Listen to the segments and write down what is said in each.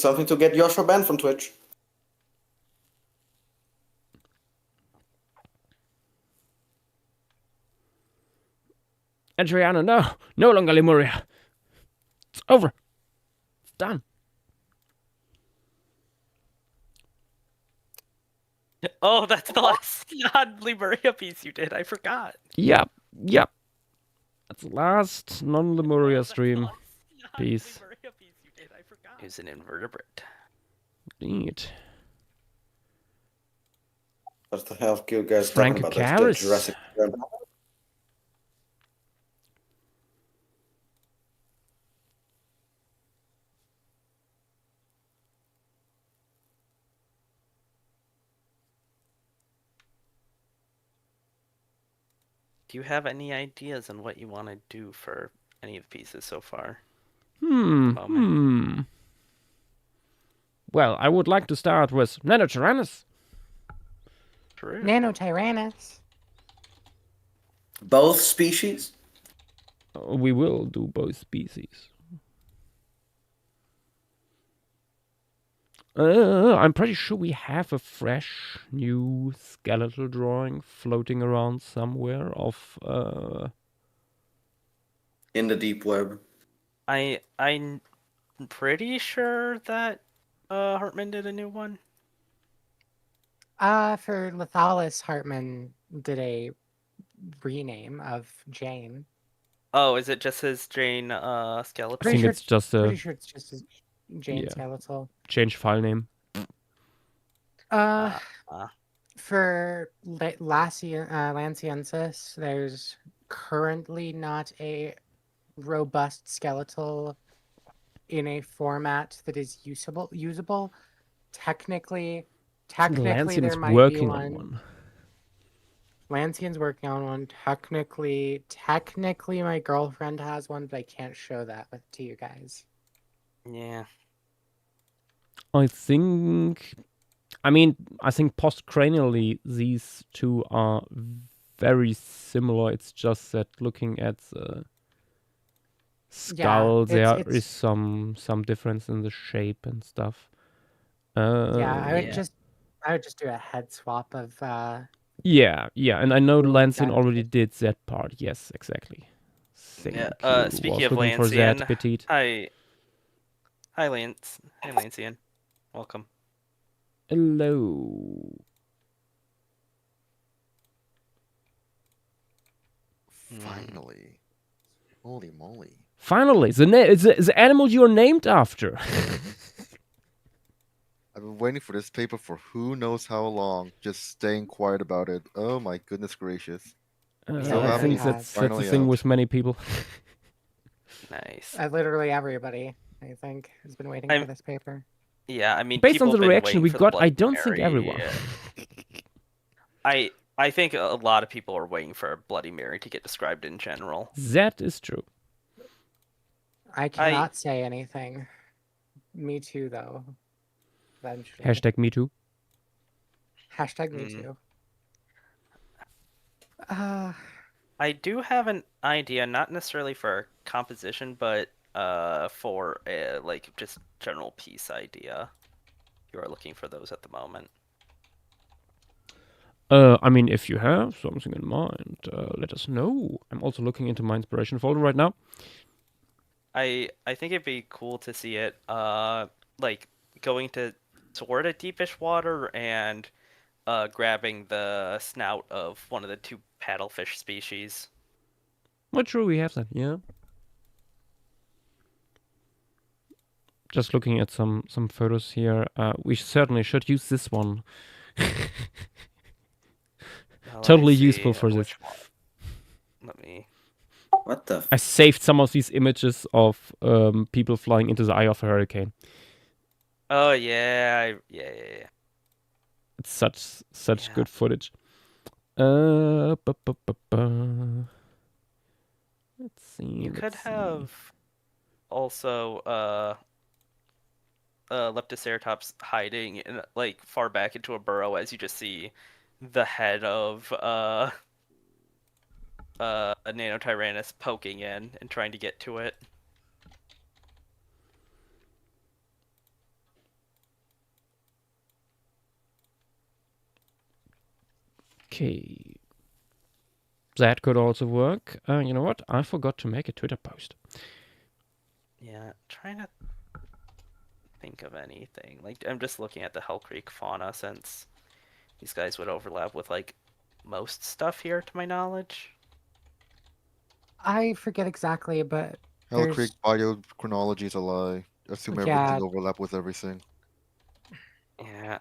something to get Joshua banned from Twitch. Adriano, no longer Lemuria. It's over. It's done. Oh, that's the last non-Lemuria piece you did. I forgot. Yep. That's the last non-Lemuria stream piece. Is an invertebrate. Indeed. What the hell are you guys talking about? That's the Jurassic World. Do you have any ideas on what you want to do for any of the pieces so far? Well, I would like to start with Nanotyrannus. True. Nanotyrannus. Both species? We will do both species. I'm pretty sure we have a fresh new skeletal drawing floating around somewhere of In the deep web. I'm pretty sure that Hartman did a new one. For Lethalis, Hartman did a rename of Jane. Oh, is it just his Jane skeleton? I think it's just a pretty sure it's just his Jane skeletal. Change file name. For Lanciensis, there's currently not a robust skeletal in a format that is usable. Technically there might be one. Lancian's working on one. Technically, my girlfriend has one, but I can't show that to you guys. Yeah. I think postcranially these two are very similar. It's just that looking at the skull, there is some difference in the shape and stuff. I would just do a head swap of. Yeah, and I know Lancian already did that part. Yes, exactly. Speaking of Lancian, hi Lancian, welcome. Hello. Finally, holy moly! Finally, the animal you are named after. I've been waiting for this paper for who knows how long, just staying quiet about it. Oh my goodness gracious. I think that's the thing with many people. Nice. Literally everybody, I think, has been waiting for this paper. Yeah, I mean, based on the reaction we got, I don't think everyone. I think a lot of people are waiting for Bloody Mary to get described in general. That is true. I cannot say anything. Me too, though. Eventually. Hashtag me too. Hashtag me too. I do have an idea, not necessarily for composition, but for a, just general piece idea. You are looking for those at the moment. I mean, if you have something in mind, let us know. I'm also looking into my inspiration folder right now. I think it'd be cool to see it, going toward a deepish water and grabbing the snout of one of the two paddlefish species. Well, true, we have that, yeah. Just looking at some photos here. We certainly should use this one. Totally useful for this. Let me... What the? I saved some of these images of people flying into the eye of a hurricane. Oh yeah. It's such good footage. Let's see. You could have also Leptoceratops hiding in, far back into a burrow as you just see the head of a Nanotyrannus poking in and trying to get to it. Okay. That could also work. You know what? I forgot to make a Twitter post. Yeah, trying to think of anything. Like, I'm just looking at the Hell Creek fauna since these guys would overlap with, like, most stuff here, to my knowledge. I forget exactly, but Hell there's Creek biochronology is a lie. Assume Yeah. everything overlap with everything. Yeah.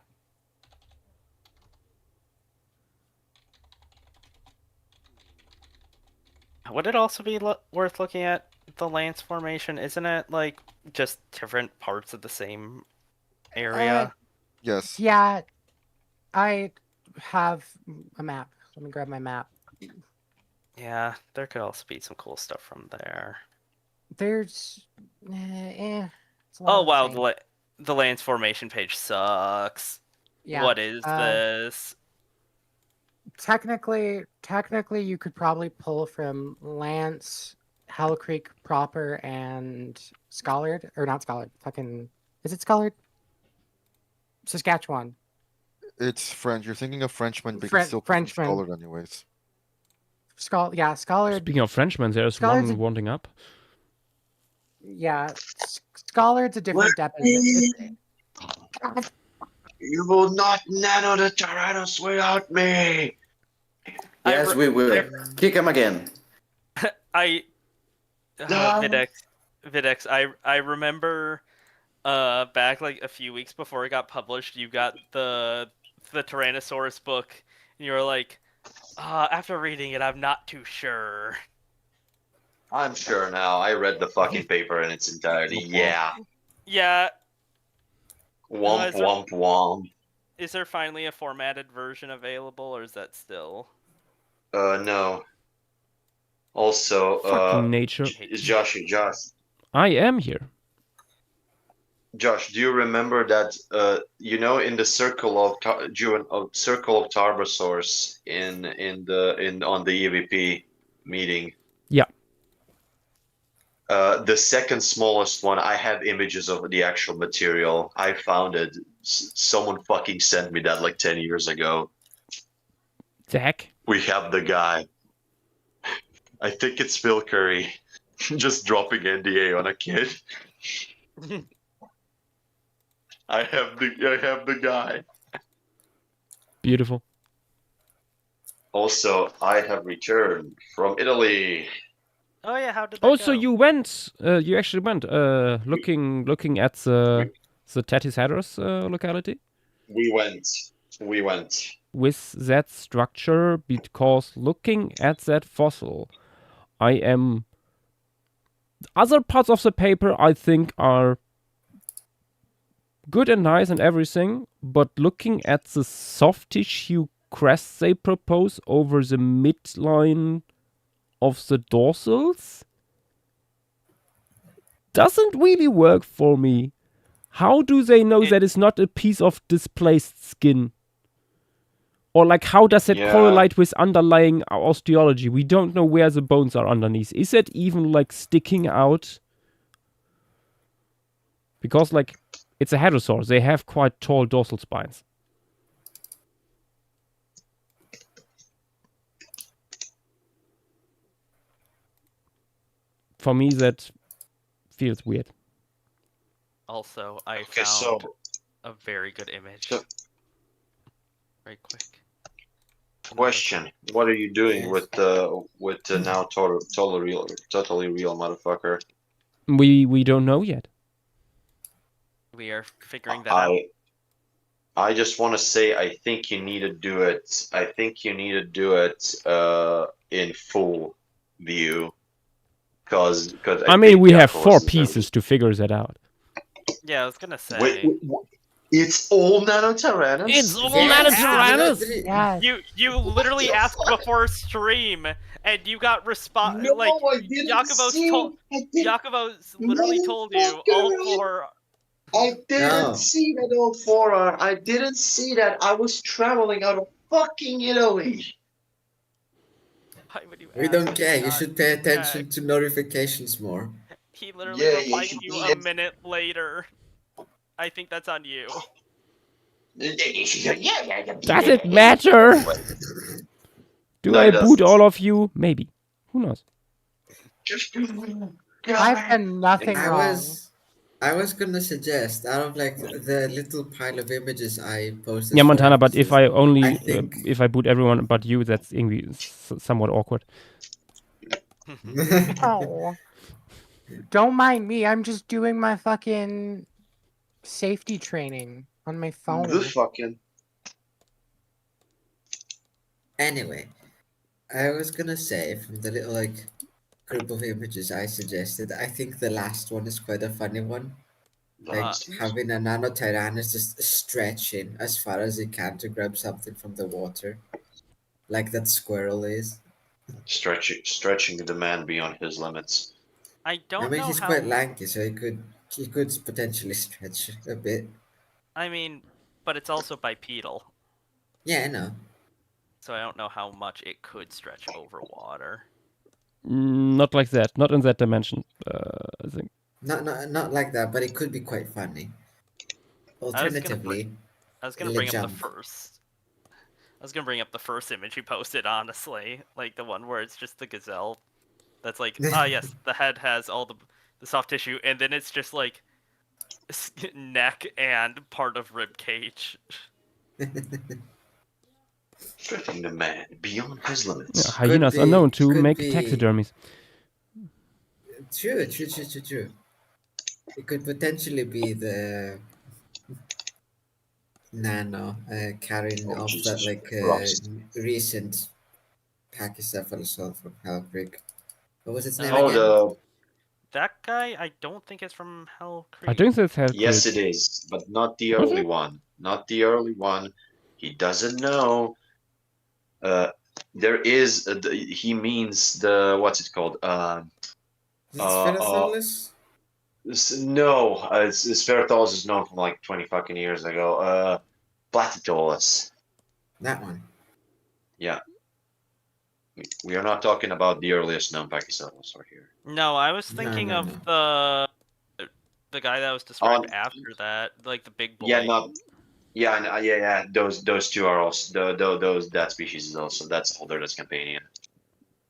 Would it also be worth looking at the Lance Formation? Isn't it, like, just different parts of the same area? Yes. yeah. I have a map. Let me grab my map. Yeah, there could also be some cool stuff from there. There's it's a lot Oh of the wow, same. the Lance Formation page sucks. Yeah. What is this? Technically, you could probably pull from Lance, Hell Creek proper, and Scholard, or not Scholard. Fucking, is it Scholard? Saskatchewan. It's French. You're thinking of Frenchman, but you Fren- can still Frenchman. Scholar anyways. Yeah, Scholard. Speaking of Frenchmen, there's Scholars one are- wanting up. Yeah, Scholard's a different depth. You will not nano the Tyrannos without me. Yes, we will. Kick him again. Videx, I remember back like a few weeks before it got published, you got the Tyrannosaurus book, and you were like, after reading it, I'm not too sure. I'm sure now. I read the fucking paper in its entirety. Yeah. Yeah. Womp womp womp. Is there finally a formatted version available, or is that still? No. Also, Fucking nature. Josh. I am here. Josh, do you remember that? You know, in the circle of circle of Tarbosaurs on the EVP meeting. Yeah. The second smallest one, I have images of the actual material. I found it. Someone fucking sent me that like 10 years ago. Zach? We have the guy. I think it's Phil Curry just dropping NDA on a kid. I have the guy. Beautiful. Also, I have returned from Italy. Oh yeah, how did that go? So you went. You actually went. Looking at the Tethys locality. We went. With that structure, because looking at that fossil, I am. Other parts of the paper I think are good and nice and everything, but looking at the soft tissue crests they propose over the midline of the dorsals doesn't really work for me. How do they know that it's not a piece of displaced skin? Or like, how does it correlate with underlying osteology? We don't know where the bones are underneath. Is it even like sticking out? Because like, it's a hadrosaur. They have quite tall dorsal spines. For me, that feels weird. Also, I found a very good image. Very quick. Question: what are you doing with the now totally real motherfucker? We don't know yet. We are figuring that out. I just want to say I think you need to do it. I think you need to do it in full view. Because I mean, we have 4 pieces to figure that out. Yeah, I was gonna say. Wait, it's all Nanotyrannus? It's all Nanotyrannus? Yes. You literally asked before stream, and you got response. No, like I didn't Jacobo's literally told you all 4. I didn't see that all 4 are. I didn't see that. I was traveling out of fucking Italy. Why would you We ask don't care. You that? should pay attention to notifications more. He literally replied to you a minute later. I think that's on you. Does it matter? Do No, I it boot doesn't. all of you? Maybe. Who knows? I've done nothing I wrong. was gonna suggest out of like the little pile of images I posted. Yeah, for Montana, but if emphasis, I only I think if I boot everyone but you, that's somewhat awkward. Oh. Don't mind me. I'm just doing my fucking safety training on my phone. The fucking. Anyway, I was gonna say from the little like group of images I suggested, I think the last one is quite a funny one. Like having a nano tyrannus just stretching as far as he can to grab something from the water, like that squirrel is. Stretching the man beyond his limits. I don't I mean, know he's how. quite lanky, so he could potentially stretch a bit. I mean, but it's also bipedal, Yeah, I know. so I don't know how much it could stretch over water. Not like that. Not in that dimension. I think. Not like that, but it could be quite funny. Alternatively, I was gonna it'll bring up the jump. first. I was gonna bring up the first image you posted, honestly, like the one where it's just the gazelle. That's like, yes, the head has all the soft tissue, and then it's just like neck and part of rib cage. Stretching the man beyond his Yeah, limits. hyenas are be- known to could make be- taxidermies. True. It could potentially be the nano carrying Oh, off Jesus that like Christ. recent pachycephalosaur from Hell Creek. What was its name Oh, again? That guy, I don't think is from Hell Creek. I think that's Hell Yes, Creek. it is, but not the Was early it? one. Not the early one. He doesn't know. There is. He means the what's it called? Is it Spherosaurus? No, Spherothos is known from like 20 fucking years ago. Platytolus. That one. Yeah. We are not talking about the earliest known Pachycephalosaur here. No, I was No, thinking no, of the guy that was described after that, like the big boy. Yeah, Those two are also that species is also that's Holderdus Campania.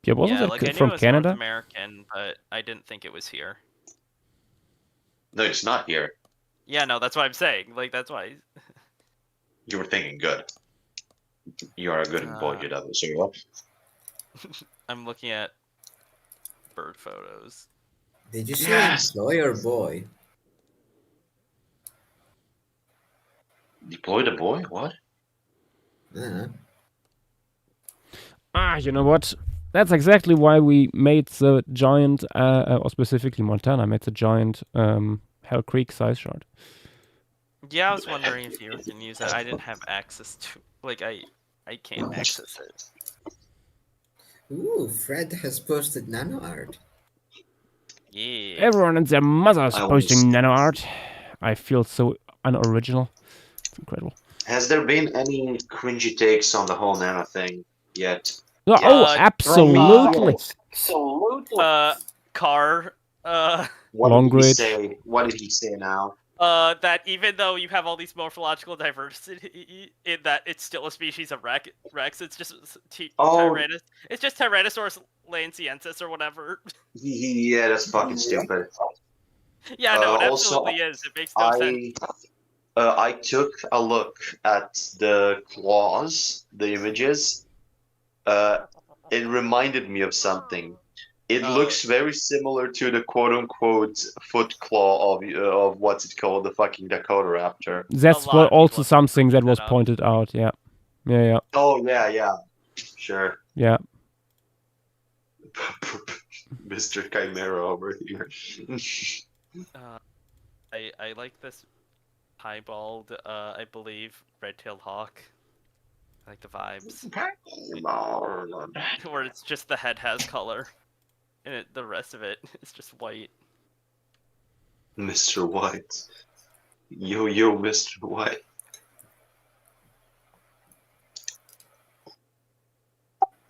Yeah, wasn't yeah, that like I knew from it was Canada? North American, but I didn't think it was here. No, it's not here. Yeah, no, that's what I'm saying. Like that's why. You were thinking good. You are a good boy, you know. So what? I'm looking at bird photos. Did you say Yes. boy or boy? Deploy the boy? What? You know what? That's exactly why we made the giant, or specifically Montana made the giant Hell Creek size shard. Yeah, I was wondering if you can use it. I didn't have access to, like, I can't access it. Ooh, Fred has posted nano art. Yeah. Everyone and their mother's I posting was- nano art. I feel so unoriginal. It's incredible. Has there been any cringy takes on the whole nano thing yet? Oh, Yeah, absolutely. Car, What did he Longridge. say? What did he say now? that even though you have all these morphological diversity, in that it's still a species of rex, it's just it's just Tyrannosaurus lanceyensis or whatever. Yeah, that's fucking stupid. Yeah, no, it also, absolutely is. It makes no sense. I took a look at the claws, the images. It reminded me of something. It looks very similar to the quote-unquote foot claw of what's it called, the fucking Dakota Raptor. That's lot of people also have something that pointed was that out. pointed out. Yeah. Oh yeah, sure. Yeah. Mr. Chimera over here. I like this piebald, I believe, red-tailed hawk. I like the vibes. Where it's just the head has color. And the rest of it is just white. Mr. White. Yo, Mr. White.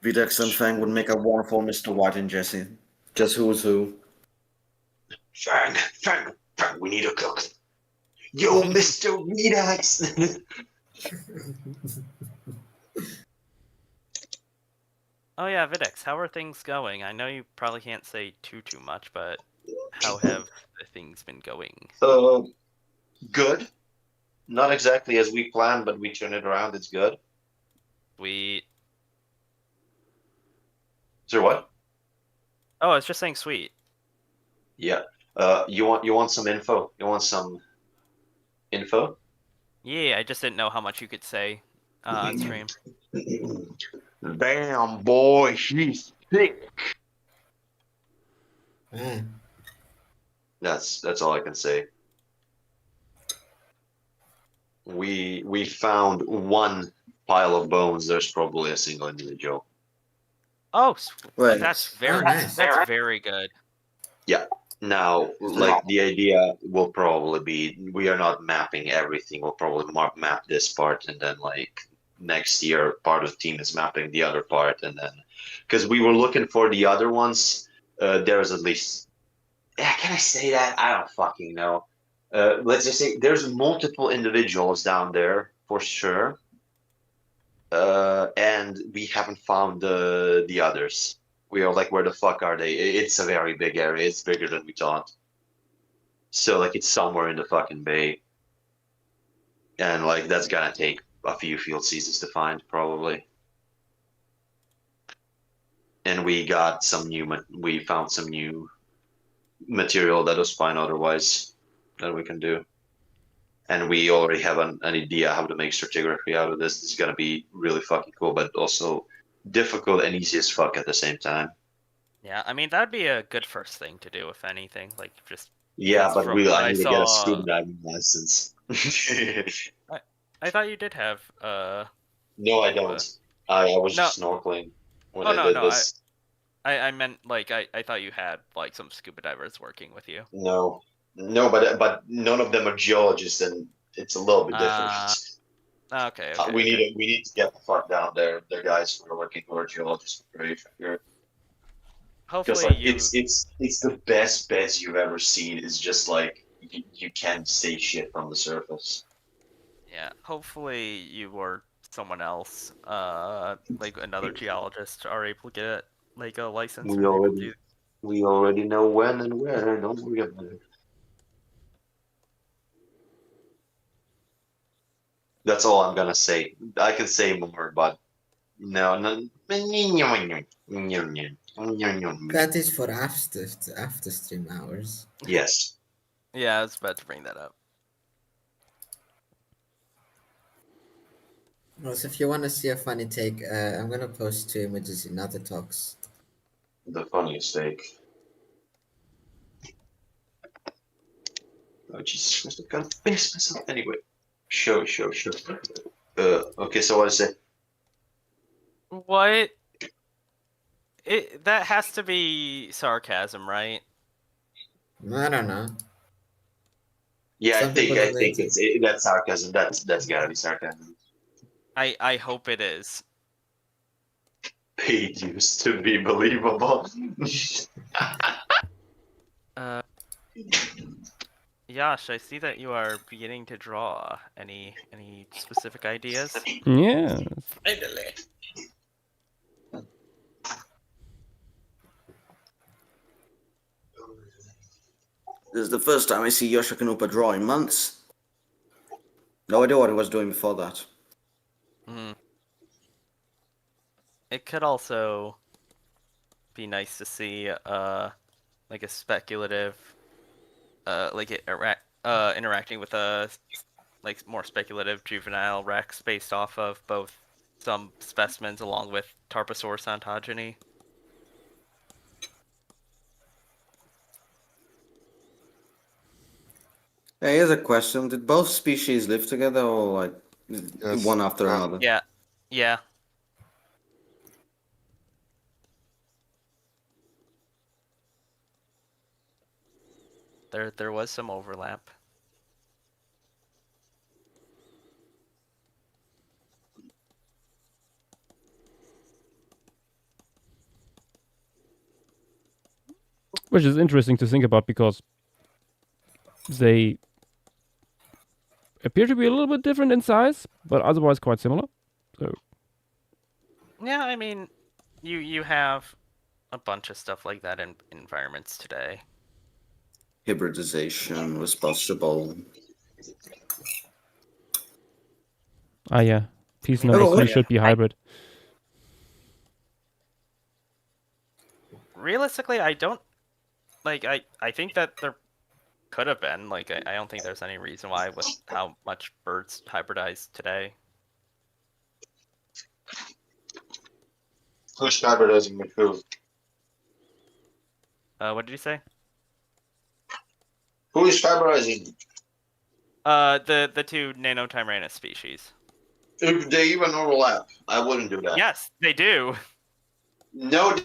Vitex and Fang would make a wonderful Mr. White and Jesse. Just who's who. Fang, we need a cook. Yo, Mr. Redax. Oh yeah, Videx, how are things going? I know you probably can't say too much, but how have the things been going? Good. Not exactly as we planned, but we turn it around. It's good. Sweet. So what? Oh, I was just saying sweet. Yeah. You want some info? You want some info? Yeah, I just didn't know how much you could say on stream. Damn, boy, she's thick. Ah, That's all I can say. We found one pile of bones. There's probably a single individual. Oh, Wait. that's oh, very nice. that's very good. Yeah. Now, like the idea will probably be we are not mapping everything. We'll probably map this part, and then like next year, part of the team is mapping the other part, and then because we were looking for the other ones, there's at least. Yeah, can I say that? I don't fucking know. Let's just say there's multiple individuals down there for sure, and we haven't found the others. We are like, where the fuck are they? It's a very big area. It's bigger than we thought. So like, it's somewhere in the fucking bay, and like that's gonna take a few field seasons to find probably. And we got some new. We found some new material that was fine otherwise that we can do. And we already have an idea how to make stratigraphy out of this. This is gonna be really fucking cool, but also difficult and easy as fuck at the same time. Yeah, I mean that'd be a good first thing to do, if anything. Like just Yeah, because but from really, what I I need to get a saw, scuba diving license. I thought you did have No, I don't. I was No. just snorkeling when Oh I no, did no, this. I meant like I thought you had like some scuba divers working with you. No, no, but none of them are geologists, and it's a little bit different. Okay, We okay. need to get the fuck down there. The guys who are working for geologists are great here. Because Hopefully like you it's the best beds you've ever seen. It's just like you can't say shit from the surface. Yeah, hopefully you or someone else, like another geologist, are able to get like a license and able to do. We already know when and where. Don't worry about it. That's all I'm gonna say. I can say more, but no. That is for after stream hours. Yes. Yeah, I was about to bring that up. Also, if you want to see a funny take, I'm gonna post 2 images in other talks. The funniest take. Oh Jesus Christ! I can't finish myself anyway. Sure. Okay, so what is it? What? That has to be sarcasm, right? I don't know. Yeah, Some I people think don't that's sarcasm. That's gotta be sarcasm. I hope it is. It used to be believable. Yash, I see that you are beginning to draw. Any specific ideas? Yeah. Finally. This is the first time I see Joschua Knüppe draw in months. No idea what he was doing before that. It could also be nice to see like a speculative interacting with a like more speculative juvenile Rex based off of both some specimens along with Tarbosaurus ontogeny. Hey, here's a question. Did both species live together or like Yes. one after another? Yeah. There was some overlap. Which is interesting to think about because they appear to be a little bit different in size, but otherwise quite similar. So Yeah, I mean, you have a bunch of stuff like that in environments today. Hybridization was possible. Ah, yeah. Piece number Oh, 3 should be hybrid. Realistically, I don't like. I think that there could have been like. I don't think there's any reason why with how much birds hybridize today. Who's hybridizing with who? What did you say? Who is hybridizing? The two Nanotyranus species. If they even overlap, I wouldn't do that. Yes, they do. No,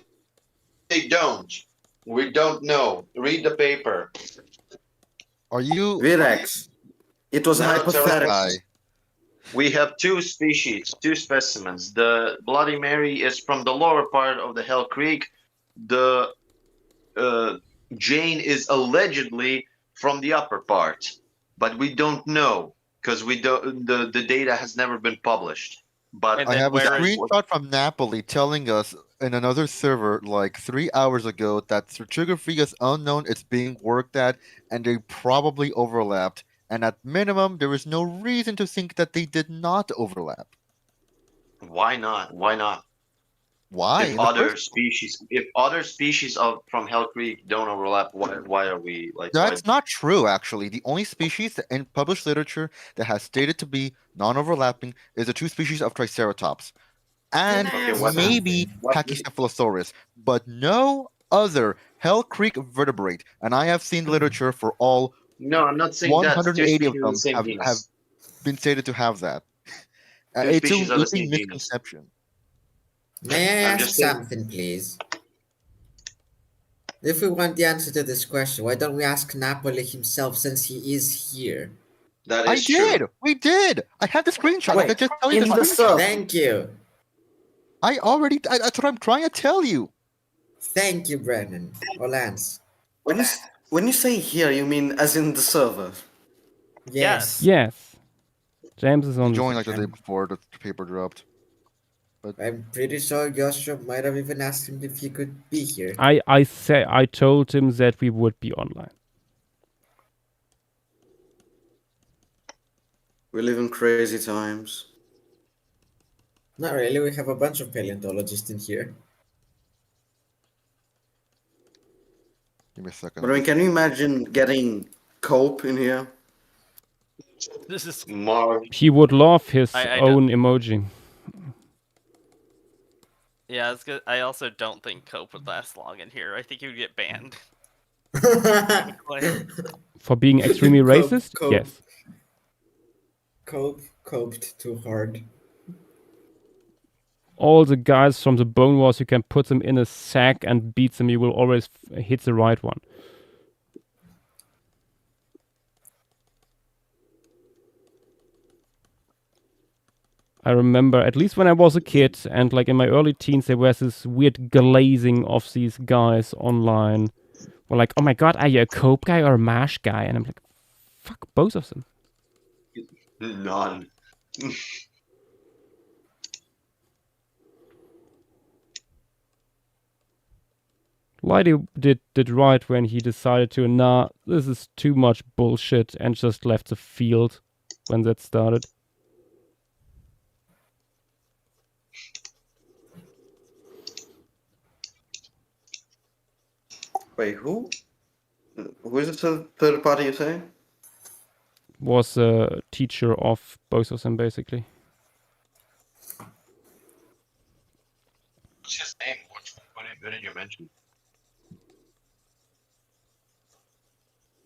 they don't. We don't know. Read the paper. Are you Virex. It was No, hypothetical. guy? We have two species, two specimens. The Bloody Mary is from the lower part of the Hell Creek. The Jane is allegedly from the upper part, but we don't know because we don't. The data has never been published. But And I then have a where is- screenshot from Napoli telling us in another server like 3 hours ago that stratigraphy is unknown, it's being worked at, and they probably overlapped. And at minimum, there is no reason to think that they did not overlap. why not? Why not? Why? If In the other first- species of from Hell Creek don't overlap, why are we like? That's not true, actually. The only species that in published literature that has stated to be non-overlapping is the two species of Triceratops. And Can I ask maybe something? Pachycephalosaurus, but no other Hell Creek vertebrate. And I have seen literature for all No, I'm not saying that. Two 180 of species them the same have genus. been stated to have that. Two It's species of the a same genus. misconception. May I I'm ask just saying- something, please? If we want the answer to this question, why don't we ask Napoli himself since he is here? That I is did. true. We did. I have the screenshot. I Wait, could just tell you in the the screenshot. server. Thank you. That's what I'm trying to tell you. Thank you, Brennan. Or Lance. When you say here, you mean as in the server? Yes. Yes. James is on He the joined like the day before the paper dropped. I'm pretty sure Joshua might have even asked him if he could be here. I told him that we would be online. We live in crazy times. Not really, we have a bunch of paleontologists in here. Give me a second. But I mean, can you imagine getting Cope in here? This is Mark. He would love his I own emoji. yeah. It's good. I also don't think Cope would last long in here. I think he would get banned. For being extremely Cope- racist? Cope. Yes. Coped too hard. All the guys from the Bone Wars, you can put them in a sack and beat them. You will always hit the right one. I remember, at least when I was a kid, and like in my early teens, there was this weird glazing of these guys online. We're like, oh my god, are you a Cope guy or a Mash guy? And I'm like, fuck both of them. None. Lighty did right when he decided to, nah, this is too much bullshit, and just left the field when that started. Wait, who? Who is the third party you say? Was a teacher of both of them, basically. What's his name? What did you mention?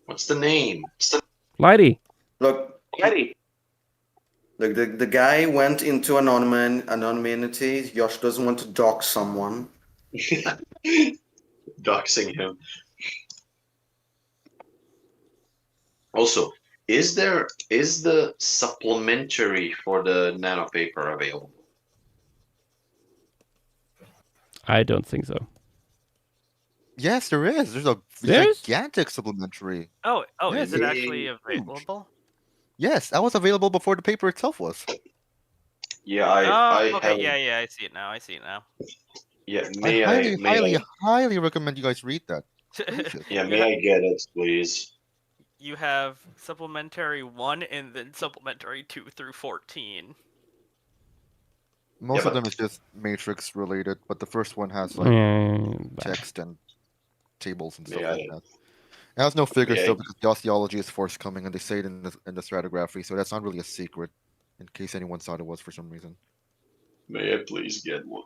What's the name? Lighty! Look, look, the guy went into anonymity. Josh doesn't want to dox someone. Doxing him. Also, is the supplementary for the nano paper available? I don't think so. Yes, there is. There's a There's? gigantic supplementary. Oh, Yes, is it it's actually huge. available? Yes, that was available before the paper itself was. Yeah, I Okay, have. yeah, I see it now. Yeah, I highly recommend you guys read that. Yeah, may I get it, please? You have supplementary 1 and then supplementary 2 through 14. Most of them is just Matrix related, but the first one has like text and tables and stuff like that. It has no figures though, because the osteology is forthcoming, and they say it in the stratigraphy, so that's not really a secret, in case anyone thought it was for some reason. May I please get one?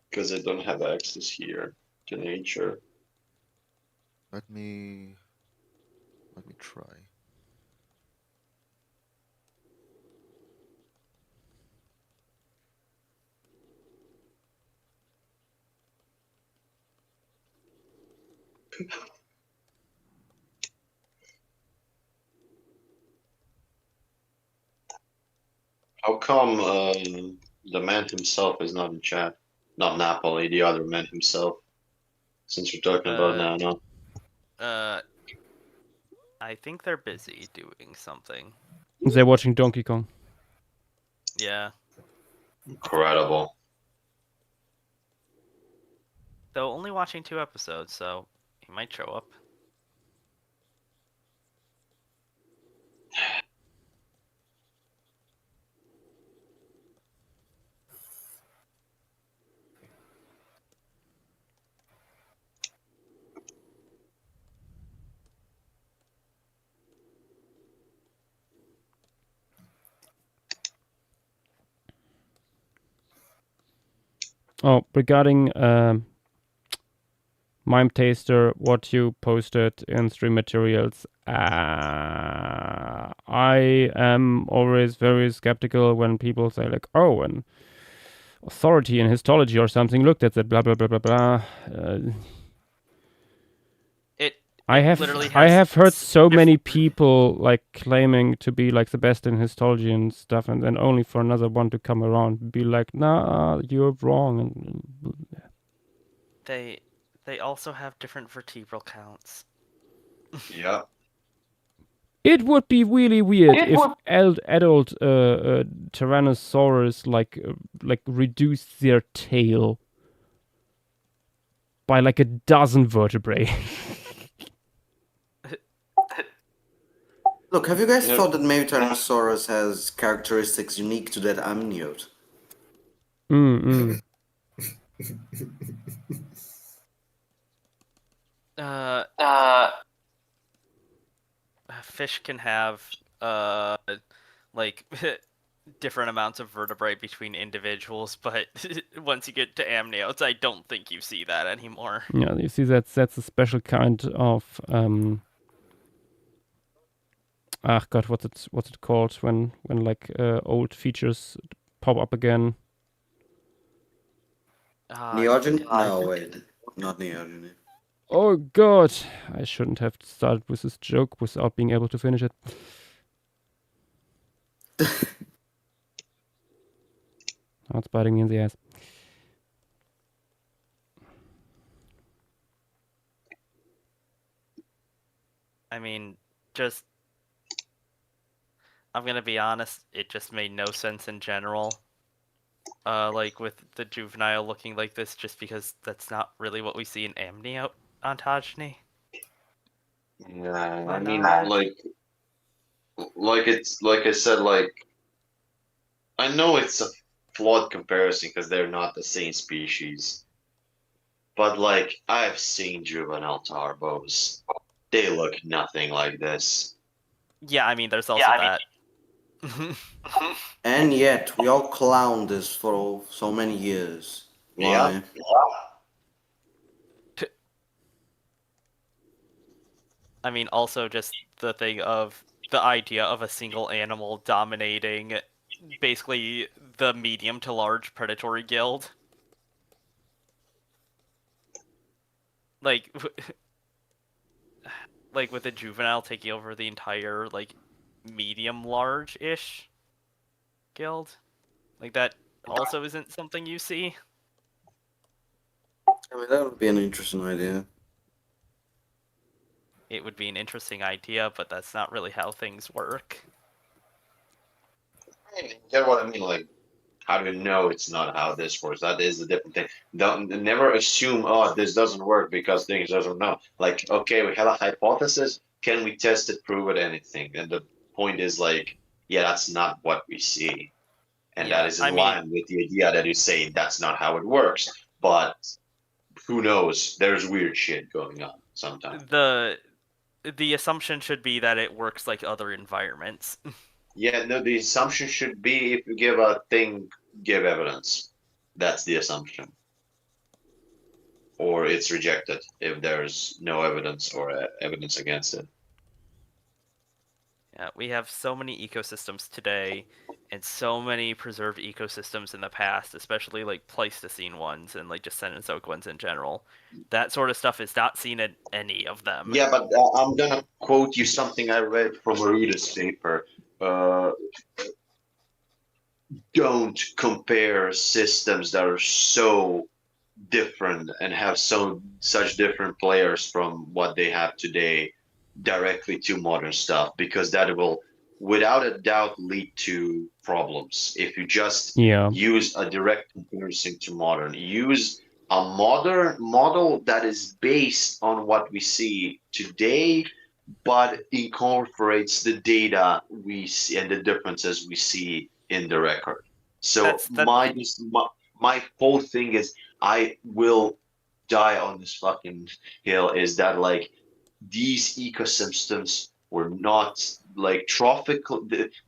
Because I don't have access here to nature. Let me try. How come the man himself is not in chat? Not Napoli, the other man himself. Since we're talking about Nano. I think they're busy doing something. They're watching Donkey Kong. Yeah. Incredible. Though only watching 2 episodes, so he might show up. Oh, regarding Mime Taster, what you posted in stream materials, I am always very skeptical when people say like, oh, an authority in histology or something looked at that, blah blah blah blah blah. I have heard so many people like claiming to be like the best in histology and stuff, and then only for another one to come around and be like, nah, you're wrong. And They also have different vertebral counts. Yeah. It would be really weird if adult Tyrannosaurus like reduced their tail by like a dozen vertebrae. Look, have you guys thought that maybe Tyrannosaurus has characteristics unique to that amniote? Fish can have like different amounts of vertebrae between individuals, but once you get to amniotes, I don't think you see that anymore. Yeah, you see that's a special kind of God, what's it called when like old features pop up again? Neogeny? No, wait, not neogeny. Oh God, I shouldn't have started with this joke without being able to finish it. Now it's biting me in the ass. I mean, I'm gonna be honest, it just made no sense in general. Like with the juvenile looking like this, just because that's not really what we see in amniote ontogeny. Yeah, I mean, like I said, like I know it's a flawed comparison because they're not the same species, but like I've seen juvenile tarbos, they look nothing like this. Yeah, I mean, there's also that. And yet, we all clowned this for so many years. Why? I mean, also just the thing of the idea of a single animal dominating basically the medium to large predatory guild. Like with a juvenile taking over the entire, like, medium large-ish guild. Like, that also isn't something you see. I mean, that would be an interesting idea. It would be an interesting idea, but that's not really how things work. get what I mean? Like, how do you know it's not how this works? That is a different thing. Don't never assume, oh, this doesn't work because things doesn't know. Like, okay, we have a hypothesis. Can we test it, prove it, anything? And the point is like, yeah, that's not what we see. And that is in line with the idea that you say that's not how it works. But who knows? There's weird shit going on sometimes. The assumption should be that it works like other environments. Yeah, no, the assumption should be if you give a thing, give evidence. That's the assumption. Or it's rejected if there's no evidence or evidence against it. Yeah, we have so many ecosystems today and so many preserved ecosystems in the past, especially like Pleistocene ones and like just Cenozoic ones in general. That sort of stuff is not seen in any of them. Yeah, but I'm gonna quote you something I read from Aruda's paper. Don't compare systems that are so different and have such different players from what they have today directly to modern stuff, because that will without a doubt lead to problems if you just use a direct comparison to modern. Use a modern model that is based on what we see today but incorporates the data we see and the differences we see in the record. So my whole thing is I will die on this fucking hill is that like these ecosystems were not like trophic,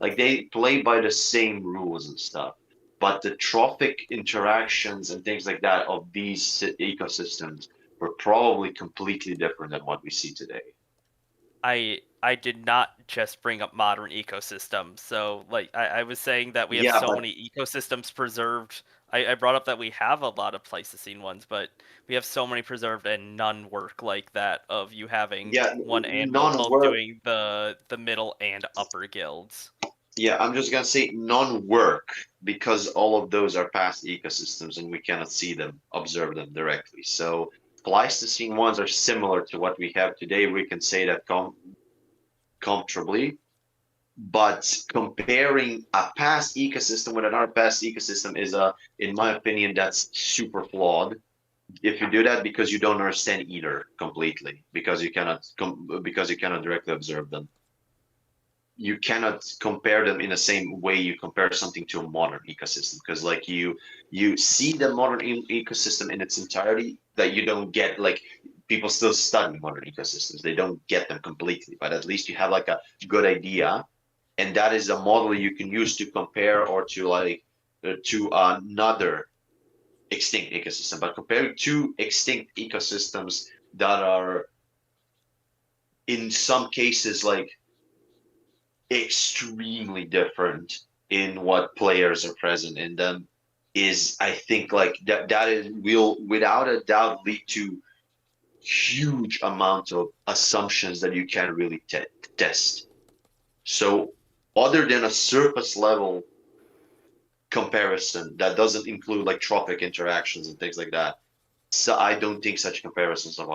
like they play by the same rules and stuff, but the trophic interactions and things like that of these ecosystems were probably completely different than what we see today. I did not just bring up modern ecosystems. So, like, I was saying that we have many ecosystems preserved. I brought up that we have a lot of Pleistocene ones, but we have so many preserved and none work like that of you having one anvil both doing the middle and upper guilds. Yeah, I'm just gonna say none work because all of those are past ecosystems and we cannot see them, observe them directly. So Pleistocene ones are similar to what we have today. We can say that comfortably, but comparing a past ecosystem with another past ecosystem is in my opinion, that's super flawed. If you do that because you don't understand either completely, because you cannot directly observe them. You cannot compare them in the same way you compare something to a modern ecosystem, because like you see the modern ecosystem in its entirety that you don't get. Like people still study modern ecosystems, they don't get them completely, but at least you have like a good idea, and that is a model you can use to compare or to like to another extinct ecosystem. But comparing two extinct ecosystems that are in some cases like extremely different in what players are present in them is, I think, like that will without a doubt lead to huge amount of assumptions that you can't really test. So other than a surface level comparison that doesn't include like trophic interactions and things like that, so I don't think such comparisons are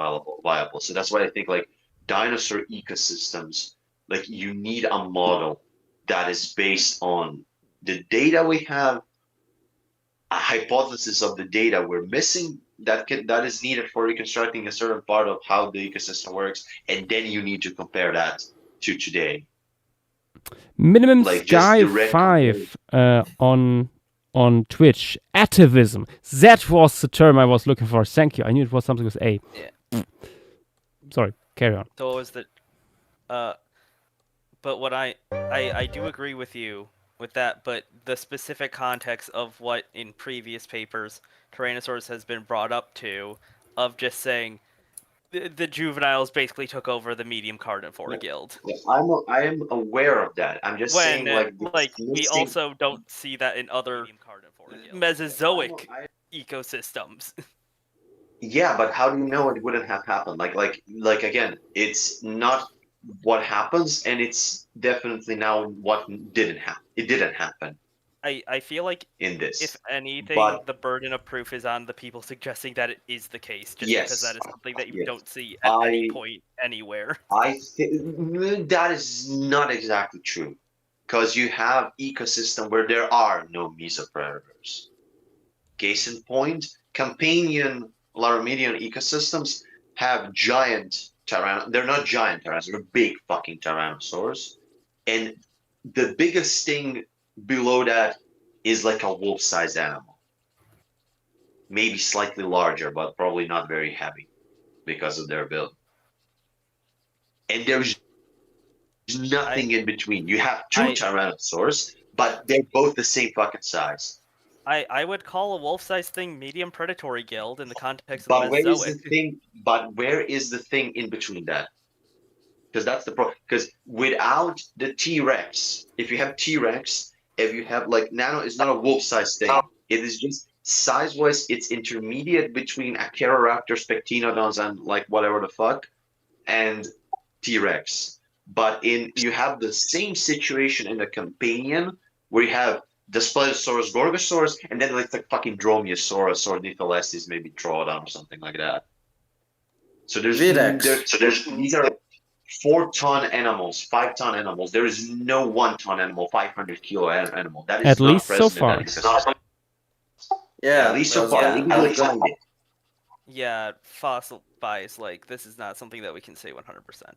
viable. So that's why I think like dinosaur ecosystems, like you need a model that is based on the data we have, a hypothesis of the data we're missing that is needed for reconstructing a certain part of how the ecosystem works, and then you need to compare that to today. Minimum like Sky 5 on Twitch. Atavism. That was the term I was looking for. Thank you. I knew it was something with A. Yeah. Sorry. Carry on. So was that but what I do agree with you with that, but the specific context of what in previous papers Tyrannosaurus has been brought up to, of just saying the juveniles basically took over the medium carnivore guild. Yeah, I am aware of that. I'm just saying like we also don't see that in other Mesozoic ecosystems. Yeah, but how do you know it wouldn't have happened? Like again, it's not what happens, and it's definitely now what didn't happen. It didn't happen. I feel like in this, if anything, the burden of proof is on the people suggesting that it is the case, just because that is something that you don't see at any point anywhere. I think that is not exactly true. because you have ecosystem where there are no mesopredators. Case in point, companion Laramidian ecosystems have giant tyrannosaurs. They're not giant tyrannosaurs, they're big fucking tyrannosaurs. And the biggest thing below that is like a wolf-sized animal. Maybe slightly larger, but probably not very heavy because of their build. And there's nothing in between. You have two tyrannosaurs, but they're both the same fucking size. I would call a wolf-sized thing medium predatory guild in the context of But the where is Mesozoic. the thing? But where is the thing in between that? Because that's the problem. Because without the T-Rex, if you have T-Rex, if you have like Nano is not a wolf-sized thing. It is just size-wise, it's intermediate between Acheroraptor, Spectinodons, and like whatever the fuck, and T-Rex. But you have the same situation in the companion where you have Daspletosaurus, Gorgosaurus, and then like the fucking Dromaeosaurus or Nitholestes, maybe Troodon or something like that. So there's these are 4-ton animals, 5-ton animals. There is no 1-ton animal, 500-kilo animal. That is At not least so present far. in that ecosystem. Yeah, At least so far. Maybe we'll find it. Yeah, fossil-wise, like, this is not something that we can say 100%.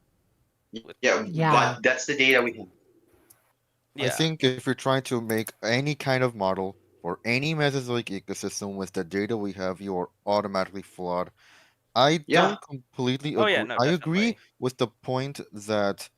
Yeah, but that's the data we have. Yeah. I think if you're trying to make any kind of model for any Mesozoic ecosystem with the data we have, you are automatically flawed. I don't completely agree. I agree with the point that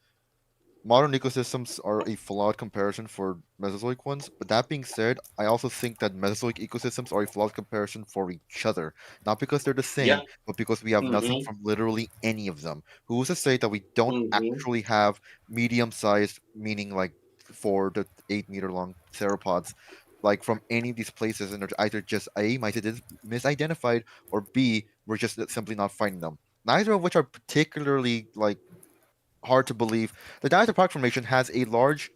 modern ecosystems are a flawed comparison for Mesozoic ones, but that being said, I also think that Mesozoic ecosystems are a flawed comparison for each other. Not because they're the same, but because we have nothing from literally any of them. Who's to say that we don't actually have medium-sized, meaning like 4 to 8 meter long theropods, like from any of these places, and they're either just A, misidentified, or B, we're just simply not finding them. Neither of which are particularly like hard to believe. The Dinosaur Park Formation has a large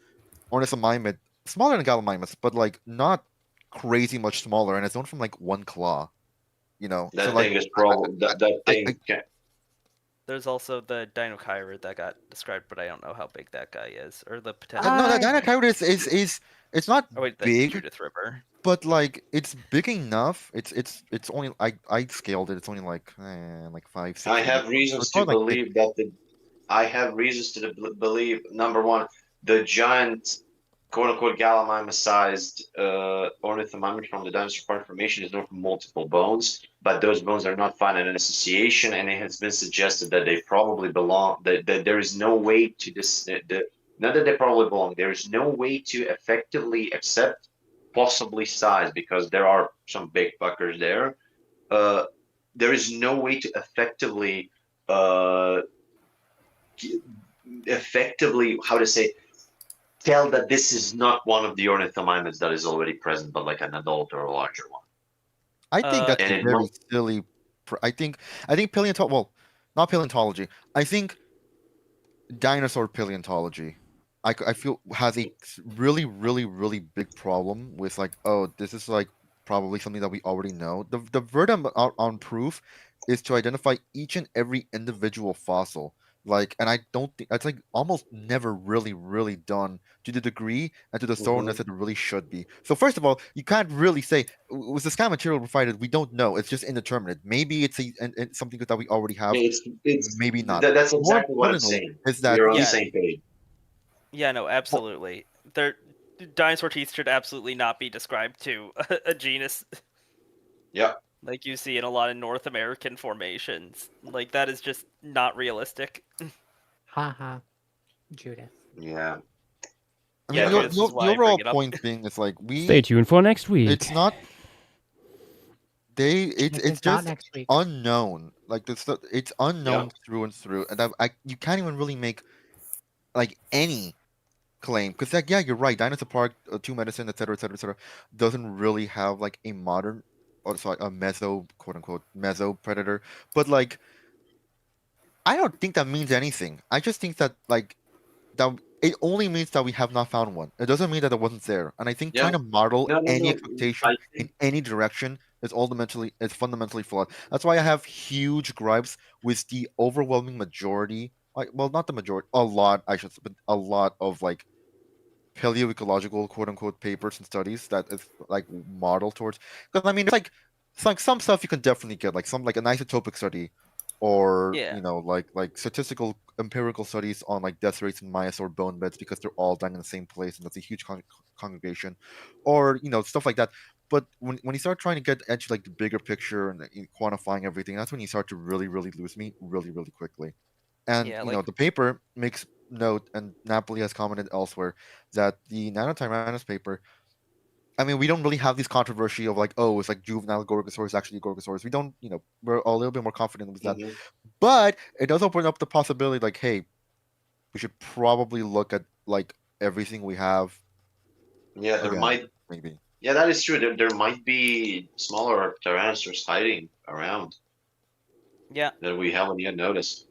ornithomimid, smaller than Gallimimus, but like not crazy much smaller, and it's known from like one claw. You know, that so, thing like, is probably that thing. There's also the Dinochirid that got described, but I don't know how big that guy is, or the potential. No, the Dinochirid is it's not big. Judith River. But like it's big enough. It's only I scaled it. It's only like 5, 6. I have reasons to believe that I have reasons to believe, number one, the giant, quote-unquote, Gallimimus-sized ornithomimid from the Dinosaur Park Formation is known from multiple bones, but those bones are not found in association, and it has been suggested that they probably belong, that there is no way to not that they probably belong, there is no way to effectively accept possibly size, because there are some big fuckers there. There is no way to effectively how to say, tell that this is not one of the ornithomimids that is already present, but like an adult or a larger one. I think that's a very silly. I think paleontology. Well, not paleontology. I think dinosaur paleontology. I feel has a really, really, really big problem with like, oh, this is like probably something that we already know. The verdict on proof is to identify each and every individual fossil. Like, and I don't think that's like almost never really, really done to the degree and to the thoroughness that it really should be. So first of all, you can't really say was the scan material provided. We don't know. It's just indeterminate. Maybe it's something that we already have. It's maybe not. That's exactly what I'm saying. Is that we're on the same page? Yeah, no, absolutely. Dinosaur teeth should absolutely not be described to a genus. Yeah. Like you see in a lot of North American formations. Like, that is just not realistic. Haha. Judith. Yeah. I mean, the overall point being is like stay tuned for next week. It's not. It's just next week. Unknown. Like it's unknown through and through, and you can't even really make like any claim because like you're right. Dinosaur Park, 2 Medicine, etc., doesn't really have like a modern, or sorry, a meso quote unquote meso predator. But like, I don't think that means anything. I just think that like that it only means that we have not found one. It doesn't mean that it wasn't there. And I think trying to model any expectation in any direction is fundamentally flawed. That's why I have huge gripes with the overwhelming majority. Well, not the majority, a lot, I should say, but a lot of like paleoecological quote unquote papers and studies that is like modeled towards. Because I mean, it's like some stuff you can definitely get, like an isotopic study, or Yeah. like statistical empirical studies on like death rates in Mayas or bone beds because they're all dying in the same place and that's a huge congregation, or stuff like that. But when you start trying to get into like the bigger picture and quantifying everything, that's when you start to really lose me really quickly. And Yeah, like the paper makes note, and Napoli has commented elsewhere that the Nanotyrannus paper. I mean, we don't really have this controversy of like, oh, it's like juvenile Gorgosaurus actually Gorgosaurus. We don't, we're a little bit more confident with that. But it does open up the possibility, like, hey, we should probably look at like everything we have. Yeah, there again, might. maybe. Yeah, that is true. There might be smaller Tyrannosaurs hiding around yeah. that we haven't yet noticed.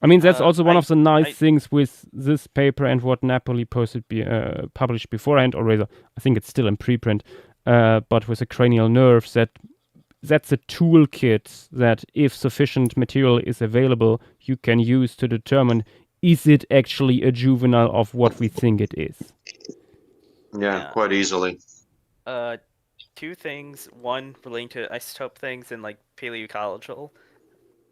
I mean, that's also one I- of the nice I- things with this paper and what Napoli published beforehand, or rather, I think it's still in preprint, but with the cranial nerves, that's a toolkit that if sufficient material is available, you can use to determine, is it actually a juvenile of what we think it is? Yeah, quite easily. Two things. One relating to isotope things and like paleoecological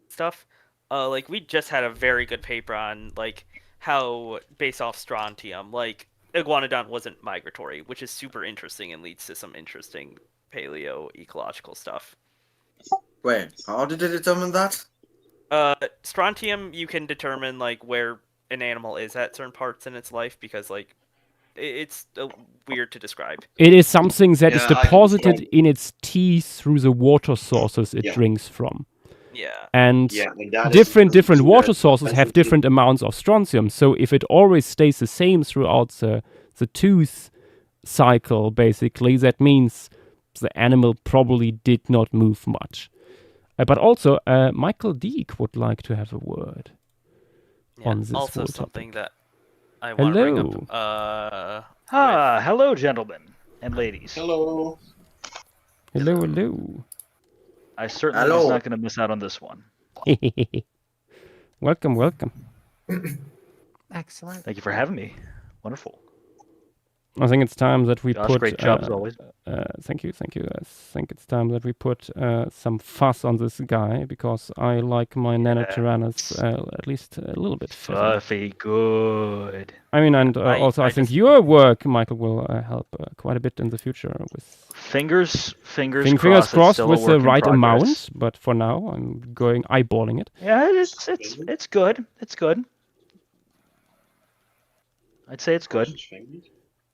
stuff. Like we just had a very good paper on like how based off strontium, like iguanodon wasn't migratory, which is super interesting and leads to some interesting paleoecological stuff. Wait, how did it determine that? Strontium, you can determine like where an animal is at certain parts in its life because like it's weird to describe. It is something that is Yeah, I deposited understand. in its teeth through the water sources it Yeah. drinks from. Yeah. And Yeah, and that is different true too, water that sources have essentially- different amounts of strontium. So if it always stays the same throughout the tooth cycle, basically, that means the animal probably did not move much. But also, Michael Deek would like to have a word on this also whole something topic. that I want to bring Hello. up. Hello, gentlemen and ladies. Hello. Hello. I certainly Hello. was not going to miss out on this one. Welcome. Excellent. Thank you for having me. Wonderful. I think it's time that we Josh, put. great job as always. Thank you. I think it's time that we put some fuss on this guy because I like my Nanotyrannus at least a little bit fuzzy. Fluffy, good. I mean, and also I think your work, Michael, will help quite a bit in the future with. Fingers Fingers crossed. It's crossed still with a the work in right progress. amount, but for now I'm going eyeballing it. Yeah, it's good. It's good. I'd say it's good.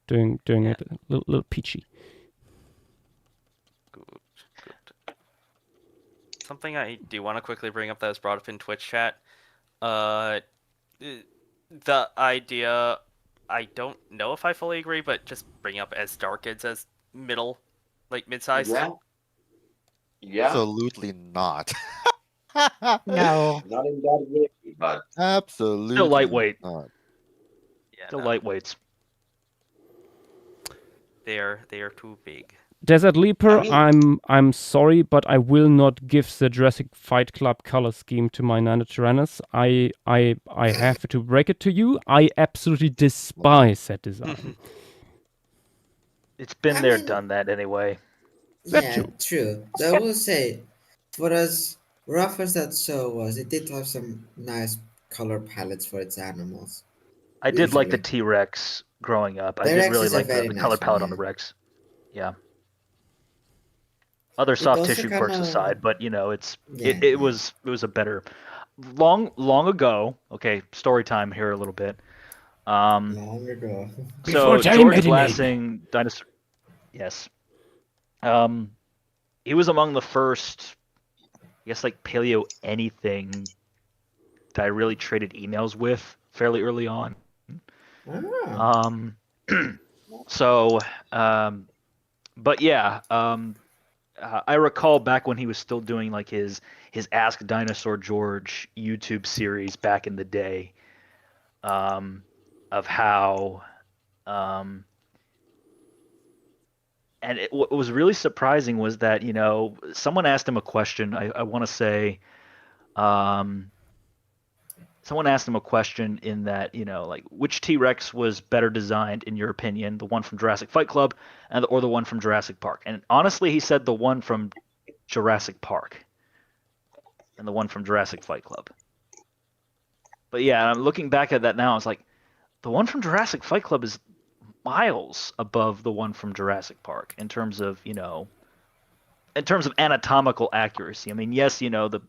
Doing it a little peachy. Good. Something I do want to quickly bring up that was brought up in Twitch chat. The idea, I don't know if I fully agree, but just bring up as Darkids as mid-sized. Yeah. Absolutely not. No. Not in that way, but Absolutely. Still lightweight. Not. Yeah, Still no, lightweights. they are too big. Desert Leaper, I mean- I'm sorry, but I will not give the Jurassic Fight Club color scheme to my Nanotyrannus. I have to break it to you. I absolutely despise that design. It's been I there, mean- done that anyway. That's Yeah, true. true. So I will say, for as rough as that show was, it did have some nice color palettes for its animals. I did like the Usually. T-Rex growing up. I The did Rex really is a like very the nice color one, palette on the yeah. Rex. Yeah. Other soft also tissue quirks kinda- aside, but it Yeah. was a better long ago. Okay, story time here a little bit. Long ago. Before So time George editing. Glassing, dinosaur. Yes. He was among the first, I guess, like paleo anything that I really traded emails with fairly early on. Ah. So, but yeah, I recall back when he was still doing like his Ask Dinosaur George YouTube series back in the day, of how, and what was really surprising was that someone asked him a question. I want to say, someone asked him a question in that, like which T-Rex was better designed in your opinion, the one from Jurassic Fight Club or the one from Jurassic Park? And honestly, he said the one from Jurassic Park and the one from Jurassic Fight Club. But yeah, I'm looking back at that now, it's like the one from Jurassic Fight Club is miles above the one from Jurassic Park in terms of, anatomical accuracy. I mean, yes, the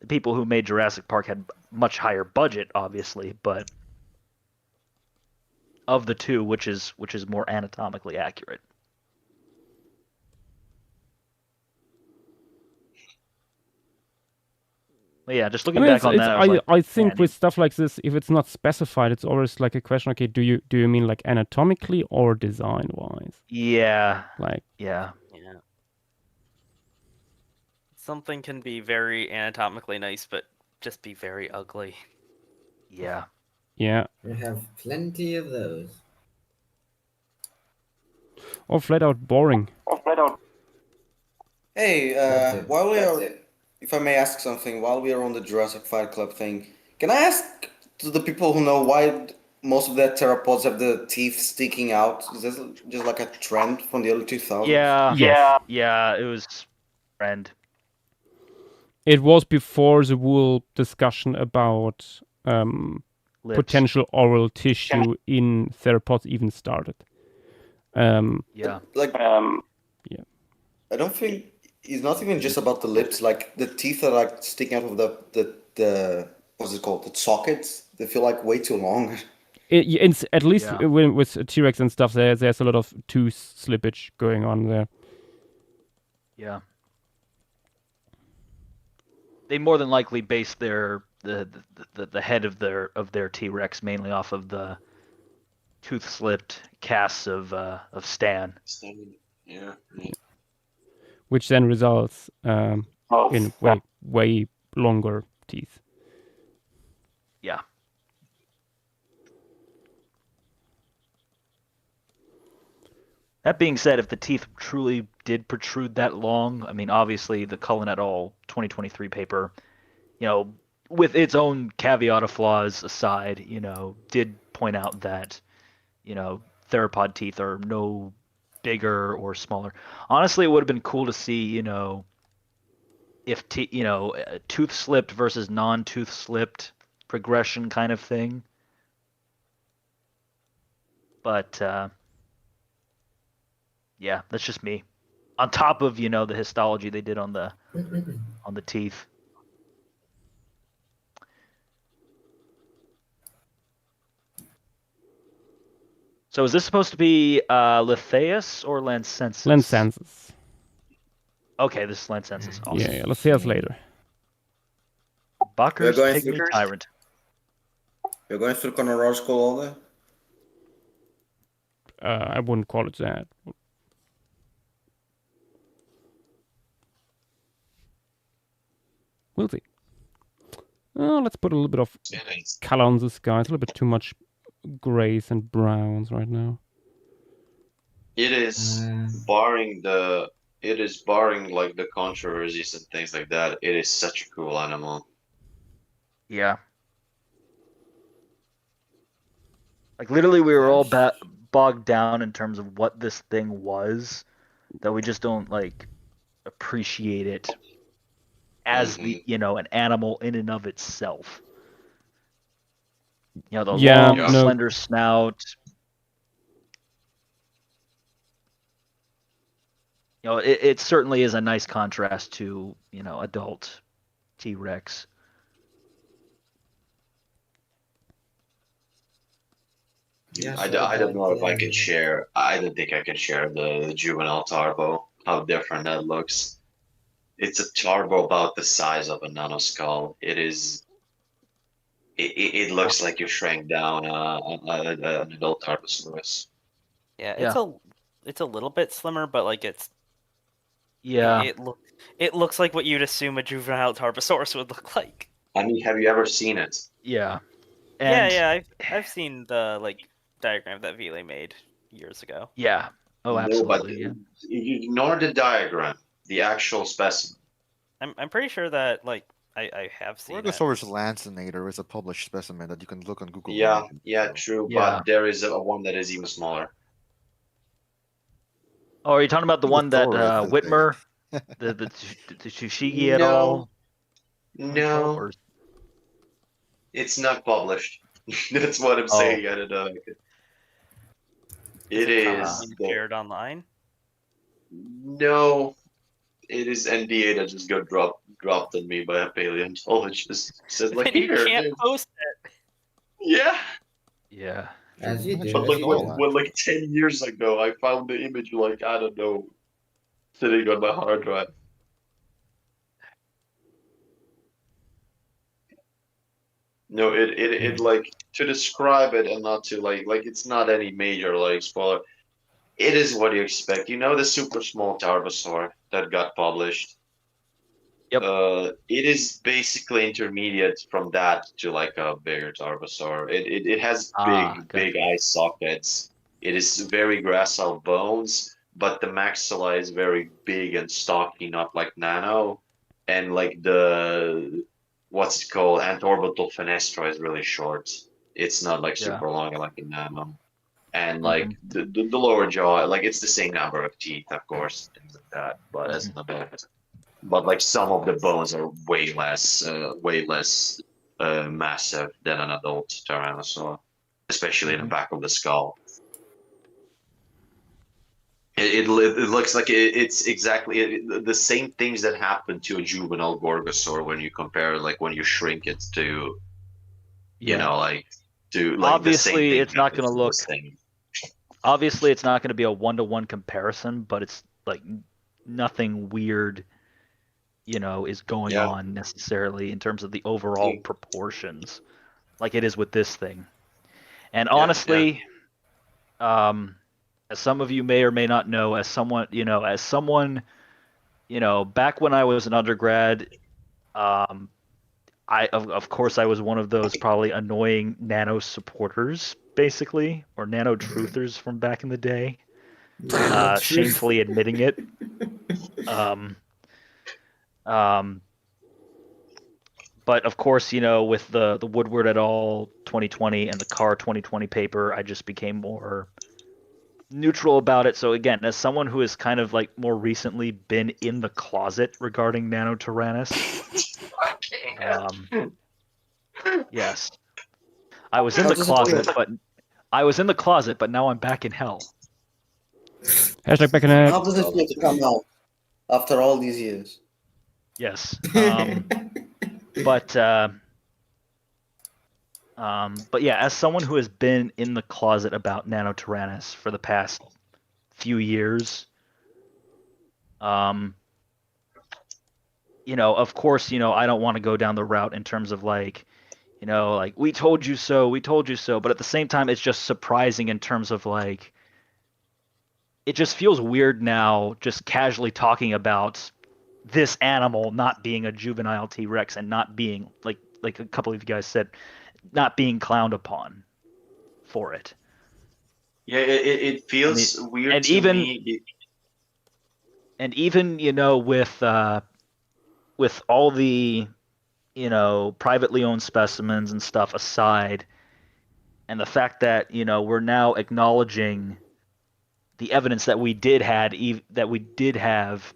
people who made Jurassic Park had much higher budget, obviously, but of the two, which is more anatomically accurate? But yeah, just looking back on that, I think with stuff like this, if it's not specified, it's always like a question. Okay, do you mean like anatomically or design wise? Yeah. Like Yeah. Something can be very anatomically nice, but just be very ugly. Yeah. Yeah. We have plenty of those. Or flat out boring. Hey, while we are, if I may ask something, while we are on the Jurassic Fight Club thing, can I ask to the people who know why most of the theropods have the teeth sticking out? Is this just like a trend from the early 2000s? Yeah. Yes. Yeah, it was trend. It was before the whole discussion about potential oral tissue in theropods even started. Yeah. Like, yeah. I don't think it's not even just about the lips. Like the teeth are like sticking out of the what's it called? The sockets. They feel like way too long. It's at least with T-Rex and stuff, there's a lot of tooth slippage going on there. Yeah. They more than likely base the head of their T-Rex mainly off of the tooth slipped casts of Stan. Yeah. Which then results in way longer teeth. Yeah. That being said, if the teeth truly did protrude that long, I mean, obviously the Cullen et al. 2023 paper, with its own caveat of flaws aside, did point out that, theropod teeth are no bigger or smaller. Honestly, it would have been cool to see, if tooth slipped versus non-tooth slipped progression kind of thing. But yeah, that's just me. On top of, the histology they did on the teeth. So is this supposed to be Lithaeus or Lancensis? Lancensis. Okay, this is Lancensis. Awesome. Yeah, Lithaeus later. Bucker's Pygmy Tyrant. You're going through chronological order? I wouldn't call it that. We'll see. Let's put a little bit of color on this guy. It's a little bit too much grays and browns right now. It is barring like the controversies and things like that. It is such a cool animal. Yeah. Like literally, we were all bogged down in terms of what this thing was, that we just don't like appreciate it as the an animal in and of itself. The long, slender snout. It certainly is a nice contrast to adult T-Rex. Yeah, I don't know if I could share. I don't think I can share the juvenile Tarbo. How different that looks. It's a Tarbo about the size of a nanoskull. It is. It looks like you shrank down an adult Tarbosaurus. Yeah, it's a little bit slimmer, but like it's. Yeah. It looks like what you'd assume a juvenile Tarbosaurus would look like. I mean, have you ever seen it? Yeah. And I've seen the diagram that Vile made years ago. Yeah. Oh, absolutely. No, but you ignore the diagram, the actual specimen. I'm pretty sure that I have seen it. Gorgosaurus lancinator is a published specimen that you can look on Google. Yeah, Images, yeah, so- true. Yeah. But there is a one that is even smaller. Oh, are you talking about the one that Gorgosaurus is Whitmer, the Tsushigi et No, al. no, Or it's not published. That's what I'm Oh. saying. I don't know. It is. Being shared online. No, it is NDA that just got dropped on me by a paleontologist. Says like, And you here, can't dude. post it. Yeah. yeah. As you do. But as like you when, do. like 10 years ago, I found the image like, I don't know, sitting on my hard drive. No, it like, to describe it and not to like it's not any major like spoiler. It is what you expect. You know the super small Tarbosaur that got published. Yep. It is basically intermediate from that to like a bigger Tarbosaur. It has big gotcha. eye sockets. It is very gracile bones, but the maxilla is very big and stocky, not like Nano. And like the what's it called? Antorbital fenestra is really short. It's not like Yeah. super long like a Nano. And Mhm. like the lower jaw, like it's the same number of teeth, of course, things like that. But it's not bad. But like some of the bones are way less massive than an adult Tyrannosaur, especially in the back of the skull. It looks like it's exactly the same things that happen to a juvenile Gorgosaur when you compare, like when you shrink it to, you Yeah. know, like to like Obviously, the same thing it's not happens gonna to look- this thing. Obviously, it's not going to be a one-to-one comparison, but it's like nothing weird, is going Yeah. on necessarily in terms of the overall Yeah. proportions, like it is with this thing. And Yeah, honestly, as some of you may or may not know, as someone, back when I was an undergrad, of course I was one of those probably annoying Nano supporters, basically, or Nano truthers from back in the day. Shamefully admitting it. But of course, with the Woodward et al. 2020 and the Carr 2020 paper, I just became more neutral about it. So again, as someone who has kind of like more recently been in the closet regarding Nanotyrannus, yes, I was in the closet, but now I'm back in hell. Hashtag back in head. How does it feel to come out after all these years? Yes. But yeah, as someone who has been in the closet about Nanotyrannus for the past few years, of course, I don't want to go down the route in terms of like, like we told you so, but at the same time, it's just surprising in terms of like, it just feels weird now just casually talking about this animal not being a juvenile T-Rex and not being like a couple of you guys said, not being clowned upon for it. Yeah, it feels weird and to even, me. And even with all the privately owned specimens and stuff aside, and the fact that we're now acknowledging the evidence that we did have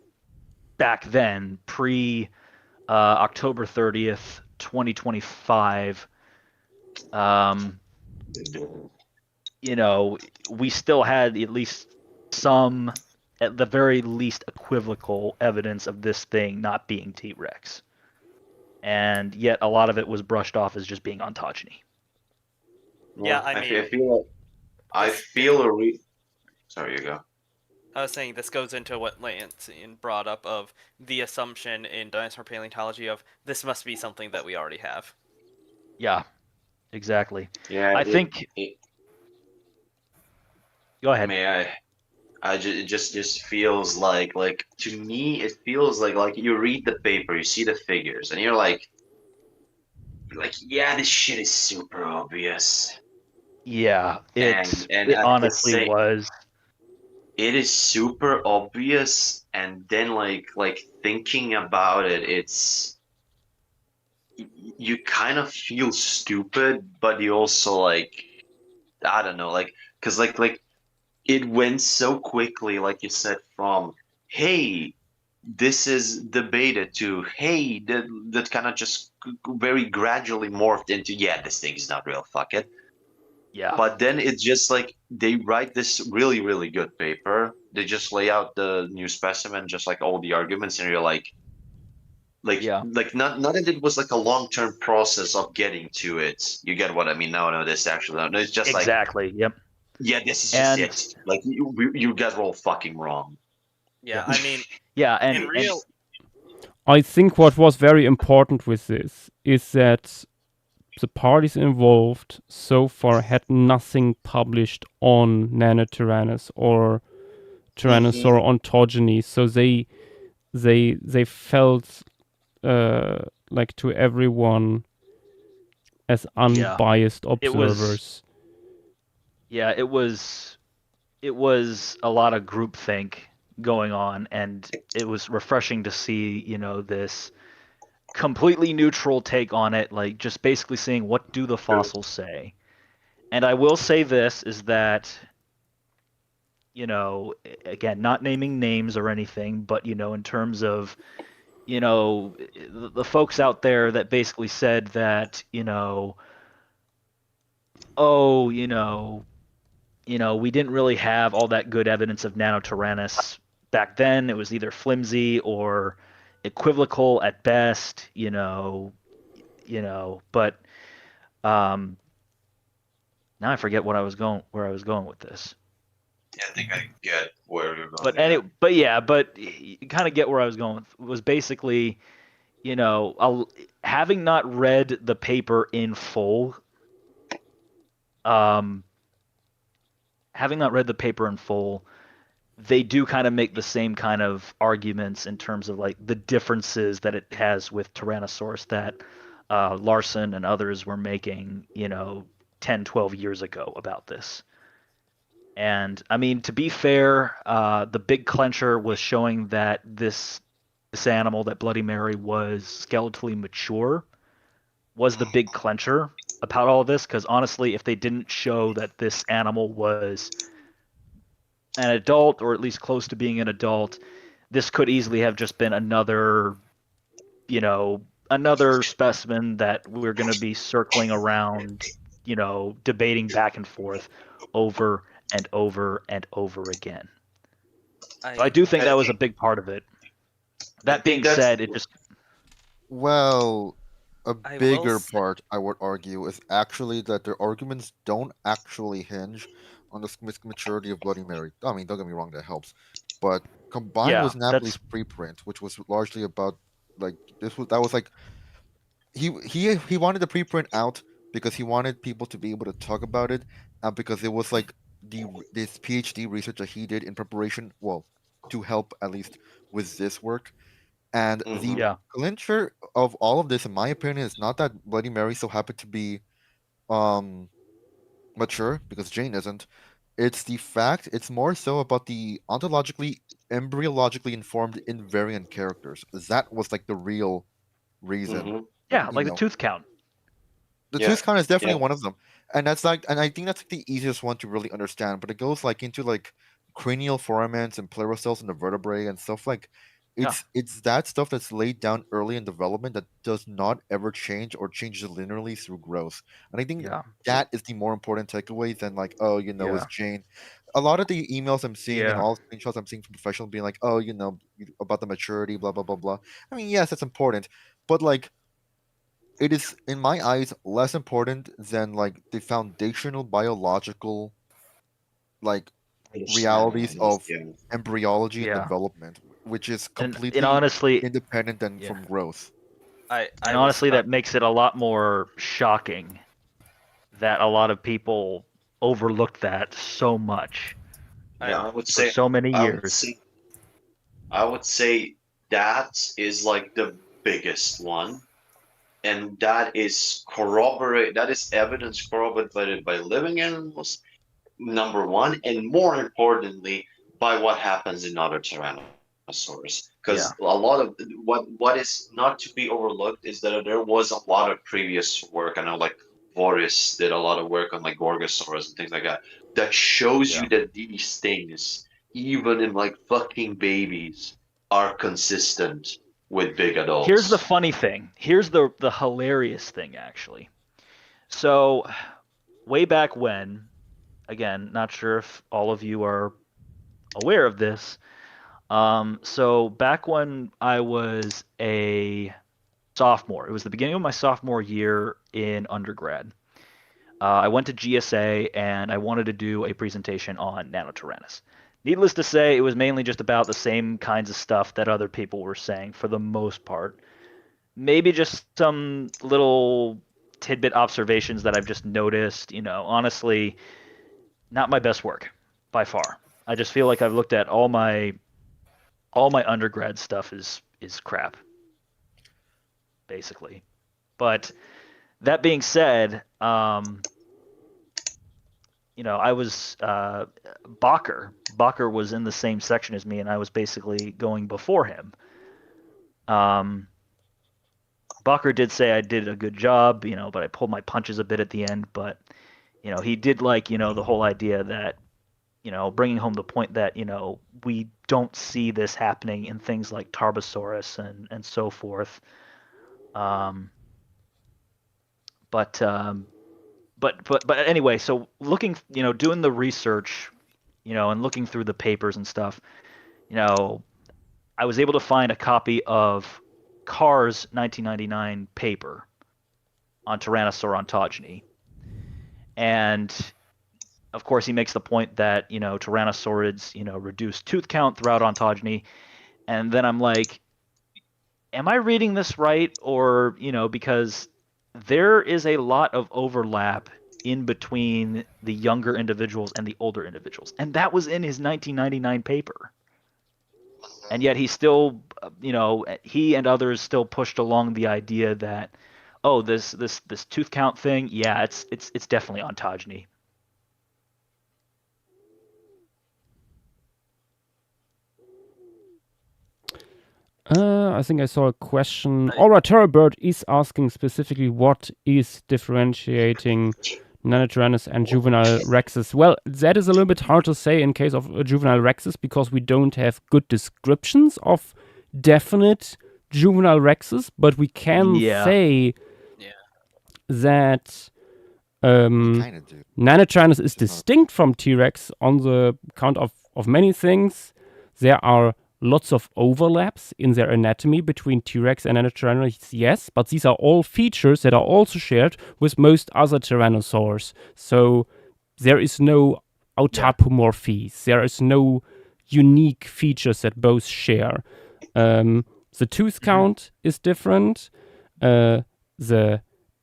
back then, pre October 30th, 2025. We still had at least some, at the very least, equivocal evidence of this thing not being T-Rex. And yet a lot of it was brushed off as just being ontogeny. Yeah, I mean, Sorry, you go. I was saying this goes into what Lansing brought up of the assumption in dinosaur paleontology of this must be something that we already have. Yeah, exactly. Yeah, I think. Go ahead. It just feels like to me it feels like you read the paper, you see the figures, and you're like, yeah, this shit is super obvious. Yeah, it at honestly was. It is super obvious, and then like thinking about it, you kind of feel stupid, but you also like, I don't know, like, because like it went so quickly, like you said, from hey, this is the beta to hey, that kind of just very gradually morphed into yeah, this thing is not real, fuck it. Yeah. But then it's just like they write this really, really good paper. They just lay out the new specimen, just like all the arguments, and you're Yeah. like not that it was like a long-term process of getting to it. You get what I mean? No, this actually no, it's just like Exactly. Yep. yeah, this is just And it. Like you got it all fucking wrong. Yeah, I mean, yeah, in real, I think what was very important with this is that the parties involved so far had nothing published on Nanotyrannus or Tyrannosaur ontogeny, so they felt like to everyone as unbiased observers. It was a lot of groupthink going on, and it was refreshing to see, this completely neutral take on it, like just basically saying what do the fossils say. And I will say this is that, again, not naming names or anything, but in terms of, the folks out there that basically said that, oh, we didn't really have all that good evidence of Nanotyrannus back then. It was either flimsy or equivocal at best, but now I forget where I was going with this. Yeah, I think I get where you're going. But you kind of get where I was going. It was basically, having not read the paper in full, they do kind of make the same kind of arguments in terms of like the differences that it has with Tyrannosaurus that Larson and others were making, 10, 12 years ago about this. And I mean, to be fair, the big clencher was showing that this animal, that Bloody Mary, was skeletally mature, was the big clencher about all of this. Because honestly, if they didn't show that this animal was an adult, or at least close to being an adult, this could easily have just been another specimen that we're going to be circling around, debating back and forth over and over and over again. I do think that was a big part of it. That being said, it just... Well, a bigger part, I would argue, is actually that their arguments don't actually hinge on the maturity of Bloody Mary. I mean, don't get me wrong, that helps. But combined with Napoli's preprint, which was largely about, like, that was like, he wanted the preprint out because he wanted people to be able to talk about it, and because it was like this PhD research that he did in preparation, well, to help at least with this work. And the clincher of all of this, in my opinion, is not that Bloody Mary so happened to be mature, because Jane isn't. It's the fact, it's more so about the ontologically, embryologically informed invariant characters. That was like the real reason. Yeah, like the tooth count. The tooth count is definitely one of them. And that's like, and I think that's like the easiest one to really understand, but it goes like into like cranial foramens and pleurocells in the vertebrae and stuff like it's that stuff that's laid down early in development that does not ever change or changes linearly through growth. And I think that is the more important takeaway than like, oh, it's Jane. A lot of the emails I'm seeing and all the screenshots I'm seeing from professionals being like, oh, about the maturity, blah blah blah blah. I mean, yes, it's important, but like, it is in my eyes less important than like the foundational biological like realities of embryology and development, which is completely and honestly independent than from growth. And honestly, that makes it a lot more shocking that a lot of people overlooked that so much. I would say for so many years. I would say that is like the biggest one, and that is evidence corroborated by living animals, number one, and more importantly, by what happens in other tyrannosaurs. Tyrannosaurus, because a lot of what is not to be overlooked is that there was a lot of previous work. I know, like Boris did a lot of work on like Gorgosaurus and things like that. That shows you that these things, even in like fucking babies, are consistent with big adults. Here's the funny thing. Here's the hilarious thing, actually. So, way back when, again, not sure if all of you are aware of this. So back when I was a sophomore, it was the beginning of my sophomore year in undergrad. I went to GSA and I wanted to do a presentation on Nanotyrannus. Needless to say, it was mainly just about the same kinds of stuff that other people were saying for the most part. Maybe just some little tidbit observations that I've just noticed. Honestly, not my best work by far. I just feel like I've looked at all my undergrad stuff is crap, basically. But that being said, I was Bacher. Bacher was in the same section as me, and I was basically going before him. Bacher did say I did a good job, but I pulled my punches a bit at the end. But he did like the whole idea that bringing home the point that we don't see this happening in things like Tarbosaurus and so forth. But anyway, so looking, doing the research, and looking through the papers and stuff, I was able to find a copy of Carr's 1999 paper on Tyrannosaur ontogeny. And of course, he makes the point that, Tyrannosaurids, reduce tooth count throughout ontogeny. And then I'm like, am I reading this right? Or, because there is a lot of overlap in between the younger individuals and the older individuals. And that was in his 1999 paper. And yet he still, he and others still pushed along the idea that, oh, this tooth count thing, yeah, it's definitely ontogeny. I think I saw a question. Aura Terrorbird is asking specifically what is differentiating Nanotyrannus and juvenile Rexes. Well, that is a little bit hard to say in case of juvenile Rexes because we don't have good descriptions of definite juvenile Rexes, but we can say that Nanotyrannus is distinct from T-Rex on the count of many things. There are lots of overlaps in their anatomy between T-Rex and Nanotyrannus, yes, but these are all features that are also shared with most other tyrannosaurs. So there is no autapomorphy. There is no unique features that both share. The tooth count is different. The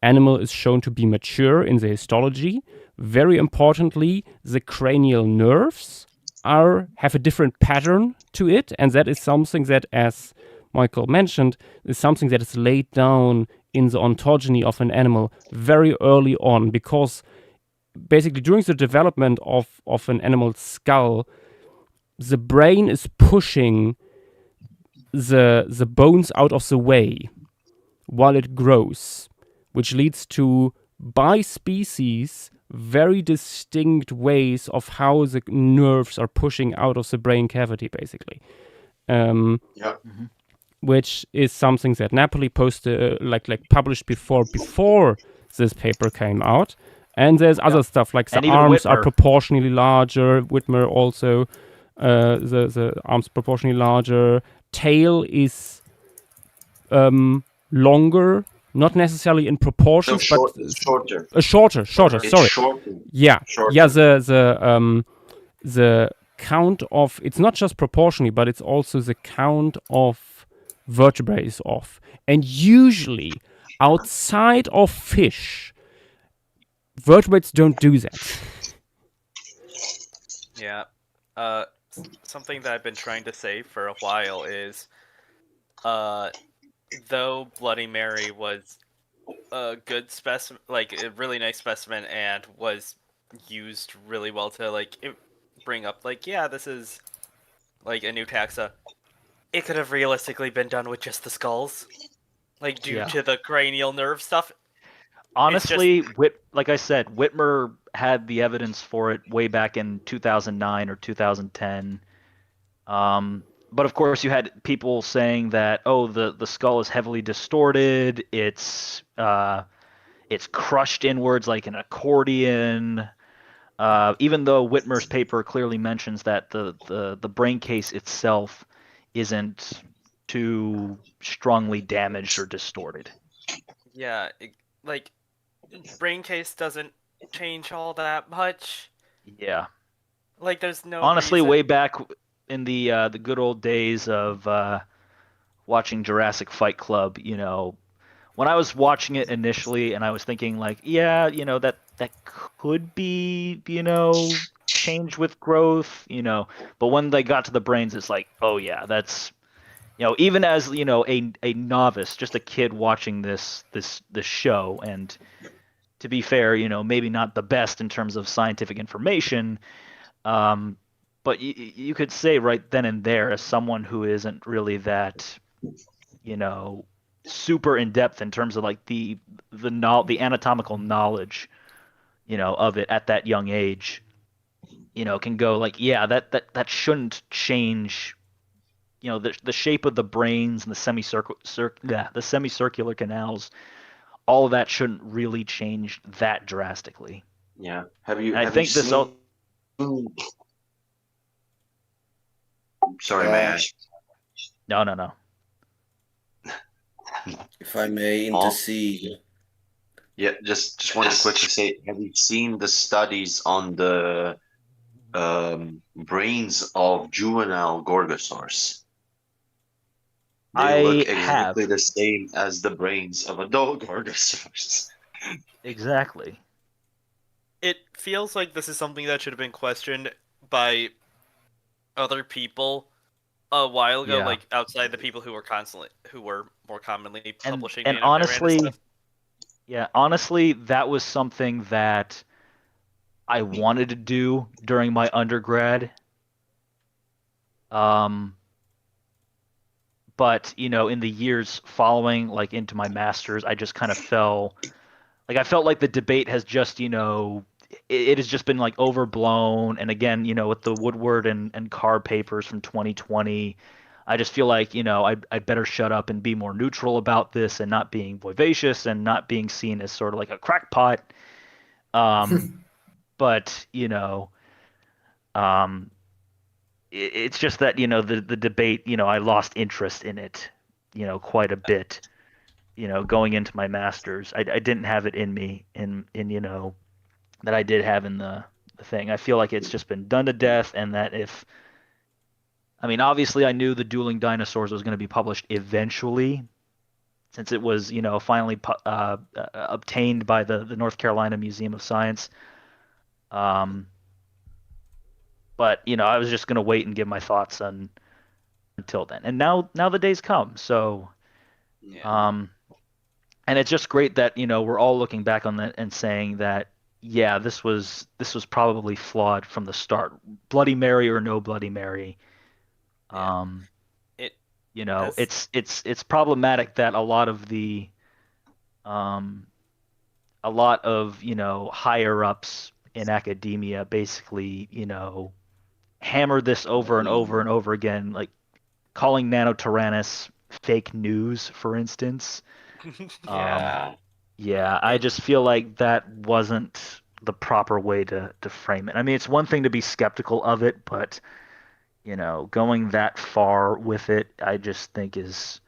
animal is shown to be mature in the histology. Very importantly, the cranial nerves have a different pattern to it, and that is something that, as Michael mentioned, is something that is laid down in the ontogeny of an animal very early on, because basically during the development of an animal's skull, the brain is pushing the bones out of the way while it grows, which leads to, by species, very distinct ways of how the nerves are pushing out of the brain cavity, basically. Which is something that Napoli posted, published before this paper came out. And there's other stuff, like the arms are proportionally larger. Whitmer also, the arms proportionally larger. Tail is longer. Not necessarily in proportions, but shorter. Shorter. Sorry. Yeah. Shorter. Yeah. The count of, it's not just proportionally, but it's also the count of vertebrae is off. And usually, outside of fish, vertebrates don't do that. Yeah. Something that I've been trying to say for a while is, though Bloody Mary was a good specimen, like a really nice specimen, and was used really well to bring up, yeah, this is like a new taxa. it could have realistically been done with just the skulls, like due Yeah. to the cranial nerve stuff. Honestly, like I said, Whitmer had the evidence for it way back in 2009 or 2010. But of course, you had people saying that, oh, the skull is heavily distorted. It's crushed inwards like an accordion. Even though Whitmer's paper clearly mentions that the brain case itself isn't too strongly damaged or distorted. Yeah, like brain case doesn't change all that much. Yeah. Like there's no Honestly, reason. way back in the good old days of watching Jurassic Fight Club, when I was watching it initially, and I was thinking like, yeah, that could be, change with growth, but when they got to the brains, it's like, oh yeah, that's, even as a novice, just a kid watching this show, and to be fair, maybe not the best in terms of scientific information, but you could say right then and there, as someone who isn't really that, super in depth in terms of like the anatomical knowledge, of it at that young age, can go like, yeah, that shouldn't change, the shape of the brains and the semicircular canals, all of that shouldn't really change that drastically. Yeah. Have you And I think seen... Sorry, may I? No. If I may intercede. Yeah, just wanted to quickly say, have you seen the studies on the brains of juvenile gorgosaurs? They look exactly the same as the brains of adult gorgosaurs. Exactly. It feels like this is something that should have been questioned by other people a while ago, like outside the people who were more commonly publishing. And honestly, honestly, that was something that I wanted to do during my undergrad. But in the years following, like into my master's, I just kind of felt like the debate has just, it has just been like overblown. And again, with the Woodward and Carr papers from 2020, I just feel like, I'd better shut up and be more neutral about this and not being vivacious and not being seen as sort of like a crackpot. But, it's just that, the debate, I lost interest in it, quite a bit, going into my master's. I didn't have it in me in that I did have in the thing. I feel like it's just been done to death, and that obviously I knew the Dueling Dinosaurs was going to be published eventually, since it was, finally obtained by the North Carolina Museum of Science. But I was just going to wait and give my thoughts until then. And now the day's come. So, and it's just great that we're all looking back on that and saying that, yeah, this was probably flawed from the start. Bloody Mary or no Bloody Mary. It's problematic that a lot of higher ups in academia basically, hammered this over and over and over again, like calling Nanotyrannus fake news, for instance. I just feel like that wasn't the proper way to frame it. It's one thing to be skeptical of it, but going that far with it, I just think is,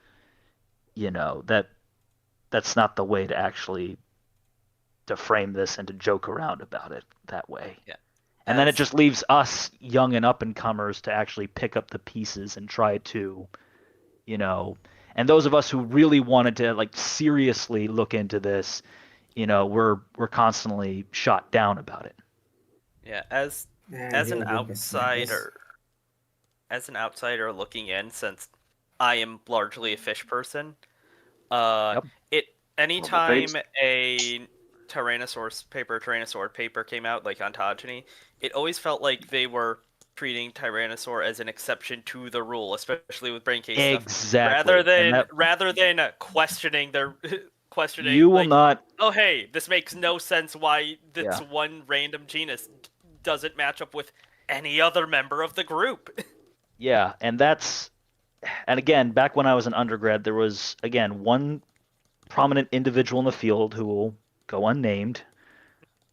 that's not the way to actually to frame this and to joke around about it that way. Yeah. And then it just leaves us young and up-and-comers to actually pick up the pieces and try to, and those of us who really wanted to like seriously look into this, we're constantly shot down about it. Yeah, as an outsider looking in, since I am largely a fish person, anytime a Tyrannosaur paper came out, like Ontogeny, it always felt like they were treating Tyrannosaur as an exception to the rule, especially with brain case stuff, Exactly. rather than questioning their questioning. You will like, not. oh hey, this makes no sense. Why this Yeah. one random genus doesn't match up with any other member of the group? Yeah, and again, back when I was an undergrad, there was again one prominent individual in the field who will go unnamed,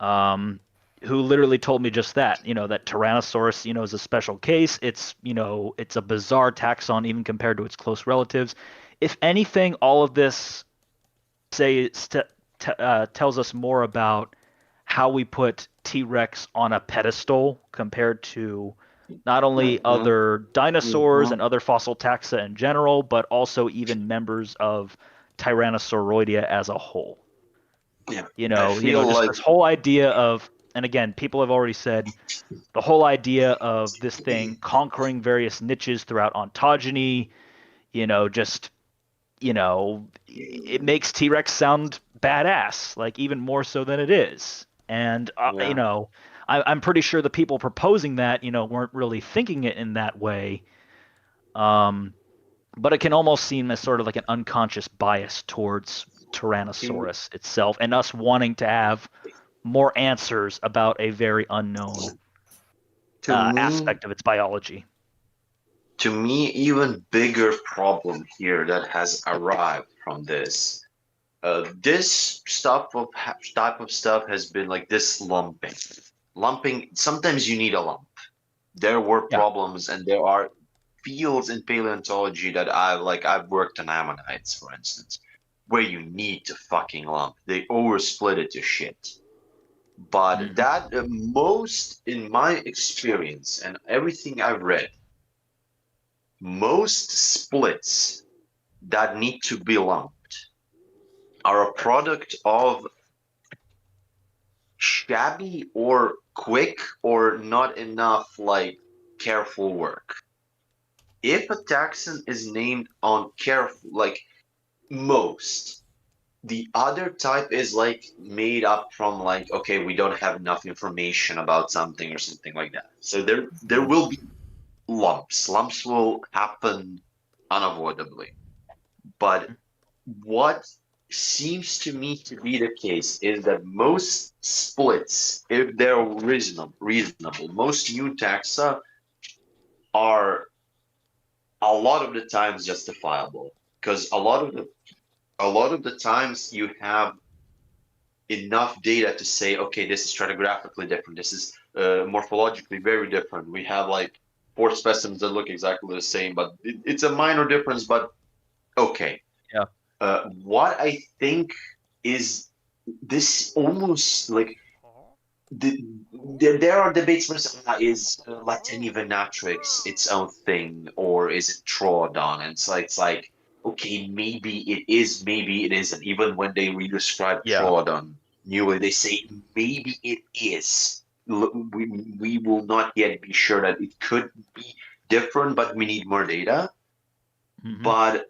who literally told me just that, that Tyrannosaurus, is a special case. It's, it's a bizarre taxon even compared to its close relatives. If anything, all of this tells us more about how we put T-Rex on a pedestal compared to not only other dinosaurs and other fossil taxa in general, but also even members of Tyrannosauroidea as a whole. Yeah, Just this whole idea of, and again, people have already said, the whole idea of this thing conquering various niches throughout ontogeny, it makes T-Rex sound badass, like even more so than it is. And, I'm pretty sure the people proposing that, weren't really thinking it in that way. But it can almost seem as sort of like an unconscious bias towards Tyrannosaurus itself and us wanting to have more answers about a very unknown aspect of its biology. To me, even bigger problem here that has arrived from this. This type of stuff has been like this lumping. Sometimes you need a lump. There were problems, and there are fields in paleontology that I've worked on ammonites, for instance, where you need to fucking lump. They oversplit it to shit. But that most, in my experience and everything I've read, most splits that need to be lumped are a product of shabby or quick or not enough careful work. If a taxon is named on careful, most, the other type is made up from okay, we don't have enough information about something or something like that. So there will be lumps. Lumps will happen unavoidably. But what seems to me to be the case is that most splits, if they're reasonable, most new taxa are a lot of the times justifiable, because a lot of the times you have enough data to say, okay, this is stratigraphically different, this is morphologically very different. We have 4 specimens that look exactly the same, but it's a minor difference, but okay. Yeah. What I think is this almost there are debates for is Latini venatrix its own thing, or is it Troodon? And it's like okay, maybe it is, maybe it isn't. Even when they redescribe Troodon newly, they say maybe it is. We will not yet be sure that it could be different, but we need more data. But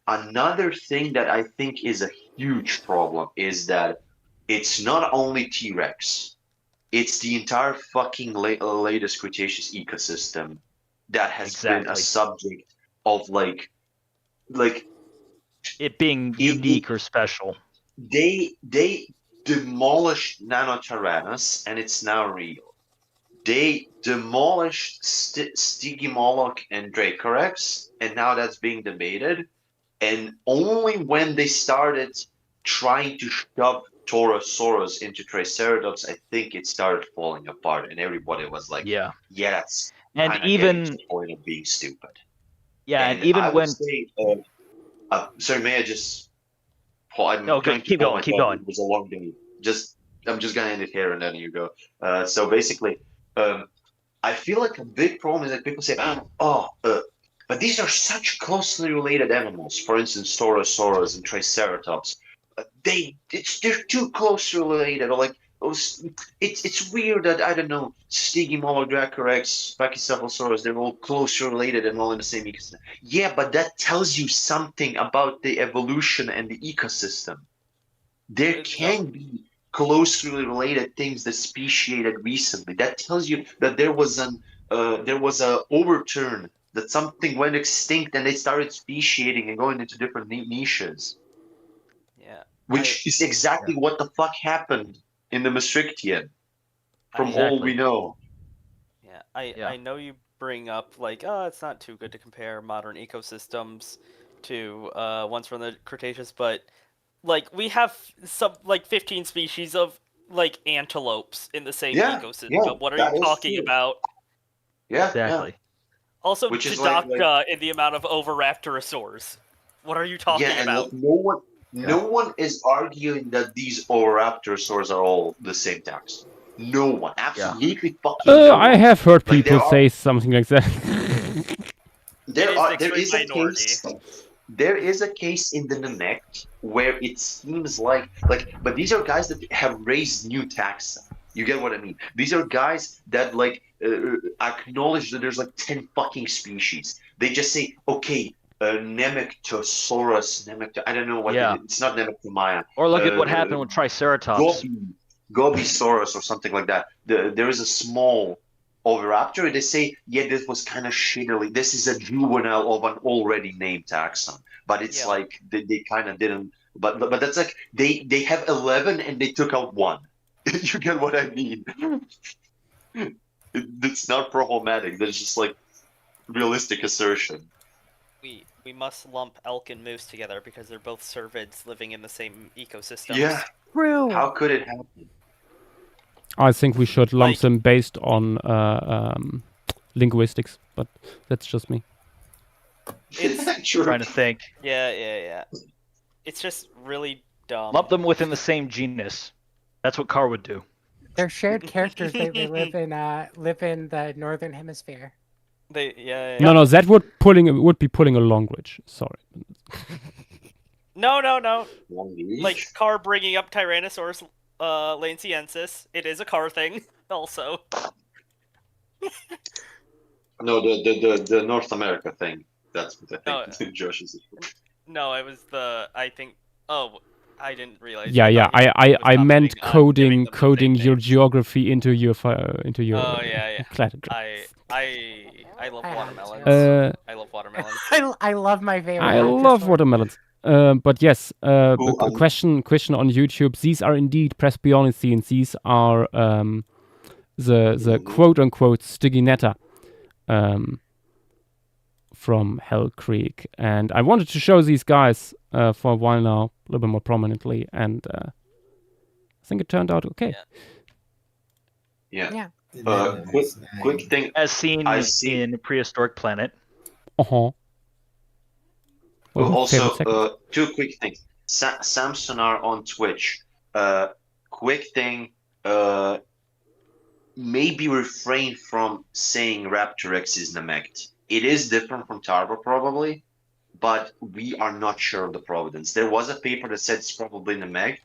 another thing that I think is a huge problem is that it's not only T-Rex, it's the entire fucking latest Cretaceous ecosystem that has been a subject of it being unique or special. They demolished Nanotyrannus, and it's now real. They demolished Stygimoloch and Dracorex, and now that's being debated. And only when they started trying to shove Torosaurus into Triceratops, I think it started falling apart, and everybody was like, that's and even the point of being stupid. Yeah, and even I when would say, sorry, may I just? Keep going. It was a long day. I'm just gonna end it here, and then you go. So basically, I feel like a big problem is that people say, but these are such closely related animals. For instance, Torosaurus and Triceratops. They're too closely related. Or it's weird that, I don't know, Stygimoloch, Dracorex, Pachycephalosaurus, they're all closely related and all in the same ecosystem. Yeah, but that tells you something about the evolution and the ecosystem. There can be closely related things that speciated recently. That tells you that there was a overturn, that something went extinct and they started speciating and going into different niches. Yeah. Which is exactly what the fuck happened in the Maastrichtian, from all we know. Yeah, I know you bring up like, oh, it's not too good to compare modern ecosystems to ones from the Cretaceous, but like we have some like 15 species of like antelopes in the same ecosystem. What are you talking about? Yeah, exactly. Yeah. Also, Which is Jadaka in the amount of Oviraptorosaurs. What are you talking about? No one is arguing that these Oviraptorosaurs are all the same taxon. No one, absolutely fucking no one. I have heard people say something like that. There is a case in the Namek where it seems like, but these are guys that have raised new taxa. You get what I mean? These are guys that like acknowledge that there's like 10 fucking species. They just say, okay, Nemectosaurus, I don't know what it's not Nemectomaya. Or look at what happened with Triceratops. Gobisaurus or something like that. There is a small Oviraptor. They say, yeah, this was kind of shittily. This is a juvenile of an already named taxon, but it's like they kind of didn't. But that's like they have 11 and they took out one. You get what I mean? It's not problematic. There's just like realistic assertion. We must lump elk and moose together because they're both cervids living in the same ecosystem. Yeah. True. How could it happen? I think we should lump them based on linguistics, but that's just me. It's trying to think. Yeah. It's just really dumb. Lump them within the same genus. That's what Carr would do. They're shared characters. They live in the northern hemisphere. No, that would be pulling a Longridge. Sorry. No. Like Carr bringing up Tyrannosaurus lanesiensis. It is a Carr thing, also. No, the North America thing. That's what I think Josh is. No, it was I think. Oh, I didn't realize. Yeah. I meant coding your geography into your Oh yeah. cladographs. I love watermelons. I love watermelons. I love my favorite. I love watermelons. But yes, question on YouTube. These are indeed Presbyonicians. These are the quote unquote Styginetta from Hell Creek, and I wanted to show these guys for a while now, a little bit more prominently, and I think it turned out okay. Yeah. Quick thing, as seen in Prehistoric Planet. Also, two quick things. Samsonar on Twitch. Quick thing. Maybe refrain from saying Raptorex is Namek. It is different from Tarbo probably, but we are not sure of the provenance. There was a paper that said it's probably Namek,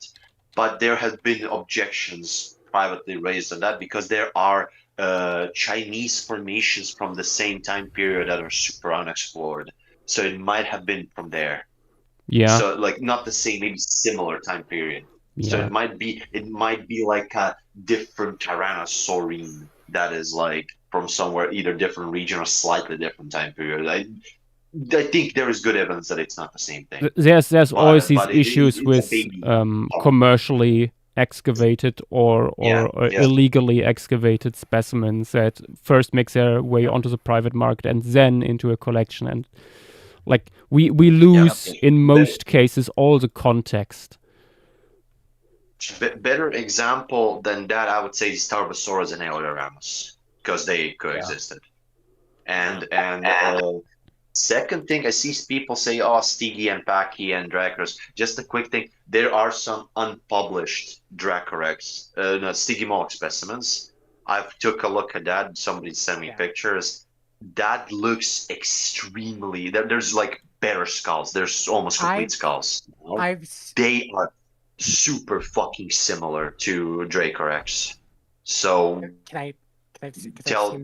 but there have been objections privately raised on that because there are Chinese formations from the same time period that are super unexplored. So it might have been from there. Yeah. So like not the same, maybe similar time period. Yeah. So it might be like a different Tyrannosaurine that is like from somewhere, either different region or slightly different time period. I think there is good evidence that it's not the same thing. There's always these issues with commercially excavated or illegally excavated specimens that first make their way onto the private market and then into a collection, and like we lose in most cases all the context. Better example than that, I would say, is Tarbosaurus and Aeoleramus, because they coexisted. And second thing, I see people say, oh, Stigi and Paki and Dracorex. Just a quick thing, there are some unpublished Dracorex, Stygimoloch specimens. I've took a look at that. Somebody sent me pictures. That looks extremely... There's like better skulls. There's almost complete skulls. They are super fucking similar to Dracorex. So can I tell?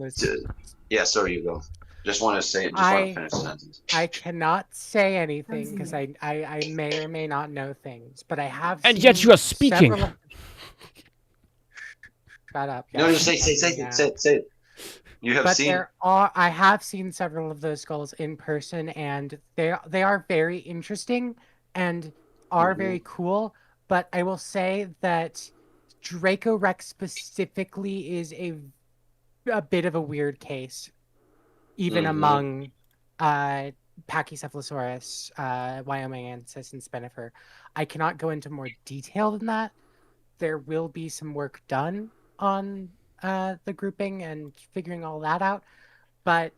Yeah, sorry, you go. Just want to say. Just want to finish the sentence. I cannot say anything because I may or may not know things, but I have. And yet you are speaking. Shut up. No, Yes, just say it. You have But seen. I have seen several of those skulls in person, and they are very interesting and are very cool. But I will say that Draco Rex specifically is a bit of a weird case, even among Pachycephalosaurus, Wyomingensis, and Spinifer. I cannot go into more detail than that. There will be some work done on the grouping and figuring all that out. But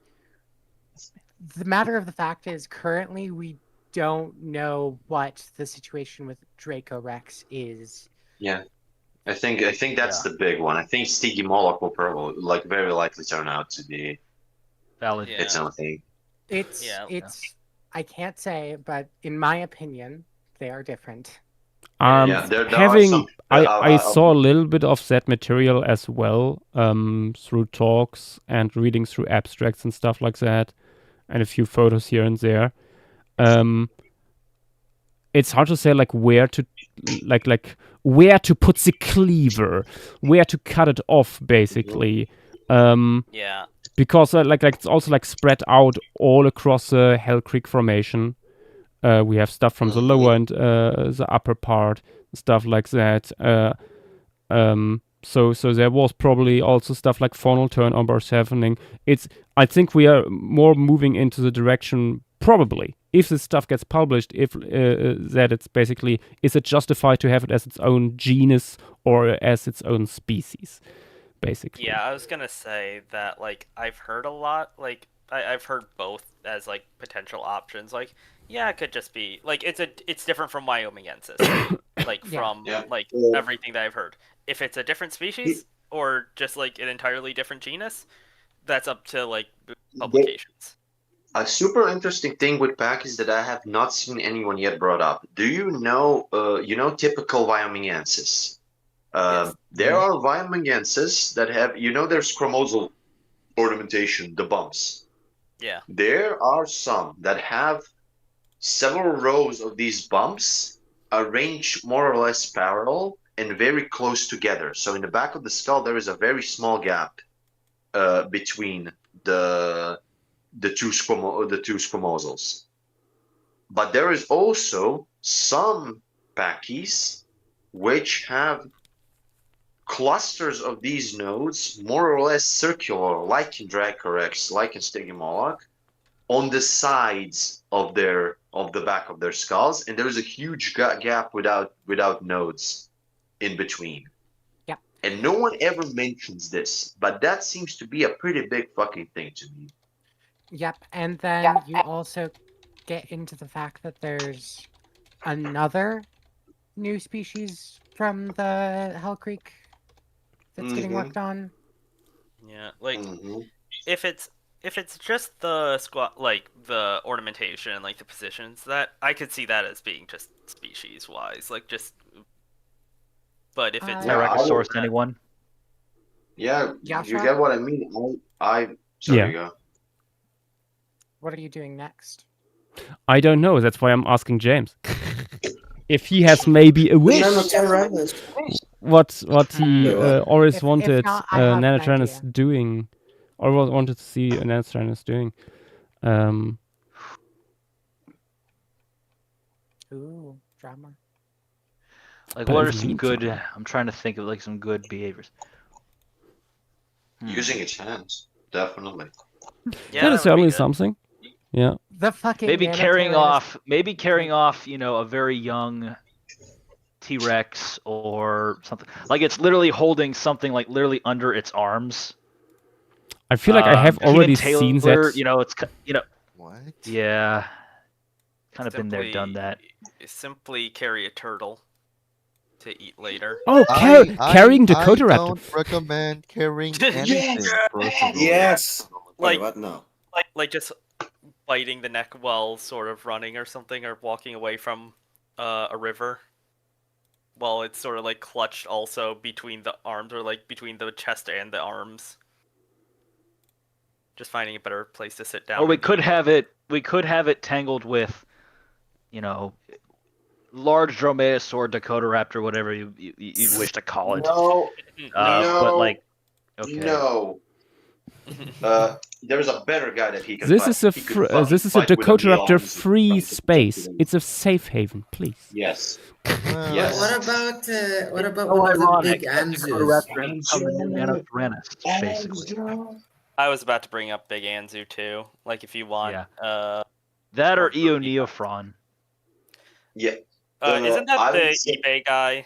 the matter of the fact is, currently, we don't know what the situation with Draco Rex is. Yeah. I think that's the big one. I think Stygimoloch will probably very likely turn out to be Valid. its own thing. It's I can't say, but in my opinion, they are different. There are some. I saw a little bit of that material as well through talks and reading through abstracts and stuff like that, and a few photos here and there. It's hard to say where to put the cleaver, where to cut it off, basically. Yeah. Because it's also spread out all across the Hell Creek formation. We have stuff from the lower and the upper part, stuff like that. So there was probably also stuff like faunal turn or barsevening. I think we are more moving into the direction, probably, if this stuff gets published, if that it's basically, is it justified to have it as its own genus or as its own species, basically. Yeah, I was gonna say that I've heard a lot, I've heard both as potential options. Yeah, it could just be it's different from Wyomingensis, from everything that I've heard. If it's a different species or just an entirely different genus, that's up to publications. A super interesting thing with Pack is that I have not seen anyone yet brought up. Do you know typical Wyomingensis? Yes. There are Wyomingensis that have, there's chromosal ornamentation, the bumps. Yeah. There are some that have several rows of these bumps arranged more or less parallel and very close together. So in the back of the skull, there is a very small gap between the two squamosals. But there is also some pachyes which have clusters of these nodes, more or less circular, like in Dracorex, like in Stygimoloch, on the sides of the back of their skulls, and there is a huge gap without nodes in between. Yeah. And no one ever mentions this, but that seems to be a pretty big fucking thing to me. Yep, and then you also get into the fact that there's another new species from the Hell Creek that's getting worked on. Yeah, if it's just the the ornamentation, the positions, that I could see that as being just species wise, But if it's Tyrannosaurus, anyone? Yeah, Joshua? you get what I mean. Sorry, go. What are you doing next? I don't know. That's why I'm asking James. If he has maybe a wish. What he always wanted Nanotyrannus doing, or wanted to see a Nanotyrannus doing. Ooh, drama. What are some good? I'm trying to think of some good behaviors. Using its hands, definitely. Yeah, that is certainly something. Yeah. The fucking maybe carrying off, a very young T-Rex or something. It's literally holding something literally under its arms. I feel like I have already seen that. It's What? Yeah. Kind of been there, done that. Simply carry a turtle to eat later. Oh, carrying Dakota Raptor. I don't recommend carrying anything. Yes. Like, what? No. Just biting the neck while sort of running or something, or walking away from a river. While it's sort of clutched also between the arms, or between the chest and the arms. Just finding a better place to sit down. Or we could have it tangled with, large dromaeosaur, Dakota Raptor, whatever you wish to call it. No, But like, okay. no. There's a better guy that he can This fight. is a He could fucking this is a fight with Dakota Neil Raptor Armstrong free from space. Kentucky. It's a safe haven, please. Yes. What about So one of the ironic big that Dakota Anzus? Raptor has become the new Nanotyrannus, basically. I was about to bring up Big Anzu too. Like if you want, That or Eo Neophron. Yeah. Isn't that I the would say- eBay guy?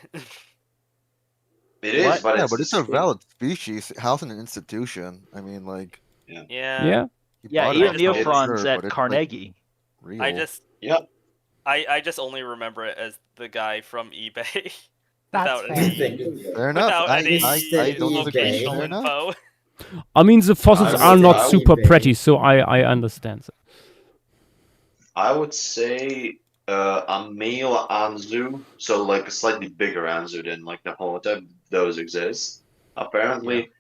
It is, What? but Yeah, it's but it's a valid species. House in an institution. I mean, like. Yeah. Yeah. he Yeah, bought Eo it, Neophron's sure, at but it's, like, Carnegie. real. I just Yep. I just only remember it as the guy from eBay. That's without fair. any Fair enough. without any I don't disagree. locational Fair enough. info. I mean, the fossils I are would- not I would- super pretty, so I understand that. I would say a male Anzu, so like a slightly bigger Anzu than like the holotype. Those exist. Apparently,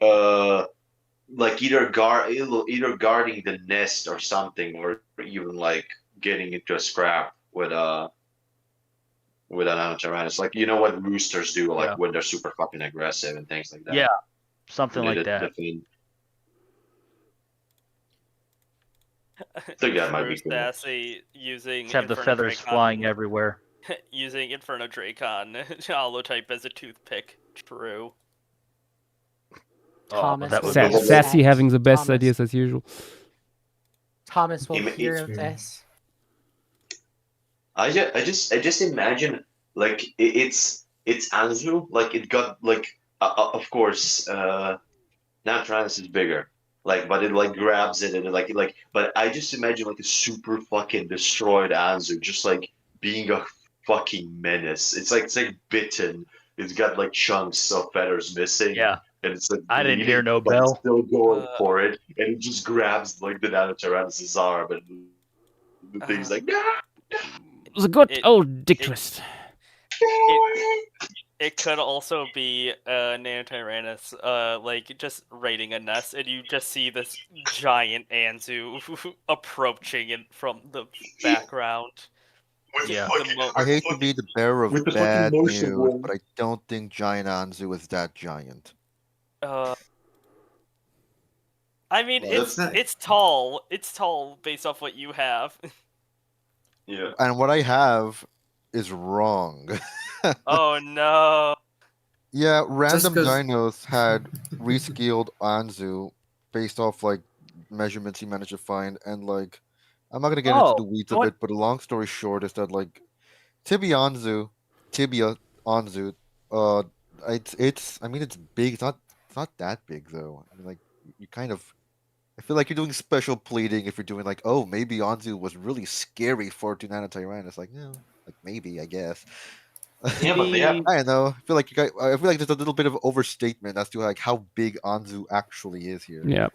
like either guarding the nest or something, or even like getting into a scrap with an Nanotyrannus. Like you know what roosters do, like Yeah. when they're super fucking aggressive and things like that. Yeah, something They like that. defend. I think that might be Bruce cool. Sassy using Just have the Inferno feathers Dracon- flying everywhere. using Inferno Dracon holotype as a toothpick. True. Thomas that will would be be Sa- upset. Sassy having the best Thomas- ideas as usual. Thomas will He ma- hear it's- of this. I just imagine like it's Anzu, like it got like of course Nanotyrannus is bigger, like but it like grabs it and it, like but I just imagine like a super fucking destroyed Anzu just like being a fucking menace. It's like bitten. It's got like chunks of feathers missing. Yeah, And it's like I didn't hear bleeding, no but it's bell. still going for it, and it just grabs like the Nanotyrannus' arm, and the thing's like, no. It was a good It- old dick twist. It could also be Nanotyrannus, like just raiding a nest, and you just see this giant Anzu approaching it from the background. Yeah. I hate to be the bearer of with the bad fucking motion news, blur. but I don't think Giant Anzu is that giant. I mean, Well, it's that's not- it's tall. It's tall based off what you have. Yeah. And what I have is wrong. Oh no! Yeah, random 'cause- dinos had rescaled Anzu based off like measurements he managed to find, and like I'm not gonna get into the weeds of what- it, but a long story short is that like Tibia Anzu, it's I mean it's big. It's not that big though. I mean like you kind of I feel like you're doing special pleading if you're doing like, oh, maybe Anzu was really scary for Nanotyrannus. Like, no, like maybe, I guess. Yeah, but they have I don't know. I feel like there's a little bit of overstatement as to like how big Anzu actually is here. Yeah.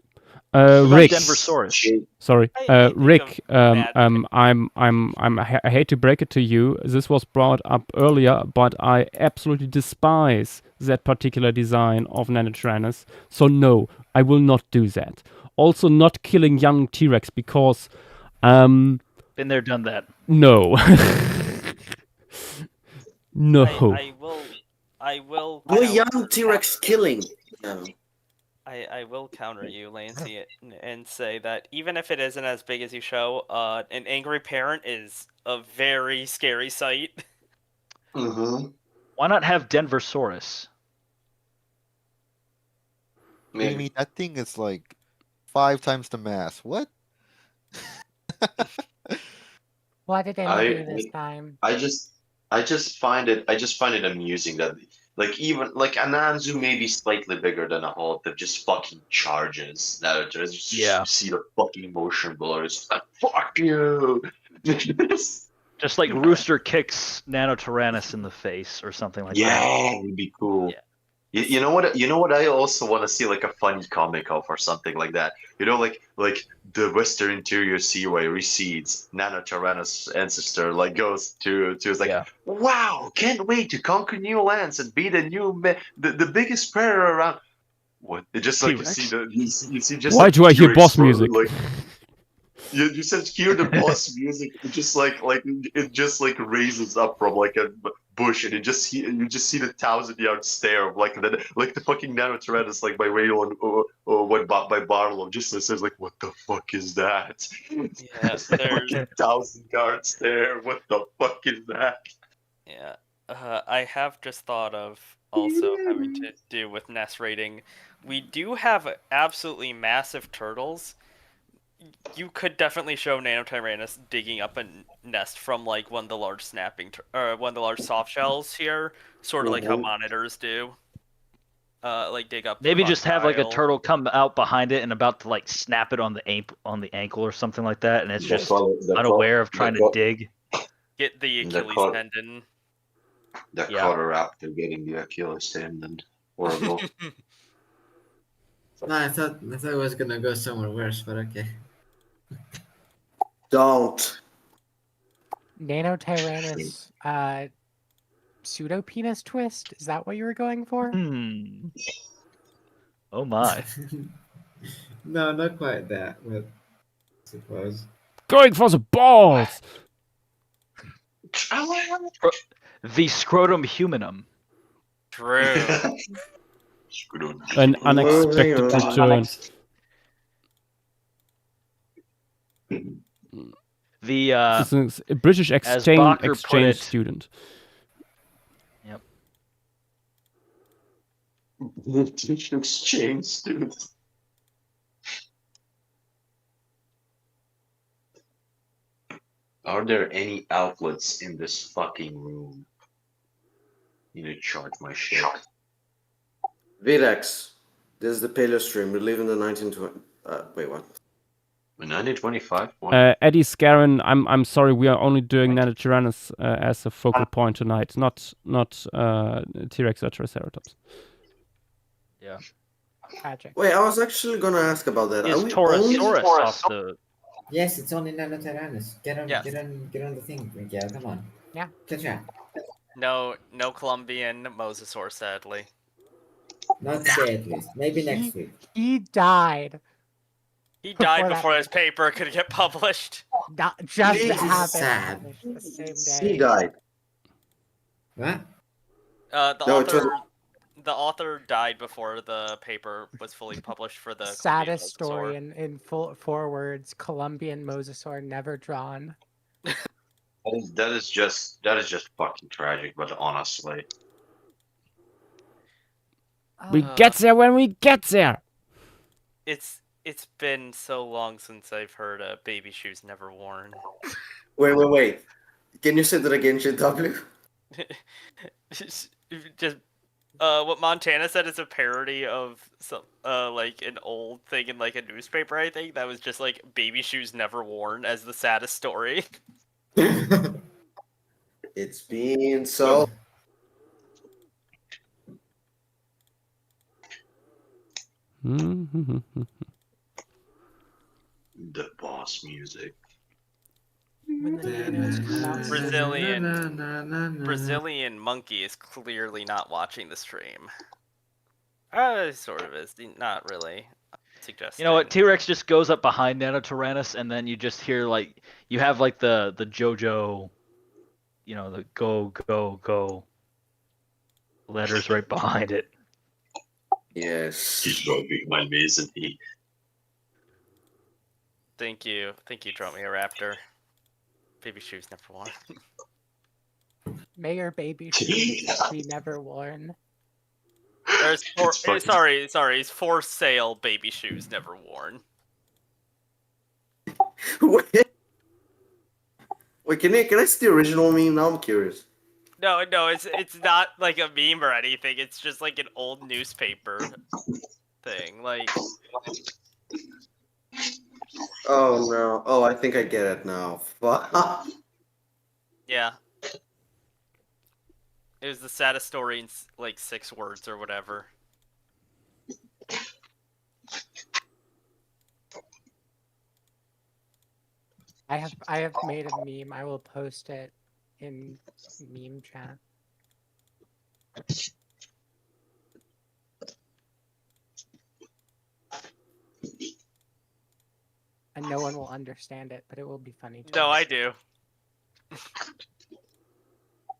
What about Rick. Denversaurus? Sorry, I think Rick. of bad I hate to break it to you. This was brought up earlier, but I absolutely despise that particular design of Nanotyrannus. So no, I will not do that. Also, not killing young T-Rex because, Been there, done that. no, no. I will. Well, counter- young T-Rex killing. I will counter you, Lancey, and say that even if it isn't as big as you show, an angry parent is a very scary sight. Mm-hmm. Why not have Denversaurus? Amy, that thing is like 5 times the mass. What? What did they I- do this time? I just find it amusing that like even like an Anzu may be slightly bigger than a Hulk that just fucking charges. That just Yeah. see the fucking motion blur. It's like fuck you. Just like Rooster kicks Nanotyrannus in the face or something like that. Yeah, it would be cool. Yeah. You know what? You know what? I also want to see like a funny comic of or something like that. You know, like the Western Interior Seaway recedes. Nanotyrannus ancestor like goes to it's like, Yeah. wow, can't wait to conquer new lands and be the new the biggest predator around. What? It just like you T-Rex? see you see just. Why like, do I hear T-Rex boss for, music? Like, You said hear the boss music. It just it just like raises up from like a bush, and you just see the 1,000-yard stare of like the fucking Nanotyrannus like by Rail or what by Barlow. Just says like, what the fuck is that? Yeah, It's like there's fucking 1,000-yard stare. What the fuck is that? yeah. I have just thought of also having to do with nest raiding. We do have absolutely massive turtles. You could definitely show Nanotyrannus digging up a nest from like one of the large one of the large soft shells here, sort of like how monitors do. Like dig up. Maybe just have like a crocodile. turtle come out behind it and about to like snap it on the ankle or something like that, and it's just unaware of trying to dig. Get the Achilles tendon. The Cotoraptor getting the Achilles tendon. Horrible. No, I thought it was gonna go somewhere worse, but okay. Don't. Nanotyrannus pseudo-penis twist? Is that what you were going for? Oh my. No, not quite that, but I suppose. Going for the balls! The scrotum humanum. True. An unexpected return. The It's a British Bacher put exchange it- student. Yep. Exchange students. Are there any outlets in this fucking room? Need to charge my shit. Virex. This is the Paleo stream. We live in the 1920. Wait, what? 1925? Eddie Scarron, I'm sorry, we are only doing Nanotyrannus as a focal point tonight, not T-Rex or Triceratops. Yeah. Tragic. Wait, I was actually gonna ask about that. Is Are we Torosaurus off the? Yes, it's only Nanotyrannus. Get on the thing, Miguel. Come on. Yeah. Catch up. No Colombian mosasaur, sadly. Not today, at least. Maybe next week. He died. He died Before that- before his paper could get published. Not just This is happened sad. the same He day. died. What? The author died before the paper was fully published for the Saddest Colombian story in four words: Colombian mosasaur never drawn. That is just fucking tragic, but honestly. We get there when we get there! It's been so long since I've heard baby shoes never worn. Wait. Can you say that again, JW? Just what Montana said is a parody of some like an old thing in like a newspaper. I think that was just like baby shoes never worn as the saddest story. It's been so. The boss music. When the nanos come out. Brazilian monkey is clearly not watching the stream. Sort of is, not really. Suggesting. You know what? T-Rex just goes up behind Nanotyrannus, and then you just hear like you have like the JoJo, you know, the go letters right behind it. Yes. He's right behind me, isn't he? Thank you, Drop Me a Raptor. Baby shoes never worn. May your baby shoes be never worn. There's it's for sale baby shoes never worn. Wait, can I see the original meme? Now I'm curious. No, it's not like a meme or anything. It's just like an old newspaper thing. Like, Oh no. Oh, I think I get it now. Fuck. yeah. It was the saddest story in like 6 words or whatever. I have made a meme. I will post it in meme chat. A and no one will understand it, but it will be funny. No, I do.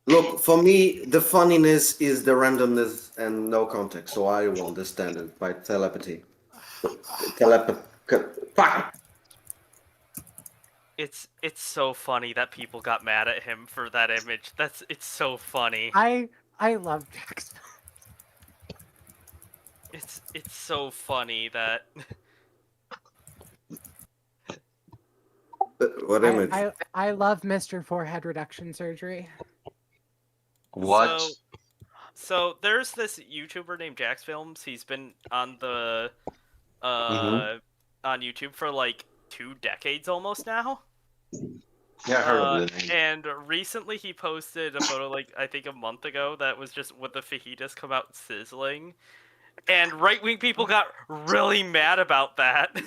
Look, for me, the funniness is the randomness and no context, so I will understand it by telepathy. Fuck! It's so funny that people got mad at him for that image. It's so funny. I love Jack's. It's so funny that What image? I love Mr. Forehead reduction surgery. What? So there's this YouTuber named Jax Films. He's been on the on YouTube for like 2 decades almost now. Yeah, I heard of it. And recently he posted a photo, like I think a month ago, that was just with the fajitas come out sizzling, and right-wing people got really mad about that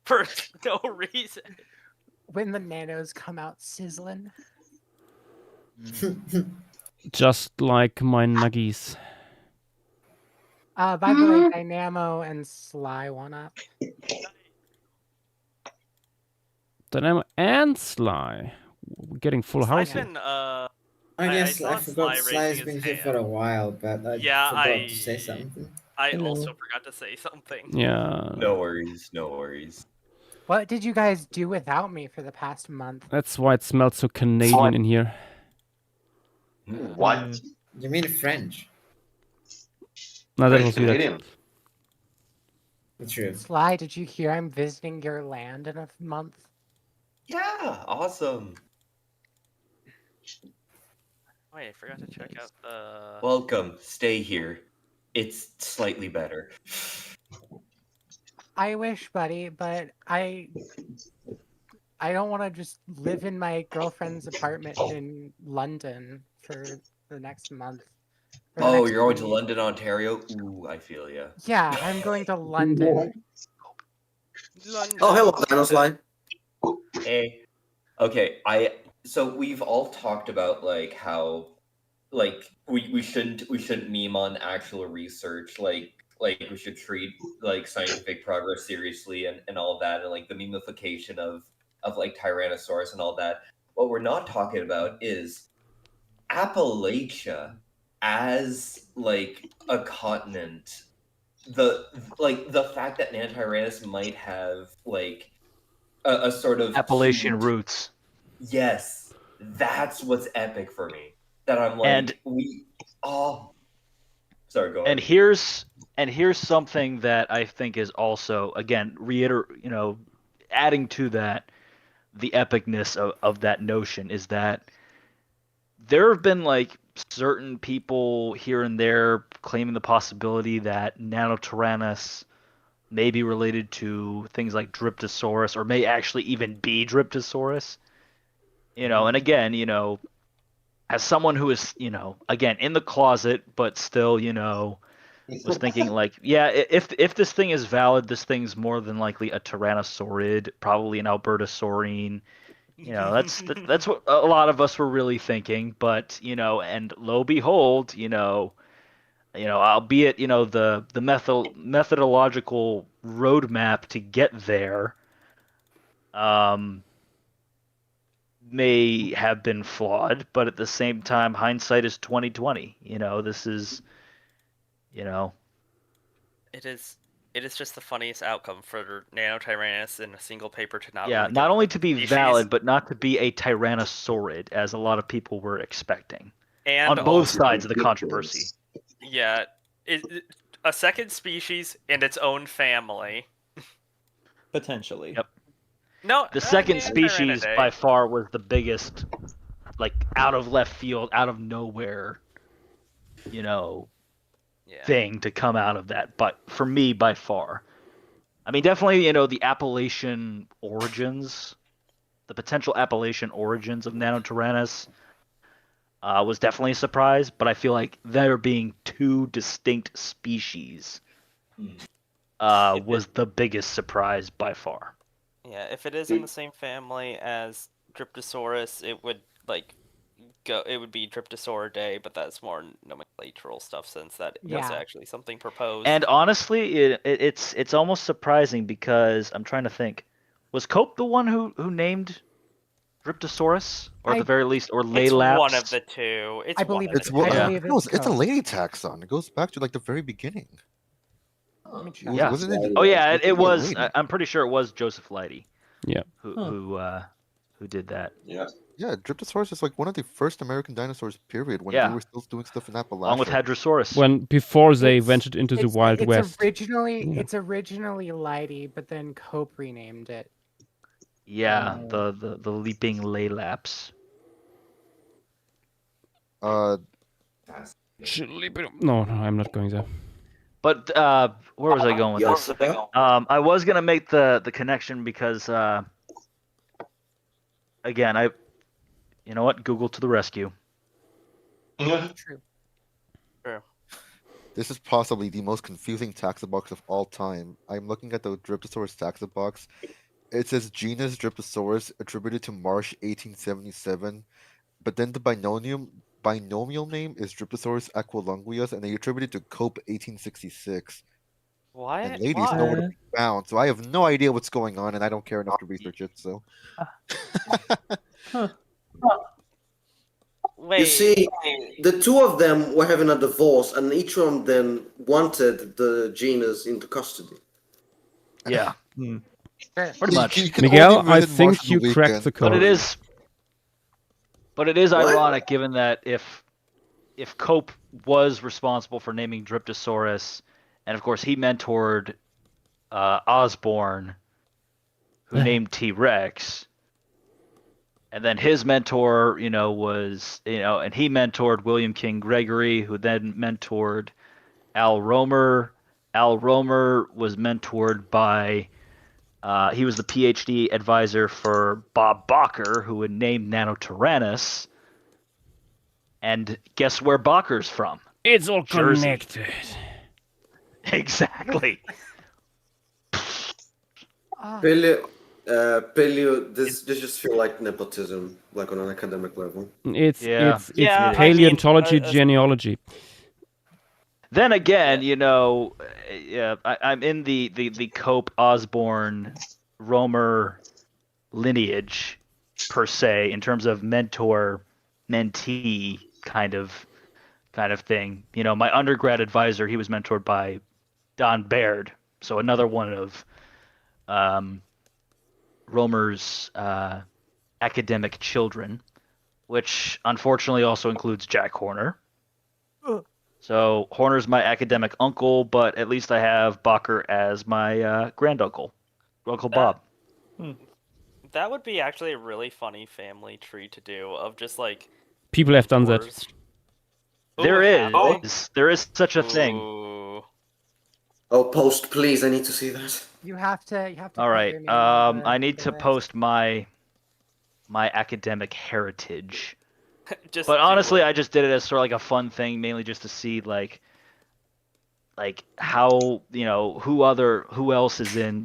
for no reason. When the nanos come out sizzling. Just like my nuggies. By the way, Dynamo and Sly one up. Dynamo and Sly. We're getting full house here. I guess saw I forgot Sly Sly's raising been his here for a while, but I forgot to say something. I Hello. also forgot to say something. Yeah. No worries, no worries. What did you guys do without me for the past month? That's why it smells so Canadian in here. What? You mean French? No, that French was weird. Canadian. True. Sly, did you hear I'm visiting your land in a month? Yeah, awesome. Wait, I forgot to check out the. Welcome. Stay here. It's slightly better. I wish, buddy, but I don't want to just live in my girlfriend's apartment in London for the next month. For the Oh, next you're going to week. London, Ontario? Ooh, I feel ya. Yeah, I'm going to London. Oh, hello, Dinoslide. Hey. Okay, so we've all talked about like how like we shouldn't meme on actual research, like we should treat like scientific progress seriously and all of that, and like the memification of like Tyrannosaurus and all that. What we're not talking about is Appalachia as like a continent. The fact that Nantyrannus might have like a sort of Appalachian roots. Yes, that's what's epic for me. That I'm like, sorry, go on. And here's something that I think is also, again, adding to that, the epicness of that notion is that there have been like certain people here and there claiming the possibility that Nanotyrannus may be related to things like Dryptosaurus, or may actually even be Dryptosaurus. And again, as someone who is, again, in the closet, but still, was thinking like, yeah, if this thing is valid, this thing's more than likely a Tyrannosaurid, probably an Albertosaurine. That's what a lot of us were really thinking. But and lo behold, albeit the methodological roadmap to get there, may have been flawed, but at the same time, hindsight is 2020. This is, It is just the funniest outcome for Nanotyrannus in a single paper to not. Yeah, really not get only to be species. valid, but not to be a Tyrannosaurid, as a lot of people were expecting. And on both sides of the controversy. Yeah, a second species in its own family. Potentially. Yep. No, the second Nanotyrannus species by far was the biggest, like out of left field, out of nowhere, thing to come out of that. But for me, by far, I mean, definitely, the Appalachian origins, the potential Appalachian origins of Nanotyrannus was definitely a surprise. But I feel like there being two distinct species was the biggest surprise by far. Yeah, if it is in the same family as Dryptosaurus, it would it would be Dryptosauridae, but that's more nomenclatural stuff since that was actually something proposed. And honestly, it's almost surprising because I'm trying to think. Was Cope the one who named Dryptosaurus, or at the I- very least, or It's Laylaps? one of the two. It's I one believe of It's the what two. Yeah. believe no, it's a Cope. lady taxon. It goes back to like the very beginning. Let me check. Yeah. Wasn't it? Oh yeah, it a was. lady. I'm pretty sure it was Joseph Leidy. Yeah. Who did that? Yeah. Yeah, Dryptosaurus is like one of the first American dinosaurs. Period. When Yeah. we were still doing stuff in Appalachia. Along with Hadrosaurus. Before they It's- ventured into the It's Wild West. originally Yeah. it's originally Leidy, but then Cope renamed it. Yeah, the leaping Laylaps. No, I'm not going there. But where was I going with this? I was gonna make the connection because again, you know what? Google to the rescue. True. This is possibly the most confusing taxobox of all time. I'm looking at the Dryptosaurus taxobox. It says genus Dryptosaurus attributed to Marsh 1877, but then the binomial name is Dryptosaurus aquilunguius, and they attribute it to Cope 1866. What? And ladies nowhere to be found, so I have no idea what's going on, and I don't care enough to research it. So. Wait. You see, the two of them were having a divorce, and each of them wanted the genus into custody. Yeah. Sure. Pretty much. You can Miguel, only I visit Marsh think on you the cracked weekend. the code. But it is What? ironic given that if Cope was responsible for naming Dryptosaurus, and of course he mentored Osborne, who named T-Rex, and then his mentor, was, and he mentored William King Gregory, who then mentored Al Romer. Al Romer was mentored by, he was the PhD advisor for Bob Bacher, who had named Nanotyrannus. And guess where Bacher's from? It's all Jersey. connected. Exactly. Paleo, this just feel like nepotism, like on an academic level. It's Yeah. Yeah, paleontology, I mean, genealogy. Then again, I'm in the Cope Osborne Romer lineage per se in terms of mentor mentee kind of thing. My undergrad advisor, he was mentored by Don Baird, so another one of Romer's academic children, which unfortunately also includes Jack Horner. So Horner's my academic uncle, but at least I have Bacher as my granduncle, Uncle Bob. that would be actually a really funny family tree to do, of just like People have done that. mentors. There Ooh, have is. There is such a they? thing. Ooh. Oh, post, please! I need to see that. You have to. All put right. your name on the- I need the to list. post my academic heritage. Just But do honestly, it. I just did it as sort of like a fun thing, mainly just to see like how, who else is in,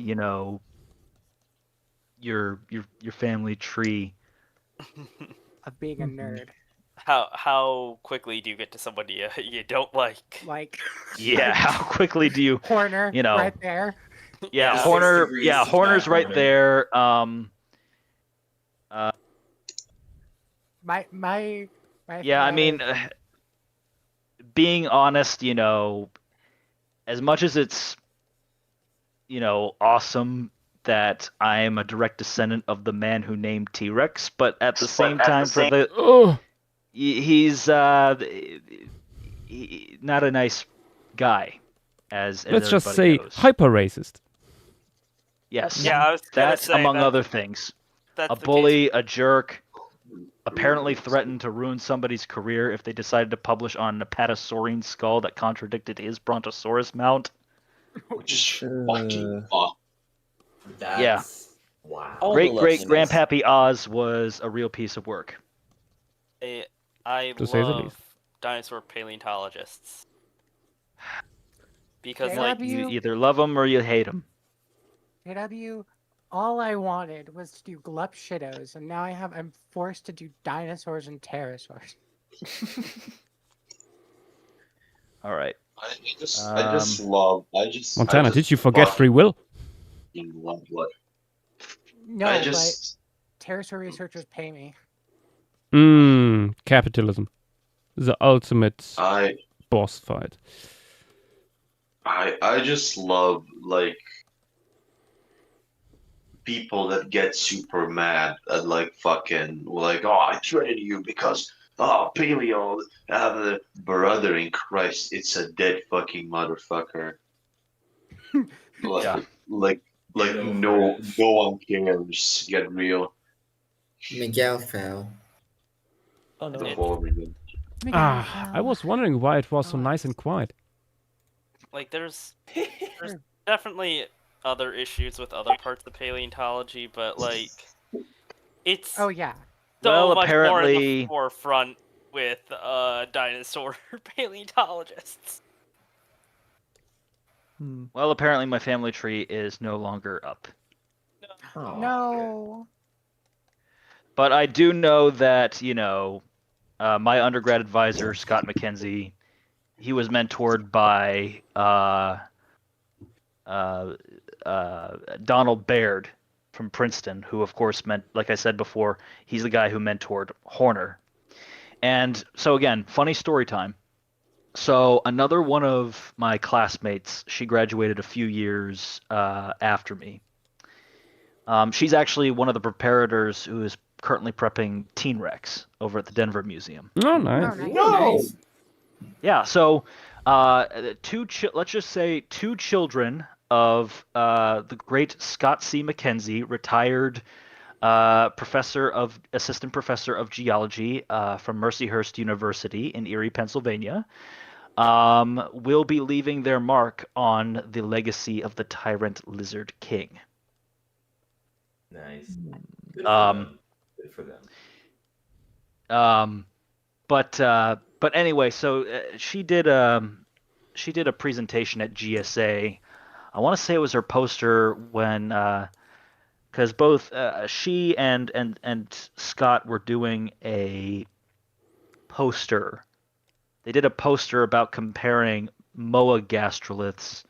your family tree. Of being a nerd. How quickly do you get to somebody you don't like? Like Yeah, how quickly do you Horner, right there. Yeah, Yeah. Horner. 6 degrees Yeah, to Horner's Jack right Horner. there. My Yeah, I mean, being honest, as much as it's, awesome that I am a direct descendant of the man who named T-Rex, but at the same time, Oh, he's not a nice guy, as let's just say everybody knows. hyper racist. Yes. Yeah, I was gonna That, say among that- other things. That's A the case. bully, a jerk, apparently threatened to ruin somebody's career if they decided to publish on a Apatosaurine skull that contradicted his Brontosaurus mount. Which is fucking fun. That's wow. All the Great levels. Grandpappy Oz was a real piece of work. I To say the love least. dinosaur paleontologists because Yeah, like but You you- either love them or you hate them. JW, all I wanted was to do glup shittos, and now I'm forced to do dinosaurs and pterosaurs. All right. I just love. Montana, I did just you forget fucking free will? love what. No, I just but pterosaur researchers pay me. Capitalism. The ultimate I boss fight. I just love like people that get super mad at like fucking like, oh, I traded you because paleo brother in Christ, it's a dead fucking motherfucker. Like Yeah. like Yeah, like no, no French. no one cares. Get real. Miguel fell. Oh no. The It- whole reason. I was wondering why it was so Oh, nice and quiet. Like there's definitely other issues with other parts of paleontology, but like it's Oh yeah. so Well, much more in apparently- the forefront with dinosaur paleontologists. Well, apparently my family tree is no longer up. Oh. No. But I do know that, my undergrad advisor, Scott McKenzie, he was mentored by Donald Baird from Princeton, who, of course, like I said before, he's the guy who mentored Horner. And so, again, funny story time. So another one of my classmates, she graduated a few years after me. She's actually one of the preparators who is currently prepping Teen Rex over at the Denver Museum. Oh, nice. Oh, nice. No. Yeah, so let's just say two children of the great Scott C. McKenzie, retired assistant professor of geology from Mercyhurst University in Erie, Pennsylvania, will be leaving their mark on the legacy of the tyrant lizard king. Nice. Good for them. Good for them. But anyway, so she did a presentation at GSA. I want to say it was her poster when because both she and Scott were doing a poster. They did a poster about comparing Moa gastroliths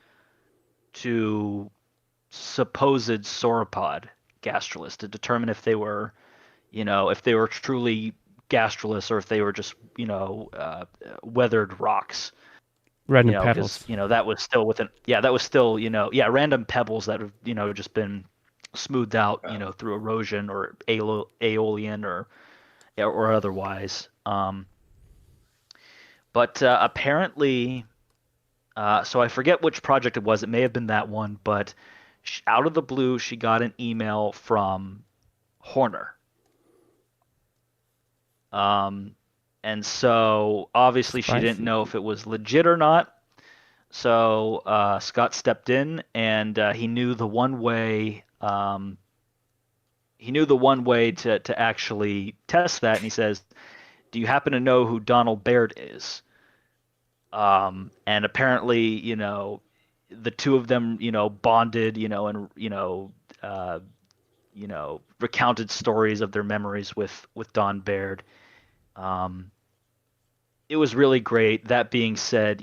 to supposed sauropod gastroliths to determine if they were, truly gastroliths or if they were just, weathered rocks. Random petals. Because, that was still random pebbles that have, just been smoothed out, through erosion or aeolian or otherwise. But apparently, so I forget which project it was. It may have been that one, but out of the blue, she got an email from Horner. And so obviously she didn't know if it was legit or not. So Scott stepped in, and he knew the one way. He knew the one way to actually test that, and he says, "Do you happen to know who Donald Baird is?" And apparently, the two of them, bonded, and recounted stories of their memories with Don Baird. It was really great. That being said,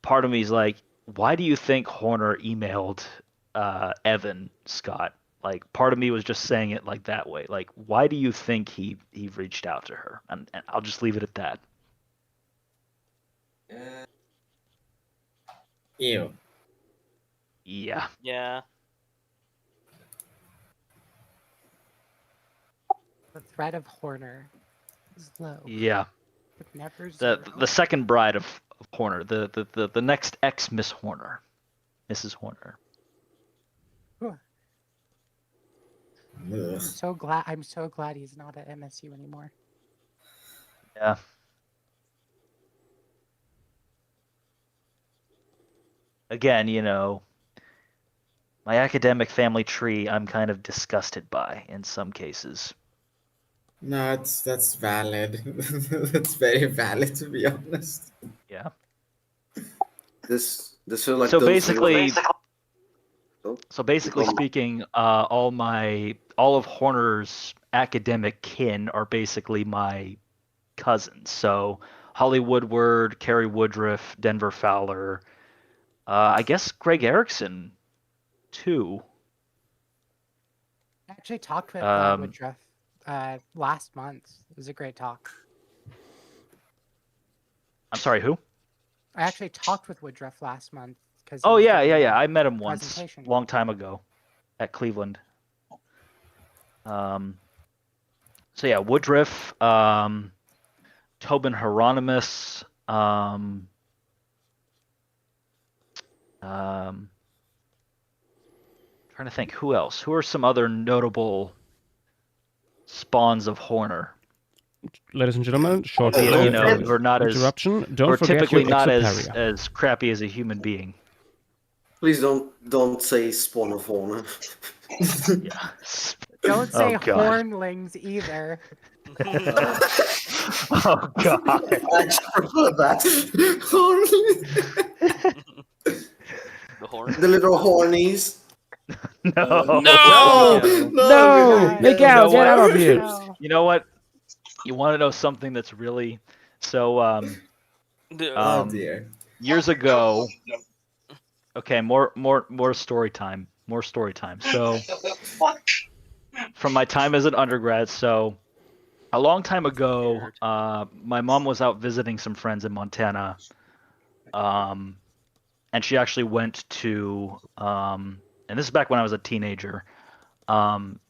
part of me is like, why do you think Horner emailed Evan Scott? Like, part of me was just saying it like that way. Like, why do you think he reached out to her? And I'll just leave it at that. Ew. Yeah. Yeah. The threat of Horner is low. Yeah. But never zero. The second bride of Horner, the next ex Miss Horner, Mrs. Horner. Ugh. I'm so glad he's not at MSU anymore. Yeah. Again, my academic family tree, I'm kind of disgusted by in some cases. No, that's valid. That's very valid, to be honest. Yeah. This is like So those basically, Oh, speaking, all of Horner's academic kin are basically my cousins. So Holly Woodward, Carrie Woodruff, Denver Fowler, I guess Greg Erickson too. actually talked with Woodruff last month. It was a great talk. I'm sorry, who? I actually talked with Woodruff last month because. Oh yeah. I met him once, presentation. long time ago, at Cleveland. So yeah, Woodruff, Tobin Hieronymus, trying to think who else. Who are some other notable spawns of Horner? Ladies and gentlemen, short Who are not interruption. who Don't are forget typically your not exoparia. as crappy as a human being. Please don't say spawn of Horner. Yeah. Don't say Oh, God. hornlings either. Oh God. I just prefer that. The horn. The little hornies. No. No! Make out! Get out of here! No. You know what? You want to know something that's really so? Oh dear. Years ago. Okay, more story time. More story time. So, from my time as an undergrad, so a long time ago, my mom was out visiting some friends in Montana, and she actually went to, and this is back when I was a teenager.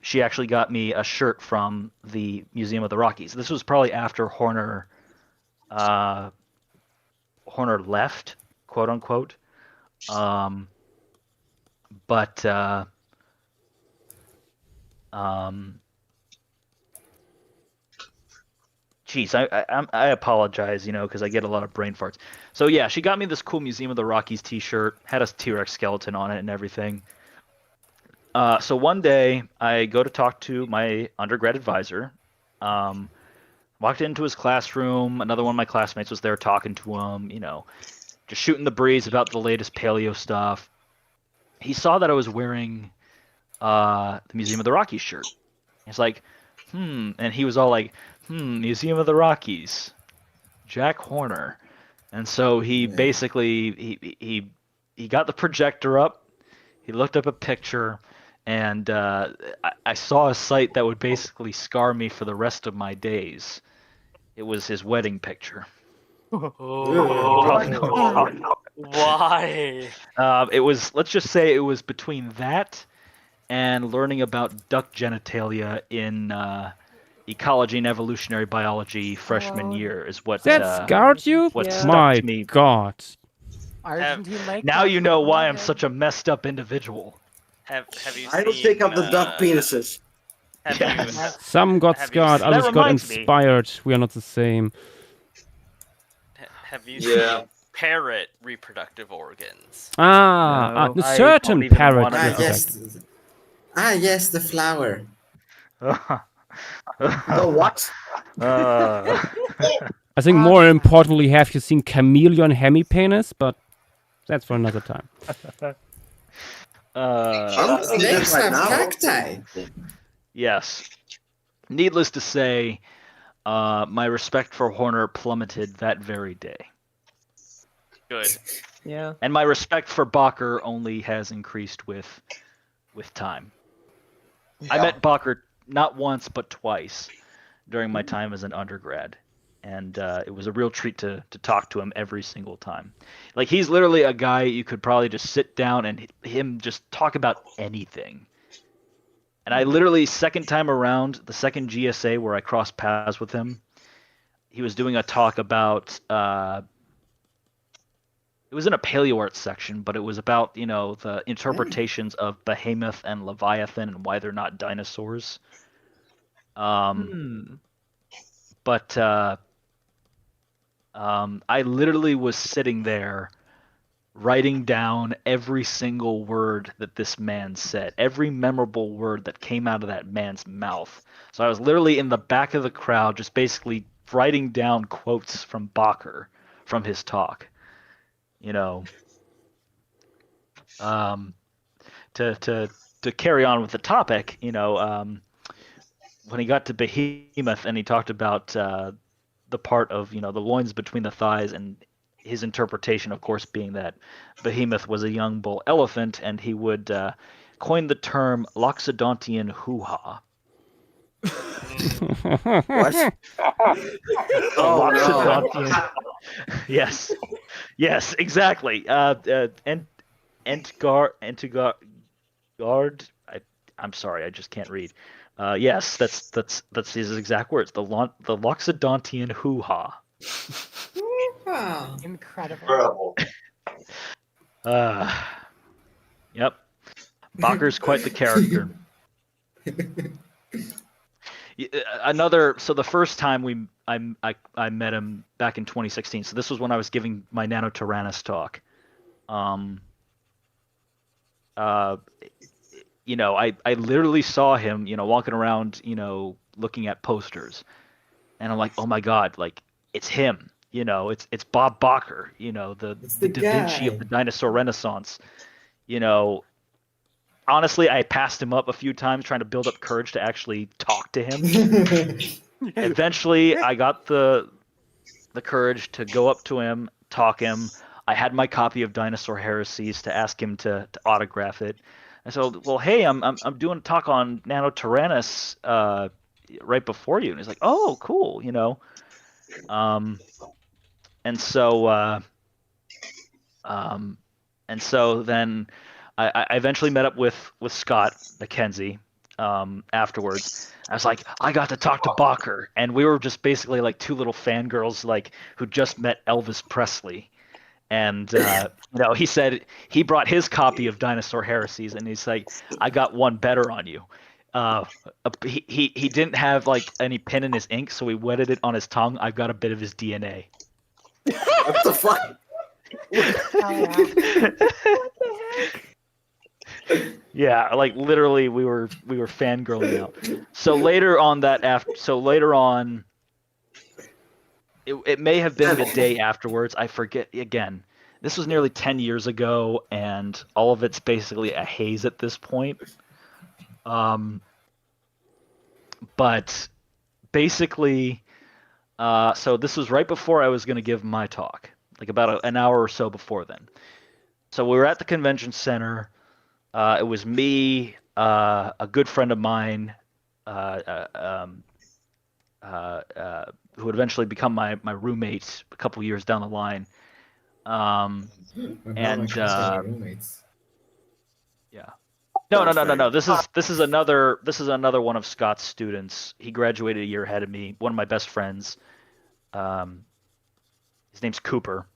She actually got me a shirt from the Museum of the Rockies. This was probably after Horner left, quote unquote. Geez, I apologize, because I get a lot of brain farts. So yeah, she got me this cool Museum of the Rockies T-shirt, had a T-Rex skeleton on it and everything. So one day I go to talk to my undergrad advisor. Walked into his classroom. Another one of my classmates was there talking to him, just shooting the breeze about the latest paleo stuff. He saw that I was wearing the Museum of the Rockies shirt. He's like, and he was all like, Museum of the Rockies, Jack Horner. And so he basically he got the projector up, he looked up a picture, and I saw a sight that would basically scar me for the rest of my days. It was his wedding picture. Why? It was, let's just say it was between that and learning about duck genitalia in ecology and evolutionary biology freshman year is what That scarred you? what Yeah. stuck My to me. God. Argentine Lake. Now you know why I'm such a messed up individual. Have you I will seen, take up the duck penises. Have Yes. you, Some got Have you scarred, seen- That others got reminds me. inspired. We are not the same. have you Yeah. seen parrot reproductive organs? No, I The don't certain even parrot. wanna know. reproductive. Yes, the flower. The what? I think more importantly, have you seen chameleon hemipenis? But that's for another time. Snakes right have now. cacti. Yes. Needless to say, my respect for Horner plummeted that very day. Good. Yeah. And my respect for Bacher only has increased with time. I met Bacher not once but twice during my time as an undergrad, and it was a real treat to talk to him every single time. Like, he's literally a guy you could probably just sit down and him just talk about anything. And I literally, second time around, the second GSA where I crossed paths with him, he was doing a talk about it was in a paleo art section, but it was about, the interpretations of Behemoth and Leviathan and why they're not dinosaurs. But I literally was sitting there writing down every single word that this man said, every memorable word that came out of that man's mouth. So I was literally in the back of the crowd just basically writing down quotes from Bacher from his talk. To carry on with the topic, when he got to Behemoth and he talked about the part of, the loins between the thighs, and his interpretation, of course, being that Behemoth was a young bull elephant, and he would coined the term Loxodontian hoo-ha. What? Oh, no. Loxodontian. Yes, exactly. Guard. I'm sorry, I just can't read. Yes, that's his exact words. The Loxodontian hoo-ha. Incredible. Yep. Bakker's quite the character. So the first time I met him back in 2016. So this was when I was giving my Nanotyrannus talk. I literally saw him, walking around, looking at posters, and I'm like, oh my god, like it's him, it's Bob Bakker, the Da Vinci of the dinosaur renaissance, Honestly, I passed him up a few times trying to build up courage to actually talk to him. Eventually, I got the courage to go up to him, talk him. I had my copy of Dinosaur Heresies to ask him to autograph it. And so, well, hey, I'm doing a talk on Nanotyrannus right before you. And he's like, oh, cool, And so then I eventually met up with Scott McKenzie afterwards. I was like, I got to talk to Bakker, and we were just basically like two little fangirls, like who just met Elvis Presley. And he said he brought his copy of Dinosaur Heresies, and he's like, I got one better on you. He didn't have like any pen in his ink, so he wetted it on his tongue. I've got a bit of his DNA. What the fuck? Yeah, like literally we were fangirling out. So later on it may have been the day afterwards, I forget again. This was nearly 10 years ago, and all of it's basically a haze at this point. But basically, so this was right before I was going to give my talk, like about an hour or so before then. So we were at the convention center. It was me, a good friend of mine, who would eventually become my roommate a couple years down the line. Roommates. Yeah. No. This is another one of Scott's students. He graduated a year ahead of me. One of my best friends. His name's Cooper.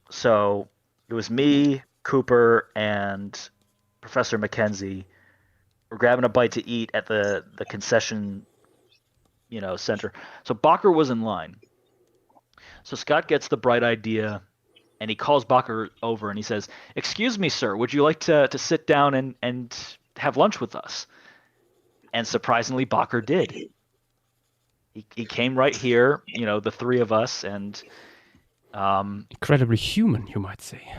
So it was me, Cooper, and Professor McKenzie. We're grabbing a bite to eat at the concession, center. So Bakker was in line. So Scott gets the bright idea, and he calls Bakker over and he says, "Excuse me, sir, would you like to sit down and have lunch with us?" And surprisingly, Bakker did. He came right here, the three of us, and incredibly human, you might say.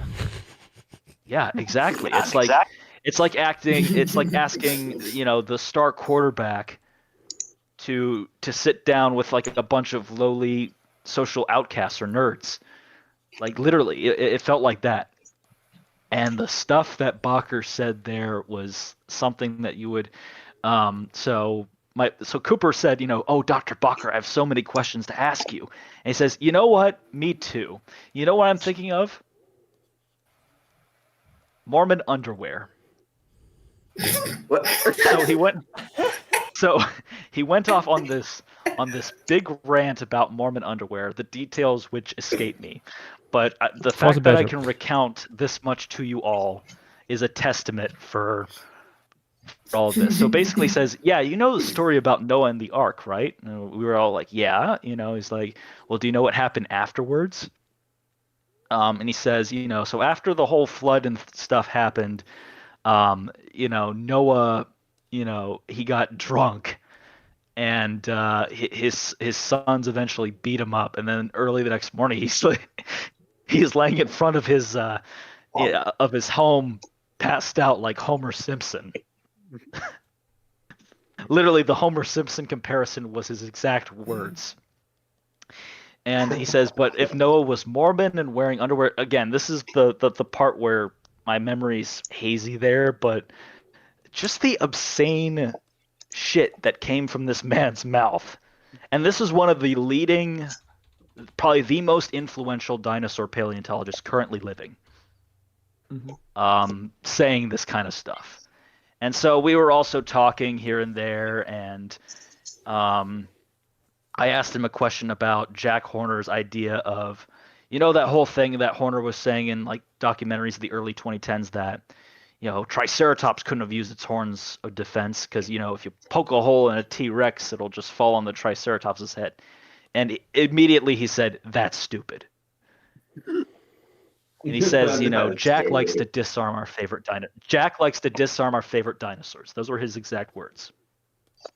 Yeah, exactly. It's like asking, the star quarterback to sit down with like a bunch of lowly social outcasts or nerds. Like literally, it felt like that. And the stuff that Bakker said there was something that you would. So Cooper said, "Oh, Dr. Bakker, I have so many questions to ask you." And he says, "You know what? Me too. You know what I'm thinking of? Mormon underwear." What? So he went off on this big rant about Mormon underwear, the details which escape me. But the fact that I can recount this much to you all is a testament for all of this. So basically says, yeah, you know the story about Noah and the ark, right? And we were all like, yeah. He's like, well, do you know what happened afterwards? And he says, so after the whole flood and stuff happened, Noah, he got drunk, and his sons eventually beat him up, and then early the next morning he's laying in front of his home, passed out like Homer Simpson. Literally, the Homer Simpson comparison was his exact words. And he says, but if Noah was Mormon and wearing underwear, again, this is the part where my memory's hazy there, but just the obscene shit that came from this man's mouth. And this is one of the leading, probably the most influential dinosaur paleontologists currently living, saying this kind of stuff. And so we were also talking here and there, and I asked him a question about Jack Horner's idea of, that whole thing that Horner was saying in like documentaries of the early 2010s that, Triceratops couldn't have used its horns of defense because, if you poke a hole in a T-Rex, it'll just fall on the Triceratops's head. And immediately he said, "That's stupid." And he says, Jack likes to disarm our favorite dinosaurs. Those were his exact words. He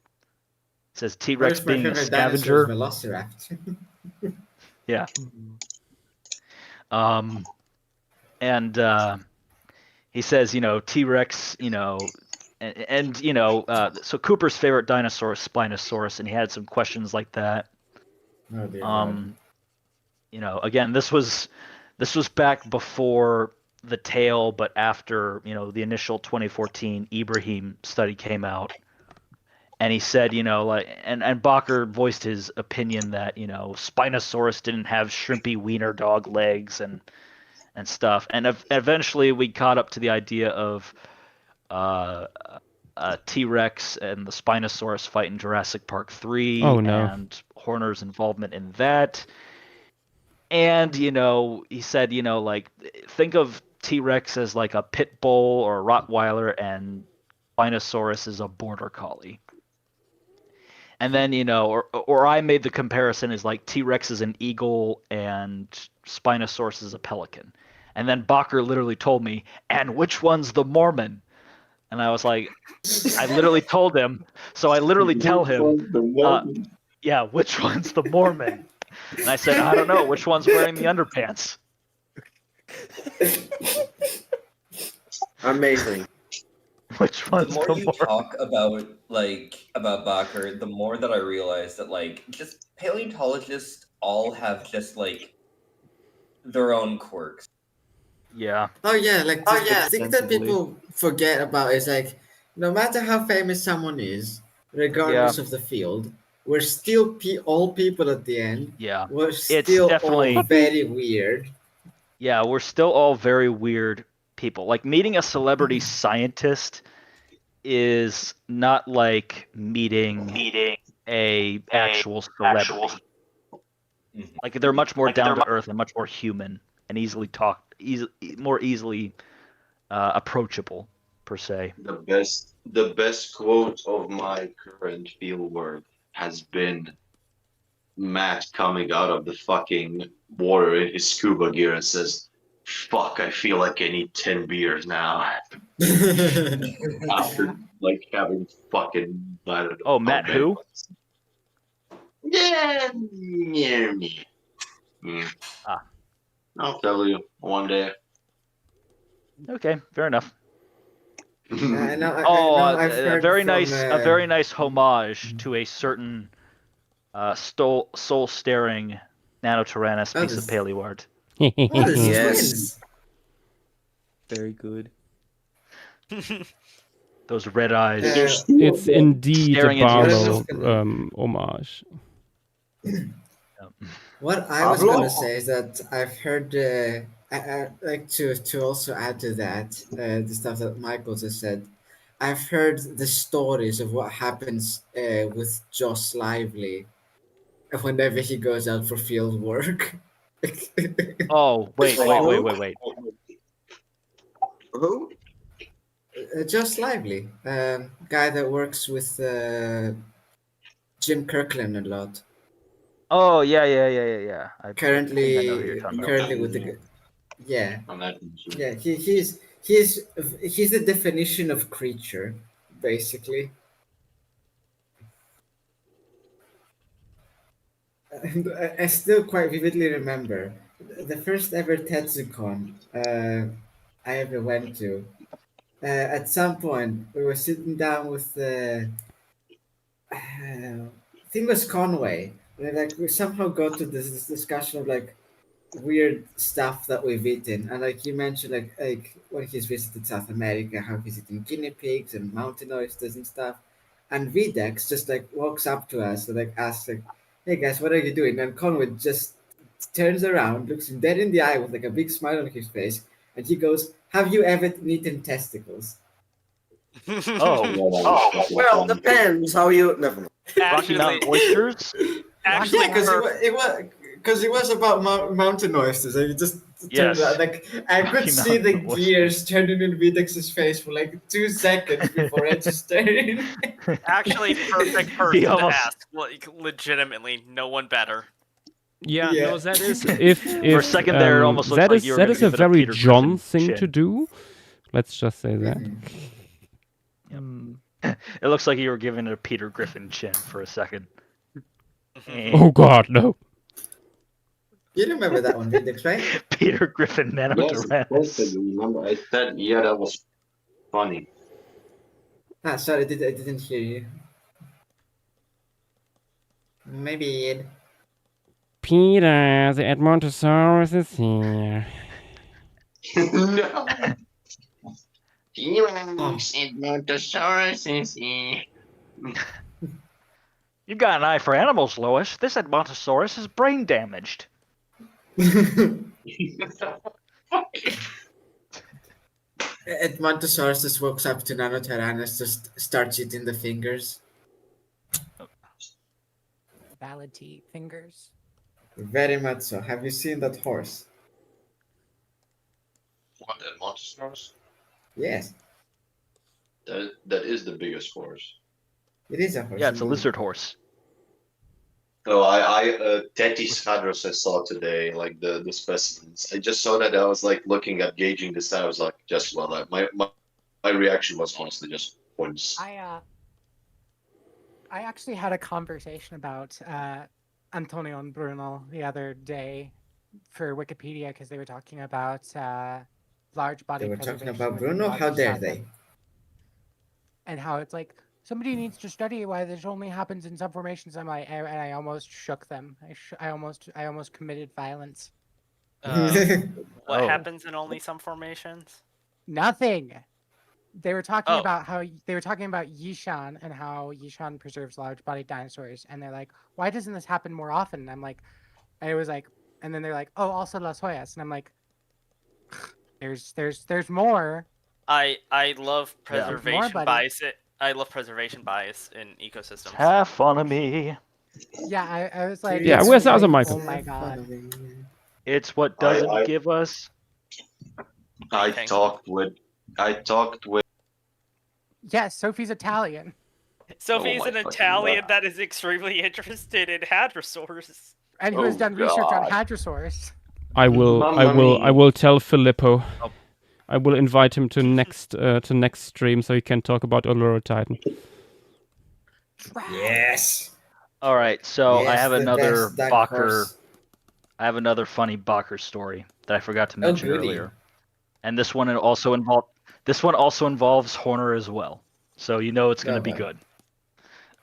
says T-Rex being a scavenger. Velociraptor. Yeah. And he says, T-Rex, so Cooper's favorite dinosaur is Spinosaurus, and he had some questions like that. Oh, dear God. Again, this was back before the tail, but after, the initial 2014 Ibrahim study came out. And he said, and Bakker voiced his opinion that, Spinosaurus didn't have shrimpy wiener dog legs and stuff. And eventually we caught up to the idea of T-Rex and the Spinosaurus fight in Jurassic Park 3 and Horner's involvement in that. And, he said, think of T-Rex as like a pit bull or a Rottweiler, and Spinosaurus is a border collie. And then, or I made the comparison as like T-Rex is an eagle and Spinosaurus is a pelican. And then Bakker literally told me, "And which one's the Mormon?" And I was like, I literally told him. So I literally tell him, yeah, which one's the Mormon? And I said, I don't know. Which one's wearing the underpants? Amazing. Which one's the more you Mormon? talk about Bakker, the more that I realize that just paleontologists all have just their own quirks. Yeah. Oh yeah, the thing that people forget about is no matter how famous someone is, regardless of the field, we're still all people at the end. Yeah. We're It's still definitely all very weird. Yeah, we're still all very weird people. Like meeting a celebrity scientist is not like meeting a actual celebrity. Like they're much more down to earth and much more human and more easily approachable per se. The best quote of my current fieldwork has been Matt coming out of the fucking water in his scuba gear and says, "Fuck, I feel like I need 10 beers now." After having fucking, I don't know. Oh, Matt who? Yeah, near me. I'll tell you one day. Okay, fair enough. A very nice homage to a certain soul-staring Nanotyrannus piece of paleoart. Yes. Very good. Those red eyes. It's indeed a staring into your Barlow homage. What I was going to say is that I've heard, I like to also add to that, the stuff that Michael just said. I've heard the stories of what happens with Josh Lively whenever he goes out for field work. Oh, wait. Who? Josh Lively, guy that works with Jim Kirkland a lot. Oh yeah. Currently with the he's the definition of creature, basically. And I still quite vividly remember the first ever Tetsucon I ever went to. At some point, we were sitting down with I think it was Conway. And we somehow got to this discussion of weird stuff that we've eaten, and like you mentioned, like when he's visited South America, how he's eating guinea pigs and mountain oysters and stuff, and Videx just like walks up to us and like asks like, "Hey guys, what are you doing?" And Conway just turns around, looks him dead in the eye with like a big smile on his face, and he goes, "Have you ever eaten testicles?" Oh, Well, depends how you. Never mind. Rocky Actually, Mountain oysters. actually, because it was about mountain oysters, and you just turned Yes. around, like I could Rocky see the Mountain oysters. gears turning in Videx's face for like 2 seconds before registering. actually, perfect He person to almost- ask. Like, legitimately, no one better. Yeah, Yeah. no, that is if For a second there, it almost looked that like is you were that gonna is a give it a very Peter John Griffin thing chin. to do. Let's just say that. Mhm. It looks like you were giving it a Peter Griffin chin for a second. Oh God, no. You remember that one, Videx, right? Peter Griffin, Man of Yes, of course I Tyrannus. do remember. I said, yeah, that was funny. Ah, sorry, I didn't hear you. Maybe. Peter, the Edmontosaurus is here. No. T-Rex, Edmontosaurus is here. You've got an eye for animals, Lois. This Edmontosaurus is brain damaged. Edmontosaurus just walks up to Nanotyrannus, just starts eating the fingers. Valid T fingers. Very much so. Have you seen that horse? What, Edmontosaurus? Yes, That is the biggest horse. it is a horse. Yeah, it's a indeed. lizard horse. Oh, Tetis I saw today, like the specimens. I just saw that. I was like looking at gauging this. I was like, just well, my reaction was honestly just points. I actually had a conversation about Antonio and Bruno the other day for Wikipedia because they were talking about large body They were talking preservation about with Bruno. large How dare size they? and how it's like somebody needs to study why this only happens in some formations. And I almost shook them. I almost committed violence. What Oh. happens in only some formations? Nothing. They were talking Oh. about Yishan and how Yishan preserves large-bodied dinosaurs, and they're like, "Why doesn't this happen more often?" And I'm like, and it was like, and then they're like, "Oh, also Las Hoyas," and I'm like, "There's more." I love Yeah. More, preservation buddy. bias. I love preservation bias in ecosystems. Have fun of me. Yeah, I was like, Yeah, I where's was the other like, Michael? Oh my god. It's what doesn't I- give us. I Anything. talked with Yes, Sophie's Italian. Sophie's my an fucking Italian God. that is extremely interested in hadrosaurs. And who has Oh, done research on God. hadrosaurs. I will tell Filippo. Oh. I will invite him to next stream so he can talk about Allura Titan. Yes. All right, so I Yes, have the another best dark Bacher. horse. I have another funny Bacher story that I forgot to Oh, mention goody. earlier, and this one also involves Horner as well. So you know it's going to be well.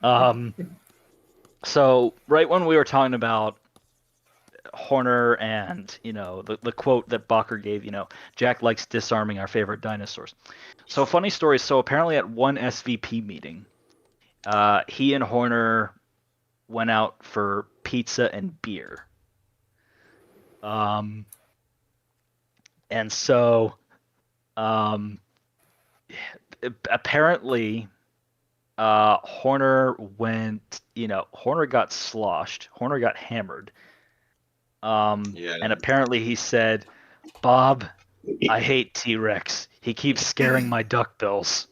good. So right when we were talking about Horner and the quote that Bacher gave, Jack likes disarming our favorite dinosaurs. So funny story. So apparently at one SVP meeting, he and Horner went out for pizza and beer. And so apparently Horner got sloshed. Horner got hammered. Yeah. And apparently he said, "Bob, I hate T-Rex. He keeps scaring my duckbills."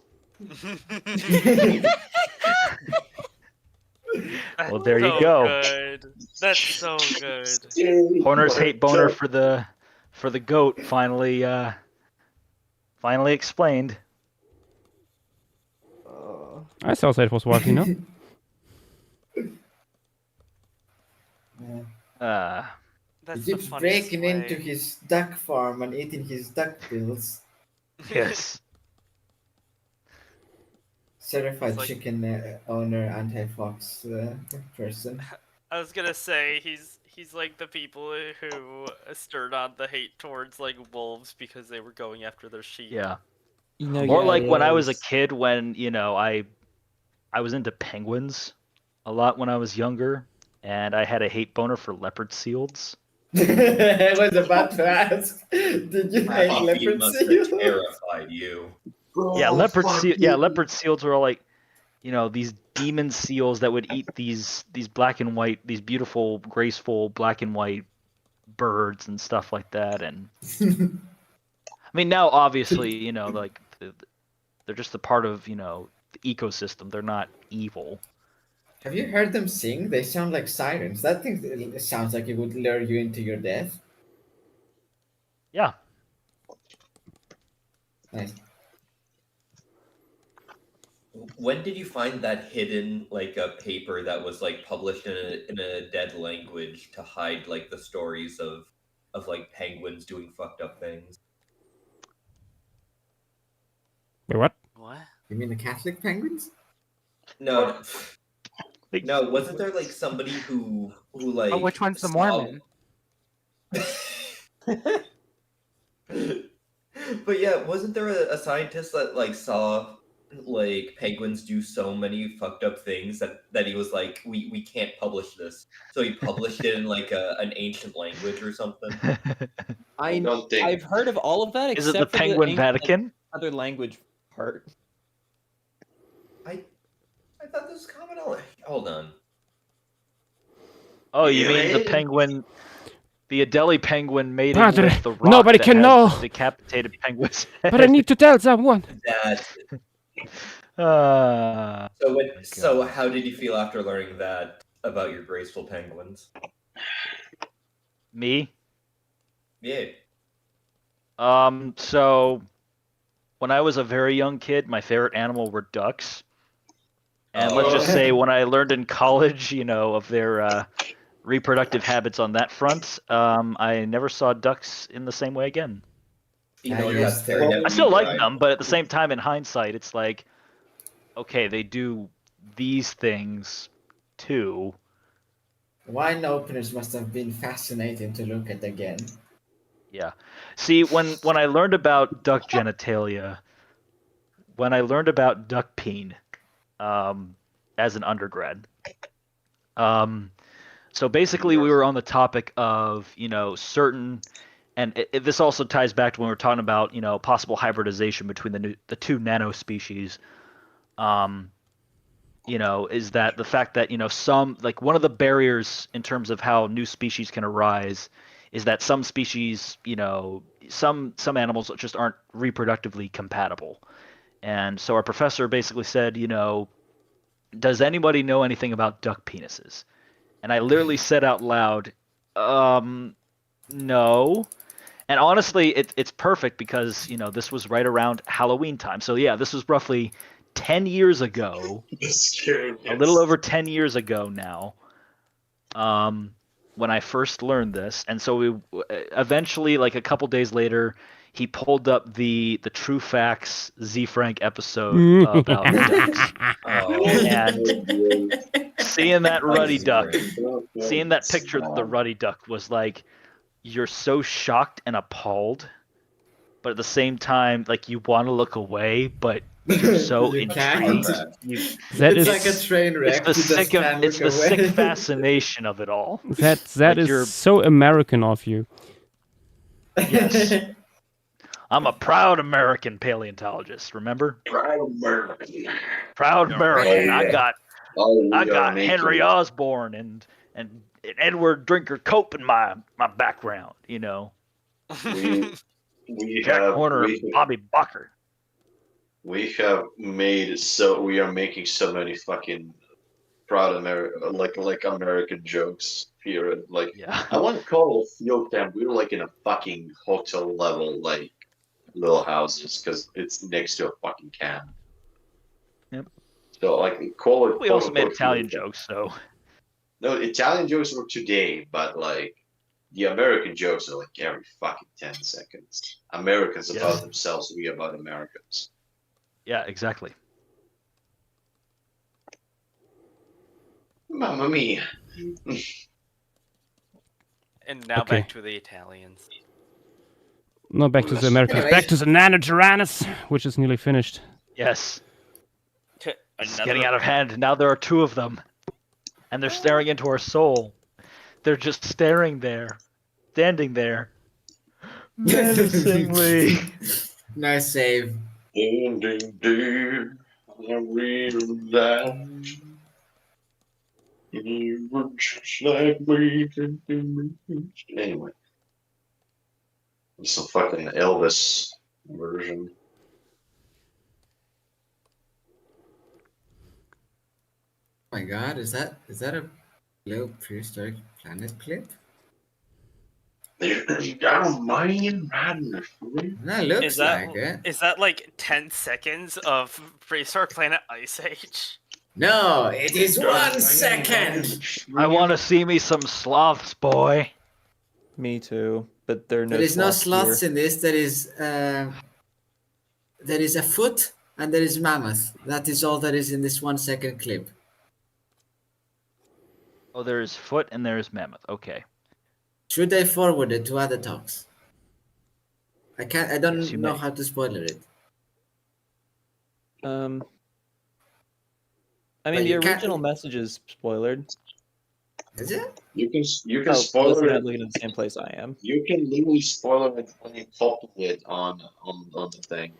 Well, there you go. Good. That's so good. Horner's hate boner for the goat finally explained. I thought that was what, Yeah. That's He the keeps funniest breaking way. into his duck farm and eating his duck bills. Yes. Certified It's like- chicken owner, anti-fox person. I was gonna say he's He's like the people who stirred on the hate towards like wolves because they were going after their sheep. Yeah. You know, More yeah, like when I was a Yes. kid, when I was into penguins a lot when I was younger, and I had a hate boner for leopard seals. I was about to ask. Did you hate Happy feet leopard must have seals? terrified you. Yeah, Oh, fuck you. leopard seals were like, these demon seals that would eat these black and white, these beautiful, graceful black and white birds and stuff like that. And I mean, now obviously, like they're just a part of, the ecosystem. They're not evil. Have you heard them sing? They sound like sirens. That thing sounds like it would lure you into your death. Yeah. Nice. When did you find that hidden like a paper that was like published in a dead language to hide like the stories of like penguins doing fucked up things? Wait, what? What? You mean the Catholic penguins? No, no, wasn't there like somebody who like Oh, which one's the saw- Mormon? But yeah, wasn't there a scientist that like saw like penguins do so many fucked up things that he was like, we can't publish this, so he published it in like an ancient language or something. I don't think. I've heard of all of that Is it except the for Penguin ancient, like, Vatican? other language part. I thought this was common knowledge. Hold on. Oh, you mean the Really? penguin, the Adelie penguin mating Padre, with the rock nobody that can has know. the decapitated penguin's But I need to tell someone. That. So How did you feel after learning that about your graceful penguins? me? Yeah. So when I was a very young kid, my favorite animal were ducks. And let's just say when I learned in college, of their reproductive habits on that front, I never saw ducks in the same way again. That's fair. I still like them, but at the same time, in hindsight, it's like, okay, they do these things too. Wine openers must have been fascinating to look at again. Yeah. See, when I learned about duck genitalia, when I learned about duck peen, as an undergrad, so basically we were on the topic of, certain, and this also ties back to when we were talking about, possible hybridization between the two nanospecies. Is that the fact that, some, like, one of the barriers in terms of how new species can arise is that some species, some animals just aren't reproductively compatible. And so our professor basically said, does anybody know anything about duck penises? And I literally said out loud, no. And honestly, it's perfect because, this was right around Halloween time. So yeah, this was roughly 10 years ago, a little over 10 years ago now, when I first learned this. And so we eventually, like a couple days later, he pulled up the True Facts Z Frank episode about ducks. And seeing that ruddy duck, seeing that picture of the ruddy duck was like, you're so shocked and appalled, but at the same time, like, you want to look away, but you're so You can't. intrigued. It's like a train wreck. It's the You just can't it's look the away. sick fascination of it all. That Like, is you're- so American of you. Yes. I'm a proud American paleontologist, remember? Proud American. Proud American. I got I Henry Osborne and Edward Drinker Cope in my background, We Jack Horner and Bobby Bucker. We are making so many fucking proud American jokes here. Like, Yeah. I want to call it a field camp. We were like in a fucking hotel level, like, little houses, because it's next to a fucking camp. Yep. So, like, call it. We also made quote-unquote Italian field camp. jokes, so No, Italian jokes were today, but like the American jokes are like every fucking 10 seconds. Americans Yes. about themselves, we about Americans. yeah, exactly. Mamma mia. And now Okay. back to the Italians. No, back to the Americans. Anyways. Back to the Nanotyrannus, which is nearly finished. Yes. It's Another getting out of hand. Now there are 2 of them. And they're staring into our soul. They're just staring there. Standing there. Menacingly. Nice save. Ding, ding, ding. I realize you were just like me. Anyway, it's a fucking Elvis version. Oh my god, is that a little prehistoric planet clip? I don't mind riding the free. That looks Is that like it. is that like 10 seconds of Prehistoric Planet Ice Age? No, it is 1 second. I want to see me some sloths, boy. Me too, but there are no There is no sloths sloths in this. There is a foot and there is mammoth. That is all there is in this 1 second clip. Oh, there's foot and there's mammoth. Okay. Should I forward it to other talks? I don't Yes, you know may. how to spoiler it. here. I But mean, the you can't- original message is spoilered. Is it? You can Oh, spoil listen, I'm it. looking at the same place I am. You can literally spoil it when you couple it on the thing.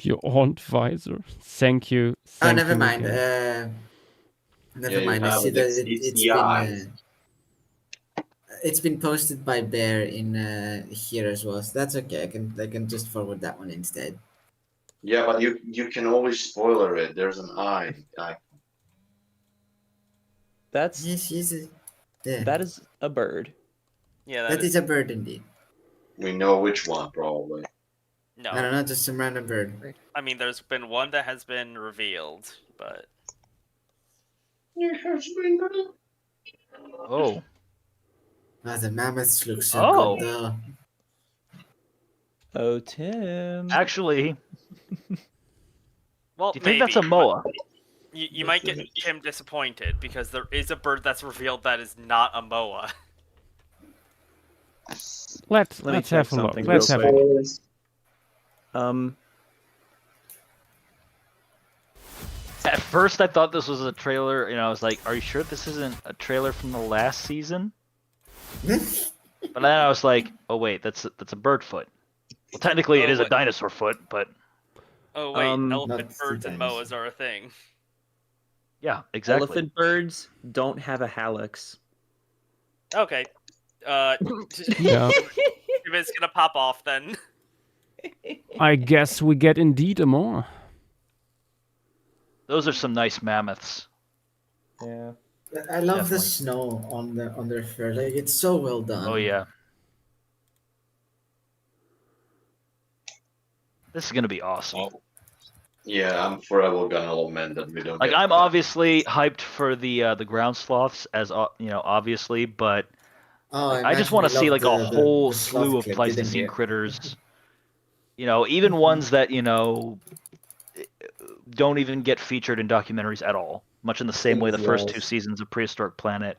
Your aunt visor. Thank you. Oh, Thank never you mind. again. Never Yeah, you mind. I have see it. that It's it's the been eyes. it's been posted by Bear in here as well. So that's okay. I can just forward that one instead. Yeah, but you can always spoiler it. There's an eye. That's Yes, there. that is a bird. Yeah, That is a bird indeed. We know which one probably. no. I don't know, just some random bird. I mean, there's been one that has been revealed, but Oh. Ah, the mammoths look so Oh. good though. Oh, Tim. Actually, well, do you think that's a maybe, moa? but You might get Tim disappointed because there is a bird that's revealed that is not a moa. Let's Let me have check a look. something Let's real have a look. At first, I thought this was a trailer. I was like, "Are you sure this isn't a trailer from the last season?" But then I was like, "Oh wait, that's a bird foot. Well, technically, it is a wait. dinosaur foot, but Oh wait, elephant Not birds and dinosaur. moas are a thing. yeah, exactly." Elephant birds don't have a hallux. Okay. Yeah. If it's gonna pop off, then I guess we get indeed a more. Those are some nice mammoths. Yeah. I love the Definitely. snow on their fur. Like it's so well done. Oh yeah. This is gonna be awesome. Oh, yeah, I'm forever gonna lament that we don't. Like, get I'm that. obviously hyped for the ground sloths, as obviously, but Oh, I just imagine want we to see loved like a whole the sloth slew of clip, didn't Pleistocene you? critters. Even ones that don't even get featured in documentaries at all. Much in the same way the first 2 Yes. seasons of Prehistoric Planet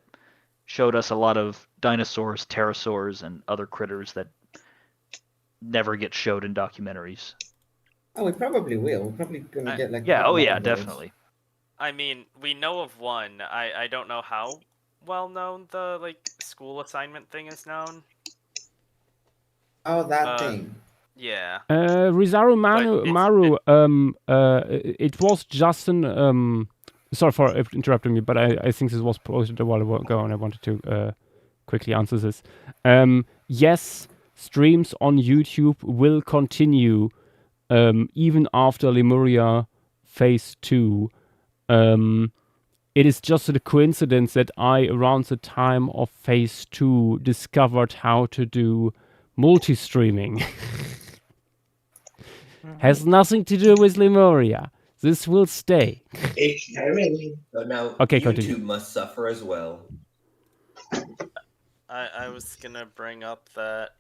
showed us a lot of dinosaurs, pterosaurs, and other critters that never get showed in documentaries. Oh, we probably will. We're probably gonna get like. Yeah, a oh lot yeah, of those. definitely. I mean, we know of one. I don't know how well known the school assignment thing is known. Oh, that Uh, thing. Yeah. Rizaru But it's- Maru, it was just an sorry for interrupting me, but I think this was posted a while ago, and I wanted to quickly answer this. Yes, streams on YouTube will continue even after Lemuria Phase 2. It is just a coincidence that I, around the time of Phase 2, discovered how to do multi-streaming. Has nothing to do with Lemuria. This will stay. So now Okay, YouTube continue. must suffer as well. I was gonna bring up that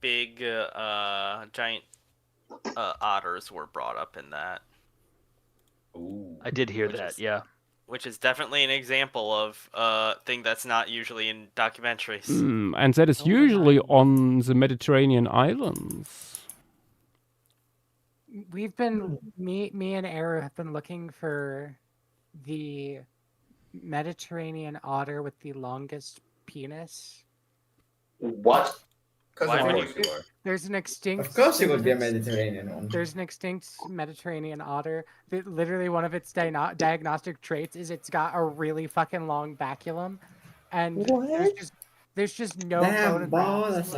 big giant otters were brought up in that. Ooh. I did hear Which that, is- yeah. which is definitely an example of thing that's not usually in documentaries. And that is usually on the Mediterranean islands. We've been me and Era have been looking for the Mediterranean otter with the longest penis. What? Because Why of would course you are. There's an extinct. Of course, it there's would be a an ex- Mediterranean one. There's an extinct Mediterranean otter that literally one of its diagnostic traits is it's got a really fucking long baculum, and there's just no Damn, bro, photographs. that's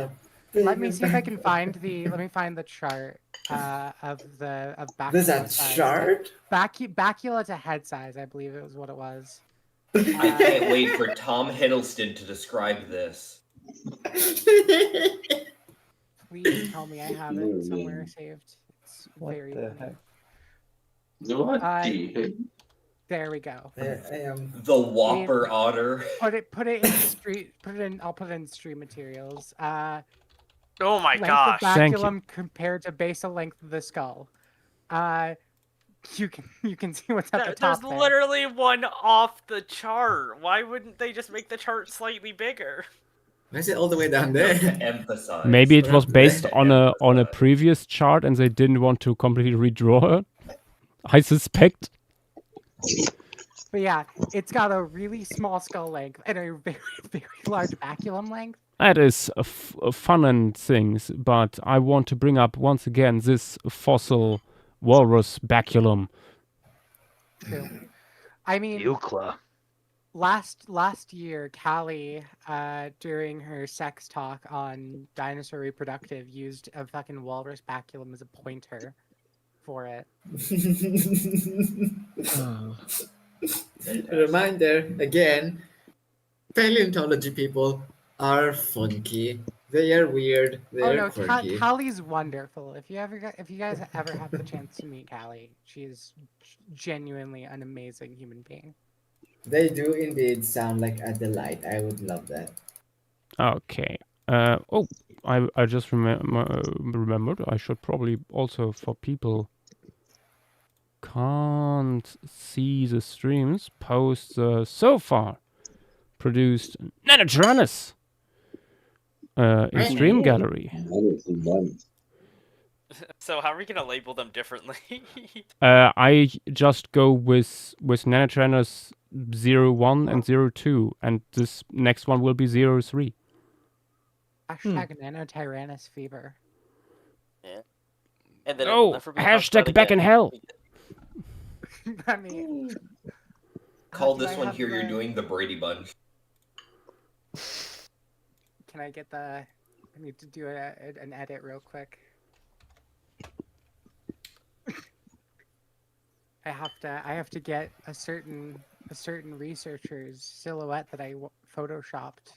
a Let me big see if I can baculum. find the chart of bacula. There's a size. chart? Bacula to head size, I believe it was what it was. I can't wait for Tom Hiddleston to describe this. Please tell me I have it somewhere saved. It's What very the funny. heck? What the heck? There we go. The Whopper Otter. Put it in street. I'll put it in stream materials. Oh my Length gosh! of Thank you. baculum compared to basal length of the skull. You can see what's at the top There's there. literally one off the chart. Why wouldn't they just make the chart slightly bigger? Why is it all the way down To there? emphasize. Maybe it was based To on a emphasize. previous chart and they didn't want to completely redraw it. I suspect. But yeah, it's got a really small skull length and a very very large baculum length. That is fun and things, but I want to bring up once again this fossil walrus baculum. True. I mean, Eucla. last year, Callie, during her sex talk on dinosaur reproductive, used a fucking walrus baculum as a pointer for it. Reminder again, paleontology people are funky. They are weird. They Oh are no, quirky. Callie's wonderful. If you guys ever have the chance to meet Callie, she is genuinely an amazing human being. They do indeed sound like a delight. I would love that. Okay. I just remembered I should probably also, for people can't see the streams, post the so far produced Nanotyrannus in stream gallery. So how are we gonna label them differently? I just go with Nanotyrannus 01 and 02, and this next one will be 03. Hashtag Nanotyrannus fever. Yeah. And then hashtag back in hell. I mean, Call do this I one have here, you're the- doing the Brady Bunch. Can I get the? I need to do an edit real quick. I have to get a certain researcher's silhouette that I photoshopped.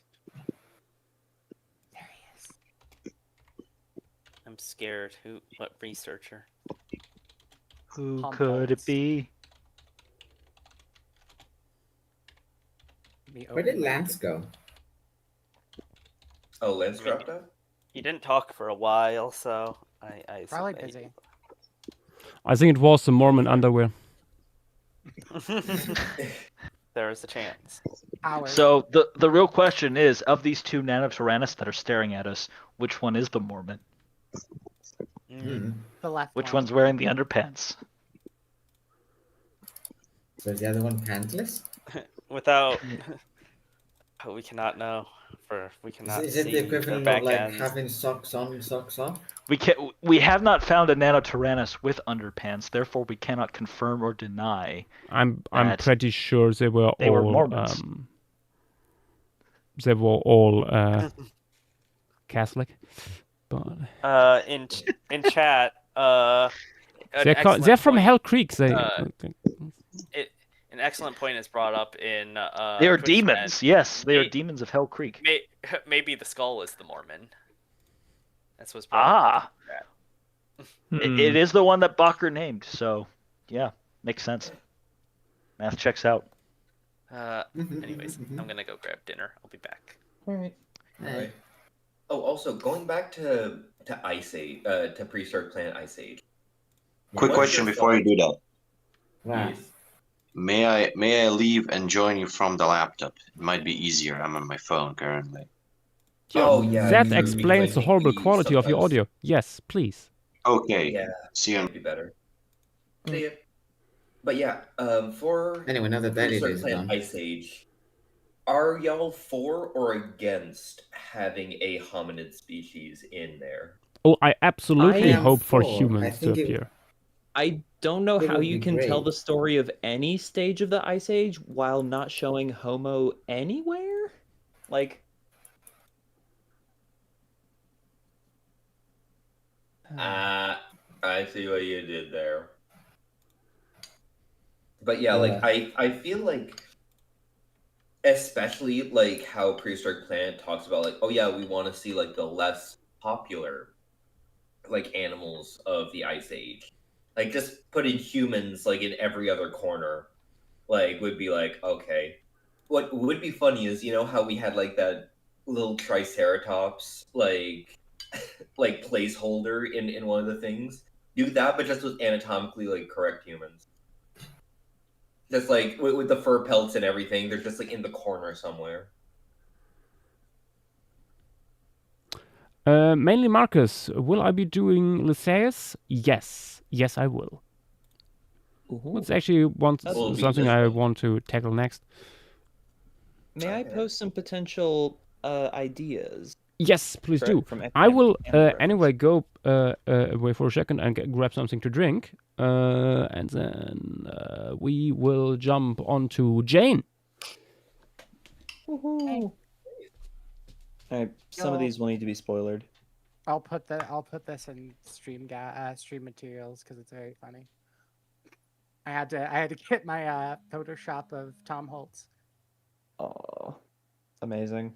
There he is. I'm scared. What researcher? Who Palm could it Pirates. be? Where did Lance go? Oh, Lance dropped out? He didn't talk for a while, so I Probably assume busy. I think it was the Mormon underwear. There is a chance. Hours. So the real question is, of these two Nanotyrannus that are staring at us, which one is the Mormon? The left. Which one. one's wearing the underpants? So is the other one pantless? Without, we cannot know. We cannot Is it see the their equivalent back of like ends. having socks on, socks off? We have not found a Nanotyrannus with underpants, therefore we cannot confirm or deny. I'm that pretty sure they were all Mormons. they were all Catholic, but In chat, they're from Hell Creek. They an excellent point is brought up in They are Twitch demons. chat. Yes, they are demons of Hell Creek. Maybe the skull is the Mormon. That's what's brought up in chat. It is the one that Bacher named, so yeah, makes sense. Math checks out. Anyways, I'm gonna go grab dinner. I'll be back. Alright. Alright. Oh, also going back to Ice Age, to prehistoric planet Ice Age. Quick What's question your before you do that. Wow. Yes. May I leave and join you from the laptop? It might be easier. I'm on my phone currently. Oh yeah, That true, because I explains the think horrible we quality of your sometimes- audio. Yes, please. Okay. Yeah, See you. might be better. See ya. But yeah, for Anyway, now that Prehistoric is Planet gone. Ice Age, are y'all for or against having a hominid species in there? Oh, I absolutely I am hope for for. I humans to think it- appear. I don't know It how would you be can tell great. the story of any stage of the Ice Age while not showing Homo anywhere. Like, I see what you did there. But yeah, like I feel like, especially like how Prehistoric Planet talks about like, oh yeah, we want to see like the less popular like animals of the Ice Age. Like just putting humans like in every other corner, like would be like, okay. What would be funny is, you know how we had like that little Triceratops like like placeholder in one of the things? Do that, but just with anatomically like correct humans. Just like with the fur pelts and everything, they're just like in the corner somewhere. Mainly Marcus, will I be doing Lysaeus? Yes. Yes, I will. It's actually something I want to tackle next. May I post some potential ideas? Yes, please do. I will anyway go away for a second and grab something to drink, and then we will jump onto Jane. Woohoo! Alright, some of these will need to be spoilered. I'll put this in stream materials because it's very funny. I had to get my Photoshop of Tom Holtz. Oh, amazing.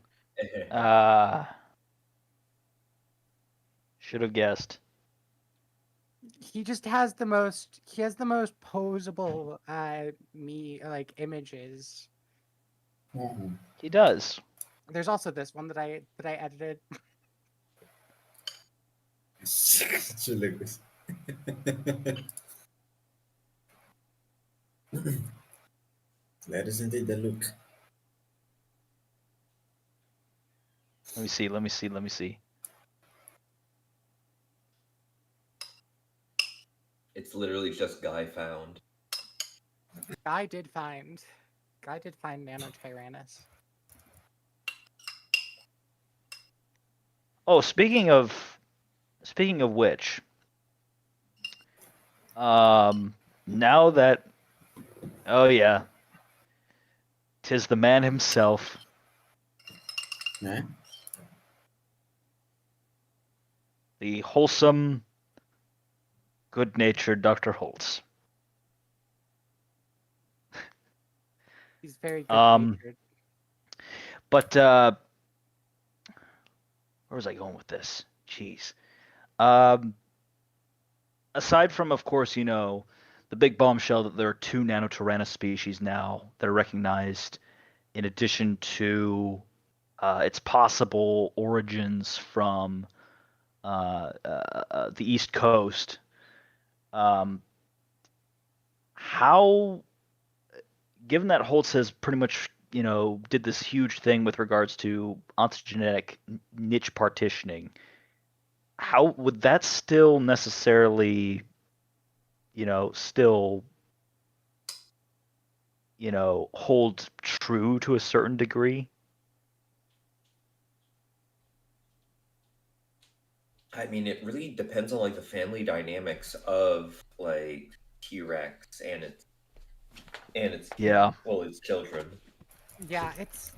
Should have guessed. He just has the most. He has the most posable images. He does. There's also this one that I edited. That is indeed the look. Let me see. It's literally just Guy found. Guy did find Nanotyrannus. Oh, speaking of which, now that, oh yeah, 'tis the man himself. Yeah. The wholesome, good-natured Dr. Holtz. He's very good-natured. But where was I going with this? Jeez. Aside from, of course, the big bombshell that there are 2 Nanotyrannus species now that are recognized, in addition to its possible origins from the East Coast. How, given that Holtz has pretty much, did this huge thing with regards to ontogenetic niche partitioning, how would that still necessarily, hold true to a certain degree? I mean, it really depends on like the family dynamics of like T-Rex and its its children. Yeah, it's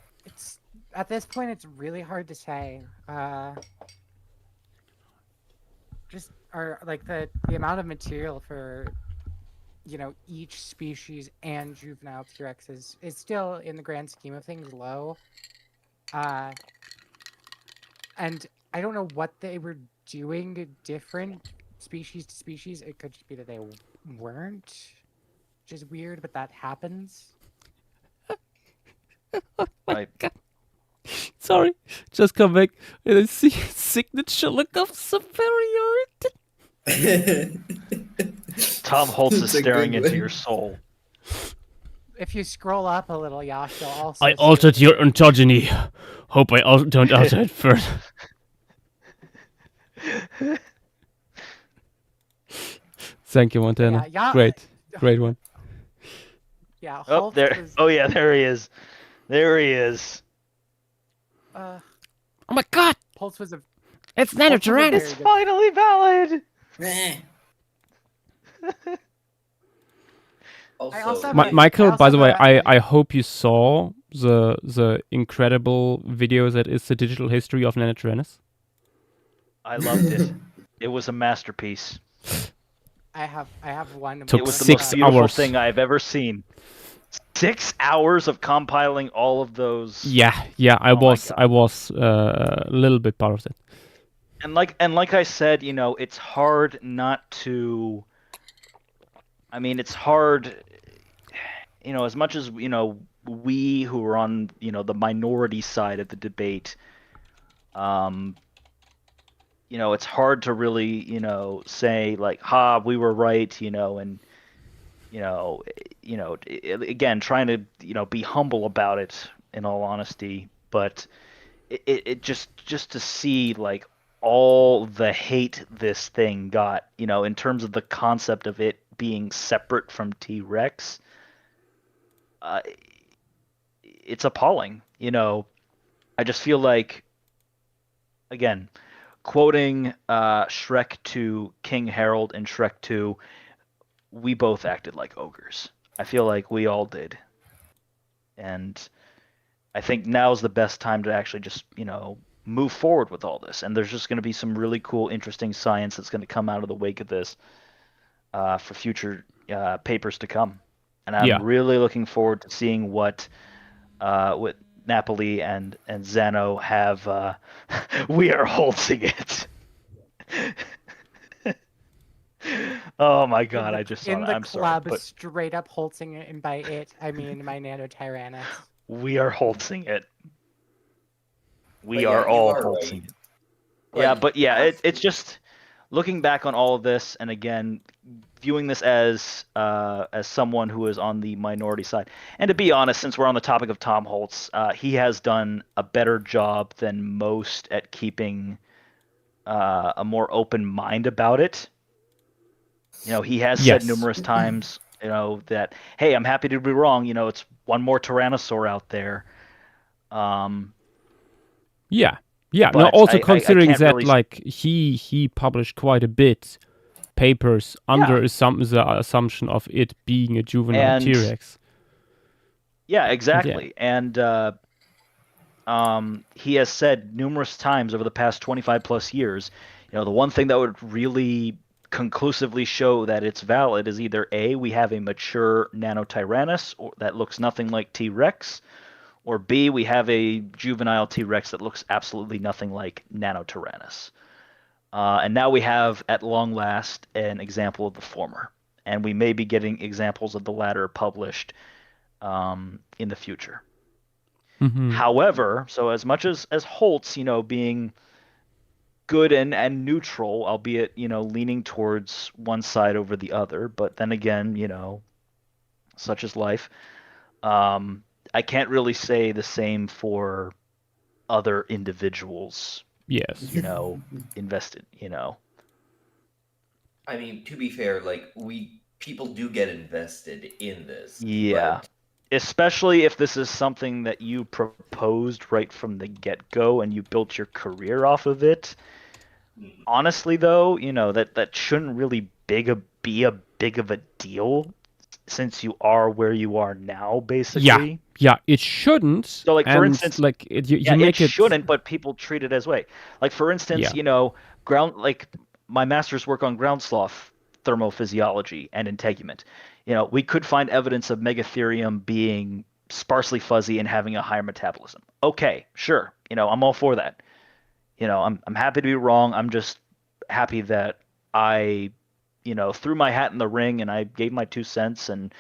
at this point it's really hard to say. The amount of material for each species and juvenile T-Rex is still, in the grand scheme of things, low. And I don't know what they were doing different species to species. It could just be that they weren't, which is weird, but that happens. Right. Sorry, just come back and I see a signature look of superiority. Tom Holtz is staring into your soul. if you scroll up a little, Yash, you'll also. I altered your ontogeny. Hope I don't alter it first. Thank you, Montana. Yeah, Great one. Yeah, Oh, Holt there. was. Oh yeah, there he is. There he is. Oh my God! Holt was a. It's Holt was a very Nanotyrannus. good- Finally valid. I also Also, have a- Michael, I by also the way, have a- I hope you saw the incredible video that is the digital history of Nanotyrannus. I loved it. It was a masterpiece. I have one. Took It was the 6 most beautiful hours. thing I've ever seen. 6 hours of compiling all of those. Yeah, I Oh my was God. a little bit part of it. And like I said, you know, it's hard not to. I mean, it's hard. You know, as much as we who are on the minority side of the debate, it's hard to really say like, "Ha, we were right," and again, trying to be humble about it in all honesty, but it just to see like all the hate this thing got, in terms of the concept of it being separate from T-Rex, it's appalling. I just feel like, again, quoting Shrek 2, King Harold and Shrek 2, we both acted like ogres. I feel like we all did. And I think now's the best time to actually just, move forward with all this. And there's just going to be some really cool, interesting science that's going to come out of the wake of this for future papers to come. And I'm really looking forward to seeing what Napoli and Zano have. We are holding it. Oh my God! I just saw in that. the I'm club, sorry, but straight up Holtzing it, and by it I mean my Nanotyrannus. we are holding it. We But yeah, are you all are holding right. it. Yeah, Like, but yeah, it's just looking back on all of this, and again, viewing this as someone who is on the minority side. And to be honest, since we're on the topic of Tom Holtz, he has done a better job than most at keeping a more open mind about it. He has said numerous times, that, hey, I'm happy to be wrong. It's one more Tyrannosaur out there. Yeah. But No, also I considering can't that really... like he published quite a bit papers under the assumption of it being a juvenile T-Rex. Yeah, exactly. And he has said numerous times over the past 25 plus years, the one thing that would really conclusively show that it's valid is either A, we have a mature Nanotyrannus that looks nothing like T-Rex, or B, we have a juvenile T-Rex that looks absolutely nothing like Nanotyrannus. And now we have, at long last, an example of the former. And we may be getting examples of the latter published in the future. Mm-hmm. However, so as much as Holtz, being good and neutral, albeit, leaning towards one side over the other, but then again, such is life. I can't really say the same for other individuals. Yes. Invested, I mean, to be fair, like people do get invested in this. Yeah. But... especially if this is something that you proposed right from the get-go and you built your career off of it. Honestly, though, that shouldn't really be a big of a deal, since you are where you are now, basically. Yeah, it shouldn't. So, like, for instance, like you make it shouldn't, but people treat it as way. Like, for instance, my master's work on ground sloth thermophysiology and integument. We could find evidence of megatherium being sparsely fuzzy and having a higher metabolism. Okay, sure. I'm all for that. I'm happy to be wrong. I'm just happy that I, threw my hat in the ring and I gave my 2 cents and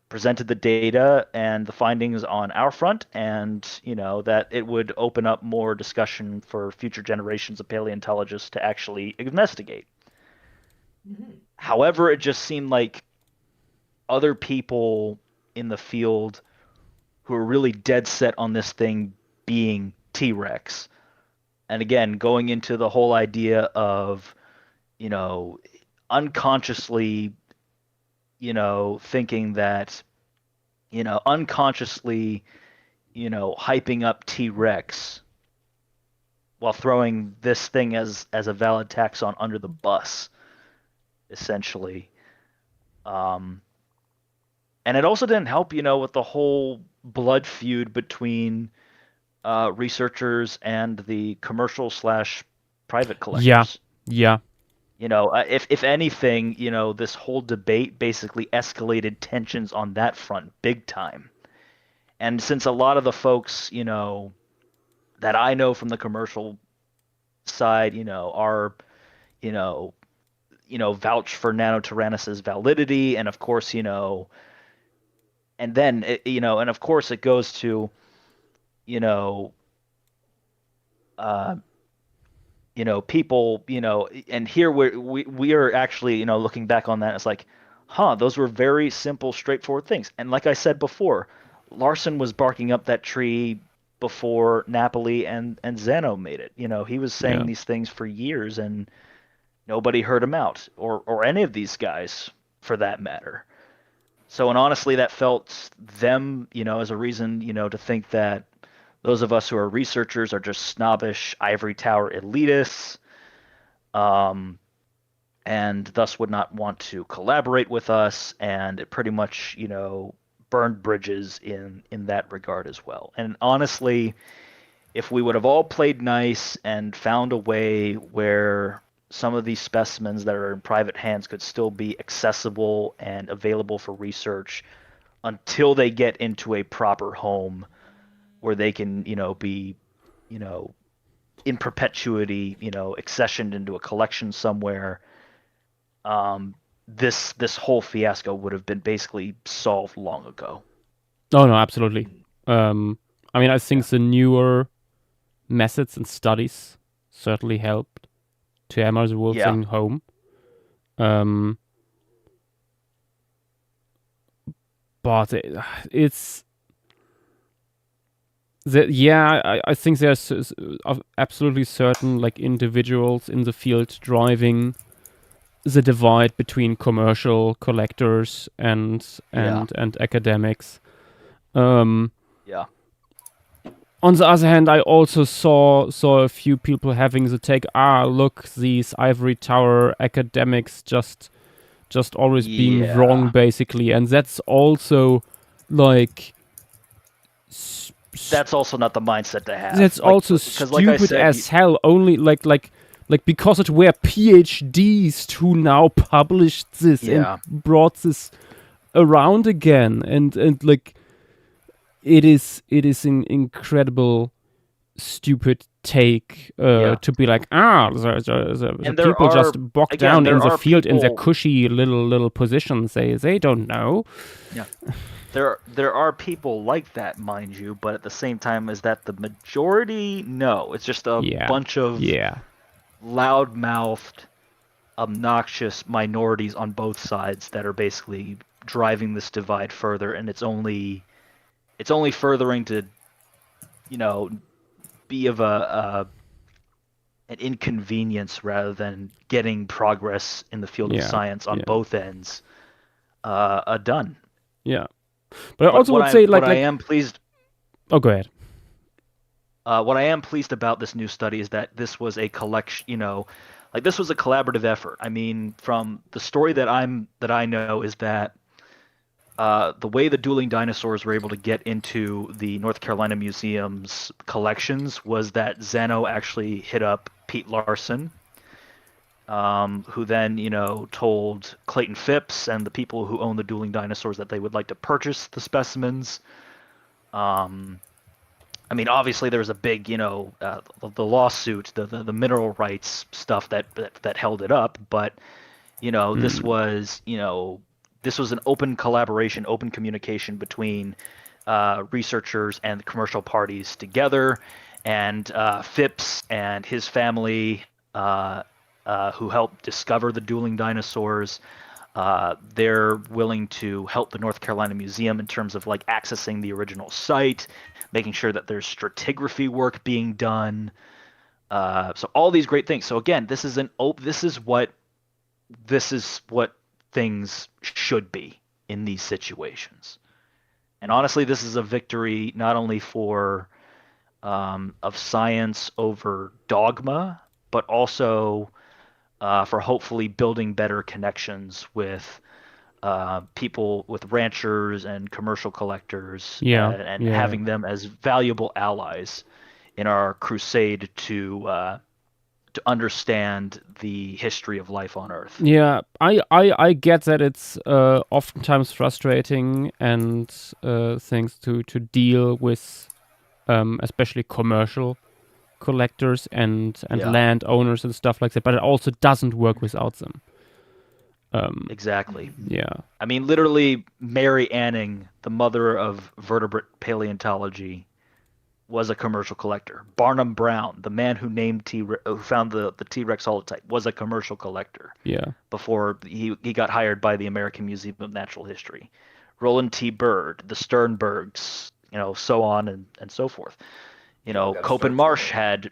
presented the data and the findings on our front, and that it would open up more discussion for future generations of paleontologists to actually investigate. Mm-hmm. However, it just seemed like other people in the field who are really dead set on this thing being T-Rex. And again, going into the whole idea of, unconsciously, thinking that, unconsciously, hyping up T-Rex while throwing this thing as a valid taxon under the bus, essentially. And it also didn't help, with the whole blood feud between researchers and the commercial/private collectors. Yeah. If anything, this whole debate basically escalated tensions on that front big time. And since a lot of the folks, that I know from the commercial side, are, vouch for Nanotyrannus's validity, and of course, and then and of course it goes to, people, and here we are actually, looking back on that, it's like, those were very simple, straightforward things. And like I said before, Larson was barking up that tree before Napoli and Zeno made it. He was saying these things for years, and nobody heard him out, or any of these guys, for that matter. So, and honestly, that felt them, as a reason, to think that those of us who are researchers are just snobbish ivory tower elitists, and thus would not want to collaborate with us, and it pretty much, burned bridges in that regard as well. And honestly, if we would have all played nice and found a way where some of these specimens that are in private hands could still be accessible and available for research until they get into a proper home where they can, be, in perpetuity, accessioned into a collection somewhere, this whole fiasco would have been basically solved long ago. Oh no, absolutely. I think the newer methods and studies certainly helped to hammer the whole thing home. But it's I think there's absolutely certain individuals in the field driving the divide between commercial collectors and academics. On the other hand, I also saw a few people having the take, look, these ivory tower academics just always being wrong, basically, and that's also that's also not the mindset to have. That's also stupid as hell. Only because it were PhDs who now published this and brought this around again, and it is an incredible stupid take to be like, the people just bogged down in the field in their cushy little positions. They don't know. Yeah. There are people like that, mind you, but at the same time, is that the majority? No, it's just a bunch of loud-mouthed, obnoxious minorities on both sides that are basically driving this divide further, and it's only furthering to, be of an inconvenience rather than getting progress in the field of science on both ends done. Yeah. But I also would say I am pleased. Oh, go ahead. What I am pleased about this new study is that this was a collection, this was a collaborative effort. I mean, from the story that I know is that the way the dueling dinosaurs were able to get into the North Carolina Museum's collections was that Zeno actually hit up Pete Larson, who then, told Clayton Phipps and the people who own the dueling dinosaurs that they would like to purchase the specimens. Obviously there was a big, the lawsuit, the mineral rights stuff that held it up, but, this was an open collaboration, open communication between researchers and the commercial parties together, and Phipps and his family, who helped discover the dueling dinosaurs, They're willing to help the North Carolina Museum in terms of like accessing the original site, making sure that there's stratigraphy work being done. So all these great things. So again, this is what things should be in these situations. And honestly, this is a victory not only for of science over dogma, but also for hopefully building better connections with people, with ranchers and commercial collectors, and having them as valuable allies in our crusade to understand the history of life on Earth. Yeah, I get that it's oftentimes frustrating and things to deal with, especially commercial collectors and landowners and stuff like that. But it also doesn't work without them. Exactly. Yeah. I mean, literally, Mary Anning, the mother of vertebrate paleontology, was a commercial collector. Barnum Brown, the man who found the T-Rex holotype, was a commercial collector. Yeah. Before he got hired by the American Museum of Natural History. Roland T. Byrd, the Sternbergs, so on and so forth. Cope and Marsh had,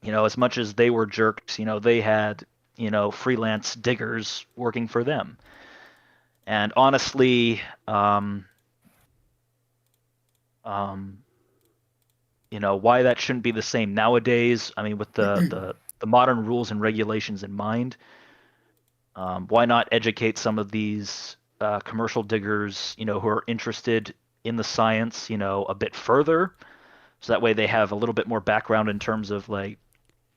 as much as they were jerks, they had, freelance diggers working for them. And honestly, why that shouldn't be the same nowadays, I mean, with the modern rules and regulations in mind, why not educate some of these commercial diggers, who are interested in the science, a bit further, so that way they have a little bit more background in terms of like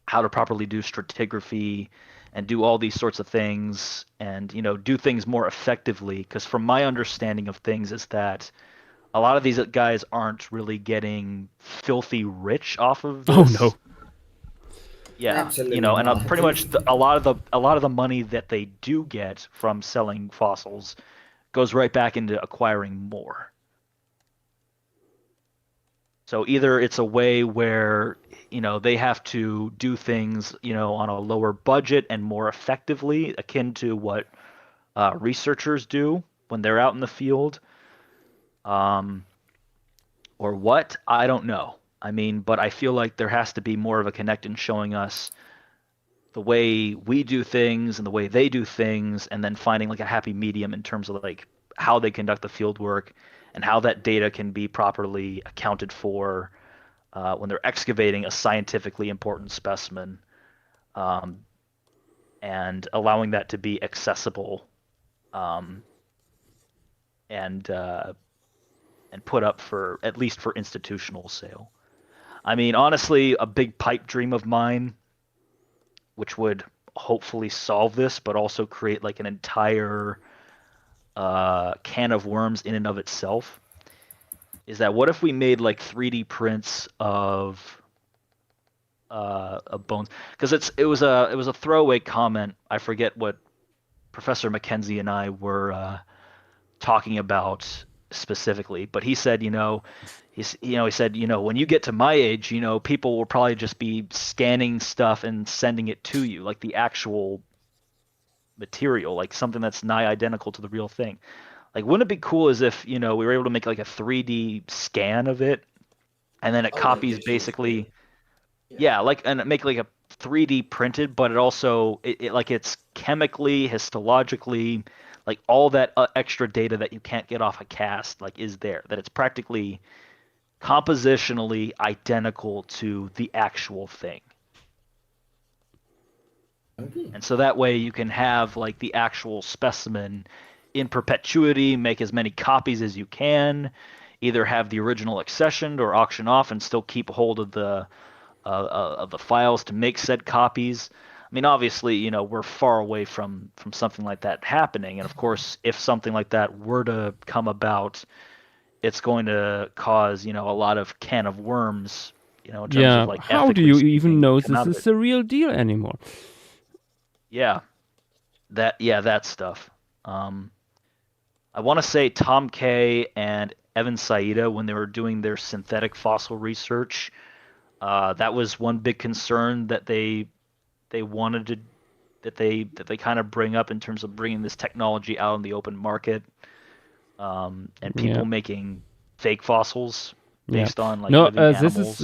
how to properly do stratigraphy and do all these sorts of things, and do things more effectively. Because from my understanding of things is that a lot of these guys aren't really getting filthy rich off of this. Oh no. Yeah, Absolutely and not. pretty much a lot of the money that they do get from selling fossils goes right back into acquiring more. So either it's a way where they have to do things on a lower budget and more effectively, akin to what researchers do when they're out in the field, or what, I don't know. I mean, but I feel like there has to be more of a connect in showing us the way we do things and the way they do things, and then finding like a happy medium in terms of like how they conduct the field work and how that data can be properly accounted for when they're excavating a scientifically important specimen, and allowing that to be accessible, and put up for at least for institutional sale. I mean, honestly, a big pipe dream of mine, which would hopefully solve this, but also create like an entire can of worms in and of itself, is that what if we made like 3D prints of bones? Because it was a throwaway comment. I forget what Professor Mackenzie and I were talking about specifically, but he said, he said, when you get to my age, people will probably just be scanning stuff and sending it to you, like the actual material, like something that's nigh identical to the real thing. Like, wouldn't it be cool as if, we were able to make like a 3D scan of it, and then it copies basically, and make like a 3D printed, but it also, like it's chemically, histologically, like all that extra data that you can't get off a cast, like is there, that it's practically compositionally identical to the actual thing. Okay. And so that way you can have like the actual specimen in perpetuity, make as many copies as you can, either have the original accessioned or auction off and still keep hold of the files to make said copies. I mean, obviously, we're far away from something like that happening. And of course, if something like that were to come about, it's going to cause, a lot of can of worms, in terms of like how do you even know this is the real deal anymore? Yeah. That stuff. I want to say Tom Kay and Evan Saida, when they were doing their synthetic fossil research, that was one big concern that they wanted that they kind of bring up in terms of bringing this technology out in the open market, and people making fake fossils based on like living animals.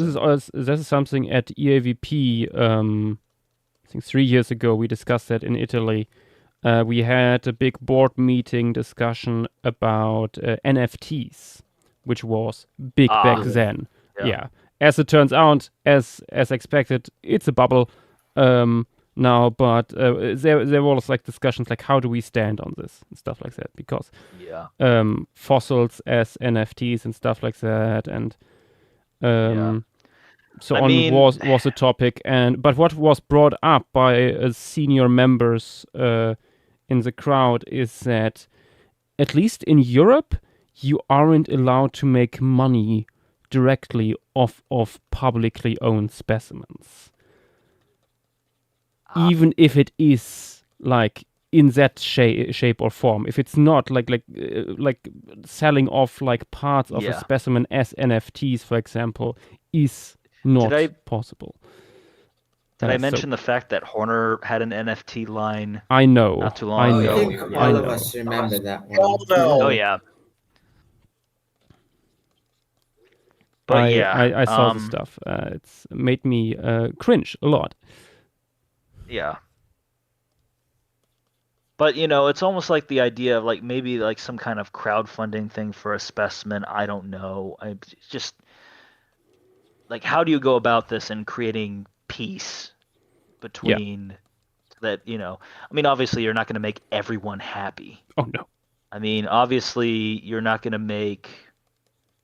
This is something at EAVP. I think 3 years ago we discussed that in Italy. We had a big board meeting discussion about NFTs, which was big back then. Yeah. As it turns out, as expected, it's a bubble now. But there was like discussions like how do we stand on this and stuff like that, because fossils as NFTs and stuff like that, and so I mean, was a topic. But what was brought up by senior members in the crowd is that at least in Europe, you aren't allowed to make money directly off of publicly owned specimens, even if it is like in that shape or form. If it's not like selling off like parts of a specimen as NFTs, for example, is not possible. Did I mention the fact that Horner had an NFT line? I know. Not too long ago. I think all of us remember that one. Oh yeah. But I saw the stuff. It's made me cringe a lot. Yeah. But it's almost like the idea of like maybe like some kind of crowdfunding thing for a specimen. I don't know. I just like, how do you go about this in creating peace between that? I mean, obviously you're not going to make everyone happy. Oh no. I mean, obviously you're not going to make,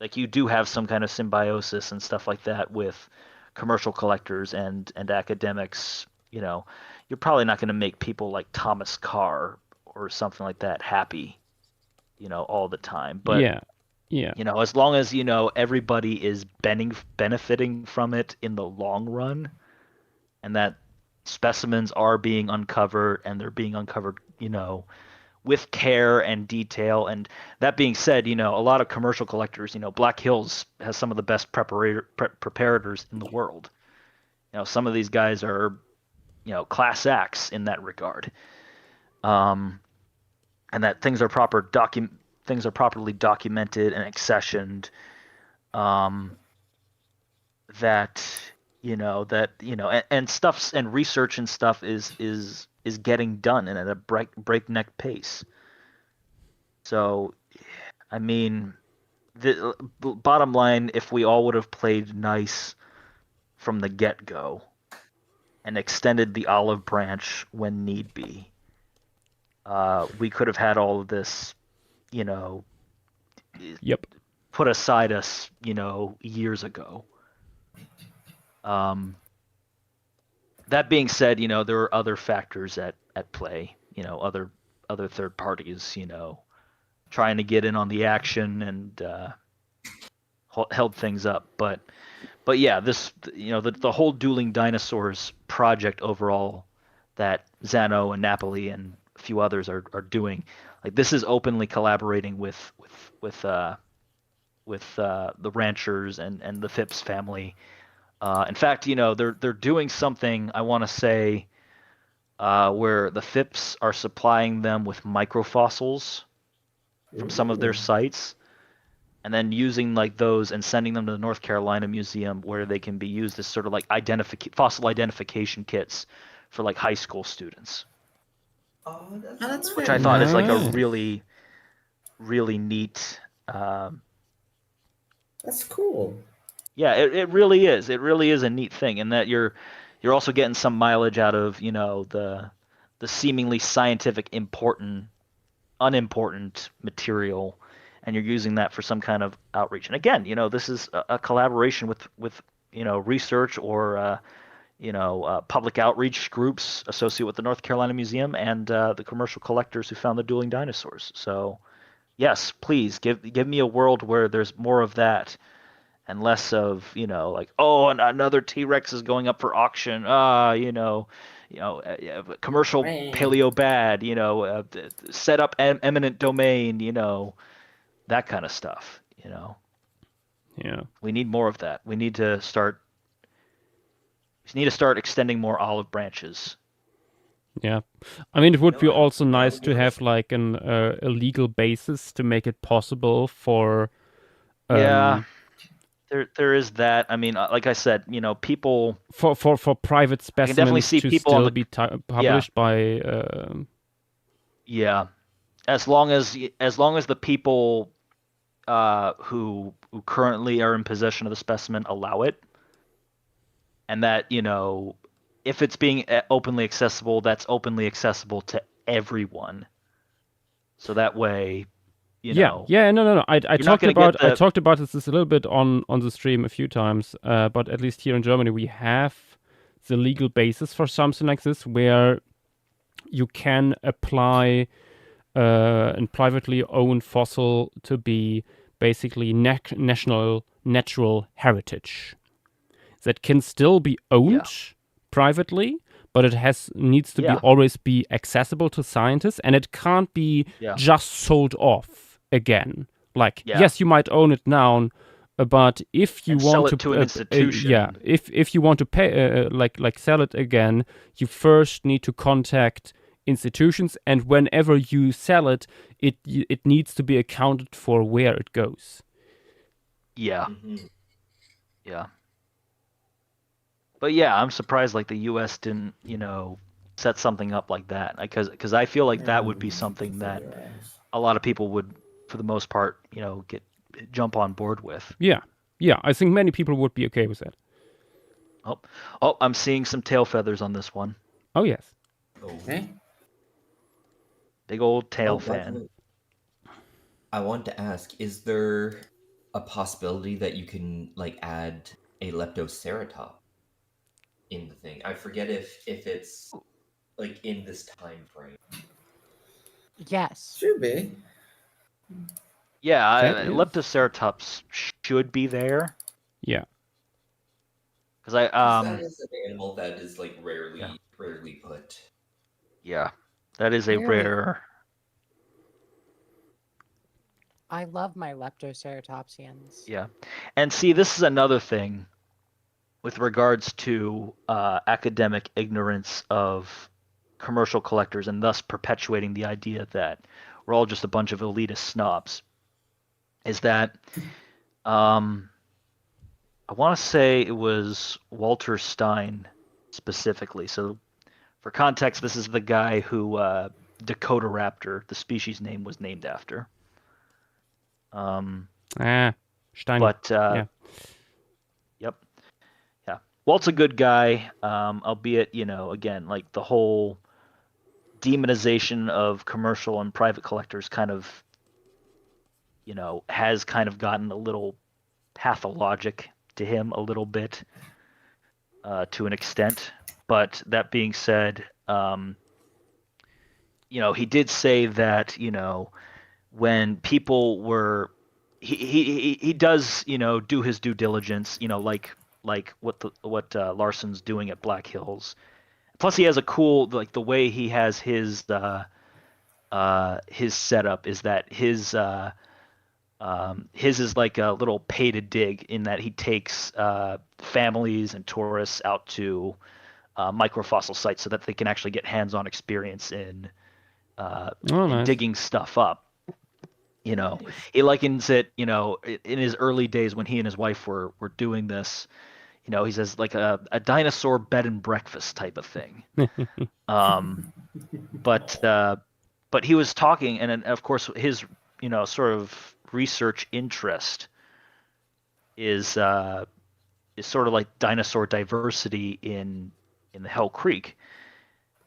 like, you do have some kind of symbiosis and stuff like that with commercial collectors and academics. You're probably not going to make people like Thomas Carr or something like that happy, all the time. But as long as everybody is benefiting from it in the long run, and that specimens are being uncovered and they're being uncovered, with care and detail. And that being said, a lot of commercial collectors, Black Hills has some of the best preparators in the world. Some of these guys are, class acts in that regard. And that things are properly documented and accessioned. And stuff and research and stuff is getting done and at a breakneck pace. So, I mean, the bottom line, if we all would have played nice from the get-go and extended the olive branch when need be, we could have had all of this, put aside us, years ago. That being said, there are other factors at play, other third parties, trying to get in on the action and held things up. But yeah, this, the whole Dueling Dinosaurs project overall that Zano and Napoli and a few others are doing, like, this is openly collaborating with the ranchers and the Phipps family. In fact, they're doing something, I want to say, where the Phipps are supplying them with microfossils from some of their sites, and then using like those and sending them to the North Carolina Museum, where they can be used as sort of like fossil identification kits for like high school students. Oh, that's which I thought is like a really, really neat. That's cool. Yeah, it really is. It really is a neat thing, and that you're also getting some mileage out of the seemingly scientific unimportant material, and you're using that for some kind of outreach. And again, this is a collaboration with research or public outreach groups associated with the North Carolina Museum and the commercial collectors who found the dueling dinosaurs. So yes, please give me a world where there's more of that and less of, like, oh, and another T-Rex is going up for auction. Commercial paleo bad, set up eminent domain, that kind of stuff, Yeah. We need more of that. We need to start extending more olive branches Yeah, I mean, it would be No, I- also I nice would to give have us- like a legal basis to make it possible for. Yeah, there is that. I mean, like I said, people. For private I can definitely specimens see to people on still the. be published by. Yeah, as long as the people who currently are in possession of the specimen allow it, and that if it's being openly accessible, that's openly accessible to everyone. So that way, No. I you're not talked gonna get I the. talked about this a little bit on the stream a few times, but at least here in Germany we have the legal basis for something like this, where you can apply and privately owned fossil to be basically national natural heritage that can still be owned privately, but it needs to be always be accessible to scientists, and it can't be just sold off again. Like, yes, you might own it now, but if you want sell to it to an institution, if you want to pay like sell it again, you first need to contact institutions, and whenever you sell it, it needs to be accounted for where it goes. Yeah. Yeah. But yeah, I'm surprised like the U.S. didn't, set something up like that, because I feel like that would be something that a lot of people would, for the most part, jump on board with. Yeah, I think many people would be okay with that. Oh, I'm seeing some tail feathers on this one. Oh yes. Okay. Big old tail fan. I want to ask: is there a possibility that you can like add a leptoceratops in the thing? I forget if it's like in this time frame. Yes. Should be. Yeah, leptoceratops should be there. Yeah. Because that is an animal that is like rarely put. Yeah, that is a rare. I love my leptoceratopsians. Yeah, and see, this is another thing with regards to academic ignorance of commercial collectors, and thus perpetuating the idea that we're all just a bunch of elitist snobs, is that I want to say it was Walter Stein specifically. So for context, this is the guy who Dakota Raptor, the species name, was named after. Stein. But yeah. Yep. Yeah. Walt's a good guy, albeit, again, like the whole demonization of commercial and private collectors kind of, has kind of gotten a little pathologic to him a little bit, to an extent. But that being said, he did say that, when people were, he does, do his due diligence, like what Larson's doing at Black Hills. Plus, he has a cool, like the way he has his setup is that his is like a little pay to dig, in that he takes families and tourists out to microfossil sites so that they can actually get hands-on experience in nice. digging stuff up. He likens it, in his early days when he and his wife were doing this, he says like a dinosaur bed and breakfast type of thing. But he was talking, and of course his, sort of research interest is sort of like dinosaur diversity in the Hell Creek.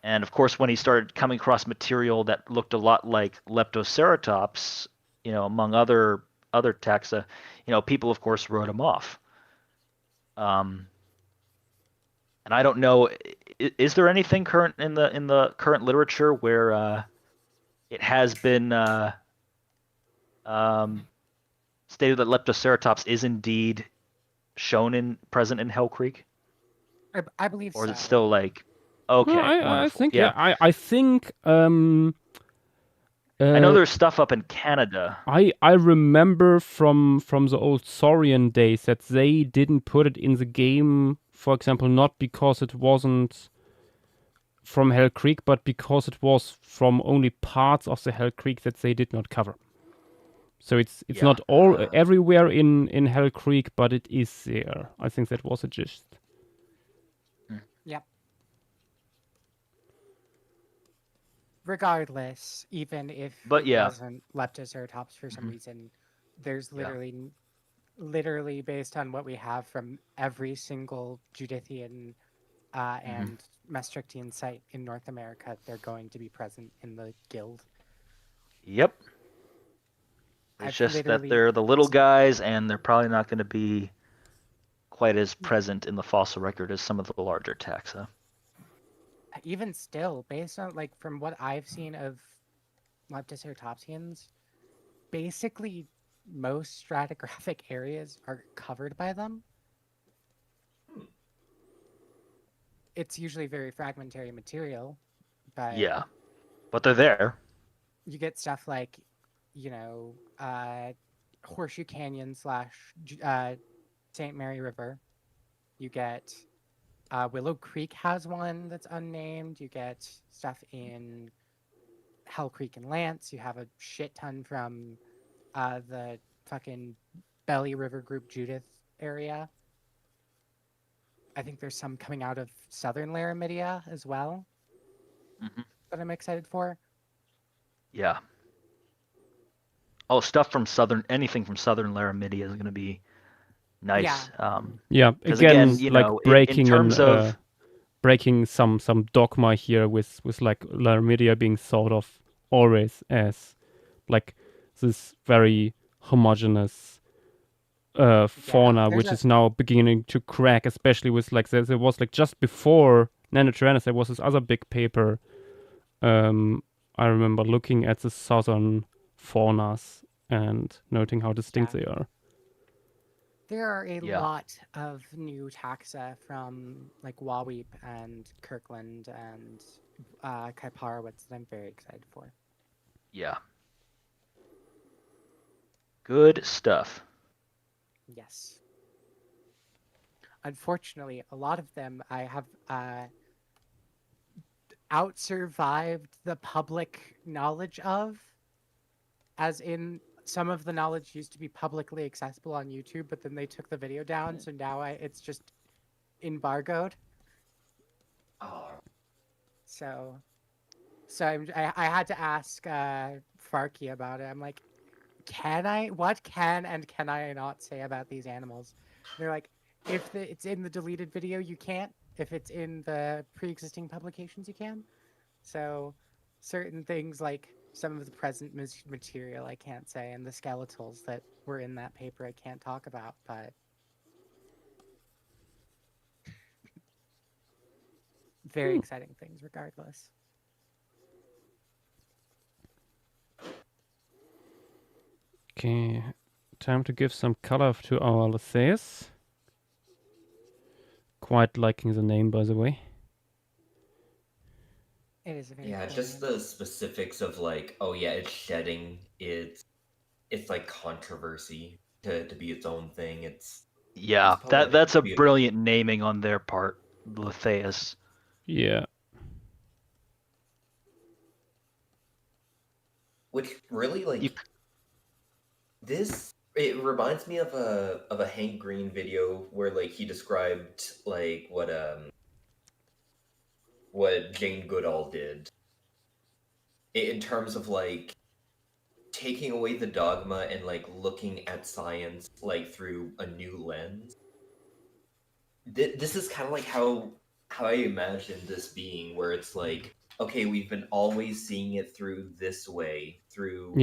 And of course, when he started coming across material that looked a lot like Leptoceratops, among other taxa, people of course wrote him off. And I don't know, is there anything current in the current literature where it has been stated that Leptoceratops is indeed present in Hell Creek? I believe so. Or is it still like, okay, No, I think yeah. I think I know there's stuff up in Canada. I remember from the old Saurian days that they didn't put it in the game, for example, not because it wasn't from Hell Creek, but because it was from only parts of the Hell Creek that they did not cover. So it's not all everywhere in Hell Creek, but it is there. I think that was a gist. Yep. Regardless, even if But it yeah. wasn't Leptoceratops for some reason, there's literally based on what we have from every single Judithian and Maastrichtian site in North America, they're going to be present in the guild. Yep. It's I've just that literally they're the little seen- guys, and they're probably not going to be quite as present in the fossil record as some of the larger taxa. Even still, based on like from what I've seen of Leptoceratopsians, basically most stratigraphic areas are covered by them. It's usually very fragmentary material, but Yeah, but they're there. you get stuff like, Horseshoe Canyon / St. Mary River. You get Willow Creek has one that's unnamed. You get stuff in Hell Creek and Lance. You have a shit ton from the fucking Belly River Group Judith area. I think there's some coming out of Southern Laramidia as well that I'm excited for. Yeah. Oh, anything from Southern Laramidia is going to be nice. Yeah, again, like breaking in terms of breaking some dogma here with like Laramidia being thought of always as like this very homogeneous fauna, which is now beginning to crack, especially with like there was like just before Nanotyrannus, there was this other big paper. I remember looking at the southern faunas and noting how distinct they are. There are a lot of new taxa from like Waweep and Kirkland and Kaiparowitz that I'm very excited for. Yeah. Good stuff. Yes. Unfortunately, a lot of them I have out-survived the public knowledge of, as in some of the knowledge used to be publicly accessible on YouTube, but then they took the video down, so now it's just embargoed. So I had to ask Farky about it. I'm like, what can and can I not say about these animals? And they're like, if it's in the deleted video, you can't. If it's in the pre-existing publications, you can. So certain things like some of the present material I can't say, and the skeletals that were in that paper I can't talk about, but very exciting things regardless. Okay, time to give some color to our Lytheus. Quite liking the name, by the way. It is a very cool just name. the specifics of like, oh yeah, it's shedding. It's like controversy to be its own thing. It's that's a brilliant naming on their part, Lytheus. Yeah. Which really like this. It reminds me of a Hank Green video where like he described like what Jane Goodall did in terms of like taking away the dogma and like looking at science like through a new lens. This is kind of like how I imagine this being, where it's like, okay, we've been always seeing it through this way, through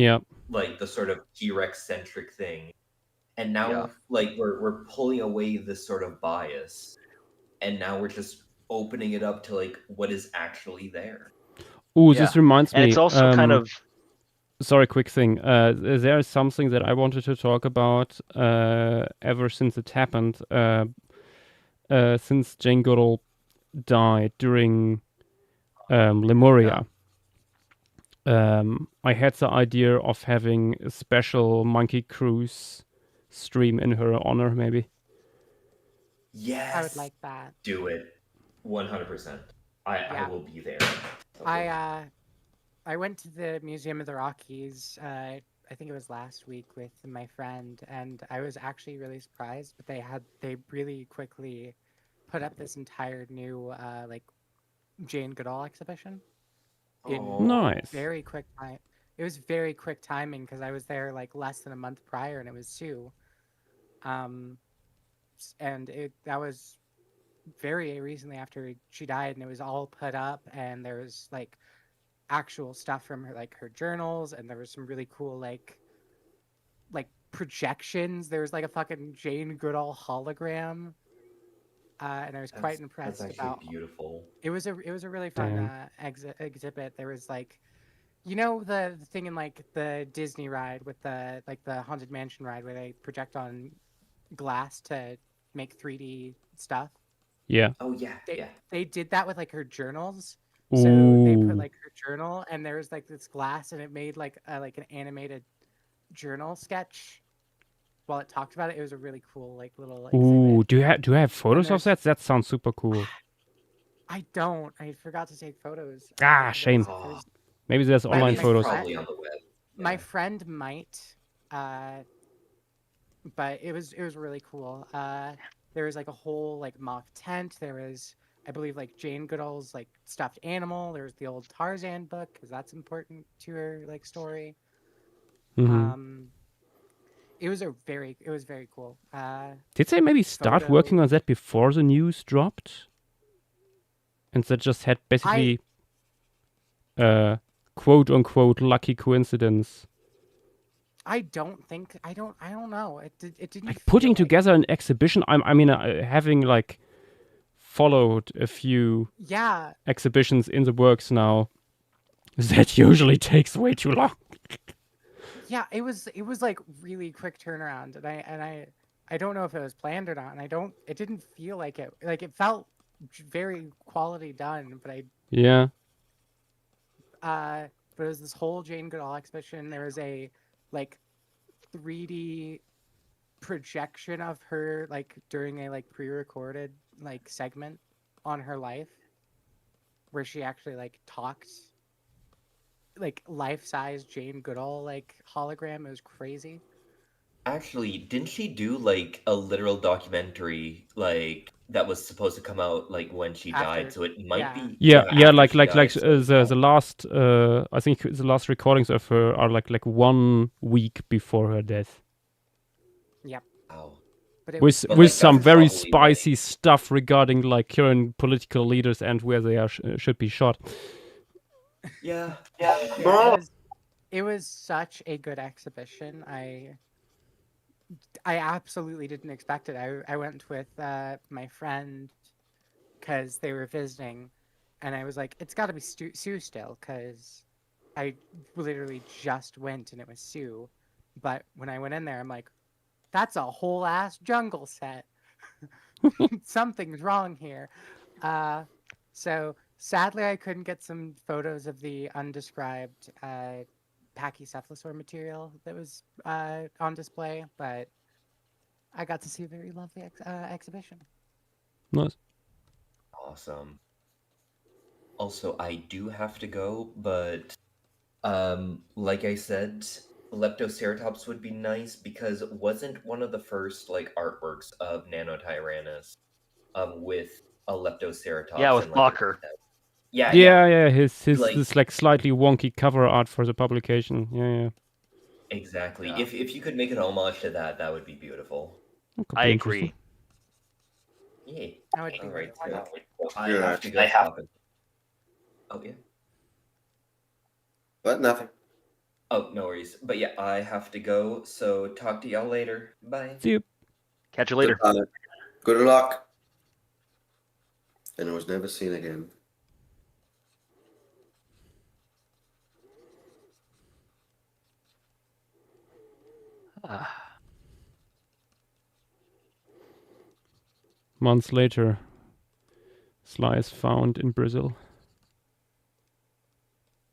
like the sort of T-Rex centric thing, and now like we're pulling away this sort of bias, and now we're just opening it up to like what is actually there. Ooh, this reminds me. And it's also kind of. Sorry, quick thing. There is something that I wanted to talk about ever since it happened. Since Jane Goodall died during Lemuria, I had the idea of having a special Monkey Cruise stream in her honor, maybe. Yes, I would like that. Do it, 100%. I will be there. I went to the Museum of the Rockies. I think it was last week with my friend, and I was actually really surprised. But they really quickly put up this entire new like Jane Goodall exhibition in Nice. very quick time. It was very quick timing because I was there like less than a month prior, and it was Sue. And that was very recently after she died, and it was all put up, and there was like actual stuff from her, like her journals, and there was some really cool like projections. There was like a fucking Jane Goodall hologram, and I was quite impressed That's actually about. beautiful. It was a really fun exhibit. There was like, you know, the thing in like the Disney ride with the Haunted Mansion ride where they project on glass to make 3D stuff. Yeah. Oh yeah, They did that with like her journals. So they put Ooh. like her journal, and there was like this glass, and it made like an animated journal sketch while it talked about it. It was a really cool like little exhibit. Ooh, do you have photos of that? That sounds super cool. I don't. I forgot to take photos. Shame. Maybe there's online photos. Probably on the web. My friend might, but it was really cool. There was like a whole like mock tent. There was, I believe, like Jane Goodall's like stuffed animal. There's the old Tarzan book because that's important to her like story. Mm-hmm. It was very cool. Did they maybe start working on that before the news dropped? And that just had basically quote unquote lucky coincidence. I don't know. It didn't like putting together an exhibition. I mean, having like followed a few exhibitions in the works now, that usually takes way too long. Yeah, it was like really quick turnaround, and I don't know if it was planned or not, and it didn't feel like it. Like it felt very quality done, but but it was this whole Jane Goodall exhibition. There was a like 3D projection of her like during a like pre-recorded like segment on her life where she actually like talked like life-size Jane Goodall like hologram. It was crazy. Actually, didn't she do like a literal documentary like that was supposed to come out like when she died? So it might be like the last I think the last recordings of her are like 1 week before her death. Yep. Wow. With some very spicy stuff regarding like current political leaders and where they are should be shot. Yeah. It was such a good exhibition. I absolutely didn't expect it. I went with my friend because they were visiting, and I was like, it's got to be Sue still, because I literally just went and it was Sue. But when I went in there, I'm like, that's a whole ass jungle set. Something's wrong here. So sadly, I couldn't get some photos of the undescribed pachycephalosaur material that was on display, but I got to see a very lovely exhibition. Nice. Awesome. Also, I do have to go, but like I said, Leptoceratops would be nice because wasn't one of the first like artworks of Nanotyrannus with a Leptoceratops? Yeah, with Mocker. Yeah. His like, this like slightly wonky cover art for the publication. Yeah. Exactly. Yeah. If you could make an homage to that, that would be beautiful. I agree. Yeah. All right. I have to go. Oh yeah. But nothing. Oh, no worries. But yeah, I have to go. So talk to y'all later. Bye. See you. Catch you later. Good luck. And I was never seen again. Months later, Sly is found in Brazil.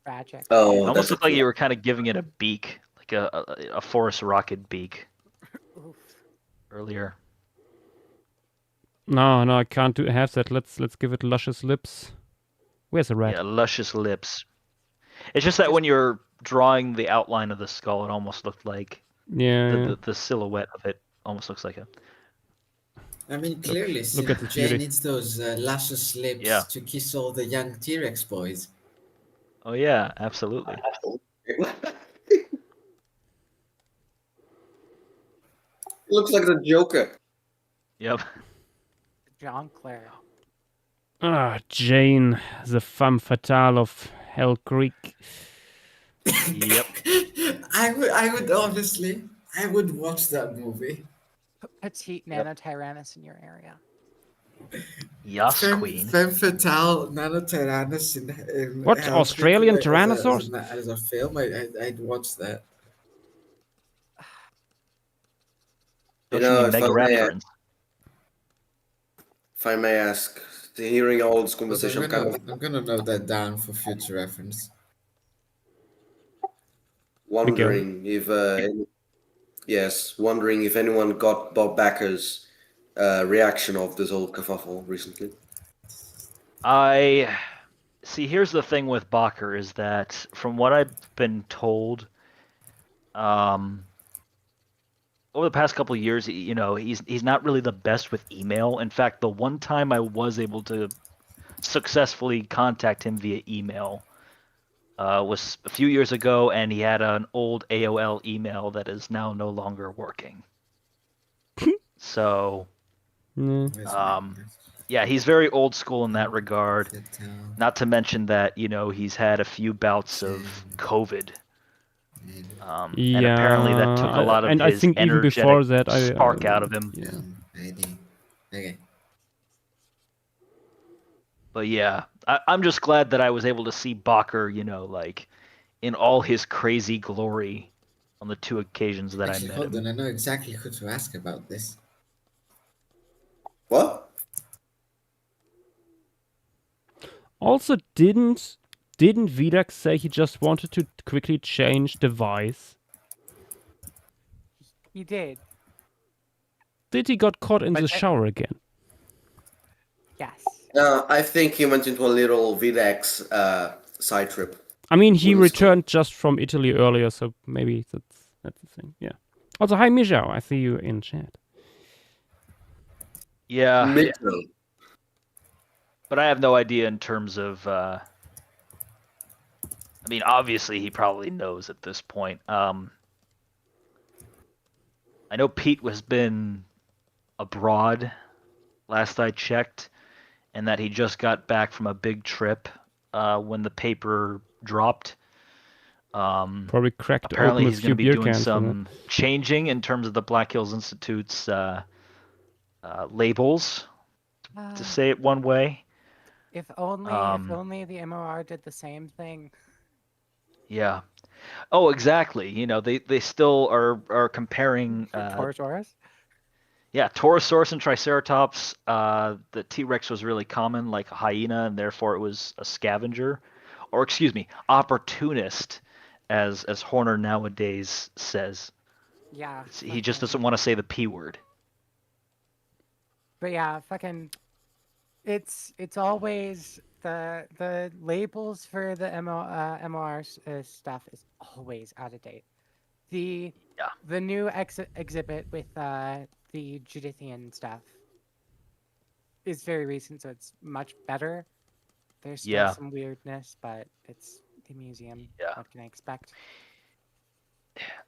Tragic. Oh, it almost looked like you were kind of giving it a beak, like a Forest Rocket beak. Earlier. No, I can't have that. Let's give it luscious lips. Where's the rat? Yeah, luscious lips. It's just that when you're drawing the outline of the skull, it almost looked like the silhouette of it almost looks like a. I mean, clearly, look at this Jay beauty. needs those luscious lips to kiss all the young T-Rex boys. Oh yeah, absolutely. Looks like the Joker. Yep. John Clare. Ah, Jane, the femme fatale of Hell Creek. Yep. I would honestly, I would watch that movie. Petite Nanotyrannus in your area. Yes, Queen. Femme fatale Nanotyrannus in What, Hell Australian Creek, Tyrannosaurs? as a film, I'd watch that. Don't you mean if Megaraptorans? I may ask, hearing all this conversation, I'm gonna note that down for future reference. Wondering if wondering if anyone got Bob Backer's reaction of this whole kerfuffle recently. I see. Here's the thing with Bakker is that, from what I've been told, over the past couple of years, he's not really the best with email. In fact, the one time I was able to successfully contact him via email was a few years ago, and he had an old AOL email that is now no longer working. So, yeah, he's very old school in that regard. Not to mention that, he's had a few bouts of COVID. And apparently that took a lot of and his I think even before that, spark out of him. Okay. But yeah, I'm just glad that I was able to see Bakker, in all his crazy glory on the two occasions that I met Hold him. on, I know exactly who to ask about this. What? Also, didn't Vidax say he just wanted to quickly change device? He did. Did he got caught in the shower again? Yes. I think he went into a little Videx side trip. I mean, he returned just from Italy earlier, so maybe that's the thing. Yeah. Also, hi Mijao, I see you in chat. Yeah. But I have no idea in terms of. I mean, obviously he probably knows at this point. I know Pete has been abroad, last I checked, and that he just got back from a big trip when the paper dropped. Probably cracked. Apparently, open he's a going to few be beer doing cans for some changing in terms of the Black Hills Institute's labels, to say it one way. If only the MOR did the same thing. Yeah. Oh, exactly. They still are comparing Torosaurus? Yeah, Torosaurus and Triceratops. The T-Rex was really common, like a hyena, and therefore it was a scavenger, or excuse me, opportunist, as Horner nowadays says. Yeah. He just doesn't want to say the P word. But yeah, it's always the labels for the MOR stuff is always out of date. The new exhibit with the Judithian stuff is very recent, so it's much better. There's still some weirdness, but it's the museum. Yeah. What can I expect?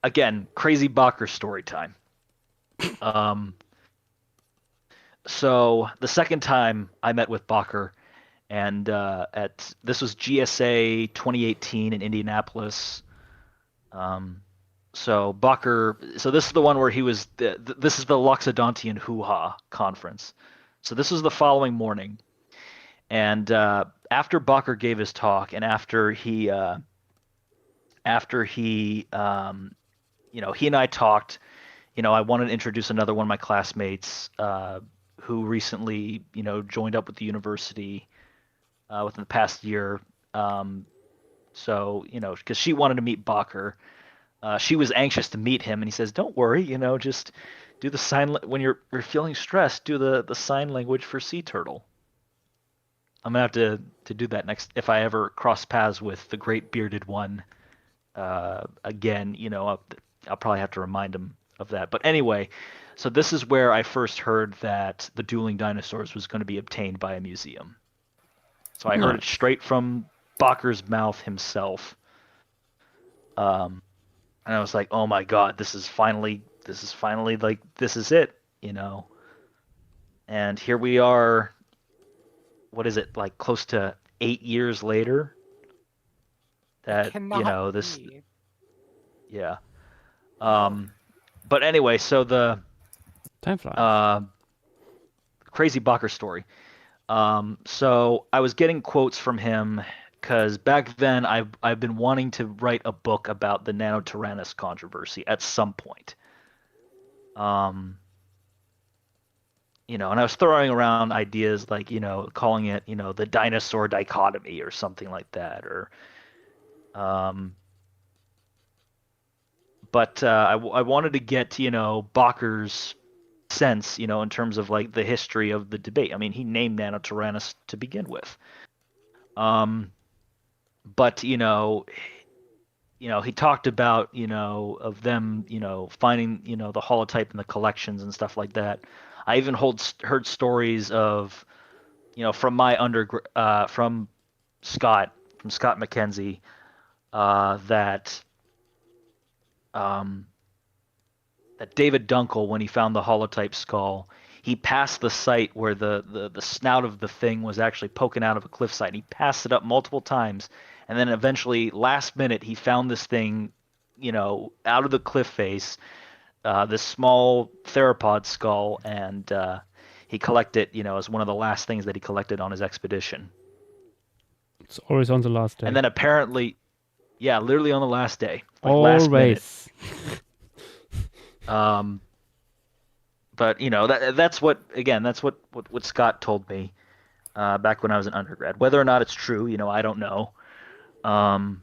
Again, crazy Bakker story time. So the second time I met with Bakker, and this was GSA 2018 in Indianapolis. So Bakker, so this is the one where he was. This is the Loxodontian Hoo-Ha conference. So this was the following morning, and after Bakker gave his talk, and after he, he and I talked. I wanted to introduce another one of my classmates who recently, joined up with the university within the past year. So, because she wanted to meet Bakker. She was anxious to meet him, and he says, "Don't worry, just do the sign when you're feeling stressed. Do the sign language for sea turtle." I'm gonna have to do that next if I ever cross paths with the great bearded one. Again, I'll probably have to remind him of that. But anyway, so this is where I first heard that the dueling dinosaurs was going to be obtained by a museum. So I heard it straight from Bakker's mouth himself. And I was like, oh my god, this is finally like, this is it, And here we are, what is it, like close to 8 years later? That, this, yeah. But anyway, so the time flies. Crazy Bakker story. So I was getting quotes from him because back then I've been wanting to write a book about the Nanotyrannus controversy at some point. And I was throwing around ideas like, calling it, the dinosaur dichotomy or something like that, or but I wanted to get, Bakker's sense, in terms of like the history of the debate. I mean, he named Nanotyrannus to begin with. But he talked about, of them, finding, the holotype in the collections and stuff like that. I even heard stories of, from from Scott McKenzie, that David Dunkel, when he found the holotype skull, he passed the site where the snout of the thing was actually poking out of a cliffside. And he passed it up multiple times, and then eventually, last minute, he found this thing, out of the cliff face, this small theropod skull, and he collected it, as one of the last things that he collected on his expedition. It's always on the last day. And then apparently, yeah, literally on the last day, like always. Last minute. But that's what Scott told me back when I was an undergrad. Whether or not it's true, I don't know. But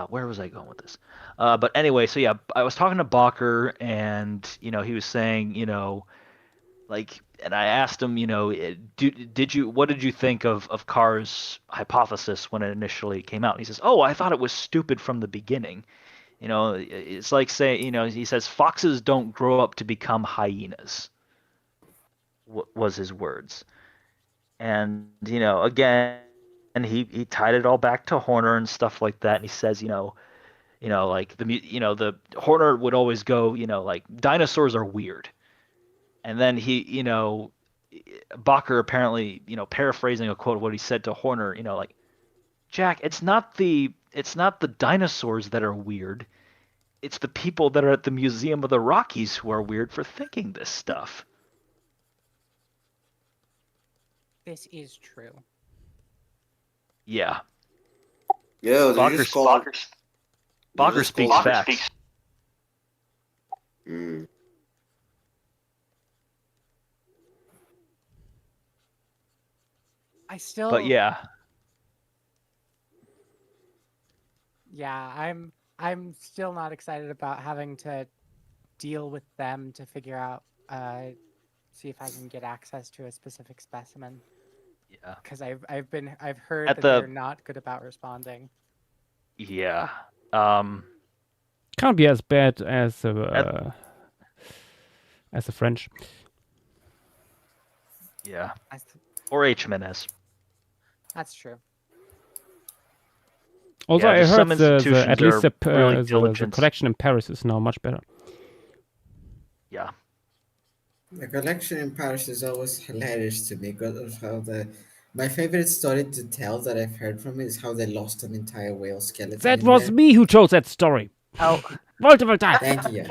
where was I going with this? But anyway, so yeah, I was talking to Bakker, and he was saying, like, and I asked him, what did you think of Carr's hypothesis when it initially came out? And he says, oh, I thought it was stupid from the beginning. It's like saying, he says, foxes don't grow up to become hyenas, was his words. And, again, and he tied it all back to Horner and stuff like that. And he says, like the Horner would always go, like, dinosaurs are weird. And then Bakker apparently, paraphrasing a quote of what he said to Horner, like, Jack, it's not the dinosaurs that are weird. It's the people that are at the Museum of the Rockies who are weird for thinking this stuff. This is true. Yeah. Bakker speaks facts. But yeah. Yeah, I'm still not excited about having to deal with them to figure out, see if I can get access to a specific specimen. Yeah. Because I've heard that they're not good about responding. Yeah. Can't be as bad as the French. Yeah. Or HMNS. That's true. Although I heard at least the really collection in Paris is now much better. Yeah. The collection in Paris is always hilarious to me because of how my favorite story to tell that I've heard from it is how they lost an entire whale skeleton. That was me who told that story. Oh, thank you.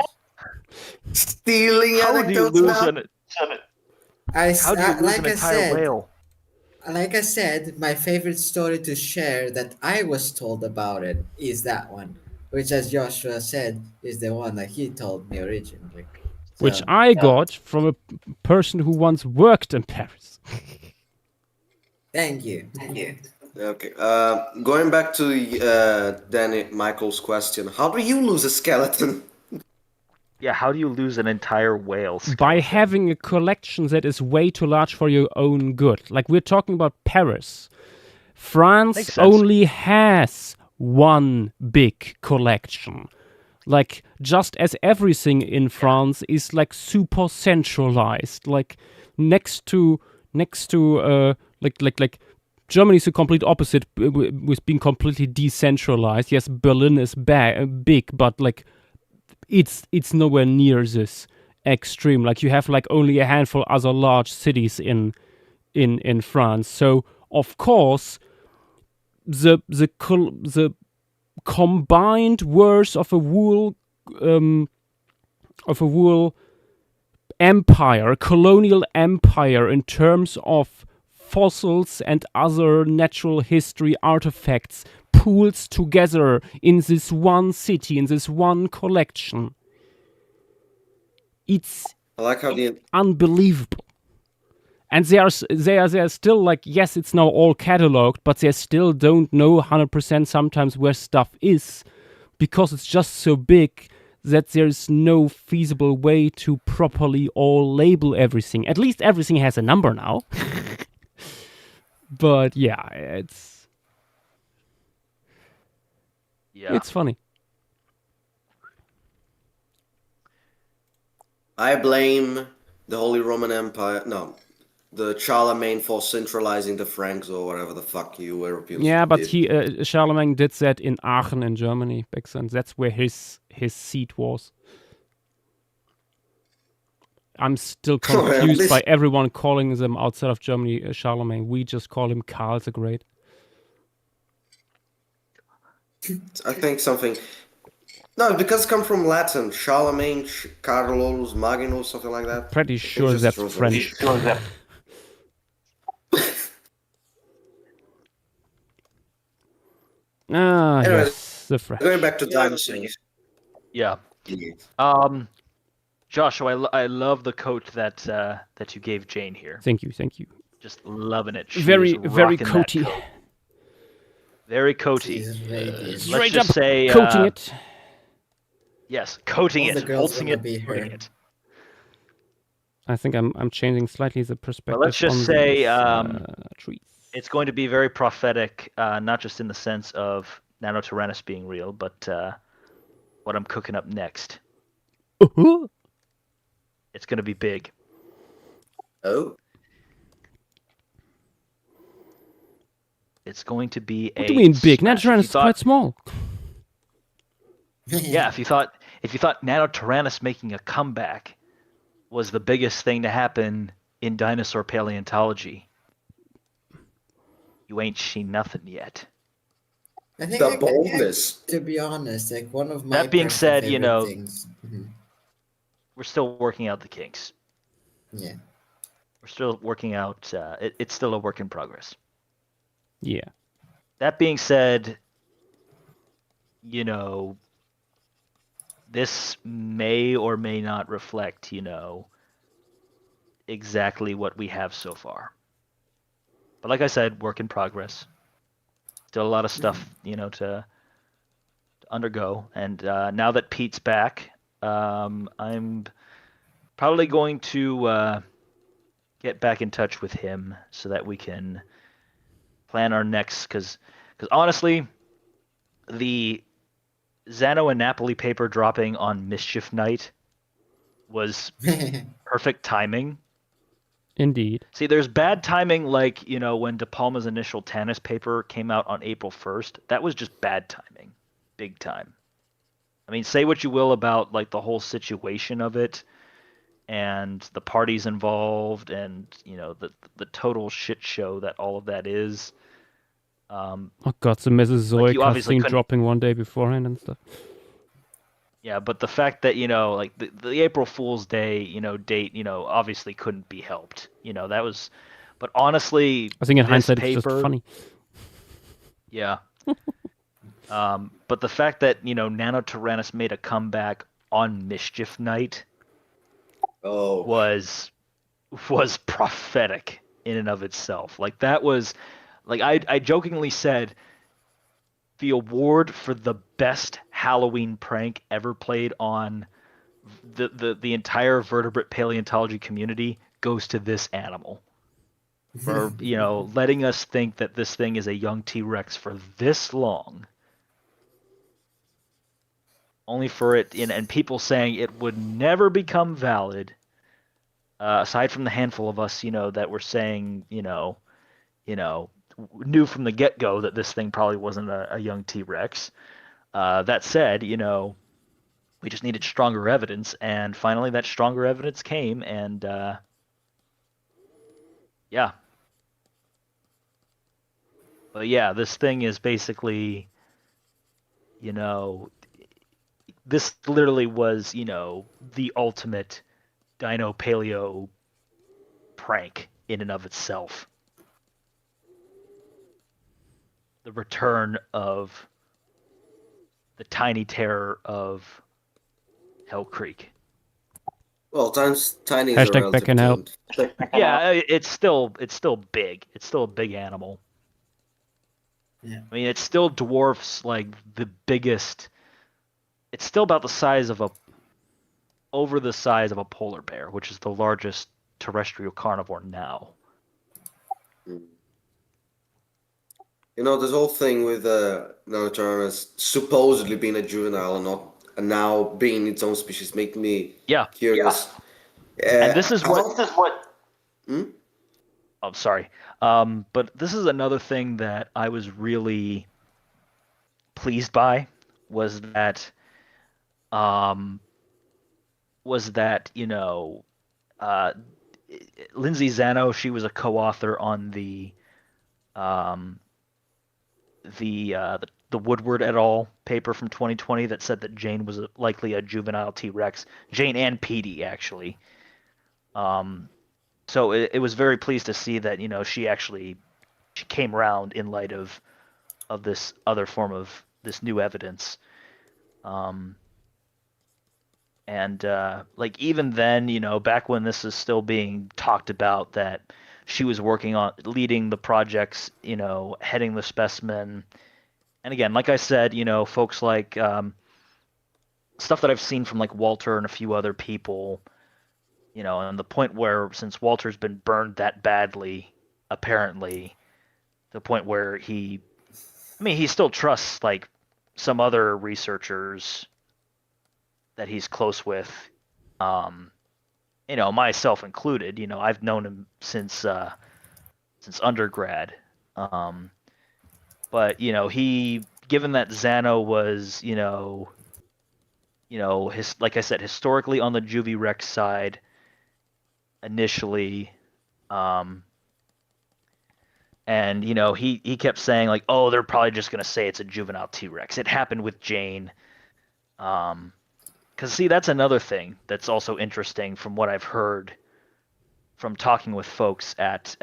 Stealing anecdotes now. How do you lose an entire whale? Like I said, my favorite story to share that I was told about it is that one, which, as Joshua said, is the one that he told me originally. So, which I got from a person who once worked in Paris. Thank you. Okay. Going back to Danny Michael's question, how do you lose a skeleton? Yeah, how do you lose an entire whale skeleton? By having a collection that is way too large for your own good. Like, we're talking about Paris. France only has one big collection. Like, just as everything in France is like super centralized. Like, next to like Germany is the complete opposite with being completely decentralized. Yes, Berlin is big, but like it's nowhere near this extreme. Like, you have like only a handful other large cities in France. So of course the combined worth of a whole empire, colonial empire, in terms of fossils and other natural history artifacts pools together in this one city, in this one collection. It's I like how unbelievable. And they are still like, yes, it's now all cataloged, but they still don't know 100% sometimes where stuff is, because it's just so big that there's no feasible way to properly all label everything. At least everything has a number now. But yeah, it's funny. I blame the Holy Roman Empire. No, the Charlemagne for centralizing the Franks or whatever the fuck you Europeans. Yeah, but did. Charlemagne did that in Aachen in Germany back then. That's where his seat was. I'm still confused by everyone calling them outside of Germany Charlemagne. We just call him Karl the Great. I think something. No, because it comes from Latin. Charlemagne, Carolus, Magnus, something like that. Pretty sure that's French. Anyways, yes, the French. Going back to dinosaurs. Yeah. Joshua, I love the coat that you gave Jane here. Thank you. Just loving it. She very is coaty. coat. Very coaty. Straight Let's just say coating it. Yes, coating All the it, girls pulsing wanna it, be putting her. it. I think I'm changing slightly the perspective. But let's just say trees. it's going to be very prophetic, not just in the sense of Nanotyrannus being real, but what I'm cooking up next. It's going to be big. Oh. It's going to be What do you mean big? Nanotyrannus is quite small. Yeah, if you thought Nanotyrannus making a comeback was the biggest thing to happen in dinosaur paleontology, you ain't seen nothing yet. I think The boldness. to be honest, like one of my That being personal said, favorite things. we're still working out the kinks. Yeah. We're still working out. It's still a work in progress. Yeah. That being said, this may or may not reflect, exactly what we have so far. But like I said, work in progress. Still a lot of stuff, to undergo. And now that Pete's back, I'm probably going to get back in touch with him so that we can plan our next. Because honestly, the Zano and Napoli paper dropping on Mischief Night was perfect timing. Indeed. See, there's bad timing, like, when De Palma's initial Tanis paper came out on April 1st. That was just bad timing. Big time. I mean, say what you will about, like, the whole situation of it and the parties involved and, the total shit show that all of that is. Oh god, the Mesozoic scene dropping one day beforehand and stuff. Yeah, but the fact that, like the April Fool's Day, date, obviously couldn't be helped. That was, but honestly, I think in hindsight paper, it's just funny. Yeah. But the fact that, Nanotyrannus made a comeback on Mischief Night was prophetic in and of itself. Like that was, like I jokingly said, the award for the best Halloween prank ever played on the entire vertebrate paleontology community goes to this animal. For, letting us think that this thing is a young T-Rex for this long. Only for it, and people saying it would never become valid, aside from the handful of us, that were saying, knew from the get-go that this thing probably wasn't a young T-Rex. That said, we just needed stronger evidence, and finally that stronger evidence came, and yeah. But yeah, this thing is basically, this literally was, the ultimate dino paleo prank in and of itself. The return of the tiny terror of Hell Creek. Well, tiny is a Hashtag relative back in hell. term. Yeah, it's still big. It's still a big animal. Yeah. I mean, it still dwarfs like the biggest. It's still about the size of over the size of a polar bear, which is the largest terrestrial carnivore now. This whole thing with Nanotyrannus supposedly being a juvenile and now being its own species make me curious. And this is what. Hmm? I'm sorry. But this is another thing that I was really pleased by was that Lindsay Zano, she was a co-author on the Woodward et al. Paper from 2020 that said that Jane was likely a juvenile T-Rex. Jane and Petey, actually. So it was very pleased to see that she came around in light of this other form of this new evidence. And like even then, back when this is still being talked about, that she was working on leading the projects, heading the specimen. And again, like I said, folks like stuff that I've seen from like Walter and a few other people, and the point where since Walter's been burned that badly, apparently, the point where he still trusts like some other researchers that he's close with, myself included. I've known him since undergrad. But he, given that Zano was, like I said, historically on the Juvie Rex side initially, and he kept saying like, oh, they're probably just gonna say it's a juvenile T-Rex. It happened with Jane. Because see, that's another thing that's also interesting from what I've heard from talking with folks at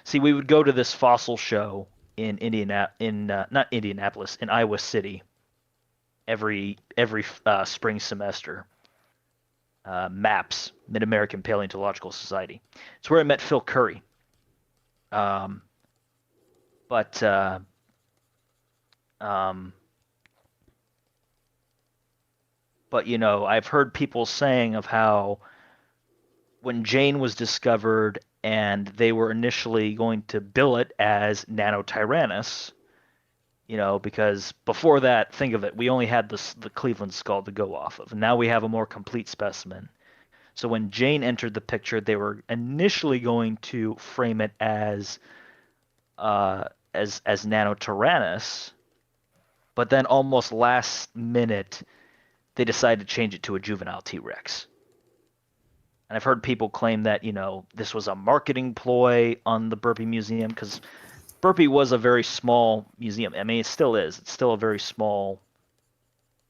see, we would go to this fossil show in not Indianapolis, in Iowa City every spring semester. MAPS, Mid-American Paleontological Society. It's where I met Phil Curry. But I've heard people saying of how when Jane was discovered and they were initially going to bill it as Nanotyrannus, because before that, think of it, we only had the Cleveland skull to go off of, and now we have a more complete specimen. So when Jane entered the picture, they were initially going to frame it as Nanotyrannus, but then almost last minute, they decided to change it to a juvenile T-Rex. And I've heard people claim that, this was a marketing ploy on the Burpee Museum, because Burpee was a very small museum. I mean, it still is. It's still a very small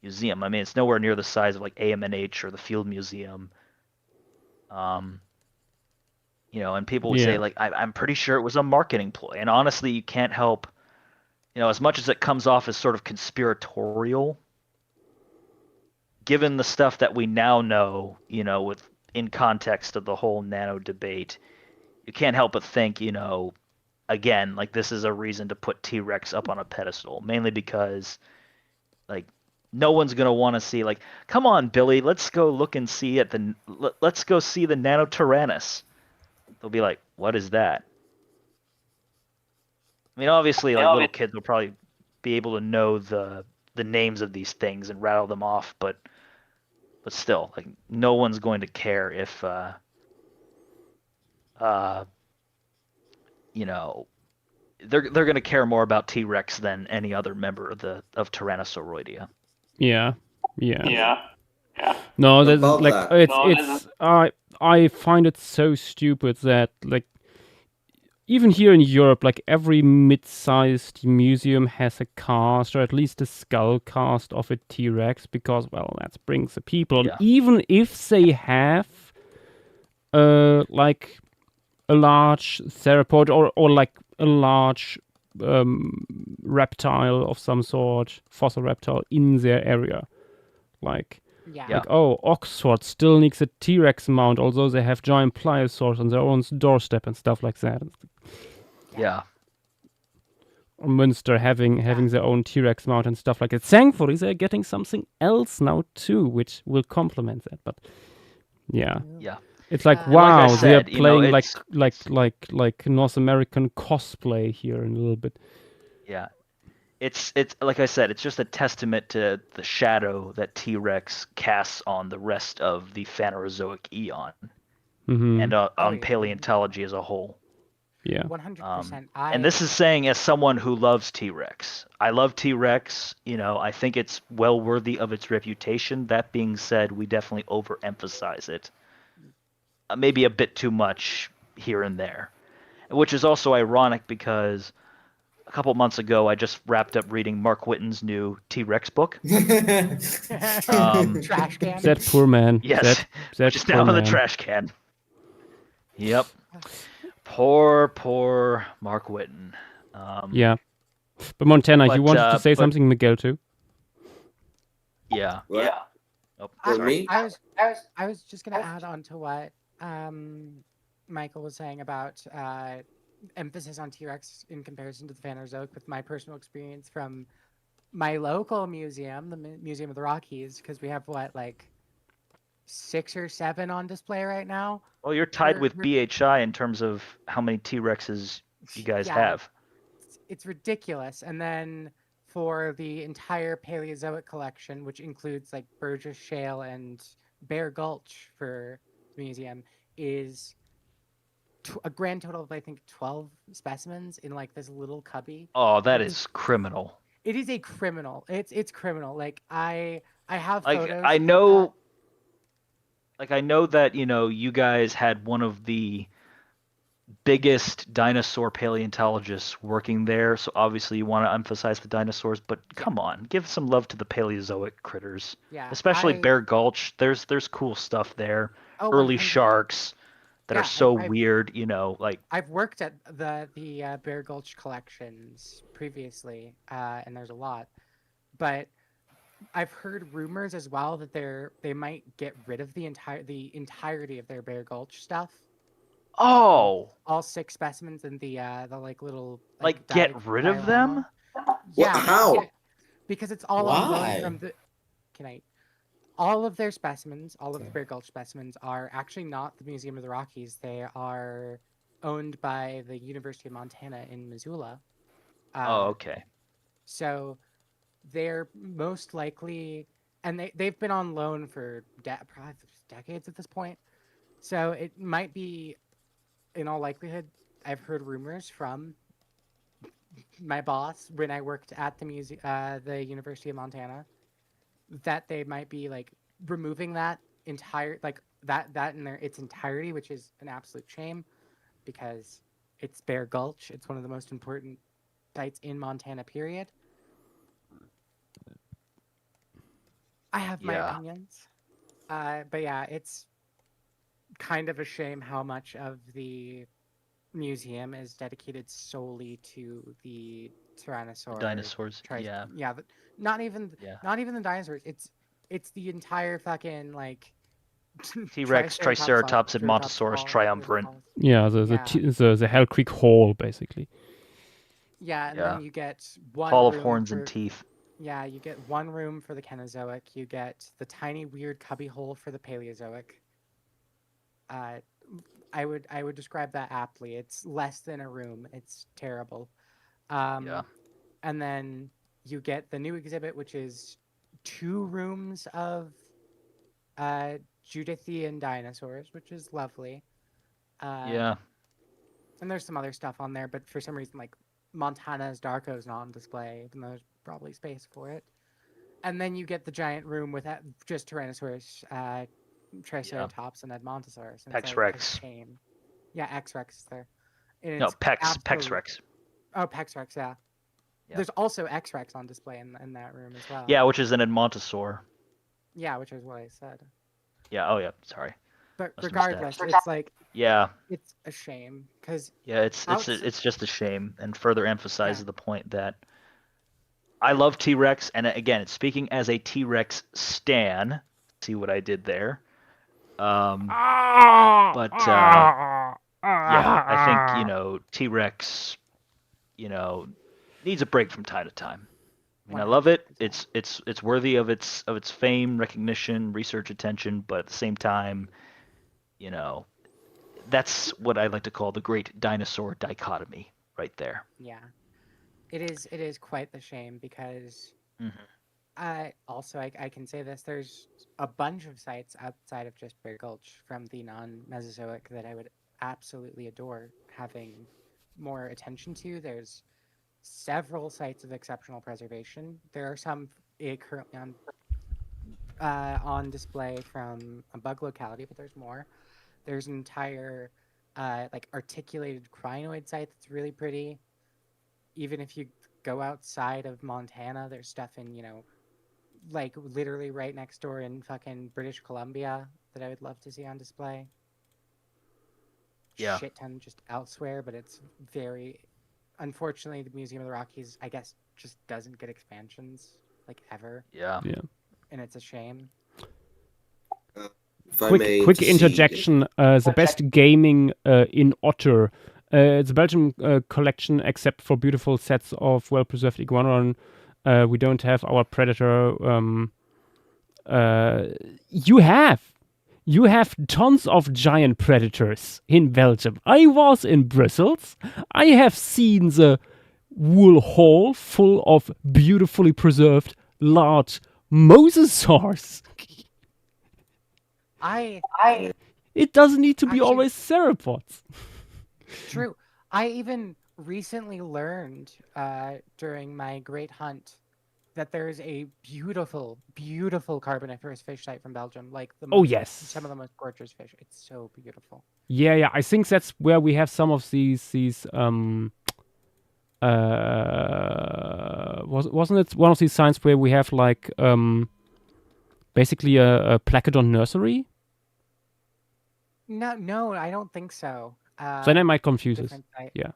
museum. I mean, it's nowhere near the size of like AMNH or the Field Museum. And people would say like, I'm pretty sure it was a marketing ploy. And honestly, you can't help, as much as it comes off as sort of conspiratorial, given the stuff that we now know, in context of the whole nano debate, you can't help but think, again, like this is a reason to put T-Rex up on a pedestal, mainly because like no one's gonna want to see like, come on, Billy, let's go look and see let's go see the Nanotyrannus. They'll be like, what is that? I mean, obviously, like little kids will probably be able to know the names of these things and rattle them off, but still, like no one's going to care if you know, they're going to care more about T-Rex than any other member of Tyrannosauroidea. Yeah. No, that's About like that. I find it so stupid that like even here in Europe, like every mid-sized museum has a cast or at least a skull cast of a T-Rex because well that brings the people. And even if they have like a large theropod or like a large reptile of some sort, fossil reptile in their area. Like, Oxford still needs a T-Rex mount, although they have giant pliosaurs on their own doorstep and stuff like that. Yeah. Or Münster having their own T-Rex mount and stuff like that. Thankfully, they're getting something else now too, which will complement that. But yeah. It's like wow, like they're said, playing like North American cosplay here in a little bit. Yeah, it's like I said, it's just a testament to the shadow that T-Rex casts on the rest of the Phanerozoic eon, and on paleontology as a whole. Yeah, 100%. And this is saying as someone who loves T-Rex. I love T-Rex. I think it's well worthy of its reputation. That being said, we definitely overemphasize it. Maybe a bit too much here and there, which is also ironic because a couple months ago I just wrapped up reading Mark Whitten's new T-Rex book. Trash can. That poor man. Yes, that just now in the trash can. Yep. Poor Mark Whitten. Yeah, but Montana, you wanted to say something, Miguel, too. Yeah. What? Yeah. Oh, sorry. I was just gonna add on to what Michael was saying about emphasis on T-Rex in comparison to the Phanerozoic with my personal experience from my local museum, the Museum of the Rockies, because we have like 6 or 7 on display right now. Well, you're tied with BHI in terms of how many T-Rexes you guys have. It's ridiculous. And then for the entire Paleozoic collection, which includes like Burgess Shale and Bear Gulch for the museum, is a grand total of I think 12 specimens in like this little cubby. Oh, that is criminal. It is a criminal. It's criminal. Like I have like photos. I know. Like I know that you guys had one of the biggest dinosaur paleontologists working there, so obviously you want to emphasize the dinosaurs. But come on, give some love to the Paleozoic critters. Yeah, especially Bear Gulch. There's cool stuff there. Early sharks that are so weird. Like I've worked at the Bear Gulch collections previously, and there's a lot, but I've heard rumors as well that they might get rid of the entirety of their Bear Gulch stuff. Oh, all 6 specimens in the like little like get rid of them? Yeah, how? Yeah, because it's all on loan from the. All of their specimens, all of the Bear Gulch specimens, are actually not the Museum of the Rockies. They are owned by the University of Montana in Missoula. Oh, okay. So they're most likely, and they've been on loan for probably decades at this point. So it might be, in all likelihood, I've heard rumors from my boss when I worked at the the University of Montana, that they might be like removing that entire that in its entirety, which is an absolute shame because it's Bear Gulch. It's one of the most important sites in Montana, period. I have my opinions. But yeah, it's kind of a shame how much of the museum is dedicated solely to the Tyrannosaur. The dinosaurs. Yeah, but not even the dinosaurs. It's the entire fucking like T-Rex, Triceratops, and Montosaurus triumvirate. Yeah, the Hell Creek Hall, basically. Yeah, and then you get one Hall of room horns for, and teeth. Yeah, you get one room for the Kenozoic. You get the tiny weird cubbyhole for the Paleozoic. Uh, I would describe that aptly. It's less than a room. It's terrible. Yeah. And then you get the new exhibit, which is 2 rooms of Judithian dinosaurs, which is lovely. Yeah. And there's some other stuff on there, but for some reason, like Montana's Darko's not on display, even though there's probably space for it. And then you get the giant room with just Tyrannosaurus, Triceratops, and Edmontosaurus. And Pex it's like Rex. a shame. Yeah, X Rex is there. And No, it's Pex Rex. Oh, Pex Rex, yeah. Yeah. There's also X Rex on display in that room as well. Yeah, which is an Edmontosaur. Yeah, which is what I said. Yeah. Oh, yeah. Sorry. But Must have missed regardless, that. it's like Yeah. it's a shame because Yeah, it's just a shame, and further emphasizes the point that I love T-Rex, and again, it's speaking as a T-Rex stan. See what I did there? But yeah, I think T-Rex, needs a break from time to time. I mean, I love it. It's worthy of its fame, recognition, research attention, but at the same time, that's what I like to call the great dinosaur dichotomy right there. Yeah, it is quite the shame because I can say this: there's a bunch of sites outside of just Bear Gulch from the non-Mesozoic that I would absolutely adore having more attention to. There's several sites of exceptional preservation. There are some currently on display from a bug locality, but there's more. There's an entire articulated crinoid site that's really pretty. Even if you go outside of Montana, there's stuff in literally right next door in fucking British Columbia that I would love to see on display. Yeah. Shit ton just elsewhere, but it's very unfortunately the Museum of the Rockies, I guess, just doesn't get expansions ever. Yeah. Yeah. And it's a shame. Quick interjection. The best gaming in Otter. It's a Belgian collection, except for beautiful sets of well-preserved iguanodon. We don't have our predator. You have tons of giant predators in Belgium. I was in Brussels. I have seen the wool hall full of beautifully preserved large mosasaurs. It doesn't need to be always theropods. True. I even recently learned during my great hunt that there's a beautiful, beautiful Carboniferous fish site from Belgium. Some of the most gorgeous fish. It's so beautiful. Yeah. I think that's where we have some of these wasn't it one of these signs where we have basically a Placodon nursery? No, I don't think so. Then I might confuse it. Yeah.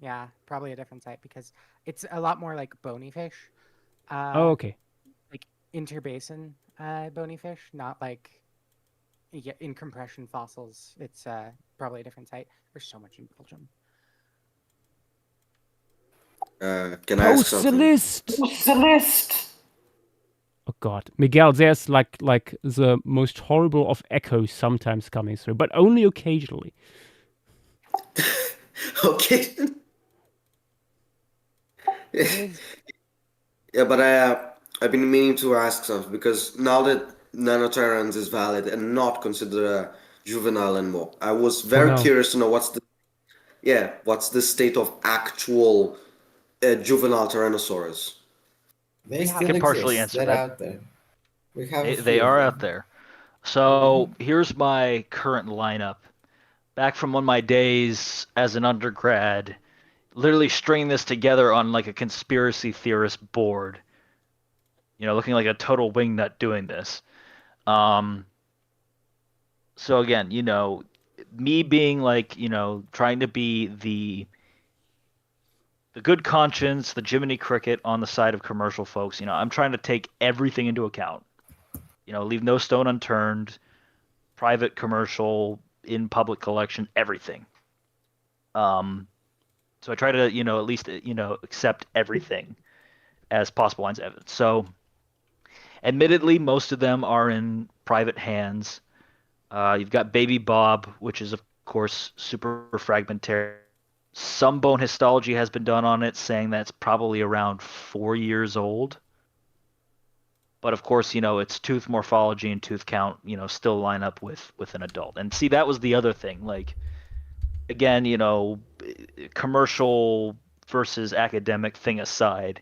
Yeah, probably a different site because it's a lot more like bony fish. Okay. Like interbasin bony fish, not like in compression fossils. It's probably a different site. There's so much in Belgium. Can I ask something? Post the list. Oh God, Miguel, there's like the most horrible of echoes sometimes coming through, but only occasionally. Okay. Yeah, but I've been meaning to ask something because now that Nanotyrans is valid and not considered a juvenile anymore, I was very curious to know what's the state of actual juvenile Tyrannosaurus. They still can partially exist. answer They're that. out there. We have They are out there. So here's my current lineup. Back from one of my days as an undergrad, literally stringing this together on like a conspiracy theorist board. Looking like a total wingnut doing this. So again, me being trying to be the good conscience, the Jiminy Cricket on the side of commercial folks. I'm trying to take everything into account. Leave no stone unturned. Private, commercial, in public collection, everything. So I try to, at least, accept everything. as possible lines of evidence. So, admittedly, most of them are in private hands. You've got Baby Bob, which is, of course, super fragmentary. Some bone histology has been done on it, saying that's probably around 4 years old. But of course, its tooth morphology and tooth count, still line up with an adult. And see, that was the other thing. Like, again, commercial versus academic thing aside,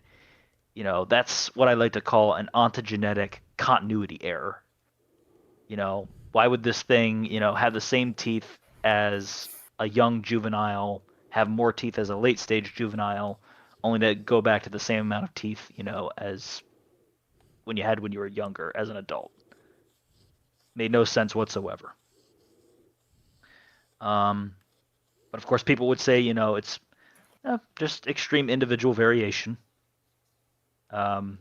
that's what I like to call an ontogenetic continuity error. Why would this thing, have the same teeth as a young juvenile, have more teeth as a late stage juvenile, only to go back to the same amount of teeth, as when you were younger as an adult? Made no sense whatsoever. But of course, people would say, it's just extreme individual variation. But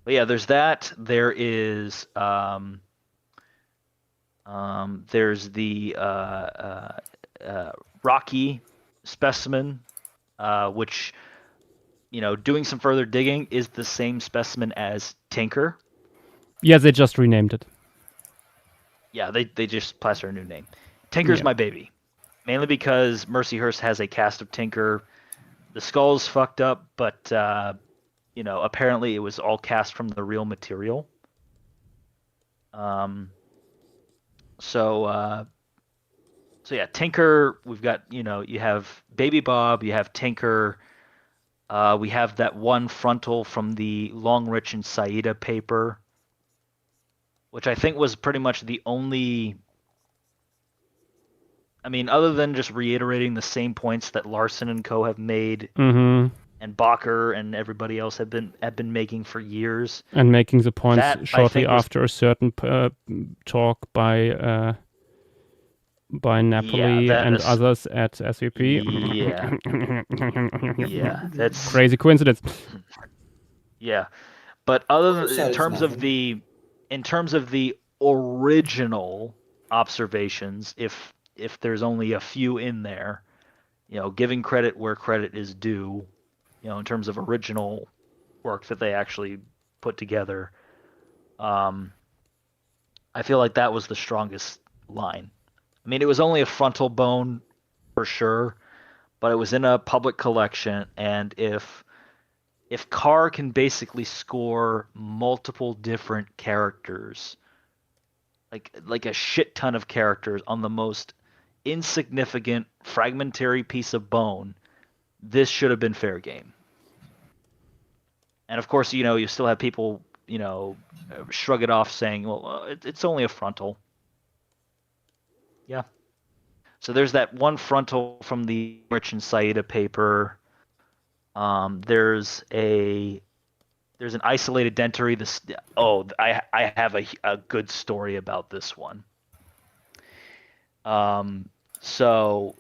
yeah, there's that. There's the Rocky specimen, which, doing some further digging, is the same specimen as Tinker. Yeah, they just renamed it. Yeah, they just plastered a new name. Tinker's my baby. Mainly because Mercyhurst has a cast of Tinker. The skull's fucked up, but, apparently it was all cast from the real material. So yeah, Tinker, we've got, you have Baby Bob, you have Tinker, we have that one frontal from the Longrich and Saida paper, which I think was pretty much the only, other than just reiterating the same points that Larson and Co. have made, and Bacher and everybody else have been making for years. And making the points shortly after a certain talk by Napoli and others at SVP. Yeah, that's crazy coincidence. Yeah, but other than in terms of the original observations, if there's only a few in there, giving credit where credit is due, in terms of original work that they actually put together, I feel like that was the strongest line. It was only a frontal bone for sure, but it was in a public collection, and if Carr can basically score multiple different characters, like a shit ton of characters on the most insignificant fragmentary piece of bone, this should have been fair game. And of course, you still have people, shrug it off saying, well, it's only a frontal. Yeah. So there's that one frontal from the Rich and Saida paper. There's an isolated dentary. I have a good story about this one. So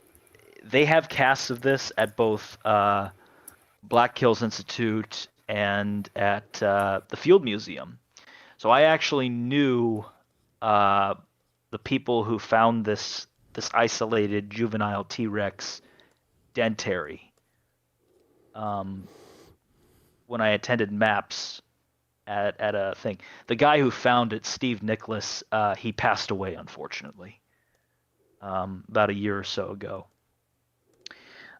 they have casts of this at both Black Hills Institute and at the Field Museum. So I actually knew the people who found this isolated juvenile T-Rex dentary when I attended MAPS at a thing. The guy who found it, Steve Nicholas, he passed away, unfortunately, about a year or so ago.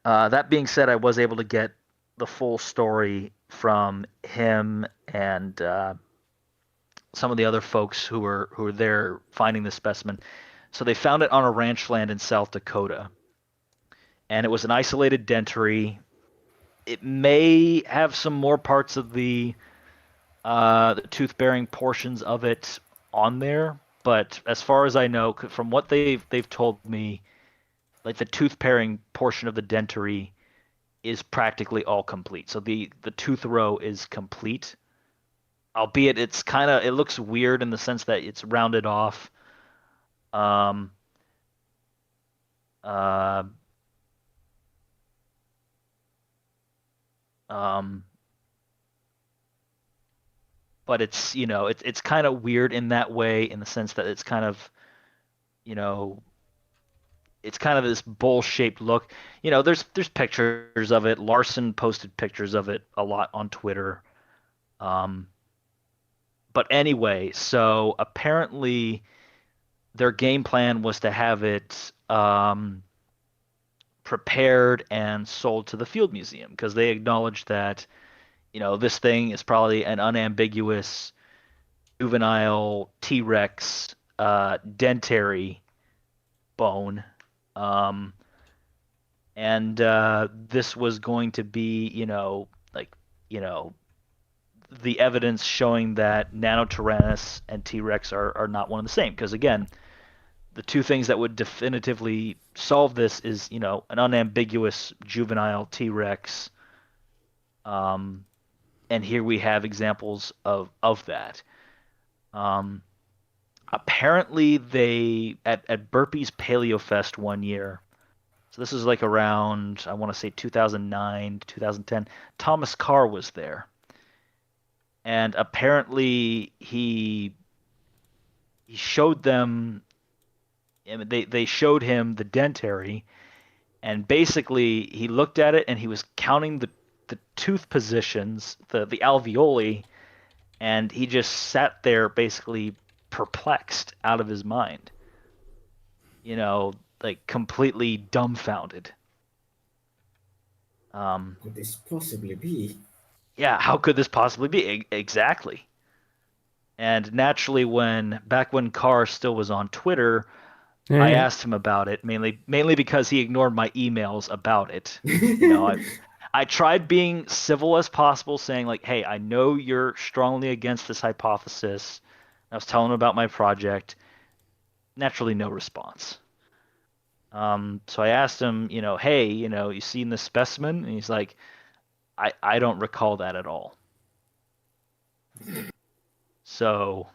That being said, I was able to get the full story from him and some of the other folks who were there finding the specimen. So they found it on a ranch land in South Dakota, and it was an isolated dentary. It may have some more parts of the tooth-bearing portions of it on there, but as far as I know, from what they've told me, like the tooth-bearing portion of the dentary is practically all complete. So the tooth row is complete, albeit it looks weird in the sense that it's rounded off. But it's it's kind of weird in that way, in the sense that it's kind of it's kind of this bowl-shaped look. There's pictures of it. Larson posted pictures of it a lot on Twitter. But anyway, so apparently their game plan was to have it prepared and sold to the Field Museum because they acknowledged that, this thing is probably an unambiguous juvenile T-Rex dentary bone. And this was going to be, the evidence showing that Nanotyrannus and T-Rex are not one and the same. Because again, the two things that would definitively solve this is, an unambiguous juvenile T-Rex. And here we have examples of that. Apparently they at Burpee's Paleo Fest one year. So this is like around, I want to say 2009 to 2010. Thomas Carr was there. And apparently he showed them, they showed him the dentary, and basically he looked at it and he was counting the tooth positions, the alveoli, and he just sat there basically perplexed out of his mind. Like completely dumbfounded. Could this possibly be? Yeah, how could this possibly be? Exactly. And naturally, back when Carr still was on Twitter, I asked him about it, mainly because he ignored my emails about it. I tried being civil as possible, saying like, "Hey, I know you're strongly against this hypothesis." I was telling him about my project. Naturally, no response. So I asked him, "Hey, you seen this specimen?" And he's like, I don't recall that at all. So,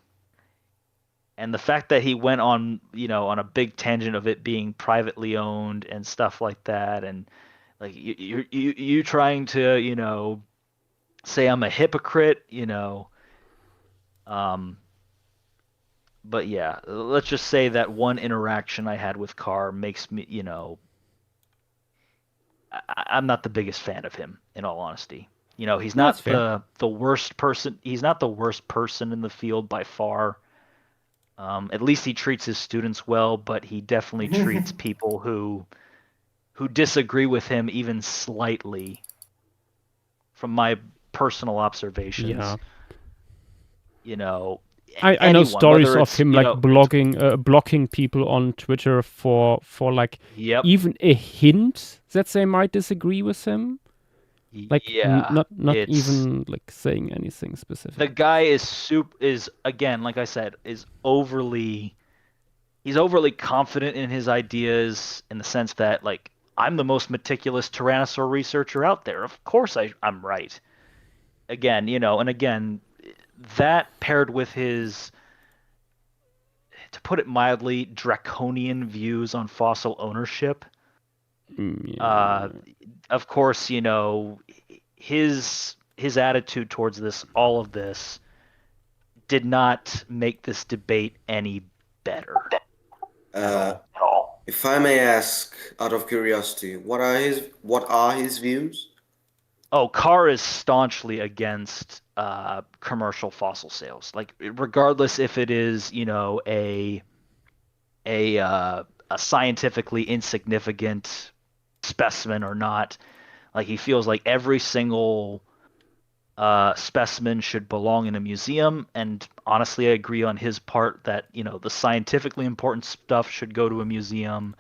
and the fact that he went on, on a big tangent of it being privately owned and stuff like that, and like you trying to, say I'm a hypocrite, but yeah, let's just say that one interaction I had with Carr makes me, I'm not the biggest fan of him, in all honesty. He's not the worst person. He's not the worst person in the field by far. At least he treats his students well, but he definitely treats people who disagree with him even slightly, from my personal observations. Yeah. I know stories of him like blocking people on Twitter for like even a hint that they might disagree with him. Like not even like saying anything specific. The guy is again, like I said, he's overly confident in his ideas, in the sense that like, I'm the most meticulous Tyrannosaur researcher out there. Of course I'm right. Again, and again, that paired with his, to put it mildly, draconian views on fossil ownership. Of course, his attitude towards all of this did not make this debate any better. If I may ask, out of curiosity, what are his views? Oh, Carr is staunchly against commercial fossil sales. Like, regardless if it is, a scientifically insignificant specimen or not. Like, he feels like every single specimen should belong in a museum, and honestly, I agree on his part that, the scientifically important stuff should go to a museum.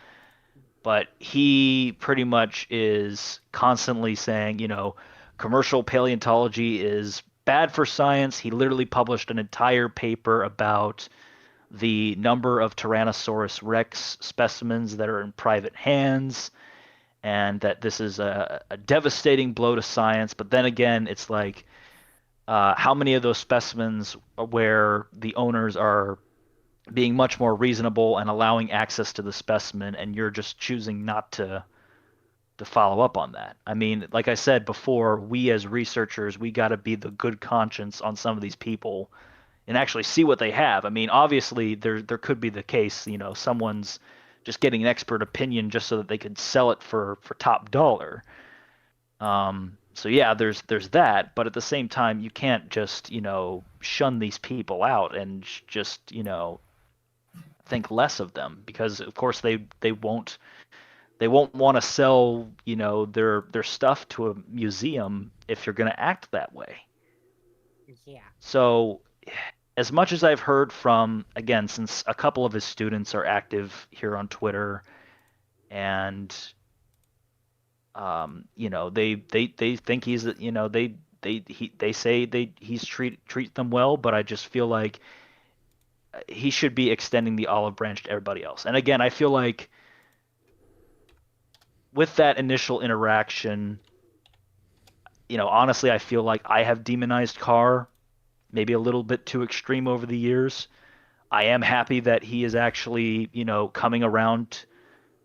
But he pretty much is constantly saying, commercial paleontology is bad for science. He literally published an entire paper about the number of Tyrannosaurus rex specimens that are in private hands, and that this is a devastating blow to science. But then again, it's like, how many of those specimens where the owners are being much more reasonable and allowing access to the specimen, and you're just choosing not to follow up on that? I mean, like I said before, we as researchers, we got to be the good conscience on some of these people and actually see what they have. I mean, obviously there could be the case, someone's just getting an expert opinion just so that they could sell it for top dollar. So yeah, there's that, but at the same time, you can't just shun these people out and just think less of them, because of course they won't want to sell their stuff to a museum if you're going to act that way. Yeah. So as much as I've heard from, again, since a couple of his students are active here on Twitter, and they think he's they say he's treat them well, but I just feel like he should be extending the olive branch to everybody else. And again, I feel like with that initial interaction, honestly, I feel like I have demonized Carr maybe a little bit too extreme over the years. I am happy that he is actually, coming around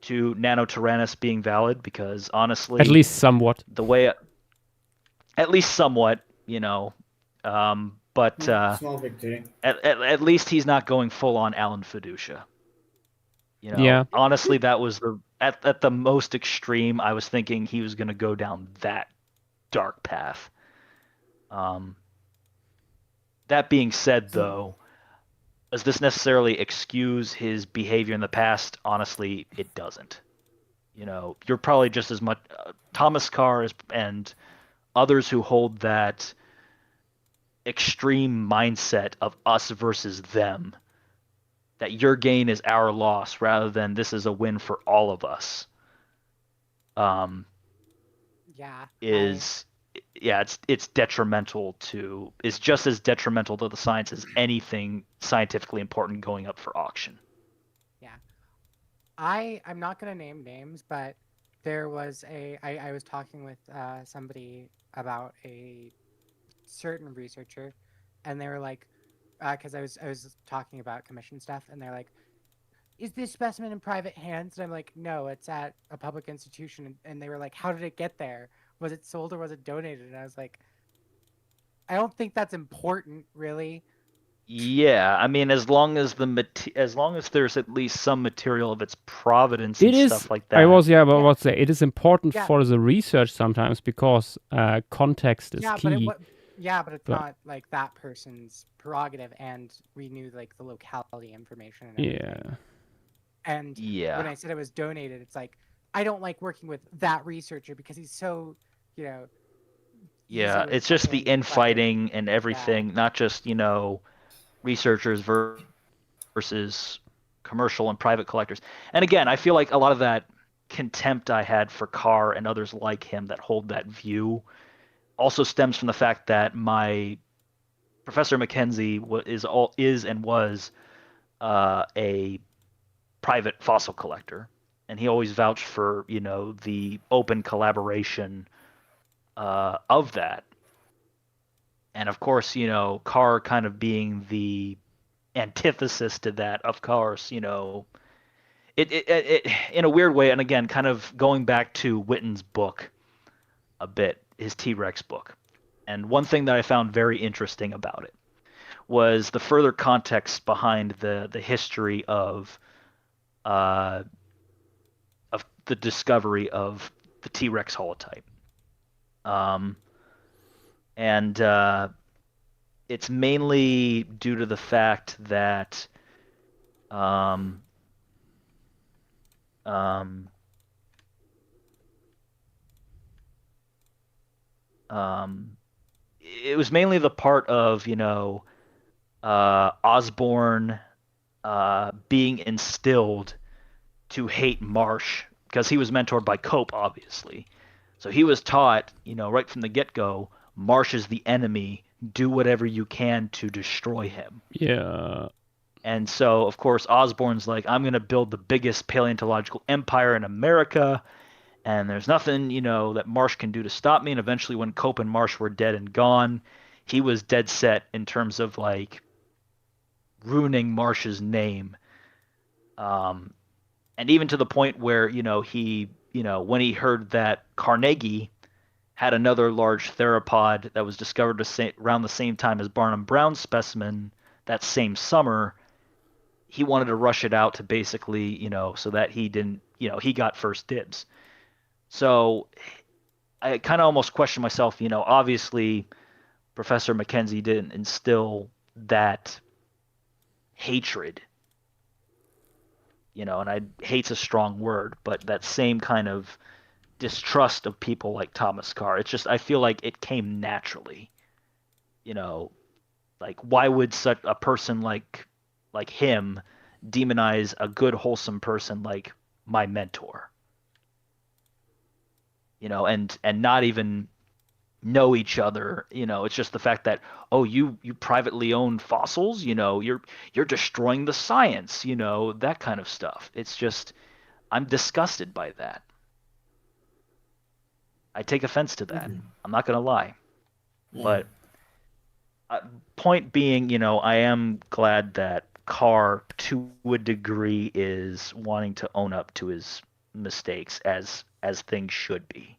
to Nano Tyrannus being valid, because honestly, at least somewhat. the way, at least somewhat, but Small victory. at least he's not going full on Alan Fiducia. Yeah. Honestly, that was at the most extreme. I was thinking he was going to go down that dark path. That being said, though, does this necessarily excuse his behavior in the past? Honestly, it doesn't. You're probably just as much Thomas Carr and others who hold that extreme mindset of us versus them, that your gain is our loss rather than this is a win for all of us. It's detrimental to, is just as detrimental to the science as anything scientifically important going up for auction. Yeah. I'm not going to name names, but there was I was talking with somebody about a certain researcher, and they were like, because I was talking about commission stuff, and they're like, is this specimen in private hands? And I'm like, no, it's at a public institution. And they were like, how did it get there? Was it sold or was it donated? And I was like, I don't think that's important, really. Yeah, I mean, as long as there's at least some material of its provenance and stuff like that. I was about to say it is important for the research sometimes, because context is key. But it's not like that person's prerogative, and we knew like the locality information and everything. And when I said it was donated, it's like, I don't like working with that researcher because he's so, Yeah, it's just the infighting and everything, not just, researchers versus commercial and private collectors. And again, I feel like a lot of that contempt I had for Carr and others like him that hold that view also stems from the fact that my Professor Mackenzie is and was a private fossil collector, and he always vouched for the open collaboration of that. And of course, Carr kind of being the antithesis to that, of course, it in a weird way, and again, kind of going back to Witten's book a bit, his T-Rex book. And one thing that I found very interesting about it was the further context behind the history of the discovery of the T-Rex holotype. And it's mainly due to the fact that it was mainly the part of Osborne being instilled to hate Marsh, because he was mentored by Cope, obviously. So he was taught, right from the get-go, Marsh is the enemy. Do whatever you can to destroy him. Yeah. And so, of course, Osborne's like, I'm going to build the biggest paleontological empire in America, and there's nothing, that Marsh can do to stop me. And eventually, when Cope and Marsh were dead and gone, he was dead set in terms of, like, ruining Marsh's name. And even to the point where, he, when he heard that Carnegie had another large theropod that was discovered around the same time as Barnum Brown's specimen that same summer, he wanted to rush it out to basically, so that he didn't, he got first dibs. So I kind of almost question myself. Obviously, Professor Mackenzie didn't instill that hatred. And hate's a strong word, but that same kind of distrust of people like Thomas Carr. It's just I feel like it came naturally. Like why would such a person like him demonize a good wholesome person like my mentor? And not even know each other. It's just the fact that you privately own fossils. You're destroying the science. That kind of stuff. It's just I'm disgusted by that. I take offense to that. I'm not gonna lie. But point being, I am glad that Carr, to a degree, is wanting to own up to his mistakes as things should be.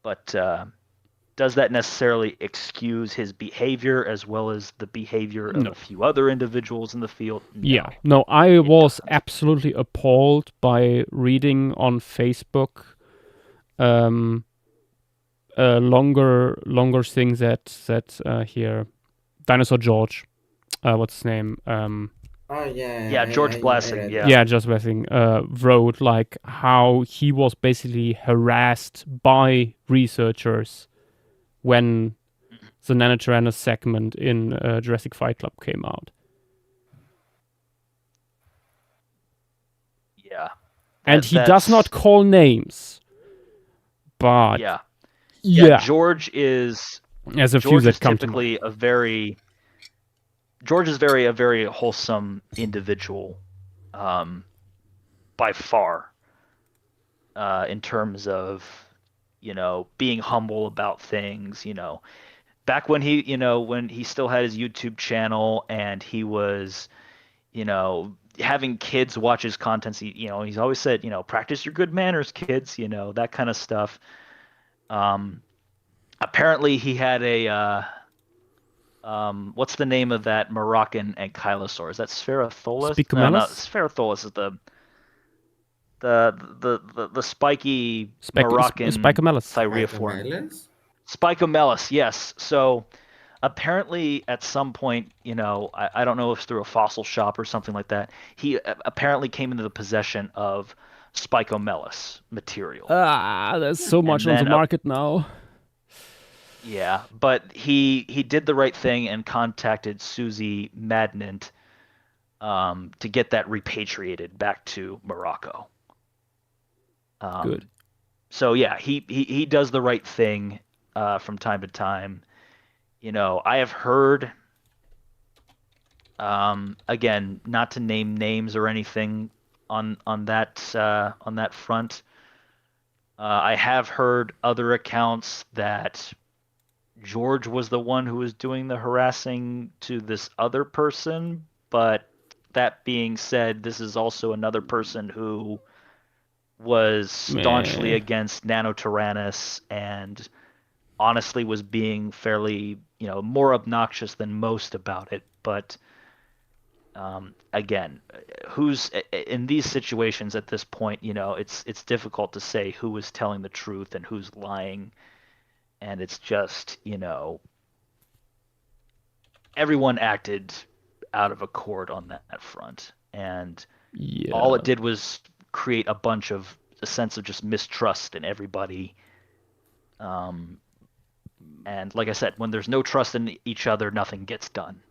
But does that necessarily excuse his behavior as well as the behavior of a few other individuals in the field? No, yeah. No, I was absolutely appalled by reading on Facebook longer things that here Dinosaur George, what's his name? Oh yeah. Yeah, George Blessing. Yeah, George Blessing wrote like how he was basically harassed by researchers when the Nanotyrannus segment in Jurassic Fight Club came out. Yeah. And he does not call names. But yeah, George is as a few that come typically a very wholesome individual, by far, in terms of being humble about things. Back when he still had his YouTube channel and he was having kids watch his content. He's always said practice your good manners, kids. That kind of stuff. Apparently he had a what's the name of that Moroccan ankylosaur? Is that Spherotholus? Spicomelus? No, not Spherotholus is the spiky Moroccan Spicomelus. thyreophore. Spicomelus, yes. So apparently at some point, I don't know if it's through a fossil shop or something like that, he apparently came into the possession of Spicomelus material. There's so much on the market now. Yeah, but he did the right thing and contacted Susie Madnant to get that repatriated back to Morocco. Good. So yeah, he does the right thing from time to time. I have heard, again, not to name names or anything on that front. I have heard other accounts that George was the one who was doing the harassing to this other person, but that being said, this is also another person who was staunchly against Nanotyrannus and honestly was being fairly, more obnoxious than most about it. But again, who's in these situations at this point, it's difficult to say who is telling the truth and who's lying. And it's just, everyone acted out of accord on that front. And all it did was create a sense of just mistrust in everybody. And like I said, when there's no trust in each other, nothing gets done.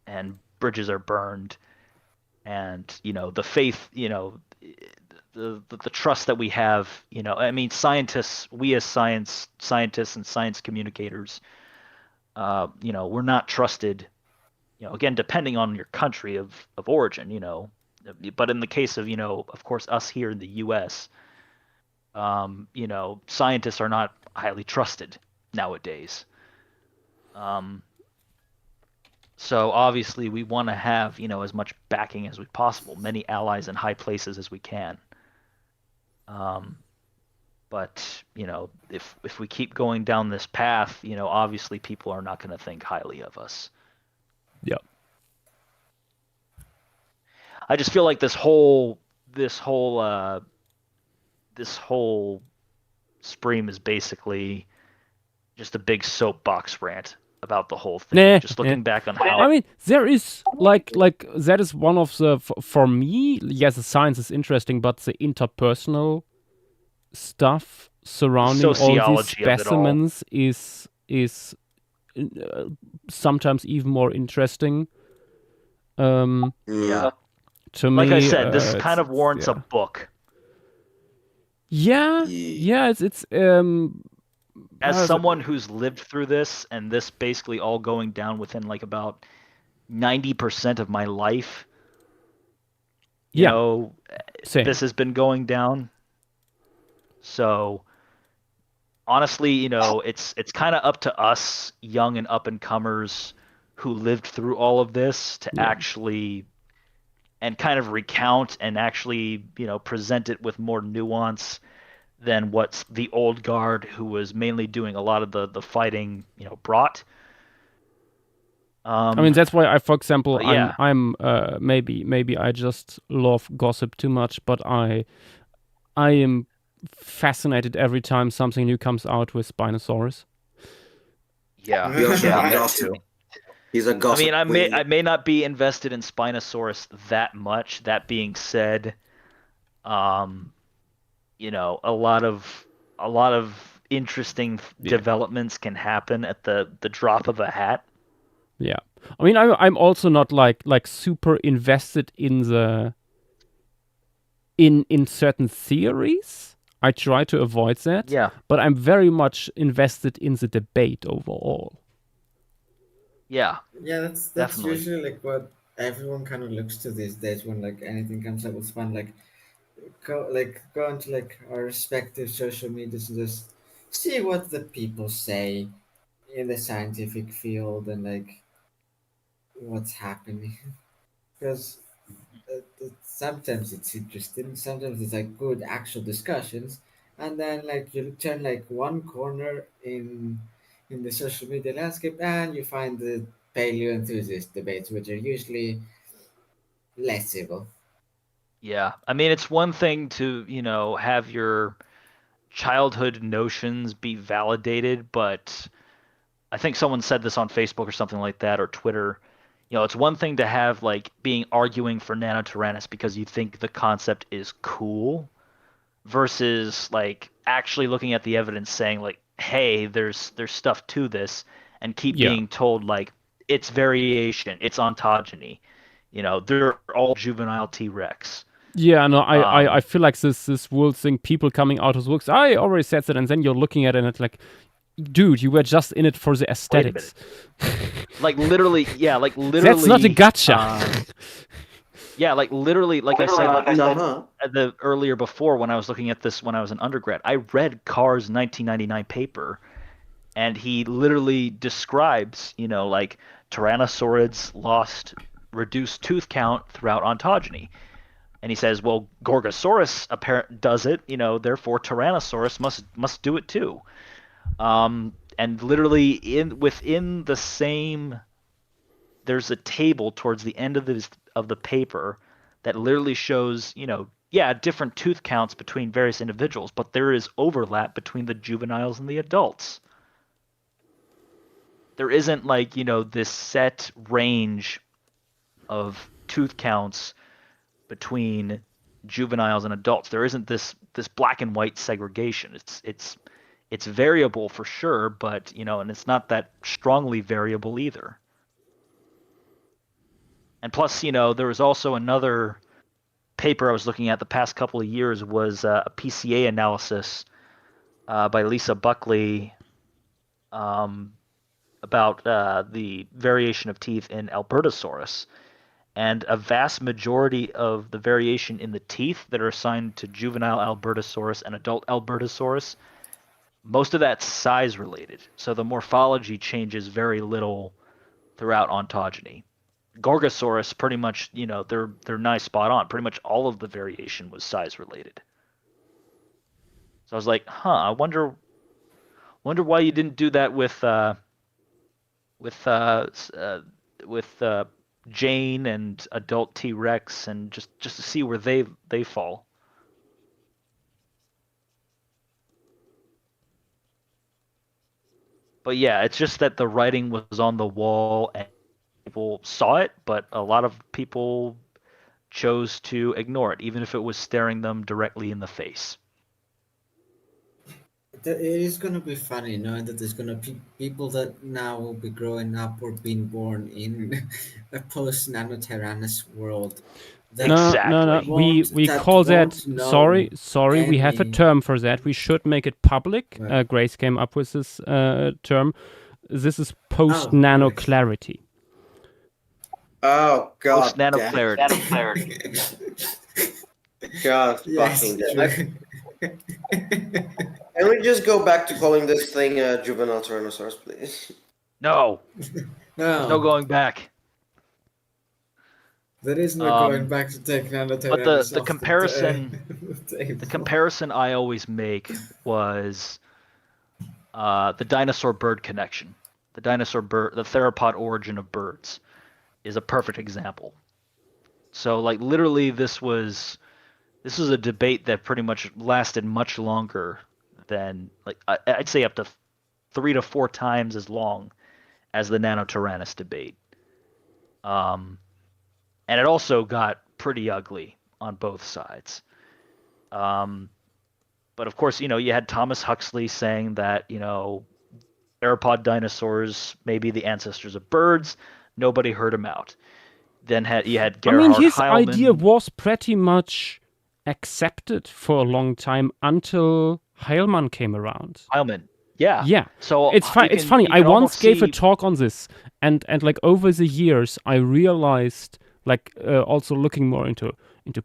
And bridges are burned. And, the faith, the trust that we have, scientists, we as scientists and science communicators, we're not trusted, again, depending on your country of origin, but in the case of course, us here in the U.S., scientists are not highly trusted nowadays. So obviously we want to have, as much backing as we possible, many allies in high places as we can. But if we keep going down this path, obviously people are not going to think highly of us. Yep. I just feel like this whole Spreem is basically just a big soapbox rant about the whole thing. Just looking back on how. I mean, there is like that is one of the for me. Yes, the science is interesting, but the interpersonal stuff surrounding all these Sociology of it all. specimens is sometimes even more interesting. Yeah. To me, like I said, this it's- kind of warrants yeah. a book. Yeah, it's As someone who's lived through this, and this basically all going down within like about 90% of my life, you Yeah. know, Same. this has been going down. So honestly, you know, it's kind of up to us young and up and comers who lived through all of this to actually and kind of recount and actually, you know, present it with more nuance than what the old guard, who was mainly doing a lot of the fighting, you know, brought. I mean, that's why for example, yeah. I'm maybe I just love gossip too much, but I am fascinated every time something new comes out with Spinosaurus. Yeah, Gossip. He's a gossip. I mean, I may not be invested in Spinosaurus that much. That being said, you know, a lot of interesting developments can happen at the drop of a hat. Yeah, I mean, I'm also not like super invested in the in certain theories. I try to avoid that. Yeah, but I'm very much invested in the debate overall. Yeah, that's definitely. usually like what everyone kind of looks to these days when like anything comes up with fun. Like go onto like our respective social medias and just see what the people say in the scientific field and like what's happening. Because sometimes it's interesting, sometimes it's like good actual discussions, and then like you turn like one corner in the social media landscape and you find the paleo enthusiast debates, which are usually less civil. Yeah, I mean, it's one thing to, you know, have your childhood notions be validated, but I think someone said this on Facebook or something like that, or Twitter. You know, it's one thing to have like being arguing for Nanotyrannus because you think the concept is cool, versus like actually looking at the evidence saying like, hey, there's stuff to this, and keep being told like it's variation, it's ontogeny. You know, they're all juvenile T-Rex. Yeah, no, I feel like this world thing, people coming out of works, I already said that, and then you're looking at it and it's like, dude, you were just in it for the aesthetics. Like literally. That's not a gotcha. Yeah, like literally, like I said the earlier before when I was looking at this when I was an undergrad, I read Carr's 1999 paper, and he literally describes, you know, like Tyrannosaurids lost reduced tooth count throughout ontogeny. And he says, well, Gorgosaurus does it, you know, therefore Tyrannosaurus must do it too. And literally within the same, there's a table towards the end of the paper that literally shows, you know, different tooth counts between various individuals, but there is overlap between the juveniles and the adults. There isn't like, you know, this set range of tooth counts between juveniles and adults. There isn't this black and white segregation. It's variable for sure, but you know, and it's not that strongly variable either. And plus, you know, there was also another paper I was looking at the past couple of years was a PCA analysis by Lisa Buckley about the variation of teeth in Albertosaurus. And a vast majority of the variation in the teeth that are assigned to juvenile Albertosaurus and adult Albertosaurus, most of that's size related. So the morphology changes very little throughout ontogeny. Gorgosaurus, pretty much, you know, they're nice spot on. Pretty much all of the variation was size related. So I was like, I wonder why you didn't do that with Jane and adult T-Rex, and just to see where they fall. But yeah, it's just that the writing was on the wall and people saw it, but a lot of people chose to ignore it, even if it was staring them directly in the face. It is gonna be funny knowing that there's gonna be people that now will be growing up or being born in a post nanotyrannus world. That No. We call that. know Sorry. We have a any- term for that. We should make it public. Right. Grace came up with this term. This is post nano clarity. Oh God! Post nano clarity. God, Yes, fucking true. Can we just go back to calling this thing juvenile Tyrannosaurus, please? No. There's no going back. There is no going back to take nanotyrannus. But the off comparison, the the comparison I always make was the dinosaur bird connection. The theropod origin of birds is a perfect example. So like literally this was a debate that pretty much lasted much longer than, like, I'd say up to 3 to 4 times as long as the Nanotyrannus debate. And it also got pretty ugly on both sides. But of course, you had Thomas Huxley saying that, theropod dinosaurs may be the ancestors of birds. Nobody heard him out. Then you had Gerhard his Heilmann. idea was pretty much accepted for a long time until Heilmann came around. Heilmann, yeah. Yeah. So it's funny. I once gave a talk on this, and like over the years, I realized, like, also looking more into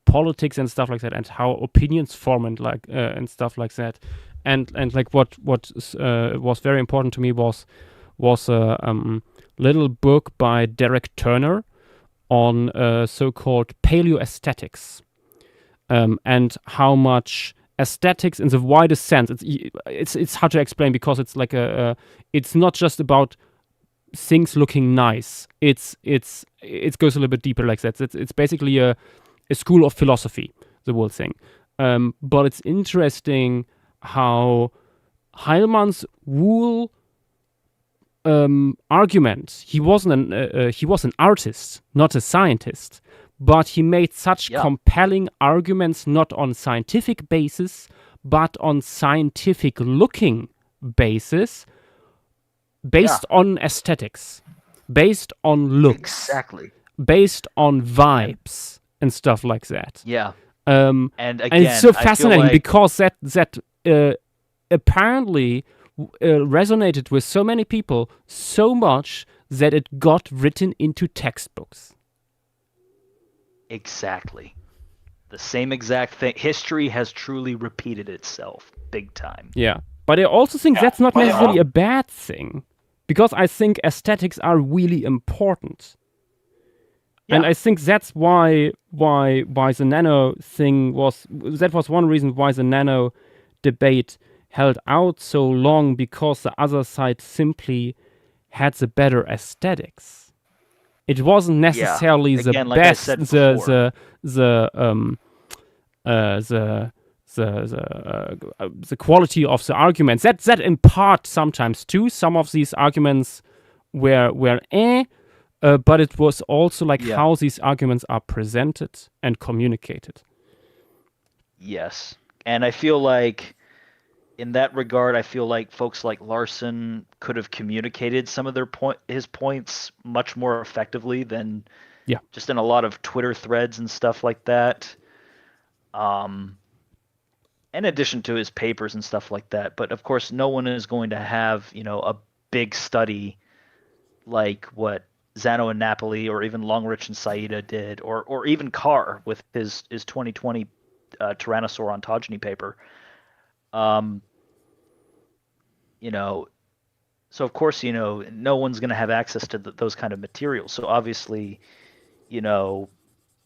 politics and stuff like that, and how opinions form and like and stuff like that, and like what was very important to me was a little book by Derek Turner on so-called paleoaesthetics, and how much aesthetics in the widest sense. It's hard to explain because it's like it's not just about things looking nice. It goes a little bit deeper like that. It's basically a school of philosophy, the whole thing. But it's interesting how Heilmann's whole argument. He was an artist, not a scientist, but he made such compelling arguments not on scientific basis, but on scientific looking basis, based on aesthetics, based on looks, exactly, based on vibes and stuff like that. Yeah. And again, it's so fascinating like... because that apparently resonated with so many people so much that it got written into textbooks. Exactly. The same exact thing. History has truly repeated itself big time. Yeah. But I also think that's not necessarily a bad thing, because I think aesthetics are really important. Yeah. And I think that's why the nano thing was one reason why the nano debate held out so long, because the other side simply had the better aesthetics. It wasn't necessarily the like best, the quality of the arguments. That in part sometimes too. Some of these arguments were but it was also like how these arguments are presented and communicated. Yes, and I feel like in that regard, I feel like folks like Larson could have communicated some of his points much more effectively than just in a lot of Twitter threads and stuff like that. In addition to his papers and stuff like that. But of course, no one is going to have, a big study like what Zano and Napoli or even Longrich and Saida did, or even Carr with his 2020 Tyrannosaur ontogeny paper. So of course, no one's going to have access to those kind of materials. So obviously,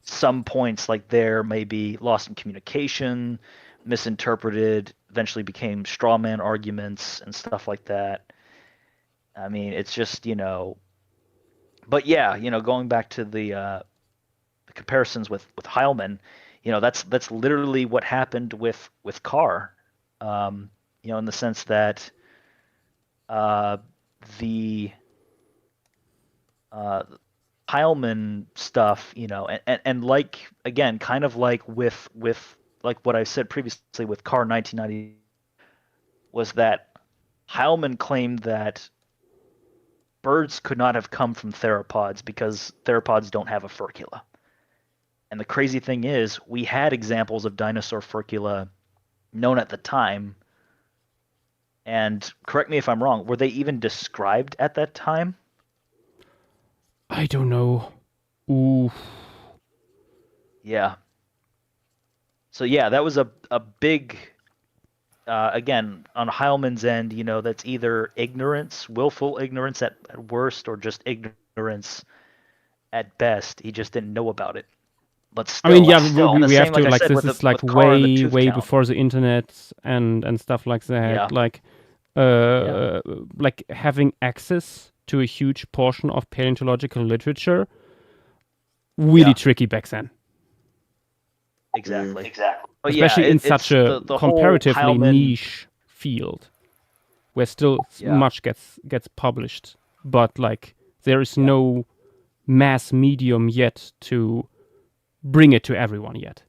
some points like there may be lost in communication, misinterpreted, eventually became straw man arguments and stuff like that. I mean, it's just, but yeah, going back to the comparisons with Heilmann, that's literally what happened with Carr, in the sense that the Heilman stuff, and like again, kind of like with like what I said previously with Car 1990, was that Heilman claimed that birds could not have come from theropods because theropods don't have a furcula. And the crazy thing is, we had examples of dinosaur furcula known at the time. And correct me if I'm wrong, were they even described at that time? I don't know. Ooh. Yeah. So yeah, that was a big, again, on Heilman's end, that's either ignorance, willful ignorance at worst, or just ignorance at best. He just didn't know about it. But still, I mean, yeah, the we have same, to, like I like, said, this is like Carr and the way, tooth way count. before the internet and stuff like that. Yeah. Like, like having access to a huge portion of paleontological literature, really tricky back then. Exactly. But especially yeah, in such a the comparatively whole Heilman, niche field, where still much gets published, but like there is no mass medium yet to bring it to everyone yet.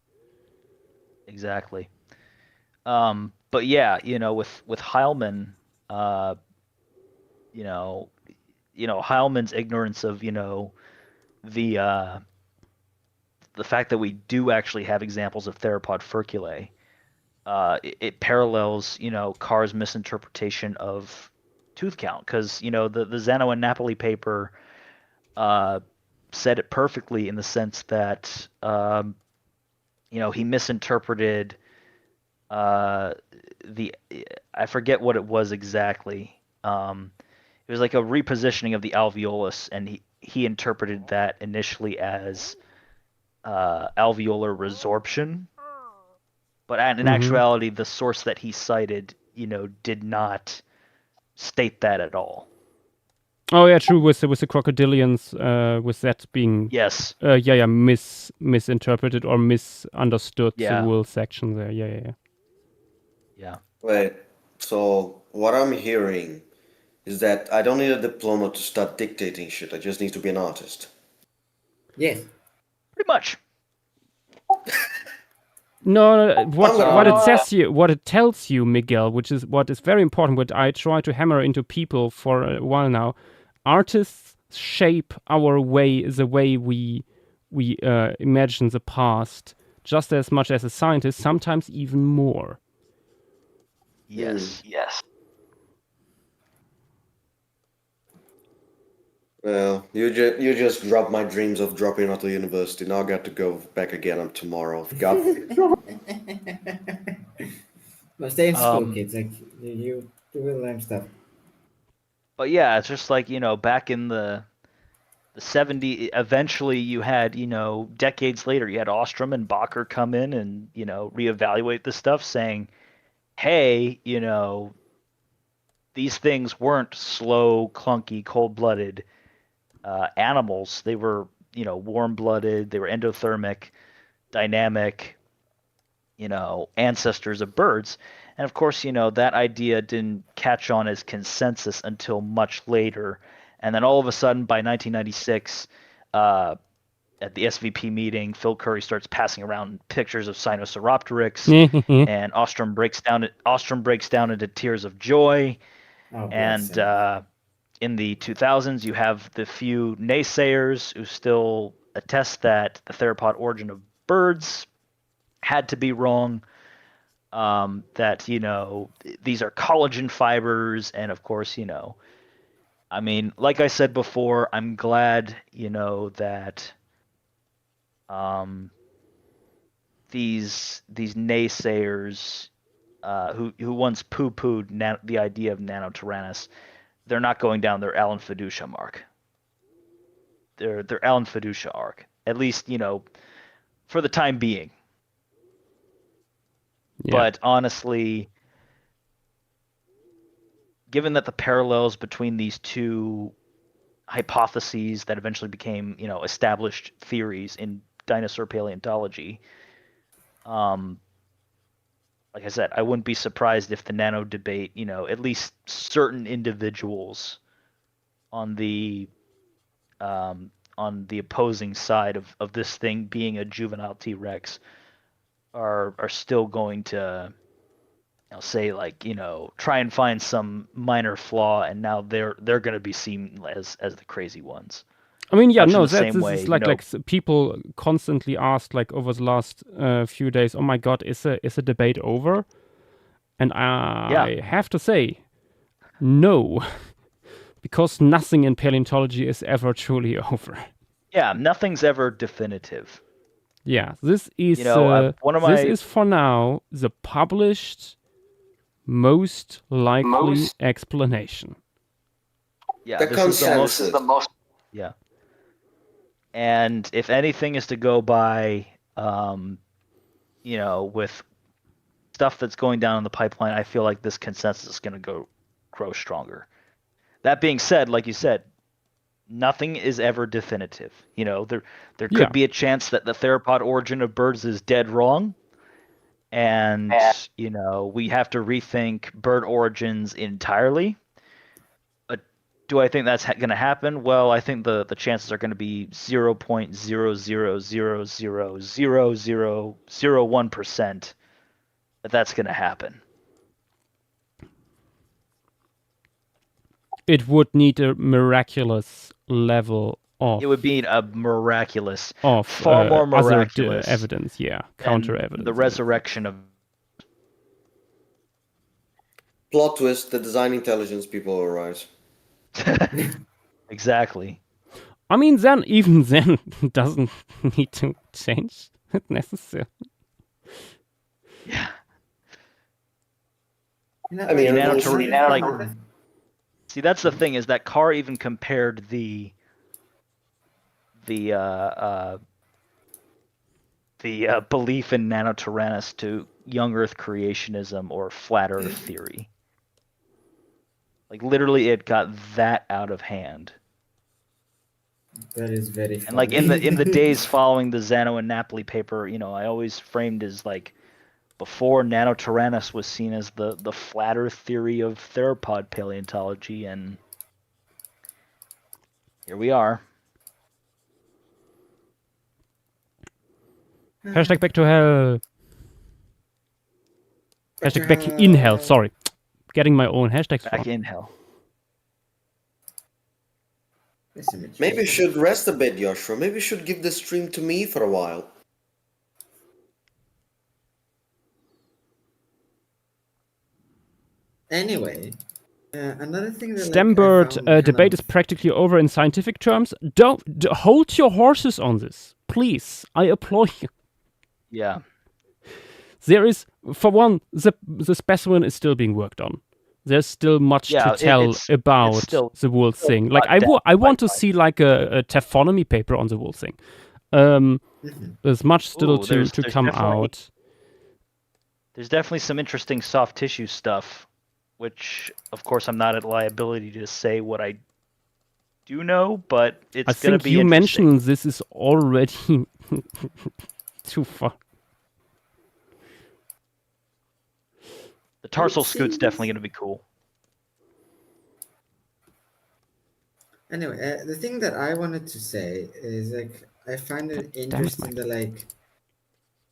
Exactly. But yeah, with Heilman, Heilman's ignorance of, the fact that we do actually have examples of theropod furculae, it parallels, Carr's misinterpretation of tooth count, because, the Zano and Napoli paper said it perfectly in the sense that, he misinterpreted I forget what it was exactly. It was like a repositioning of the alveolus, and he interpreted that initially as alveolar resorption, but in actuality, the source that he cited, did not state that at all. Oh yeah, true. With the crocodilians, with that being misinterpreted or misunderstood the wool section there. Yeah. Wait. So what I'm hearing is that I don't need a diploma to start dictating shit. I just need to be an artist. Yes. Pretty much. No, what it tells you, Miguel, which is what is very important, what I try to hammer into people for a while now. Artists shape our way, the way we imagine the past, just as much as a scientist, sometimes even more. Yes. Well, you just dropped my dreams of dropping out of university. Now I got to go back again tomorrow. Well, stay in school, kids. Like you will learn stuff. But yeah, it's just like, back in the 70s, eventually you had, decades later, you had Ostrom and Bacher come in and, reevaluate the stuff, saying, hey, these things weren't slow, clunky, cold-blooded animals. They were, warm-blooded, they were endothermic, dynamic, ancestors of birds. And of course, that idea didn't catch on as consensus until much later. And then all of a sudden, by 1996, at the SVP meeting, Phil Curry starts passing around pictures of Sinosauropteryx, and Ostrom breaks down into tears of joy. And in the 2000s, you have the few naysayers who still attest that the theropod origin of birds had to be wrong. That these are collagen fibers, and of course, I mean, like I said before, I'm glad that these naysayers who once poo-pooed the idea of Nanotyrannus, they're not going down their Alan Fiducia mark. Their Alan Fiducia arc, at least for the time being. Yeah. But honestly, given that the parallels between these two hypotheses that eventually became, established theories in dinosaur paleontology, like I said, I wouldn't be surprised if the nano debate, at least certain individuals on the opposing side of this thing being a juvenile T-Rex are still going to say like, try and find some minor flaw, and now they're going to be seen as the crazy ones. I mean, yeah, Much in no, the same way, is like people constantly ask like over the last few days, oh my God, is a debate over? And I have to say, no, because nothing in paleontology is ever truly over. Yeah, nothing's ever definitive. Yeah, this is this is for now the published most likely explanation. Yeah, this is the most. Yeah. And if anything is to go by, with stuff that's going down in the pipeline, I feel like this consensus is going to grow stronger. That being said, like you said, nothing is ever definitive. There could be a chance that the theropod origin of birds is dead wrong, and we have to rethink bird origins entirely. Do I think that's going to happen? Well, I think the chances are going to be 0.000000001% that that's going to happen. It would need a miraculous level of. It would be a miraculous, far more miraculous other evidence, counter evidence. The resurrection of. Plot twist: the design intelligence people will rise. Exactly. I mean, then it doesn't need to change necessarily. Yeah. I mean, see, that's the thing, is that Carr even compared the belief in Nanotyrannus to young Earth creationism or flat Earth theory. Like, literally, it got that out of hand. That is very funny. And like in the days following the Zano and Napoli paper, I always framed as like, before Nanotyrannus was seen as the flat Earth theory of theropod paleontology, and here we are. Hashtag back to hell. Hashtag back in hell. Sorry, getting my own hashtags. Back in hell. Maybe you should rest a bit, Joshua. Maybe you should give the stream to me for a while. Anyway, another thing that Stembird debate is practically over in scientific terms. Don't hold your horses on this, please. I implore you. Yeah. There is, for one, the specimen is still being worked on. There's still much to tell about the wool thing. Like I want to see like a taphonomy paper on the wool thing. There's much still to come out. There's definitely some interesting soft tissue stuff, which of course I'm not at liability to say what I do know, but it's going to be interesting. I think you mentioned this is already too far. The tarsal scoot's definitely going to be cool. Anyway, the thing that I wanted to say is like I find it interesting that like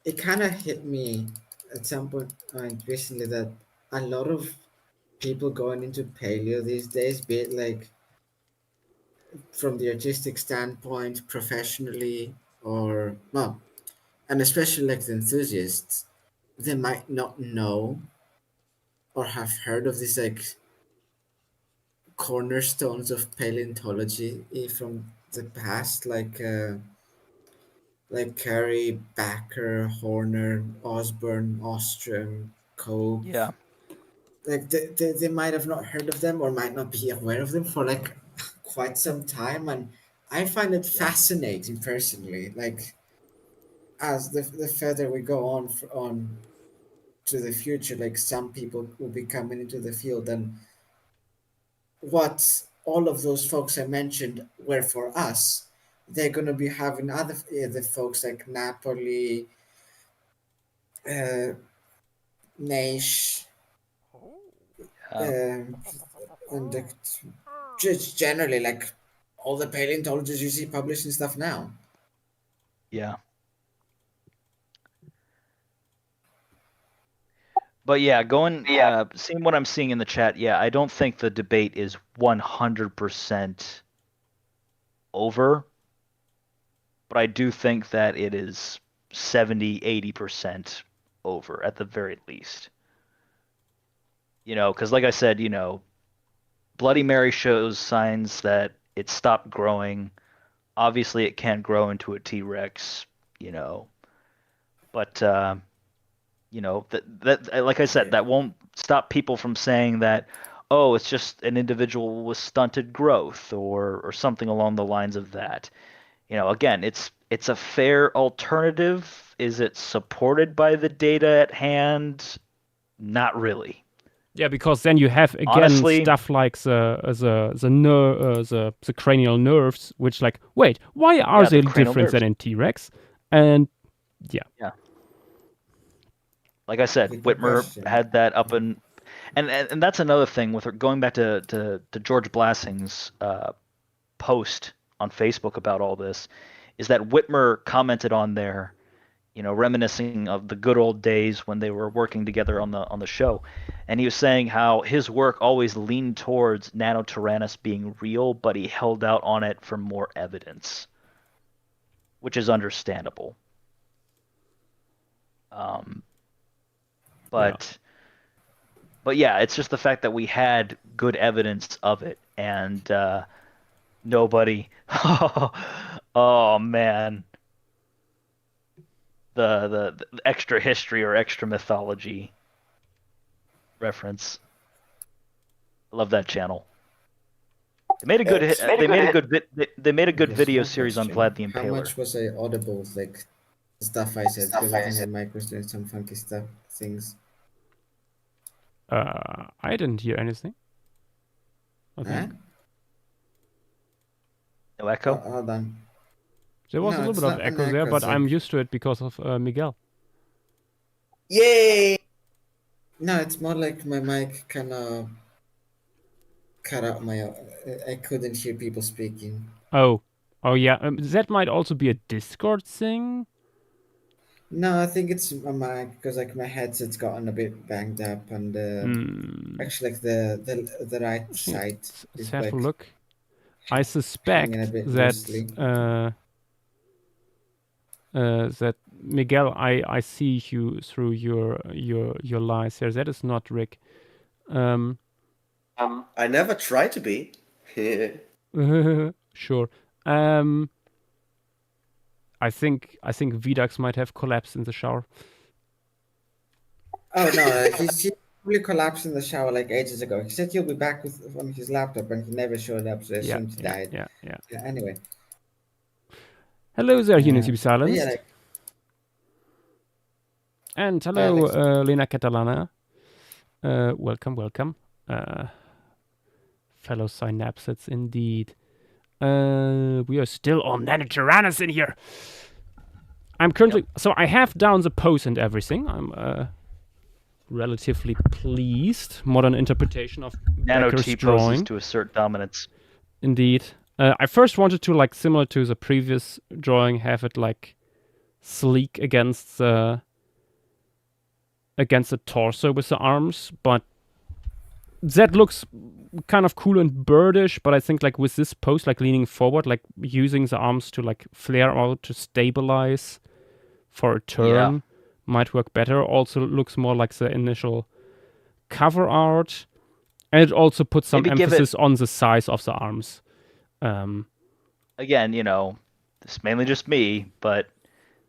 it kind of hit me at some point recently that a lot of people going into paleo these days, be it like from the artistic standpoint, professionally, or well, and especially like the enthusiasts, they might not know or have heard of these like cornerstones of paleontology from the past, like Carey, Backer, Horner, Osborne, Ostrom, Cope. Yeah. Like they might have not heard of them or might not be aware of them for like quite some time, and I find it fascinating personally. Like as the further we go on to the future, like some people will be coming into the field, and what all of those folks I mentioned were for us, they're going to be having other folks like Napoli, Naish, and just generally like all the paleontologists you see publishing stuff now. Yeah. But yeah, seeing what I'm seeing in the chat, yeah, I don't think the debate is 100% over, but I do think that it is 70, 80% over at the very least. Because like I said, Bloody Mary shows signs that it stopped growing. Obviously, it can't grow into a T-Rex, but that like I said, that won't stop people from saying that, oh, it's just an individual with stunted growth or something along the lines of that. Again, it's a fair alternative. Is it supported by the data at hand? Not really. Yeah, because then you have again Honestly, stuff like the cranial nerves, which like, wait, why are they different than in T-Rex? And yeah. Like I said, Whitmer had that up and that's another thing with going back to George Blassing's post on Facebook about all this, is that Whitmer commented on there, reminiscing of the good old days when they were working together on the show, and he was saying how his work always leaned towards Nanotyrannus being real, but he held out on it for more evidence, which is understandable. But yeah, it's just the fact that we had good evidence of it, and nobody. Oh man, the extra history or extra mythology reference. I love that channel. They made a good they made a good video series on Vlad the Impaler. How much was I audible? Like the stuff I said, because I think my mic was doing some funky things. I didn't hear anything. Okay. No echo? Hold on. There was a little bit of echo there, but I'm used to it because of Miguel. Yay! No, it's more like my mic kind of cut out my... I couldn't hear people speaking. Oh yeah. That might also be a Discord thing. No, I think it's my mic, because like my headset's gotten a bit banged up, and actually like the right side Let's is have like a look. I suspect that that Miguel, I see you through your lies here. That is not Rick. I never try to be. Sure. I think Vidax might have collapsed in the shower. Oh no, he probably collapsed in the shower like ages ago. He said he'll be back on his laptop, and he never showed up, so I assumed he died. Yeah. Anyway. Hello there, Unity Be Silenced. Yeah, and hello, Lena Catalana. Welcome. Fellow synapsids, indeed. We are still on Nanotyrannus in here. I'm currently... Yep. So I have down the post and everything. I'm relatively pleased. Modern interpretation of Becker's drawing. To assert dominance. Indeed. I first wanted to, like, similar to the previous drawing, have it, like, sleek against the torso with the arms, but that looks kind of cool and birdish, but I think like with this pose, like leaning forward, like using the arms to like flare out to stabilize for a turn might work better. Also looks more like the initial cover art, and it also puts some emphasis on the size of the arms. Again, it's mainly just me, but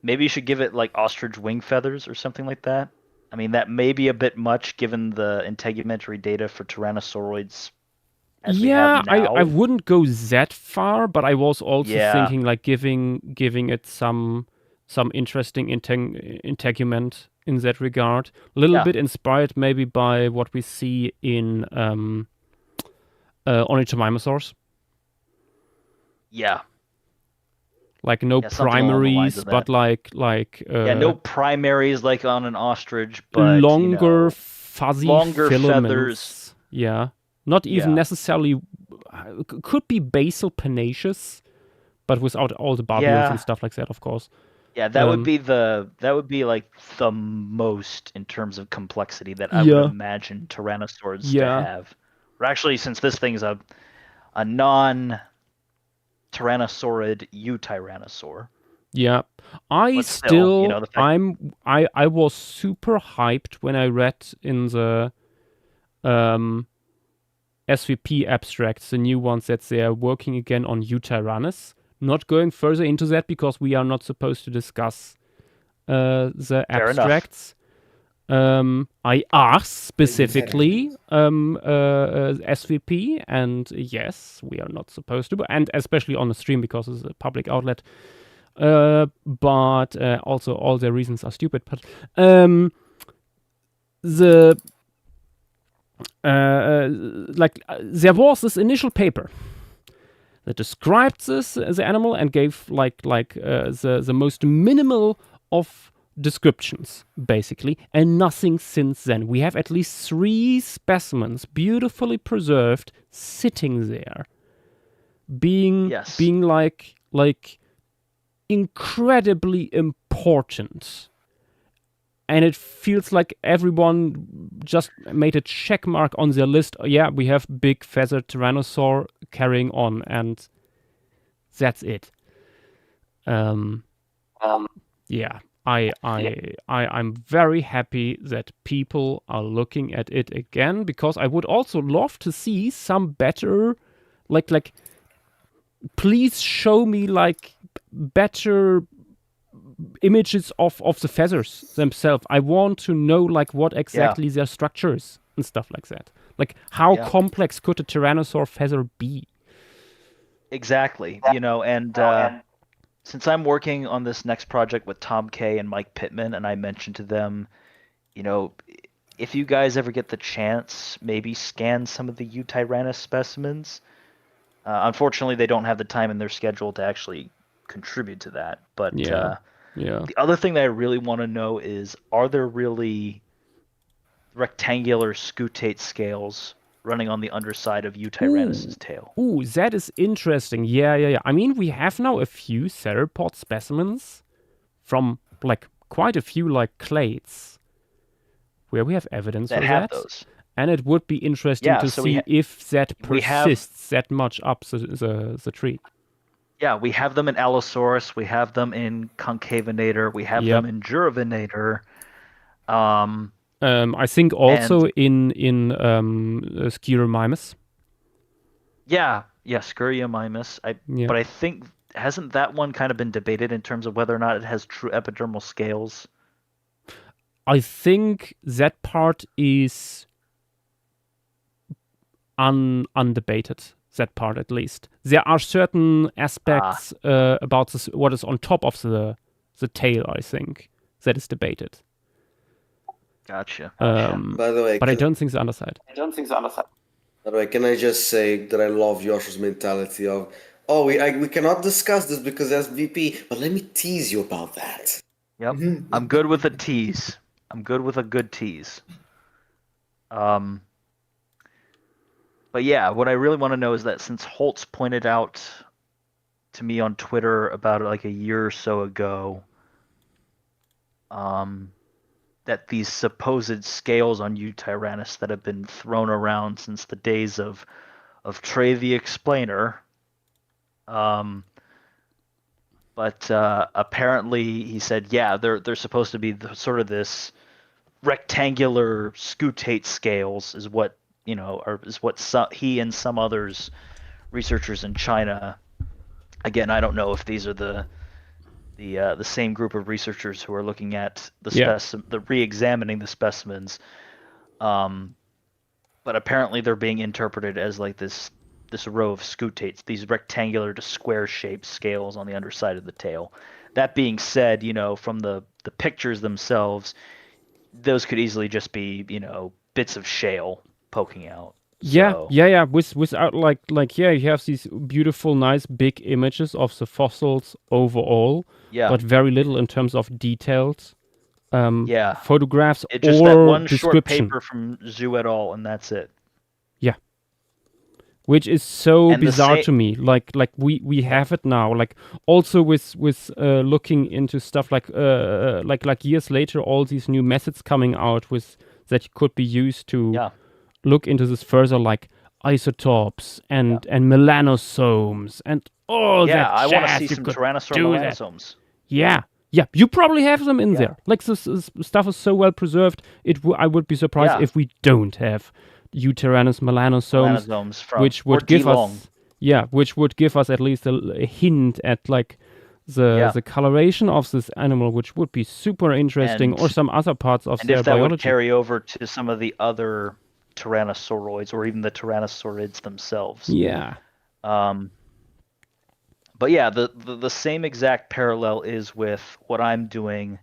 maybe you should give it like ostrich wing feathers or something like that. I mean, that may be a bit much given the integumentary data for Tyrannosauroids. I wouldn't go that far, but I was also thinking like giving it some interesting integument in that regard. A little bit inspired maybe by what we see in Ornithomimosaurs. Yeah. Like no primaries, but like no primaries like on an ostrich, but longer fuzzy filaments. feathers. Yeah, not even necessarily could be basal panaceous, but without all the barbules and stuff like that, of course. Yeah, that would be like the most in terms of complexity that I Yeah. would imagine tyrannosaurs to Yeah. have. Or actually, since this thing's a non-tyrannosaurid eutyrannosaur. Yeah, I But still, still, you know, the fact- I was super hyped when I read in the SVP abstracts, the new ones, that they are working again on Eutyrannus. Not going further into that because we are not supposed to discuss the Fair enough. abstracts. I asked specifically SVP, and yes, we are not supposed to, and especially on the stream because it's a public outlet. But also all their reasons are stupid. But there was this initial paper that described the animal and gave the most minimal of descriptions, basically, and nothing since then. We have at least 3 specimens beautifully preserved sitting there, being like incredibly important. And it feels like everyone just made a check mark on their list. Yeah, we have big feathered tyrannosaur carrying on, and that's it. Yeah, I'm very happy that people are looking at it again, because I would also love to see some better, like please show me better images of the feathers themselves. I want to know what exactly their structure is and stuff like that. Like how complex could a tyrannosaur feather be? Exactly. You know, and since I'm working on this next project with Tom Kay and Mike Pittman, and I mentioned to them, you know, if you guys ever get the chance, maybe scan some of the Eutyrannus specimens. Unfortunately, they don't have the time in their schedule to actually contribute to that. But the other thing that I really want to know is, are there really rectangular scutate scales running on the underside of Eutyrannus's tail? Ooh, that is interesting. Yeah. I mean, we have now a few theropod specimens from quite a few clades where we have evidence that for have that. Those. And it would be interesting to see if that persists that much up the tree. Yeah, we have them in Allosaurus, we have them in Concavenator, we have them in Juravenator. I think also in Sciromymus. Yeah, Sciromymus. But I think, hasn't that one kind of been debated in terms of whether or not it has true epidermal scales? I think that part is undebated. That part, at least. There are certain aspects about what is on top of the tail, I think, that is debated. Gotcha. By the way, but I don't think the underside. By the way, can I just say that I love Joshua's mentality of, we cannot discuss this because that's VP, but let me tease you about that. Yep. I'm good with a tease. I'm good with a good tease. But yeah, what I really want to know is that, since Holtz pointed out to me on Twitter about a year or so ago, that these supposed scales on Eutyrannus that have been thrown around since the days of Trey the Explainer, but apparently he said, they're supposed to be sort of this rectangular scutate scales, is what he and some others, researchers in China. Again, I don't know if these are the same group of researchers who are looking at the re-examining the specimens, but apparently they're being interpreted as this row of scutates, these rectangular to square-shaped scales on the underside of the tail. That being said, from the pictures themselves, those could easily just be bits of shale poking out. Yeah. Without you have these beautiful, nice, big images of the fossils overall, but very little in terms of details. Photographs just or that one description. short paper from Zhu et al., and that's it. Yeah. which is so And the bizarre sa- to me. Like we have it now. Like also with looking into stuff like years later, all these new methods coming out with that could be used to Yeah. look into this further, like isotopes and melanosomes and all Yeah, that I want to jazz see you some could Tyrannosaur do that. melanosomes. Yeah, you probably have them in Yeah. there. Like this stuff is so well preserved. I would be surprised Yeah. if we don't have Tyrannus melanosomes, Melanosomes from which would or give D-Long. us which would give us at least a hint at like the coloration of this animal, which would be super interesting, or some other parts of And their if that biology. would carry over to some of the other tyrannosauroids or even the tyrannosaurids themselves. Yeah. But yeah, the same exact parallel is with what I'm doing,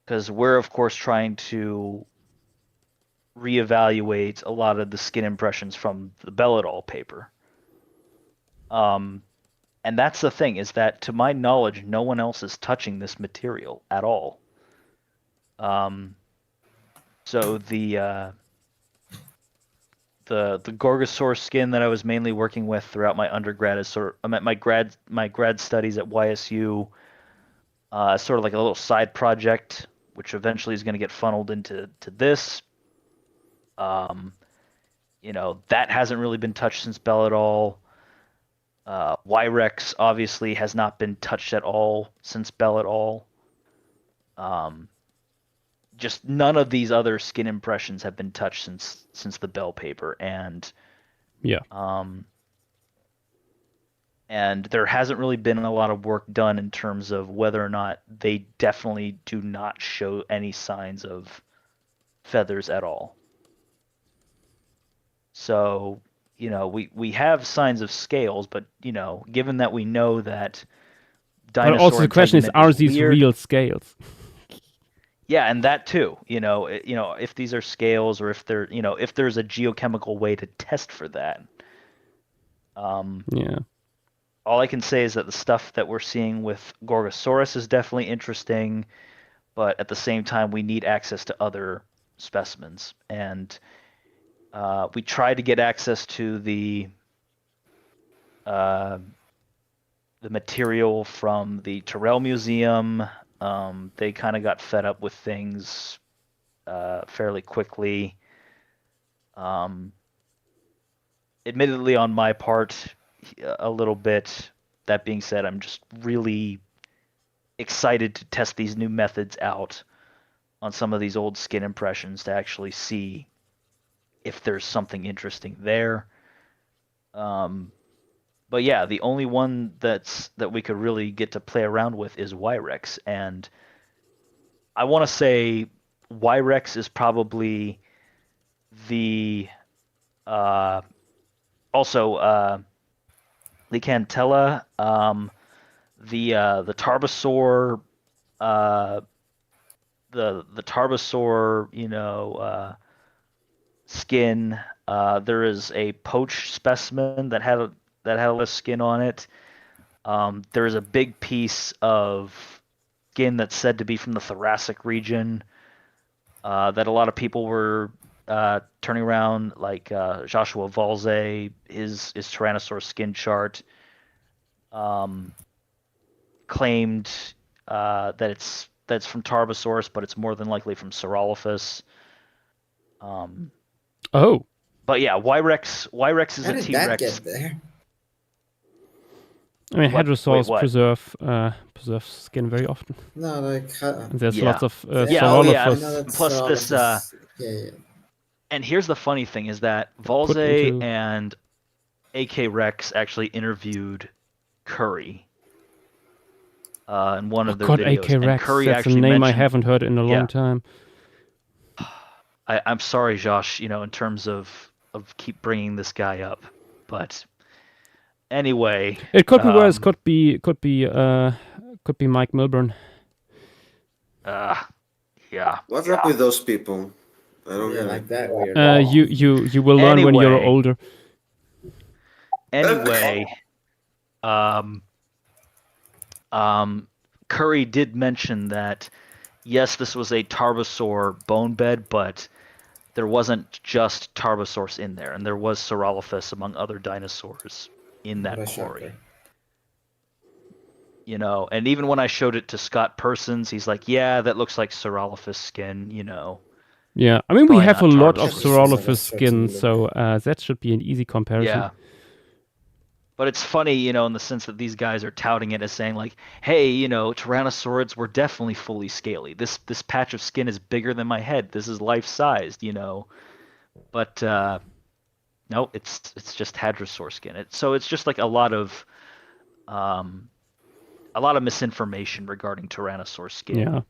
because we're of course trying to reevaluate a lot of the skin impressions from the Belladol paper. And that's the thing, is that to my knowledge, no one else is touching this material at all. So the Gorgosaur skin that I was mainly working with throughout my undergrad is my grad studies at YSU, sort of like a little side project, which eventually is going to get funneled into this. That hasn't really been touched since Belladol. Wyrex obviously has not been touched at all since Belladol. Just none of these other skin impressions have been touched since the Bell paper, and and there hasn't really been a lot of work done in terms of whether or not they definitely do not show any signs of feathers at all. So, we have signs of scales, but given that we know that dinosaur but also the question is, are these weird, real scales? Yeah, and that too. If these are scales, or if they're, if there's a geochemical way to test for that. All I can say is that the stuff that we're seeing with Gorgosaurus is definitely interesting, but at the same time, we need access to other specimens. And we tried to get access to the material from the Terrell Museum. They kind of got fed up with things fairly quickly. Admittedly, on my part, a little bit. That being said, I'm just really excited to test these new methods out on some of these old skin impressions to actually see if there's something interesting there. But yeah, the only one that we could really get to play around with is Wyrex, and I want to say Wyrex is probably the also the Cantella, the Tarbosaur, the Tarbosaur, skin. There is a poached specimen that had a less skin on it. There is a big piece of skin that's said to be from the thoracic region that a lot of people were turning around, like Joshua Valze, his Tyrannosaur skin chart claimed that it's from Tarbosaurus, but it's more than likely from Saurolophus. But yeah, Wyrex is How a did T-Rex. that get there? I mean, hadrosaurs preserve skin very often. No, like and there's lots of Saurolophus. Plus Saurolophus. this. And here's the funny thing: is that Valze and AK Rex actually interviewed Curry in one of their videos. AK Rex, Curry that's a name I haven't heard in a long time. I'm sorry, Josh. In terms of keep bringing this guy up, but anyway, it could be worse. Could be Mike Milburn. Yeah. What's up with those people? I don't get like that weird. You will learn when you're older. Anyway, Curry did mention that yes, this was a Tarbosaur bone bed, but there wasn't just Tarbosaurus in there, and there was Saurolophus among other dinosaurs in that quarry. You know, and even when I showed it to Scott Persons, he's like, "Yeah, that looks like Saurolophus skin," you know. Yeah, I mean, we have a lot of Tarbosaurus Saurolophus skin, so that should be an easy comparison. Yeah. But it's funny, you know, in the sense that these guys are touting it as saying like, hey, you know, Tyrannosaurids were definitely fully scaly. This patch of skin is bigger than my head. This is life-sized, you know. But no, it's just hadrosaur skin. So it's just like a lot of misinformation regarding Tyrannosaur skin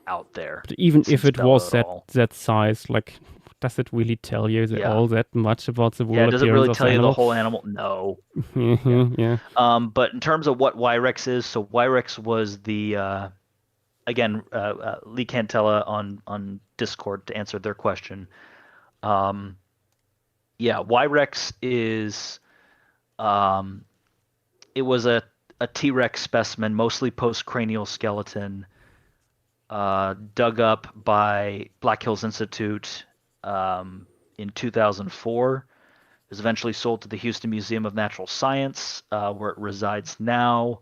out there. But even if it was that size, like, does it really tell you all that much about the wool does it really tell you the whole animal? No. Yeah. But in terms of what Wyrex is, so Wyrex was the again, Lee Cantella on Discord to answer their question. Wyrex is it was a T-Rex specimen, mostly postcranial skeleton, dug up by Black Hills Institute in 2004. It was eventually sold to the Houston Museum of Natural Science, where it resides now.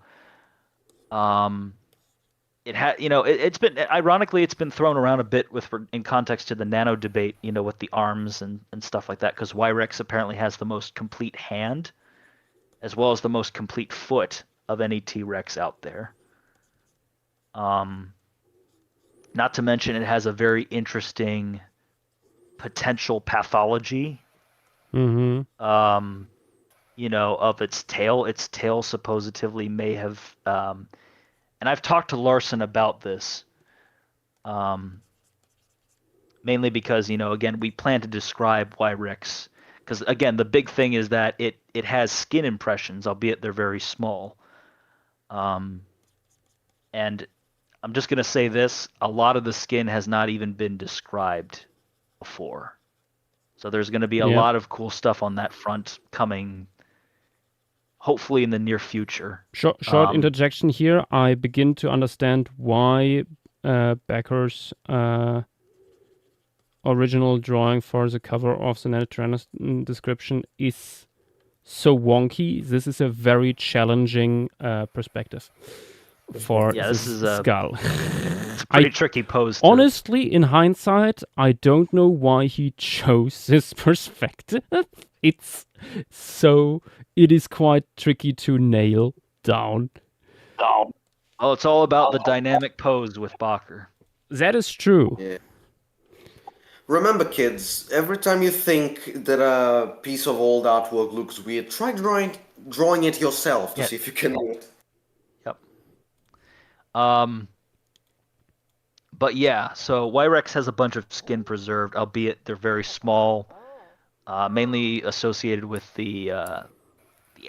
It had, you know, it's been, ironically, it's been thrown around a bit in context to the nano debate, you know, with the arms and stuff like that, because Wyrex apparently has the most complete hand, as well as the most complete foot of any T-Rex out there. Not to mention, it has a very interesting potential pathology. Mm-hmm. You know, of its tail. Its tail supposedly may have, and I've talked to Larson about this, mainly because, you know, again, we plan to describe Wyrex, because again, the big thing is that it has skin impressions, albeit they're very small. And I'm just going to say this, a lot of the skin has not even been described before. So there's going to be a lot of cool stuff on that front coming, hopefully in the near future. Short interjection here. I begin to understand why Becker's original drawing for the cover of the Nanotyrannus description is so wonky. This is a very challenging perspective for this is skull. It's a pretty tricky pose. Honestly, in hindsight, I don't know why he chose this perspective. It is quite tricky to nail down. Oh, it's all about the dynamic pose with Bakker. That is true. Yeah. Remember, kids, every time you think that a piece of old artwork looks weird, try drawing it yourself to see if you can do it. Yep. But yeah, so Wyrex has a bunch of skin preserved, albeit they're very small, mainly associated with the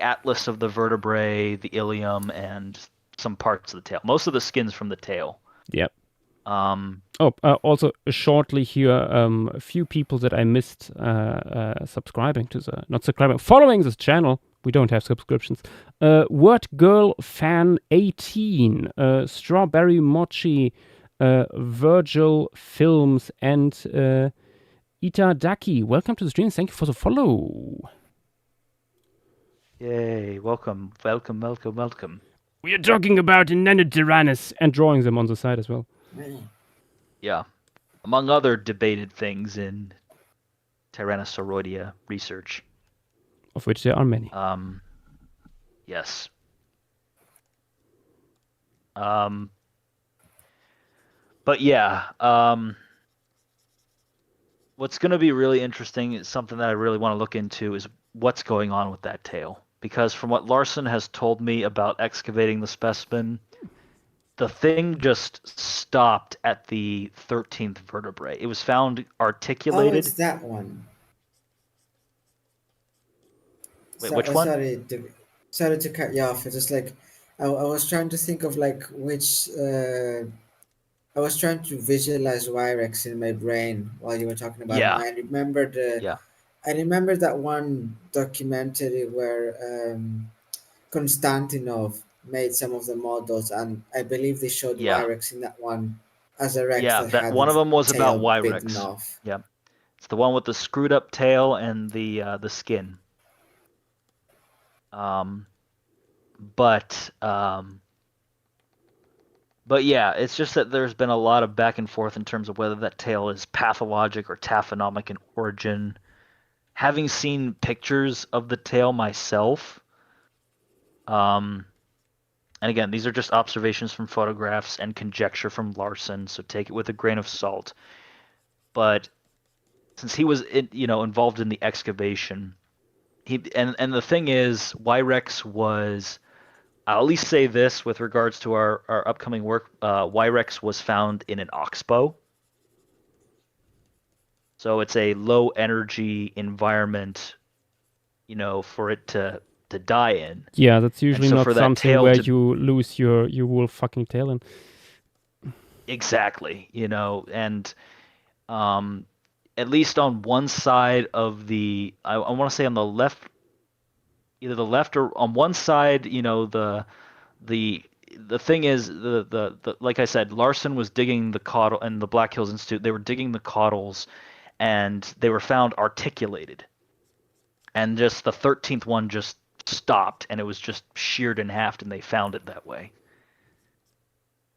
atlas of the vertebrae, the ilium, and some parts of the tail. Most of the skin's from the tail. Yep. Also shortly here, a few people that I missed following this channel. We don't have subscriptions. Word Girl Fan 18, Strawberry Mochi, Virgil Films, and Itadaki. Welcome to the stream. Thank you for the follow. Yay! Welcome. We are talking about Nanotyrannus and drawing them on the side as well. Yeah, among other debated things in Tyrannosauroidea research, of which there are many. Yes. But yeah, what's going to be really interesting is something that I really want to look into is what's going on with that tail. Because from what Larson has told me about excavating the specimen, the thing just stopped at the 13th vertebrae. It was found articulated. Oh, it's that one. Wait, which one? Sorry to cut you off. It's just like I was trying to think of like which. I was trying to visualize Wyrex in my brain while you were talking about it. I remembered. I remember that one documentary where Konstantinov made some of the models, and I believe they showed Wyrex in that one as a Rex. Yeah, that one of them was about Wyrex. Yeah, It's the one with the screwed up tail and the skin. But yeah, it's just that there's been a lot of back and forth in terms of whether that tail is pathologic or taphonomic in origin. Having seen pictures of the tail myself, and again, these are just observations from photographs and conjecture from Larson, so take it with a grain of salt. But since he was involved in the excavation, and the thing is, Wyrex was, I'll at least say this with regards to our upcoming work, Wyrex was found in an oxbow. So it's a low energy environment, for it to die in. Yeah, that's usually not something where to... you lose your whole fucking tail in. Exactly, and at least on one side of the, I want to say on the left, either the left or on one side, the thing is, the like I said, Larson was digging the caudal, and the Black Hills Institute, they were digging the caudals, and they were found articulated. And just the 13th one just stopped, and it was just sheared in half, and they found it that way.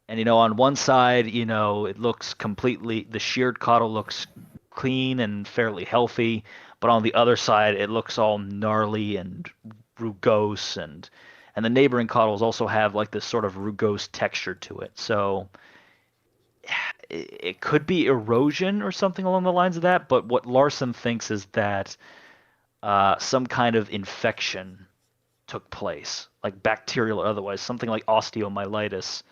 And, on one side, it looks completely, the sheared caudal looks clean and fairly healthy, but on the other side, it looks all gnarly and rugose, and the neighboring caudals also have like this sort of rugose texture to it. So it could be erosion or something along the lines of that, but what Larson thinks is that some kind of infection took place, like bacterial or otherwise, something like osteomyelitis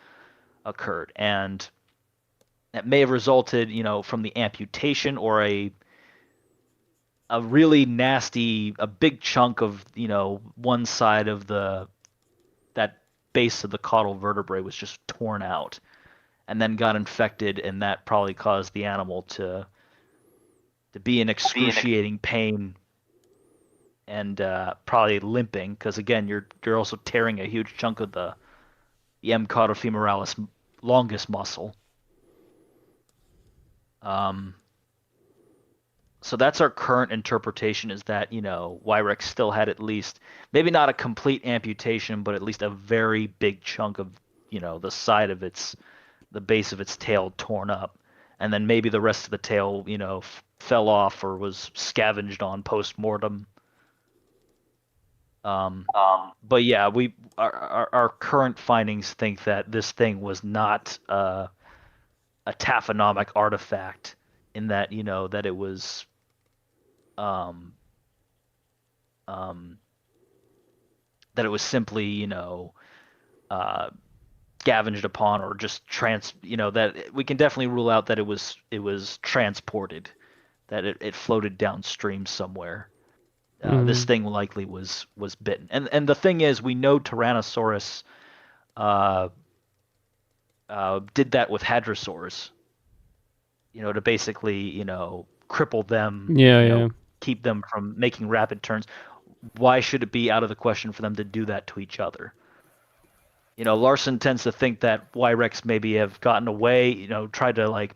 occurred, and that may have resulted, from the amputation or a really nasty, a big chunk of, one side of that base of the caudal vertebrae was just torn out and then got infected, and that probably caused the animal to be in excruciating pain and probably limping, because again, you're also tearing a huge chunk of the M. caudofemoralis longus muscle. So that's our current interpretation, is that, Wyrex still had at least, maybe not a complete amputation, but at least a very big chunk of, the side of the base of its tail torn up. And then maybe the rest of the tail, fell off or was scavenged on post-mortem. But yeah, our current findings think that this thing was not a taphonomic artifact, in that, that it was simply, scavenged upon, or just that we can definitely rule out that it was transported, that it floated downstream somewhere. This thing likely was bitten, and the thing is, we know Tyrannosaurus did that with hadrosaurs, to basically, cripple them, keep them from making rapid turns. Why should it be out of the question for them to do that to each other? Larson tends to think that Wyrex maybe have gotten away, tried to like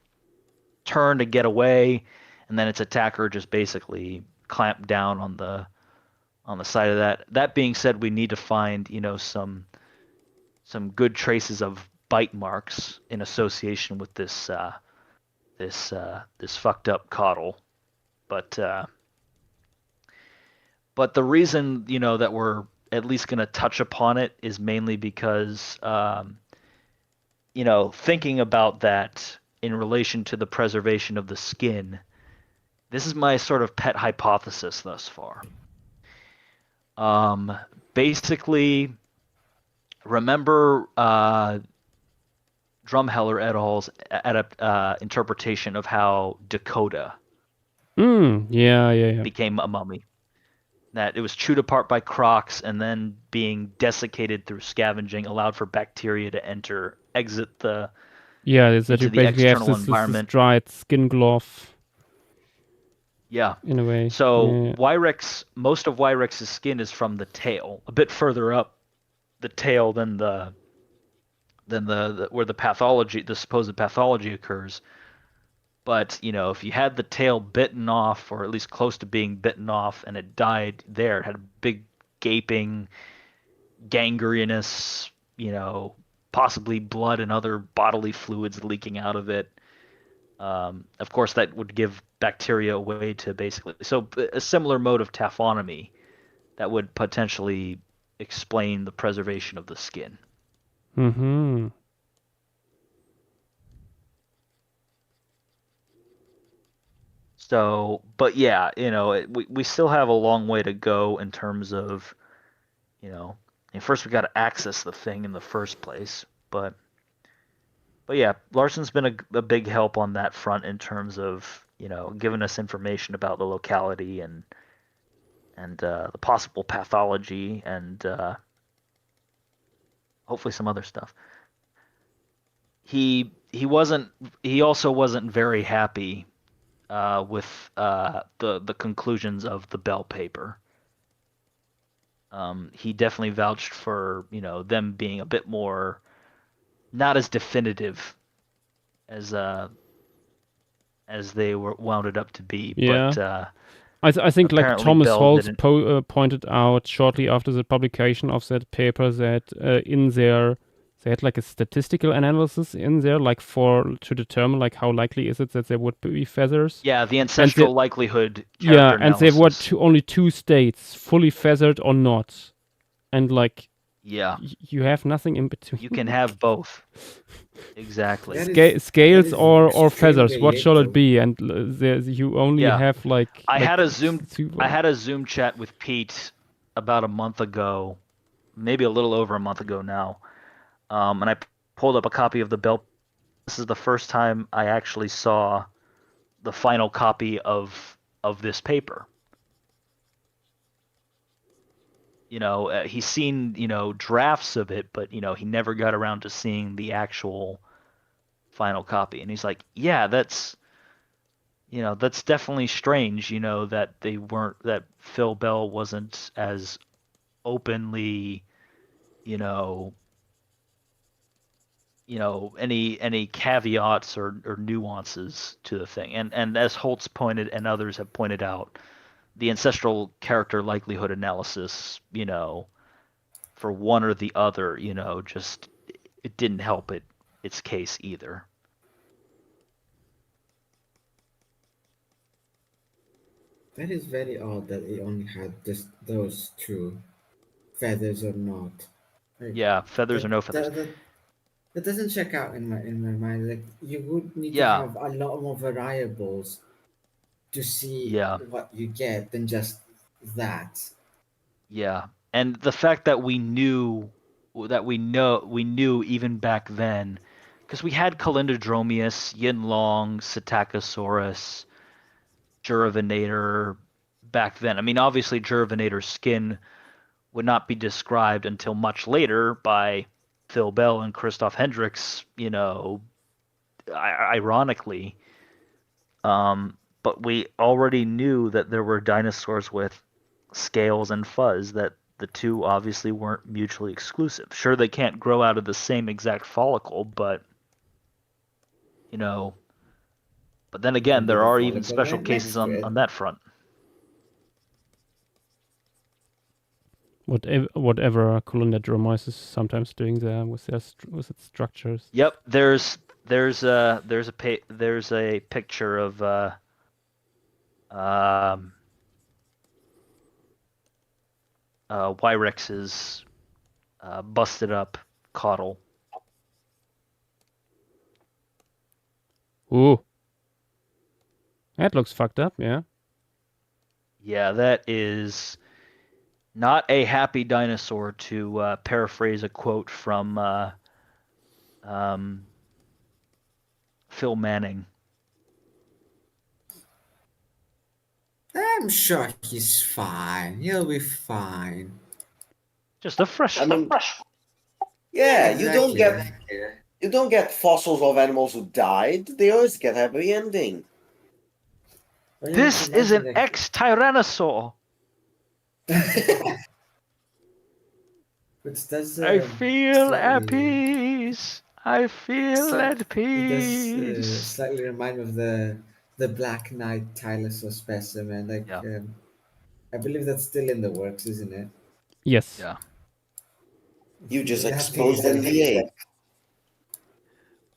turn to get away, and then its attacker just basically clamped down on the side of that. That being said, we need to find, some good traces of bite marks in association with this fucked up caudal. But the reason, that we're at least going to touch upon it is mainly because, thinking about that in relation to the preservation of the skin, this is my sort of pet hypothesis thus far. Basically, remember Drumheller et al.'s interpretation of how Dakota became a mummy. That it was chewed apart by crocs, and then being desiccated through scavenging allowed for bacteria to exit the is that you basically have this dried skin glove. Yeah. In a way. So most of Wyrex's skin is from the tail, a bit further up the tail than the where the supposed pathology occurs. But, if you had the tail bitten off, or at least close to being bitten off, and it died there, it had a big gaping, gangrenous, possibly blood and other bodily fluids leaking out of it. Of course, that would give bacteria a way to basically... So a similar mode of taphonomy that would potentially explain the preservation of the skin. Mm-hmm. So, but yeah, we still have a long way to go in terms of, first we got to access the thing in the first place. But yeah, Larson's been a big help on that front in terms of, giving us information about the locality and the possible pathology and hopefully some other stuff. He also wasn't very happy with the conclusions of the Bell paper. He definitely vouched for them being a bit more not as definitive as they were wound up to be. Yeah. But I think like apparently Thomas Bell Holz didn't- pointed out shortly after the publication of that paper that in there they had like a statistical analysis in there, like to determine like how likely is it that there would be feathers. Yeah, the ancestral likelihood character Yeah, and there were analysis. only 2 states, fully feathered or not. And like Yeah, you have nothing in between. you can have both. Exactly. Scales or feathers. extremely What shall it equal. be? And you only Yeah. have like. I had a super- Zoom chat with Pete about a month ago, maybe a little over a month ago now, and I pulled up a copy of the Bell. This is the first time I actually saw the final copy of this paper. He's seen drafts of it, but he never got around to seeing the actual final copy. And he's like, yeah, that's definitely strange, that Phil Bell wasn't as openly, any caveats or nuances to the thing. And as Holtz pointed and others have pointed out, the ancestral character likelihood analysis, for one or the other, just it didn't help its case either. That is very odd that it only had just those 2, feathers or not. Like, Yeah, feathers or no feathers. That doesn't check out in my mind. Like you would need to Yeah. have a lot more variables to see what you get than just that. Yeah, and the fact that we knew even back then, because we had Calindrodromius, Yinlong, Psittacosaurus, Juravenator back then. I mean, obviously Juravenator's skin would not be described until much later by Phil Bell and Christoph Hendricks, ironically. But we already knew that there were dinosaurs with scales and fuzz, that the two obviously weren't mutually exclusive. Sure, they can't grow out of the same exact follicle, but but then again, there are even special cases on that front. Whatever Calindrodromius is sometimes doing there with its structures. Yep, there's a picture of Wyrex's busted up caudal. Ooh. That looks fucked up, yeah. Yeah, that is not a happy dinosaur, to paraphrase a quote from Phil Manning. I'm sure he's fine. He'll be fine. Just a fresh. Yeah, Exactly. you don't get fossils of animals who died. They always get happy ending. Well, you This can is imagine, an like- ex-tyrannosaur. Which does, I feel at slightly- peace. I feel at It peace. does slightly remind me of the Black Knight Tylosaur specimen. Like, Yeah. I believe that's still in the works, isn't it? Yes. Yeah. You just You have to exposed use NDA.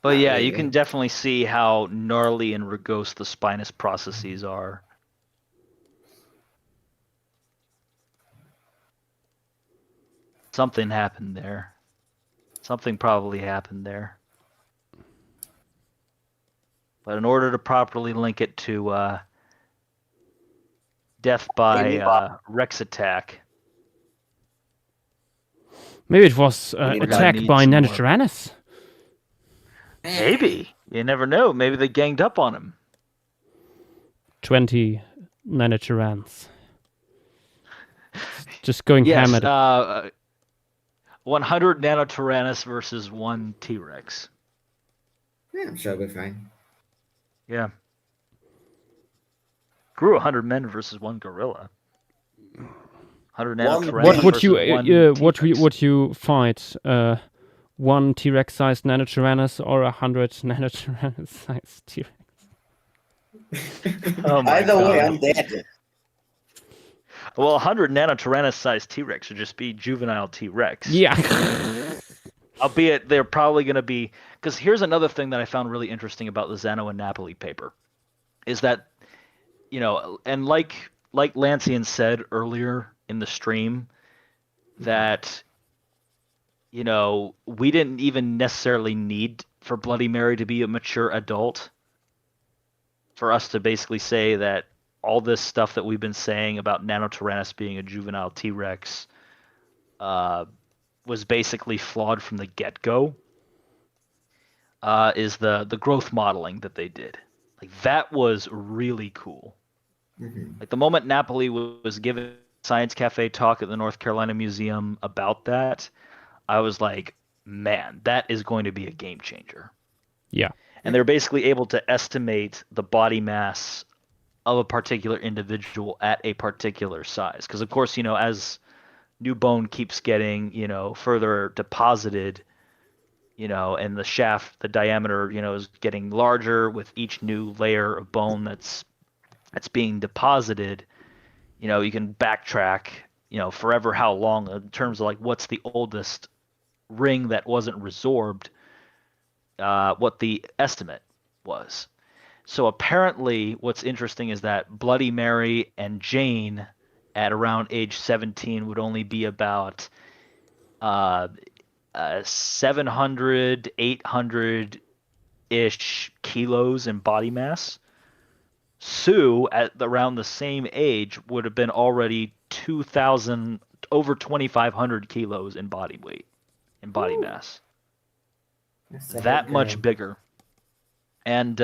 But Not yeah, you really. can definitely see how gnarly and rugose the spinous processes are. Something happened there. Something probably happened there. But in order to properly link it to death by Rex attack, Maybe it was we're gonna attacked need by some more. Nanotyrannus. Maybe. You never know. Maybe they ganged up on him. 20 Nanotyrans. Just going ham Yes, at it. 100 Nanotyrannus versus 1 T-Rex. Yeah, I'm sure we'll be fine. Yeah. Grew 100 men versus 1 gorilla. 100 Nanotyrannus What would versus you 1 T-Rex. would you fight? 1 T-Rex sized Nanotyrannus or 100 Nanotyrannus sized T-Rex? Oh my Either God. way, I'm dead. Well, 100 Nanotyrannus sized T-Rex would just be juvenile T-Rex. Yeah. Albeit they're probably going to be... Because here's another thing that I found really interesting about the Zano and Napoli paper. Is that, you know, and like Lancian said earlier in the stream, that, you know, we didn't even necessarily need for Bloody Mary to be a mature adult for us to basically say that all this stuff that we've been saying about Nanotyrannus being a juvenile T-Rex was basically flawed from the get-go, is the growth modeling that they did. Like, that was really cool. Like, the moment Napoli was giving a Science Cafe talk at the North Carolina Museum about that, I was like, man, that is going to be a game changer. Yeah. And they're basically able to estimate the body mass of a particular individual at a particular size. Because, of course, you know, as new bone keeps getting, you know, further deposited, you know, and the shaft, the diameter, you know, is getting larger with each new layer of bone that's being deposited, you know, you can backtrack, you know, forever how long in terms of like what's the oldest ring that wasn't resorbed, what the estimate was. So apparently what's interesting is that Bloody Mary and Jane at around age 17 would only be about 700, 800-ish kilos in body mass. Sue, at around the same age, would have been already 2,000, over 2,500 kilos in body weight, in body mass. That much bigger. And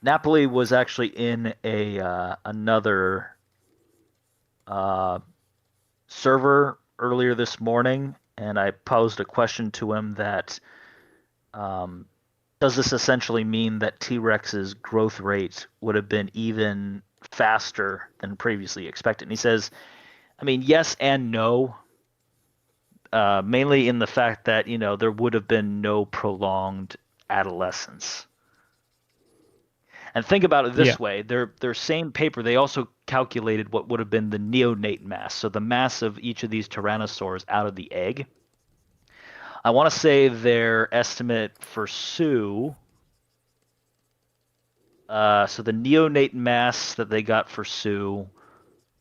Napoli was actually in another server earlier this morning, and I posed a question to him that does this essentially mean that T-Rex's growth rate would have been even faster than previously expected? And he says, I mean, yes and no, mainly in the fact that, you know, there would have been no prolonged adolescence. And think about it this way, their same paper, they also calculated what would have been the neonate mass, so the mass of each of these tyrannosaurs out of the egg. I want to say their estimate for Sue, so the neonate mass that they got for Sue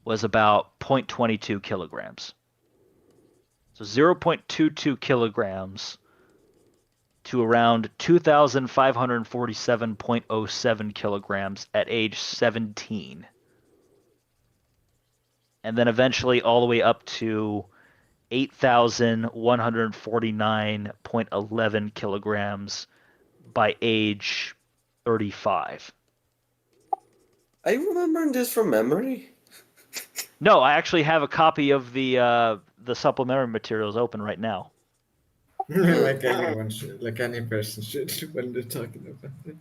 was about 0.22 kilograms. So 0.22 kilograms to around 2,547.07 kilograms at age 17. And then eventually all the way up to 8,149.11 kilograms by age 35. Are you remembering this from memory? No, I actually have a copy of the supplementary materials open right now. Like anyone should, like any person should when they're talking about it.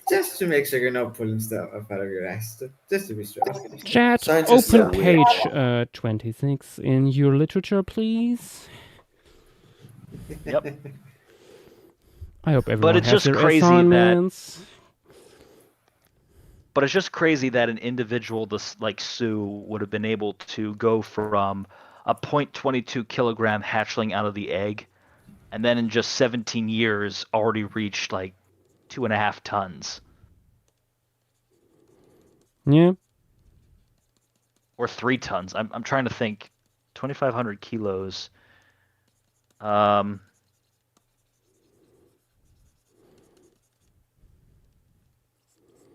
Just to make sure you're not pulling stuff up out of your ass, just to be sure. Chat, Scientists open are weird. page 26 in your literature, please. Yep. I hope everyone it's has just their crazy assignments. But it's just crazy that an individual like Sue would have been able to go from a 0.22 kilogram hatchling out of the egg, and then in just 17 years already reached like 2.5 tons. Yeah. Or 3 tons. I'm trying to think. 2,500 kilos. Trying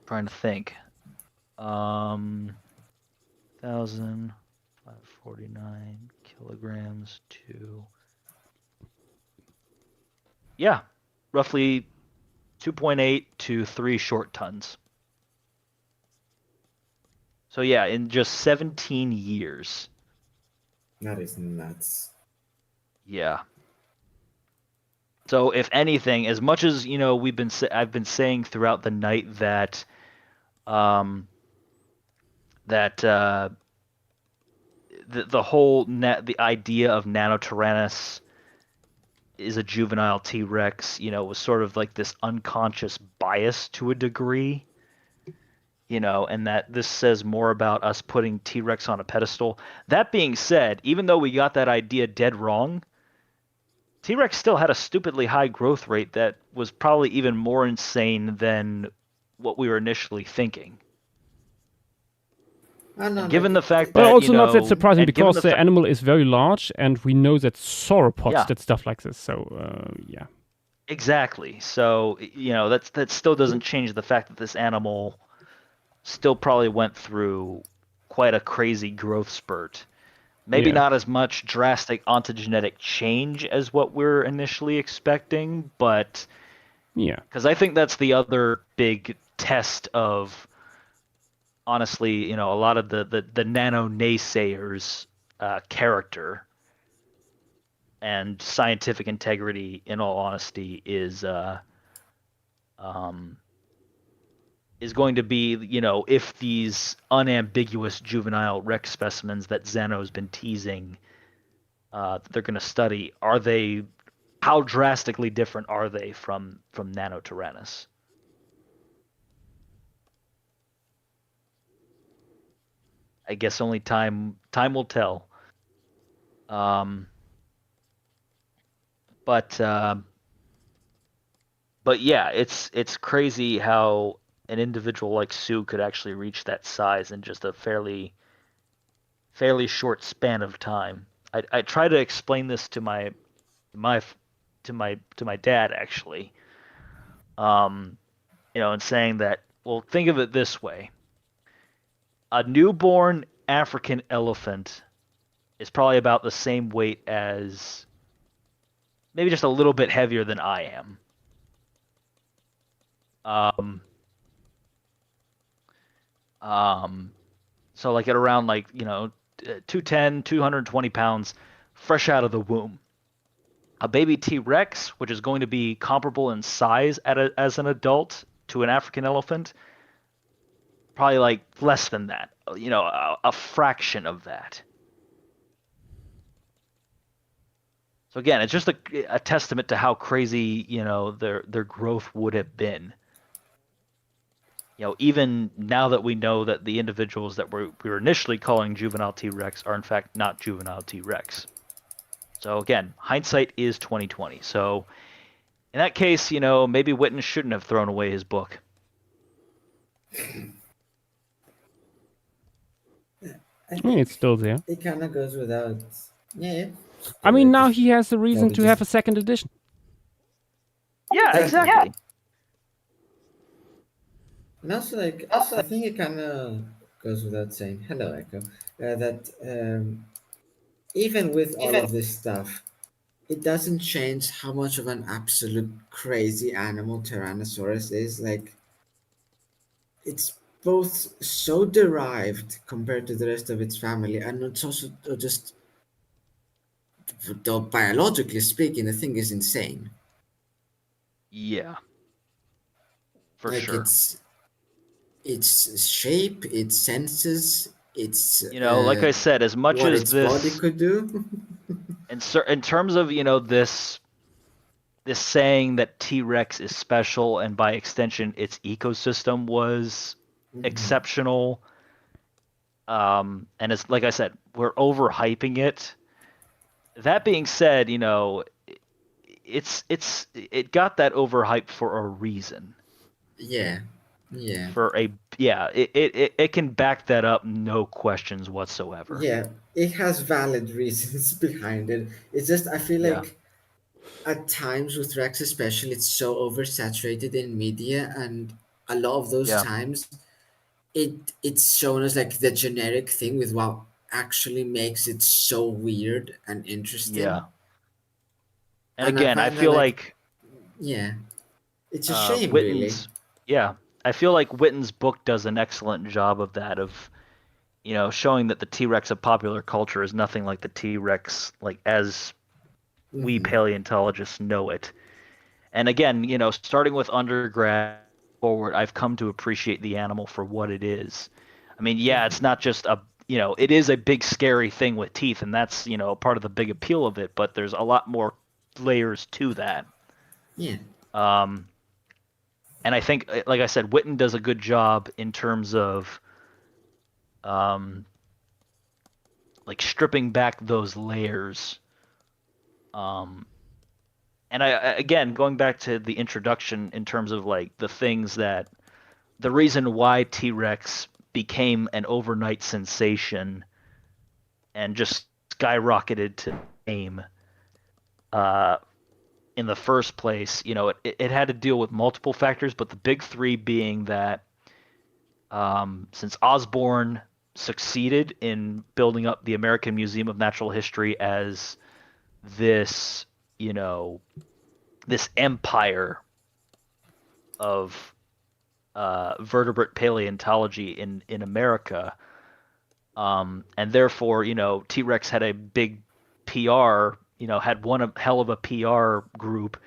to think. 1,549 kilograms to. Yeah, roughly 2.8 to 3 short tons. So yeah, in just 17 years. That is nuts. Yeah. So if anything, as much as I've been saying throughout the night that, the whole the idea of Nanotyrannus is a juvenile T-Rex, was sort of like this unconscious bias to a degree, and that this says more about us putting T-Rex on a pedestal. That being said, even though we got that idea dead wrong, T-Rex still had a stupidly high growth rate that was probably even more insane than what we were initially thinking. And given the fact but that, also not that surprising because the the animal is very large, and we know that sauropods Yeah. did stuff like this. So yeah. Exactly. So, that still doesn't change the fact that this animal still probably went through quite a crazy growth spurt. Maybe Yeah. not as much drastic ontogenetic change as what we're initially expecting, but Yeah. because I think that's the other big test of, honestly, a lot of the nano naysayers' character and scientific integrity, in all honesty, is going to be, if these unambiguous juvenile Rex specimens that Zeno's been teasing, that they're going to study, how drastically different are they from Nanotyrannus? I guess only time will tell. But yeah, it's crazy how an individual like Sue could actually reach that size in just a fairly short span of time. I try to explain this to my dad, actually. And saying that, well, think of it this way. A newborn African elephant is probably about the same weight as, maybe just a little bit heavier than I am. So like at around 210, 220 pounds, fresh out of the womb. A baby T-Rex, which is going to be comparable in size as an adult to an African elephant, probably like less than that, a fraction of that. So again, it's just a testament to how crazy, their growth would have been. Even now that we know that the individuals that we were initially calling juvenile T-Rex are in fact not juvenile T-Rex. So again, hindsight is 2020. So in that case, maybe Witten shouldn't have thrown away his book. It's still there. It kind of goes without. Yeah. I mean, now he has a reason to have a second edition. Yeah, exactly. And also, I think it kind of goes without saying, hello, Echo, that even with all of this stuff, it doesn't change how much of an absolute crazy animal Tyrannosaurus is. Like, it's both so derived compared to the rest of its family, and it's also just, though biologically speaking, the thing is insane. Yeah. For like sure. Its shape, its senses, its like I said, as much what as its this body could do. in terms of, this this saying that T-Rex is special and by extension its ecosystem was exceptional. And it's like I said, we're overhyping it. That being said, it got that overhype for a reason. Yeah. Yeah. It can back that up, no questions whatsoever. Yeah. It has valid reasons behind it. It's just I feel Yeah. like at times with Rex especially it's so oversaturated in media, and a lot of those Yeah. times it's shown as like the generic thing with what actually makes it so weird and interesting. Yeah. And And I again, I find that feel like like yeah, it's a shame really. Witten's yeah, I feel like Witten's book does an excellent job of that, of showing that the T-Rex of popular culture is nothing like the T-Rex like as we Mm-hmm. paleontologists know it. And again, starting with undergrad forward, I've come to appreciate the animal for what it is. I mean, yeah, it's not just it is a big scary thing with teeth, and that's, part of the big appeal of it, but there's a lot more layers to that. Yeah. Um, and I think, like I said, Witten does a good job in terms of um, like stripping back those layers. And again, going back to the introduction in terms of like the reason why T-Rex became an overnight sensation and just skyrocketed to fame in the first place, it had to deal with multiple factors, but the big three being that since Osborne succeeded in building up the American Museum of Natural History as this, this empire of vertebrate paleontology in America, and therefore, T-Rex had a big PR, had one hell of a PR group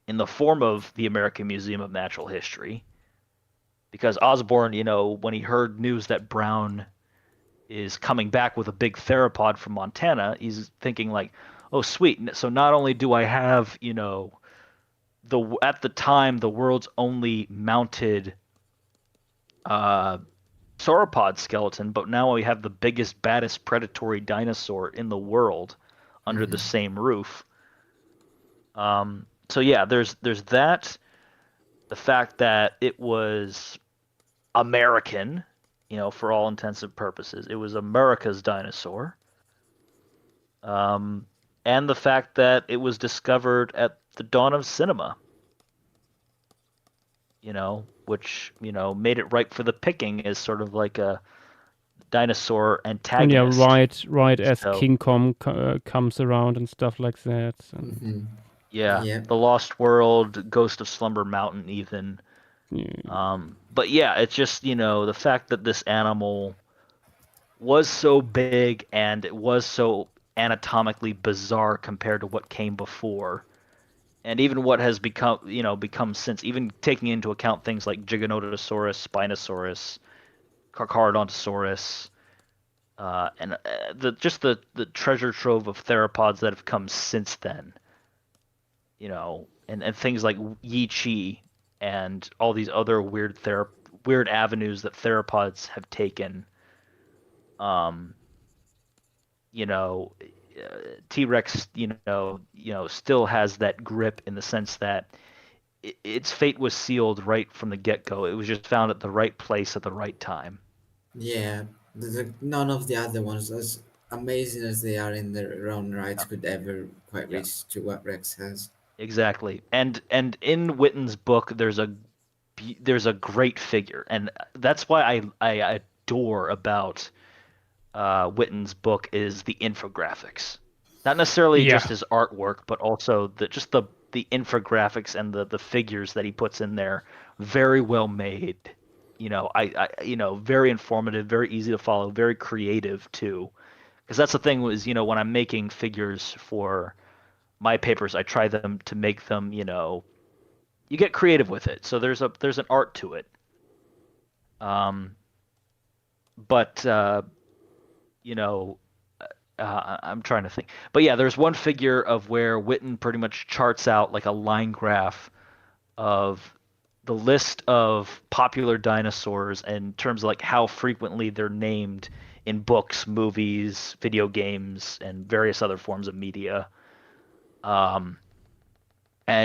in the form of the American Museum of Natural History. Because Osborne, when he heard news that Brown is coming back with a big theropod from Montana, he's thinking like, oh, sweet. So not only do I have, at the time the world's only mounted sauropod skeleton, but now we have the biggest, baddest predatory dinosaur in the world under the same roof. So yeah, there's that. The fact that it was American, for all intensive purposes, it was America's dinosaur. And the fact that it was discovered at the dawn of cinema. Which, made it ripe for the picking as sort of like a dinosaur And antagonist. right as So, King Kong comes around and stuff like that. yeah, Yeah. The Lost World, Ghost of Slumber Mountain, even. But yeah, it's just, the fact that this animal was so big and it was so anatomically bizarre compared to what came before. And even what has become since, even taking into account things like Giganotosaurus, Spinosaurus, Carcharodontosaurus, and the treasure trove of theropods that have come since then, and things like Yi Chi and all these other weird avenues that theropods have taken. You know, T-Rex, still has that grip in the sense that its fate was sealed right from the get-go. It was just found at the right place at the right time. Yeah. None of the other ones, as amazing as they are in their own rights, Yeah. could ever quite Yeah. reach to what Rex has. Exactly. And in Witten's book, there's a great figure, and that's why I adore about Witten's book is the infographics. Not necessarily just his artwork, but also the infographics and the figures that he puts in there. Very well made. Very informative, very easy to follow, very creative too. Because that's the thing was, when I'm making figures for my papers, I try to make them, you get creative with it. So there's an art to it. But you know, I'm trying to think. But yeah, there's one figure of where Witten pretty much charts out like a line graph of the list of popular dinosaurs in terms of like how frequently they're named in books, movies, video games, and various other forms of media. And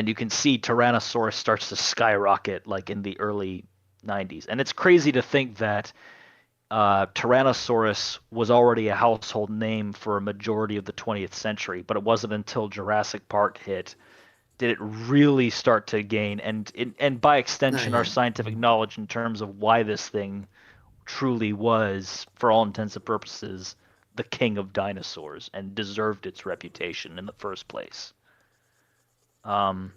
you can see Tyrannosaurus starts to skyrocket like in the early 90s. And it's crazy to think that Tyrannosaurus was already a household name for a majority of the 20th century, but it wasn't until Jurassic Park hit did it really start to gain and by extension our scientific knowledge in terms of why this thing truly was, for all intents and purposes, the king of dinosaurs and deserved its reputation in the first place. But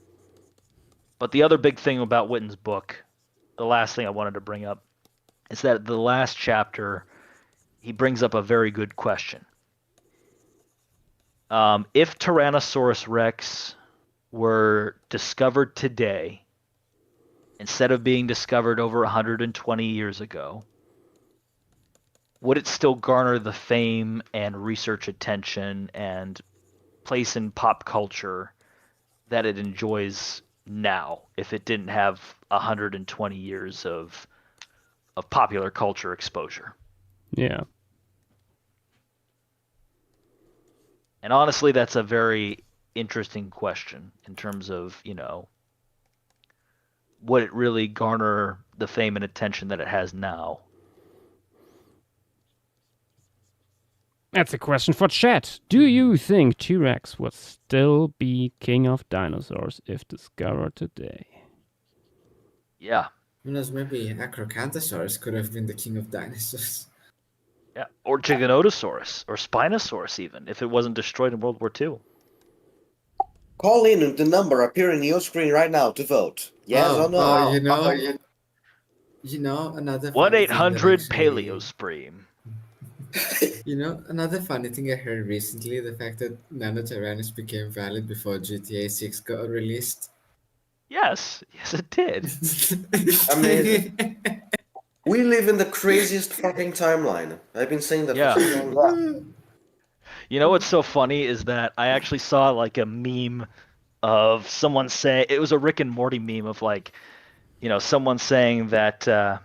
the other big thing about Witten's book, the last thing I wanted to bring up, is that the last chapter, he brings up a very good question. If Tyrannosaurus Rex were discovered today, instead of being discovered over 120 years ago, would it still garner the fame and research attention and place in pop culture that it enjoys now if it didn't have 120 years of popular culture exposure? Yeah. And honestly, that's a very interesting question in terms of, would it really garner the fame and attention that it has now? That's a question for chat. Do you think T-Rex would still be king of dinosaurs if discovered today? Yeah. Who knows, maybe Acrocanthosaurus could have been the king of dinosaurs. Yeah, or Giganotosaurus, or Spinosaurus even, if it wasn't destroyed in World War II. Call in the number appearing on your screen right now to vote. Yes or no? Another 1-800 Paleospreme. Another funny thing I heard recently, the fact that Nanotyrannus became valid before GTA 6 got released. Yes, it did. Amazing. We live in the craziest fucking timeline. I've been saying that for so long. You know what's so funny is that I actually saw like a meme of someone saying, it was a Rick and Morty meme of like, someone saying that trying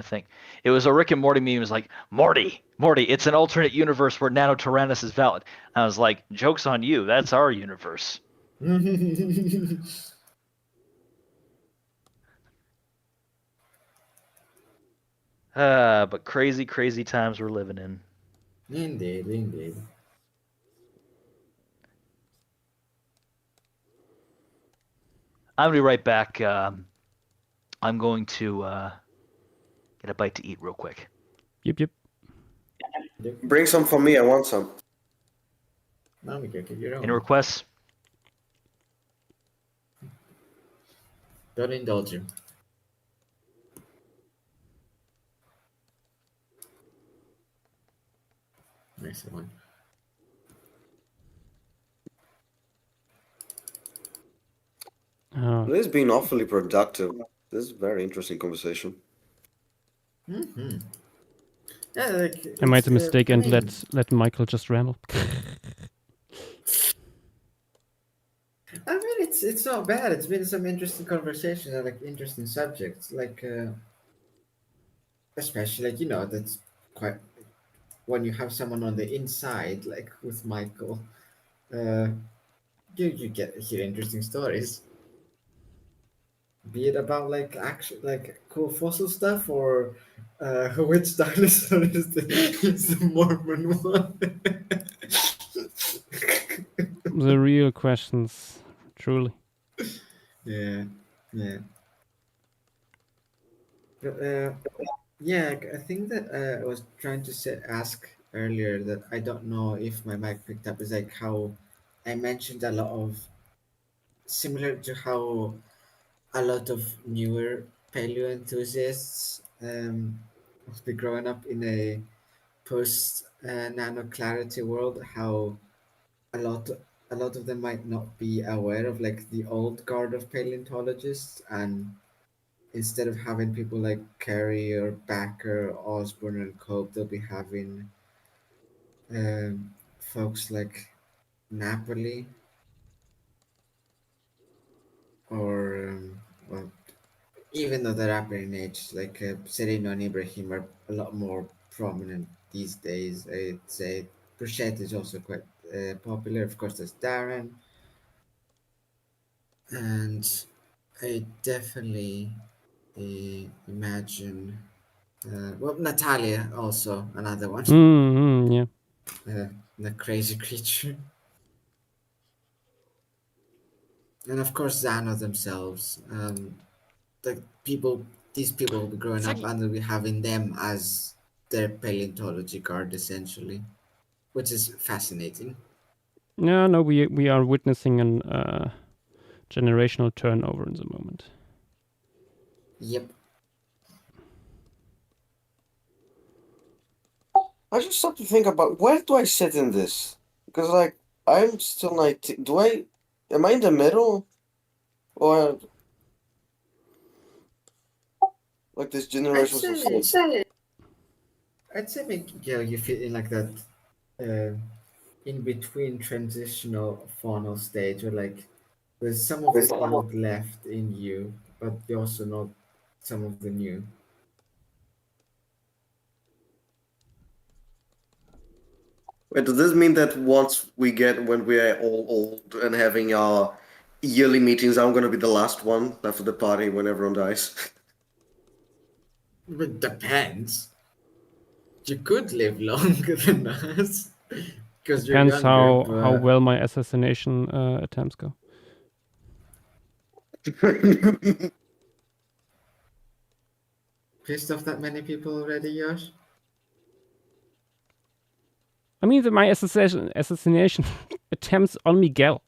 to think. It was a Rick and Morty meme. It was like, Morty, it's an alternate universe where Nanotyrannus is valid. And I was like, joke's on you. That's our universe. But crazy, crazy times we're living in. Indeed. I'm going to be right back. I'm going to get a bite to eat real quick. Yep. Bring some for me. I want some. No, we can get your own. Any requests? Don't indulge him. Nice one. This has been awfully productive. This is a very interesting conversation. Mm-hmm. Yeah, I made a mistake and let Michael just ramble. I mean, it's not bad. It's been some interesting conversations and interesting subjects. Especially that's quite when you have someone on the inside, like with Michael. You get hear interesting stories. Be it about cool fossil stuff or which dinosaur is the Mormon one. The real questions, truly. Yeah. But, I think that I was trying to ask earlier that I don't know if my mic picked up is how I mentioned a lot of similar to how a lot of newer paleo enthusiasts must be growing up in a post nano clarity world. How a a lot of them might not be aware of like the old guard of paleontologists, and instead of having people like Carrier, Backer, Osborne, and Cope, they'll be having folks like Napoli or well, even though they're happening in age, like Sereno and Ibrahim are a lot more prominent these days. I'd say Bruchette is also quite popular. Of course, there's Darren, and I definitely imagine. Well, Natalia also another one. Yeah. The crazy creature, and of course Zano themselves. The people, these people will be growing up and they'll be having them as their paleontology guard essentially, which is fascinating. Yeah, no, we are witnessing an generational turnover in the moment. Yep. I just start to think about where do I sit in this? Because like I'm still 19. Am I in the middle? Or like this generation I'd say maybe, yeah, you fit in like that in between transitional faunal stage, or like there's some of the old left in you, but you also know some of the new. Wait, does this mean that when we are all old and having our yearly meetings, I'm gonna be the last one left of the party when everyone dies? It depends. You could live longer than us because you're Depends younger. how well my assassination attempts go. Pissed off that many people already, Josh? I mean, my assassination attempts on Miguel.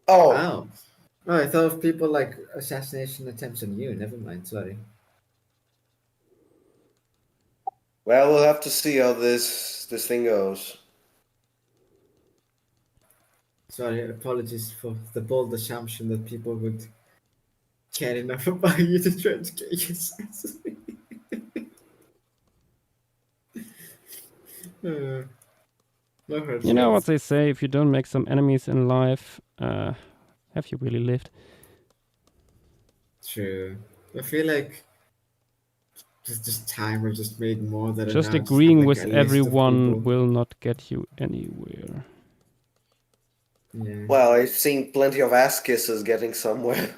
Oh, I thought of people like assassination attempts on you. Never mind. Sorry. Well, we'll have to see how this thing goes. Sorry, apologies for the bold assumption that people would care enough about you to try to get you assassinated. No hurt You know what feelings. they say, if you don't make some enemies in life, have you really lived? True. I feel like just time we've just made more than Just enough. agreeing Like with a list of everyone people. will not get you anywhere. Yeah. Well, I've seen plenty of ass kisses getting somewhere.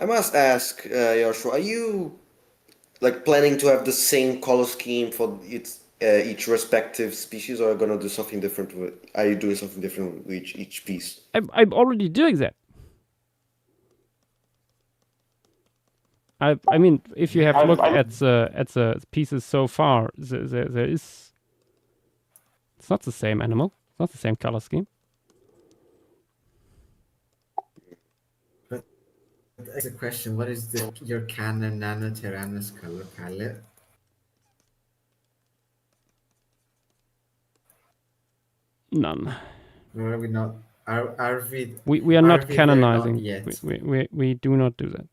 I must ask, Joshua, are you like planning to have the same color scheme for each respective species, or are you gonna do something different with? Are you doing something different with each piece? I'm already doing that. I mean, if you have looked at the pieces so far, there is. It's not the same animal. It's not the same color scheme. But that's the question. What is your canon Nanotyrannus color palette? None. Or are we not? Are we? We are not canonizing. Not yet? We do not do that.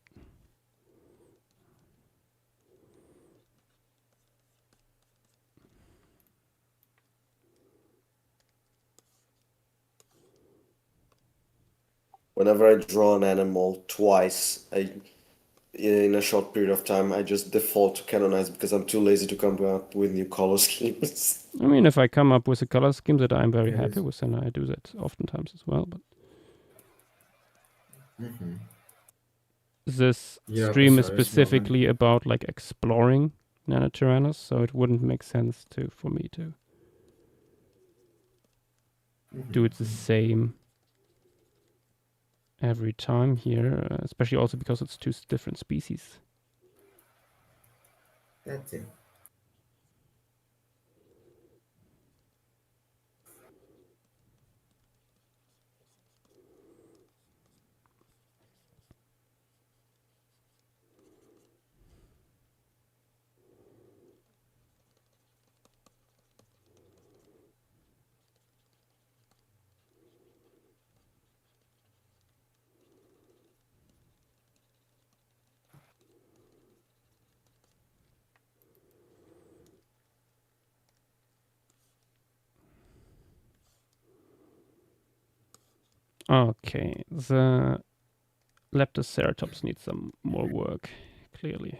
Whenever I draw an animal twice, in a short period of time, I just default to canonize because I'm too lazy to come up with new color schemes. I mean, if I come up with a color scheme that I'm very happy with, then I do that oftentimes as well. But this stream is specifically about like exploring Nanotyrannus, so it wouldn't make sense for me to do it the same every time here, especially also because it's two different species. That's it. Okay, the Leptoceratops needs some more work, clearly.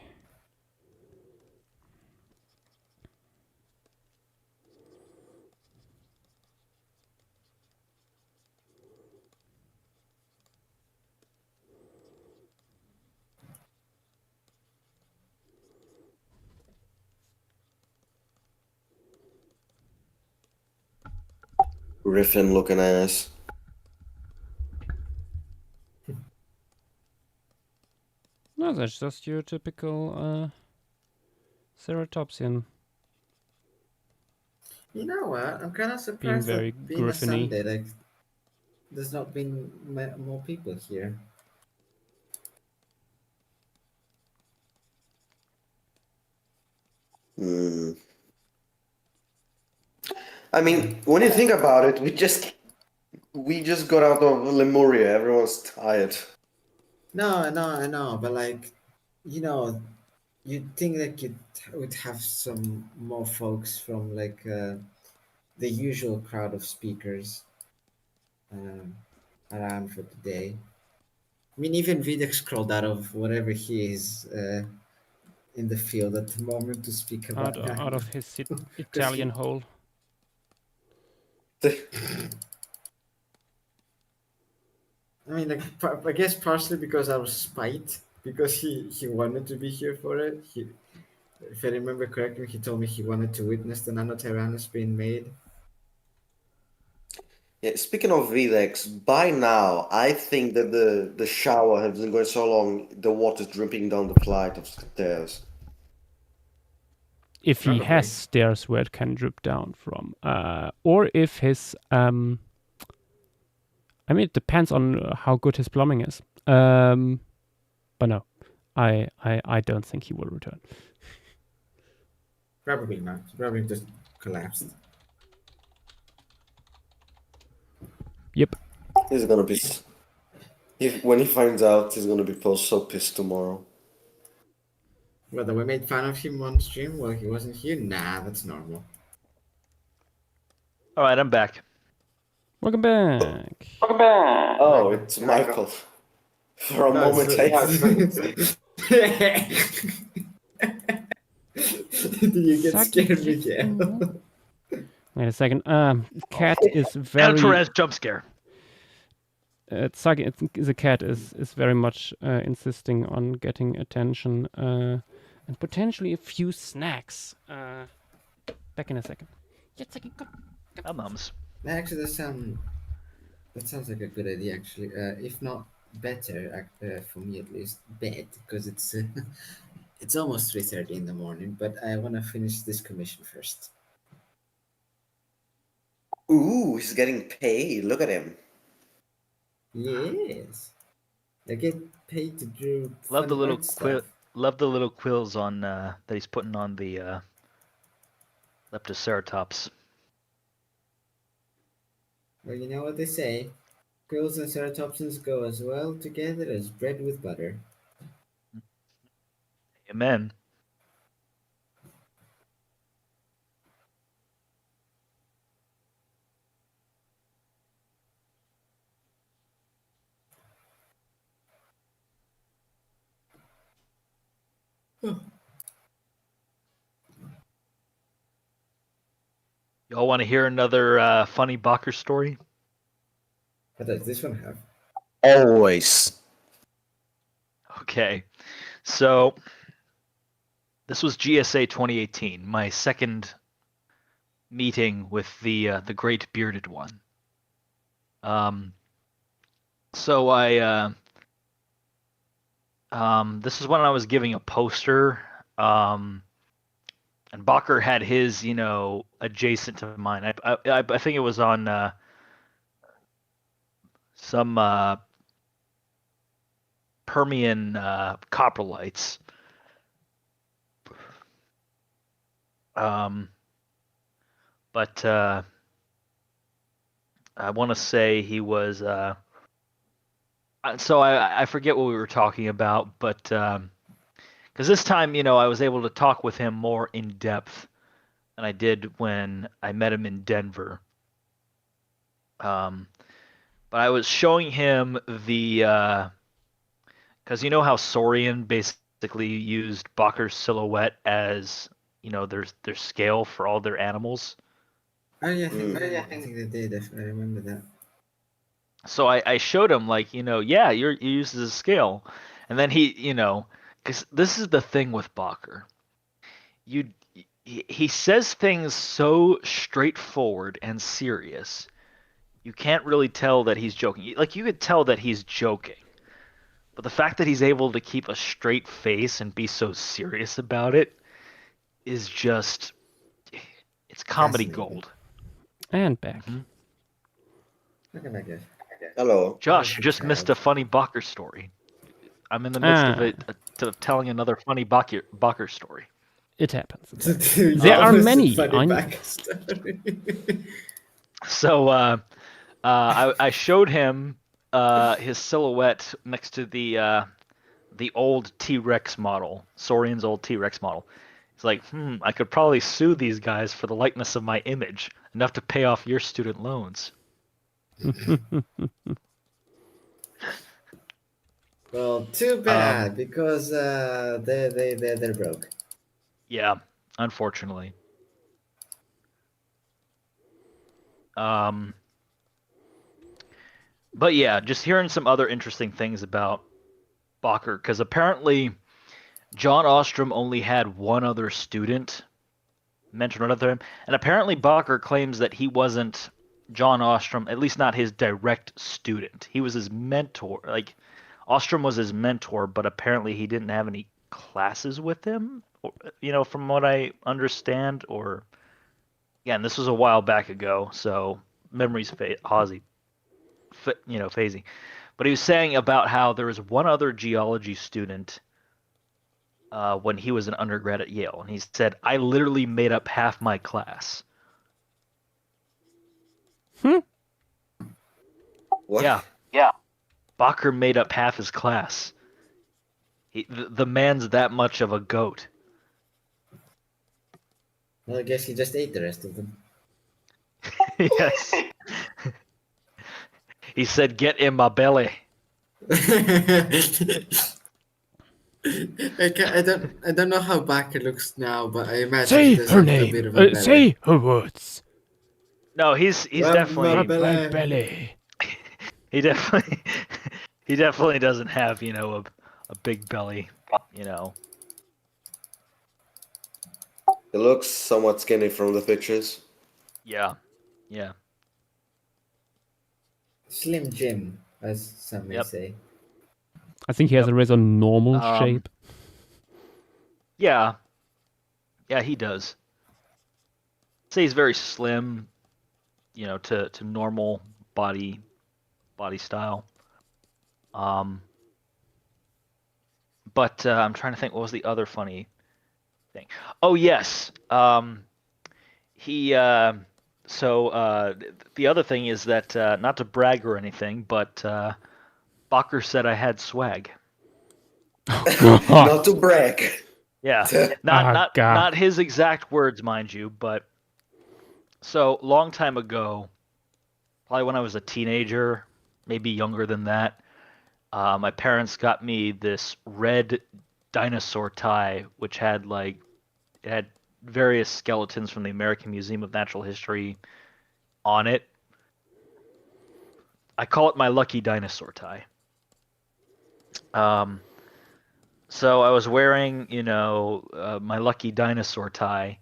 Griffin looking ass. No, that's just your typical ceratopsian. You know what? I'm kind of Being surprised very that being a Griffin-y. Sunday, like, there's not been more people here. I mean, when you think about it, we just got out of Lemuria. Everyone's tired. No, I know, but like, you know, you'd think that you would have some more folks from like the usual crowd of speakers um, around for today. I mean, even Videk crawled out of whatever he is in the field at the moment to speak about Out Nano. of his Because Italian hole. I mean, like, I guess partially because I was spite, because he wanted to be here for it. If I remember correctly, he told me he wanted to witness the Nanotyrannus being made. Yeah, speaking of Vilex, by now I think that the shower has been going so long, the water's dripping down the flight of stairs. If he Probably. has stairs where it can drip down from, or if his I mean, it depends on how good his plumbing is. But no, I don't think he will return. Probably not. Probably just collapsed. Yep. He's gonna be. When he finds out, he's gonna be so pissed tomorrow. Whether we made fun of him on stream while he wasn't here? Nah, that's normal. All right, I'm back. Welcome back. Oh, it's Michael. For a moment, Did you get scared, Miguel? Wait a second. Cat is very. Alcaraz jump scare. The cat is very much insisting on getting attention and potentially a few snacks. Back in a second. Mums. Actually, that sounds like a good idea. Actually, if not better, for me at least, bed, because it's almost 3:30 in the morning. But I want to finish this commission first. Ooh, he's getting paid. Look at him. Yes, I get paid to do. Love the little stuff. Love the little quills on that he's putting on the Leptoceratops. Well, you know what they say. Quills and ceratopsians go as well together as bread with butter. Amen. Y'all want to hear another funny Bacher story? What does this one have? Always. Okay, so this was GSA 2018, my second meeting with the great bearded one. So I this is when I was giving a poster, and Bacher had his, adjacent to mine. I think it was on some Permian coprolites. But I want to say he was. So I forget what we were talking about, but because this time, I was able to talk with him more in depth than I did when I met him in Denver. But I was showing him the because you know how Saurian basically used Bakker's silhouette as their scale for all their animals. Oh yeah, I think they did. I remember that. So I showed him like yeah, you use as a scale, and then he because this is the thing with Bakker, he says things so straightforward and serious, you can't really tell that he's joking. Like you could tell that he's joking, but the fact that he's able to keep a straight face and be so serious about it is just it's comedy gold. And back. Look at that guy. Hello. Josh, you just missed a funny Bakker story. I'm in the midst of telling another funny Bakker story. It happens. There are many. So I showed him his silhouette next to the old T-Rex model, Saurian's old T-Rex model. He's like, I could probably sue these guys for the likeness of my image, enough to pay off your student loans. Well, too bad because they're broke. Yeah, unfortunately. But yeah, just hearing some other interesting things about Bakker, because apparently John Ostrom only had one other student mentioned one other him, and apparently Bakker claims that he wasn't John Ostrom, at least not his direct student. He was his mentor. Like Ostrom was his mentor, but apparently he didn't have any classes with him, from what I understand. Or again, this was a while back ago, so memories hazy, phasing. But he was saying about how there was one other geology student when he was an undergrad at Yale, and he said, "I literally made up half my class." What? Yeah. Bakker made up half his class. The man's that much of a goat. Well, I guess he just ate the rest of them. Yes. He said, "Get in my belly." I don't know how Bakker looks now, but I imagine Say he does her have name. a bit of a belly. Say her words. No, he's definitely my My belly. he definitely doesn't have a big belly. It looks somewhat skinny from the pictures. Yeah. Slim Jim, as some may say. I think he has a rather normal shape. Yeah, he does. Say he's very slim, to normal body style. But I'm trying to think, what was the other funny thing? Oh yes, he. So the other thing is that not to brag or anything, but Bakker said I had swag. Not to brag. Yeah, not his exact words, mind you, but so long time ago, probably when I was a teenager, maybe younger than that, my parents got me this red dinosaur tie, which had it had various skeletons from the American Museum of Natural History on it. I call it my lucky dinosaur tie. So I was wearing, my lucky dinosaur tie,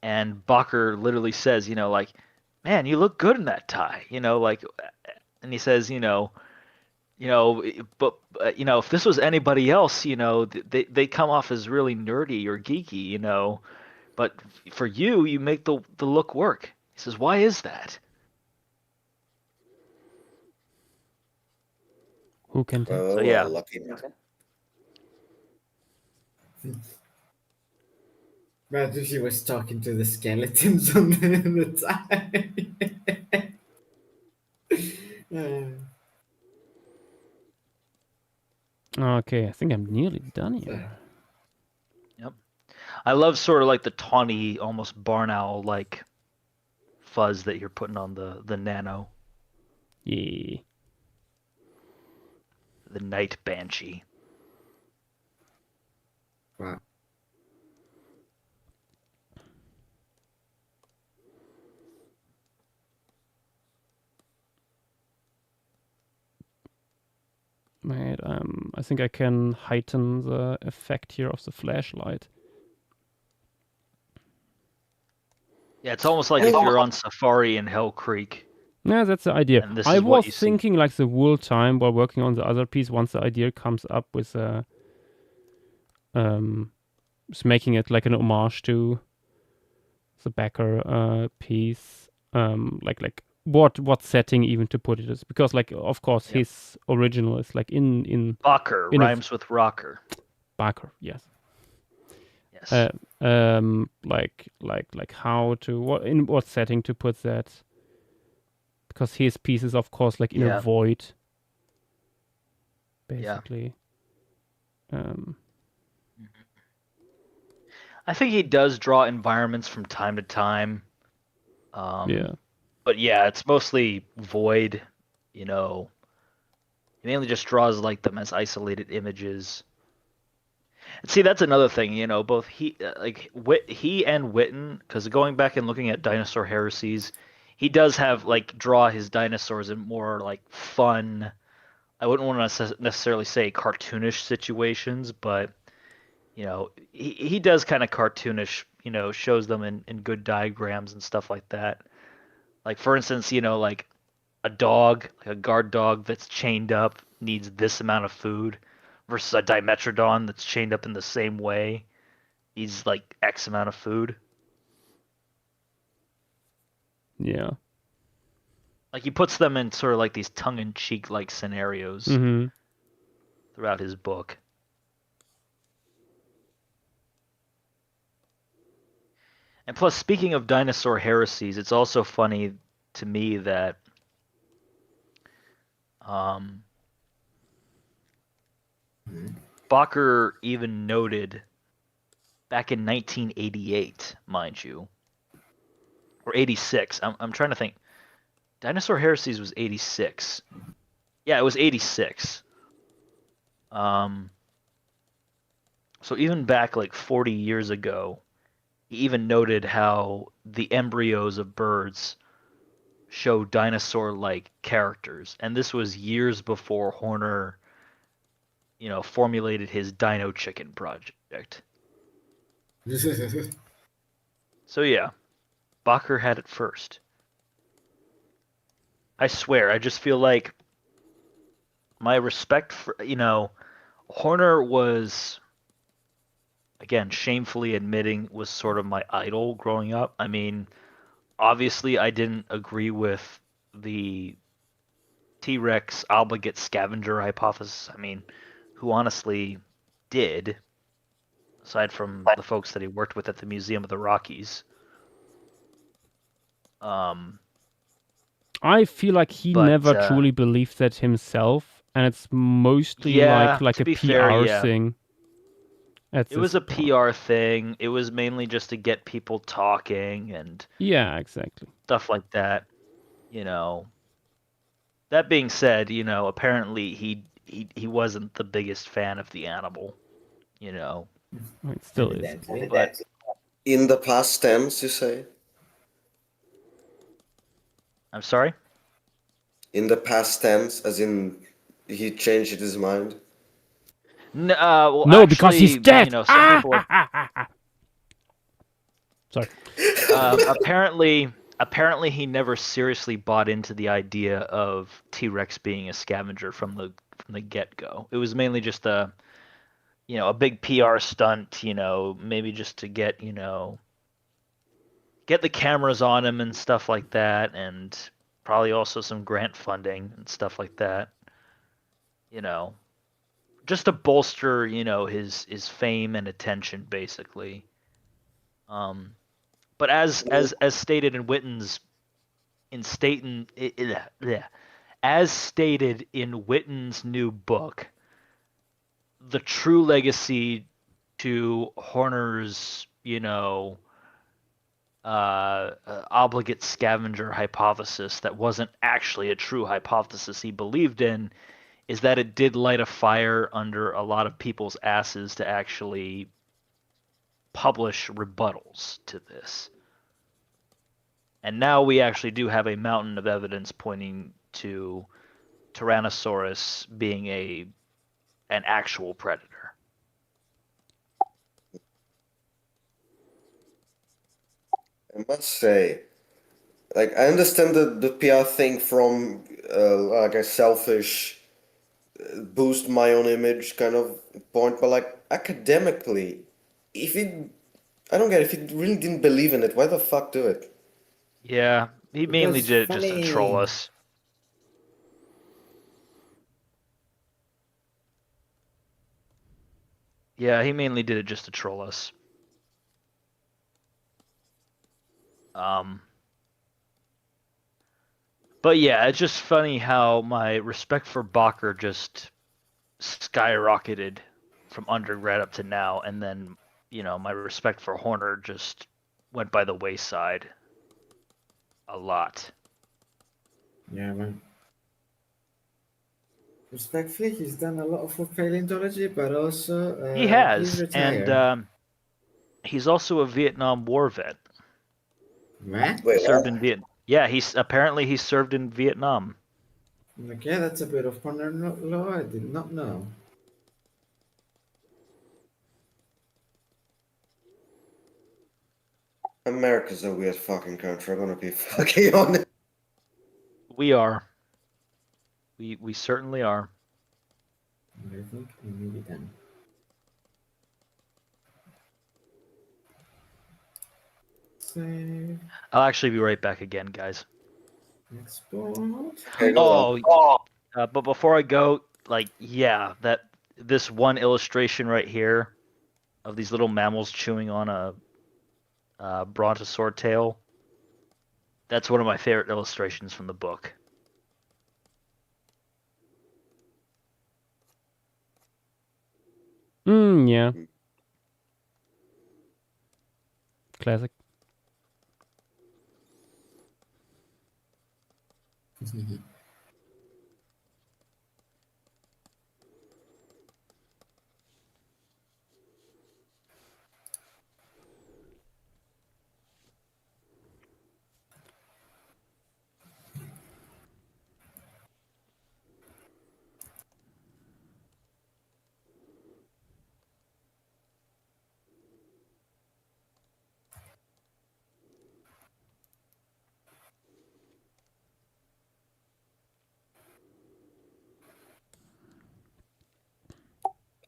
and Bakker literally says, man, you look good in that tie, and he says, but if this was anybody else, they come off as really nerdy or geeky, but for you, you make the look work. He says, why is that? Who can tell? So yeah. Lucky man. Imagine she was talking to the skeletons on the tie. Okay, I think I'm nearly done here. Yep. I love sort of like the tawny, almost barn owl like fuzz that you're putting on the nano. Yeah. The night banshee. Wow. Wait, I think I can heighten the effect here of the flashlight. Yeah, it's almost like if you're on safari in Hell Creek. Yeah, that's the idea. And this I is what was you see. thinking like the whole time while working on the other piece, once the idea comes up with just making it like an homage to the Becker piece. Like what setting even to put it is, because like of course Yep. his original is like in Bacher in a- rhymes with rocker. Becker, yes. Yes. Like how to what setting to put that, because his piece is of course like in a Yeah. void, Yeah. basically. I think he does draw environments from time to time. Yeah. But yeah, it's mostly void, you know. He mainly just draws like them as isolated images. And see, that's another thing, you know, both he and Witten, because going back and looking at Dinosaur Heresies, he does have like draw his dinosaurs in more like fun. I wouldn't want to necessarily say cartoonish situations, but you know, he does kind of cartoonish, you know, shows them in good diagrams and stuff like that. Like for instance, you know, like a dog, like a guard dog that's chained up needs this amount of food versus a Dimetrodon that's chained up in the same way needs like X amount of food. Yeah. Like he puts them in sort of like these tongue-in-cheek like scenarios throughout his book. And plus, speaking of Dinosaur Heresies, it's also funny to me that Bacher even noted back in 1988, mind you, or 86. I'm trying to think. Dinosaur Heresies was 86. Yeah, it was 86. So even back like 40 years ago, he even noted how the embryos of birds show dinosaur-like characters, and this was years before Horner, you know, formulated his Dino Chicken project. So yeah, Bacher had it first. I swear, I just feel like my respect for, you know, Horner was, again, shamefully admitting, was sort of my idol growing up. I mean, obviously I didn't agree with the T-Rex obligate scavenger hypothesis. I mean, who honestly did, aside from the folks that he worked with at the Museum of the Rockies. I feel like he never truly believed that himself, and it's mostly like a PR thing. It was a PR thing. It was mainly just to get people talking and yeah, exactly, stuff like that. You know. That being said, you know, apparently he wasn't the biggest fan of the animal. You know. It still is. But in the past tense, you say? I'm sorry? In the past tense, as in he changed his mind? No, well, no, actually, because he's dead. You know, some people Sorry. Apparently, he never seriously bought into the idea of T-Rex being a scavenger from the get-go. It was mainly just a big PR stunt. You know, maybe just to get the cameras on him and stuff like that, and probably also some grant funding and stuff like that. You know, just to bolster, his fame and attention, basically. But as stated in Witten's as stated in Witten's new book, the true legacy to Horner's, obligate scavenger hypothesis that wasn't actually a true hypothesis he believed in is that it did light a fire under a lot of people's asses to actually publish rebuttals to this. And now we actually do have a mountain of evidence pointing to Tyrannosaurus being an actual predator. I must say, like, I understand the PR thing from like a selfish boost my own image kind of point, but like academically, if it, I don't get it, if it really didn't believe in it, why the fuck do it? Yeah, he mainly Because did it just to troll funny. us. Yeah, he mainly did it just to troll us. But yeah, it's just funny how my respect for Bakker just skyrocketed from undergrad up to now, and then, my respect for Horner just went by the wayside a lot. Yeah, man. Respectfully, he's done a lot for paleontology, but also He he's has, retired. and he's also a Vietnam War vet. What? Wait, Served what? in Vietnam. Yeah, he served in Vietnam. Okay, that's a bit of honor law I did not know. America's a weird fucking country. I'm gonna be fucking honest. We are. We certainly are. I think I may be done. Save. I'll actually be right back again, guys. Export. Okay, go on. But before I go, this one illustration right here of these little mammals chewing on a brontosaur tail, that's one of my favorite illustrations from the book. Yeah. Classic.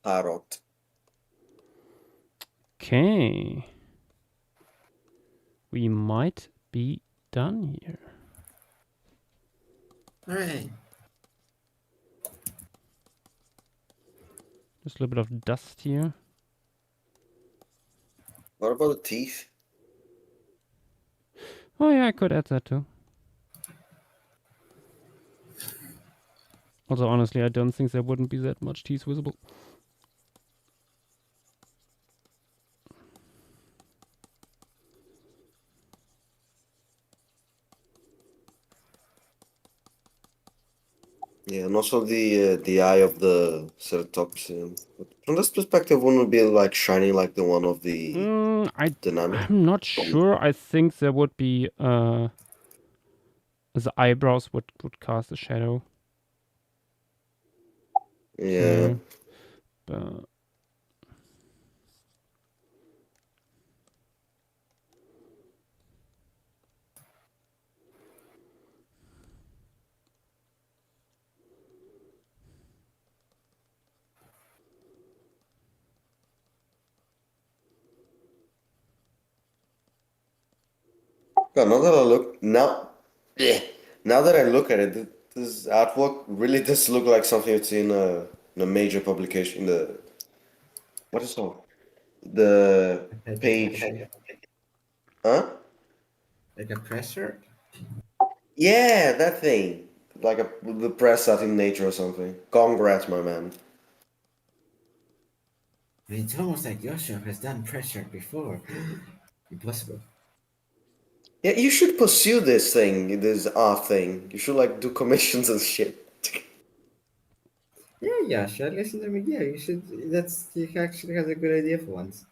Parrot. Okay. We might be done here. Alright. Just a little bit of dust here. What about the teeth? Oh yeah, I could add that too. Also, honestly, I don't think there wouldn't be that much teeth visible. Yeah, and also the eye of the Ceratops. From this perspective, wouldn't it be like shiny like the one of the dynamic? I'm not sure. I think there would be the eyebrows would cast a shadow. Yeah. But God, now that I look now that I look at it, this artwork really does look like something you'd see in a major publication. What is it called? The page. Huh? Like a pressure? Yeah, that thing. Like the press out in Nature or something. Congrats, my man. It's almost like Joshua has done pressure before. Impossible. Yeah, you should pursue this thing, this art thing. You should like do commissions and shit. Yeah, sure. Listen to me. Yeah, you should. He actually has a good idea for once.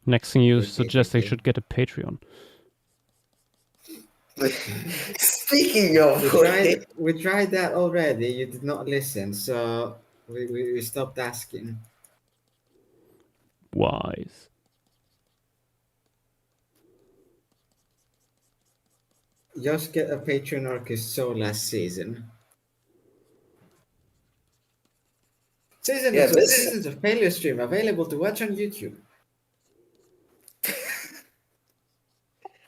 Next thing you Okay, suggest they okay. should get a Patreon. Speaking of we tried that already. You did not listen, so we stopped asking. Wise. Just get a Patreon arc is so last season. Seasons of Failure stream available to watch on YouTube.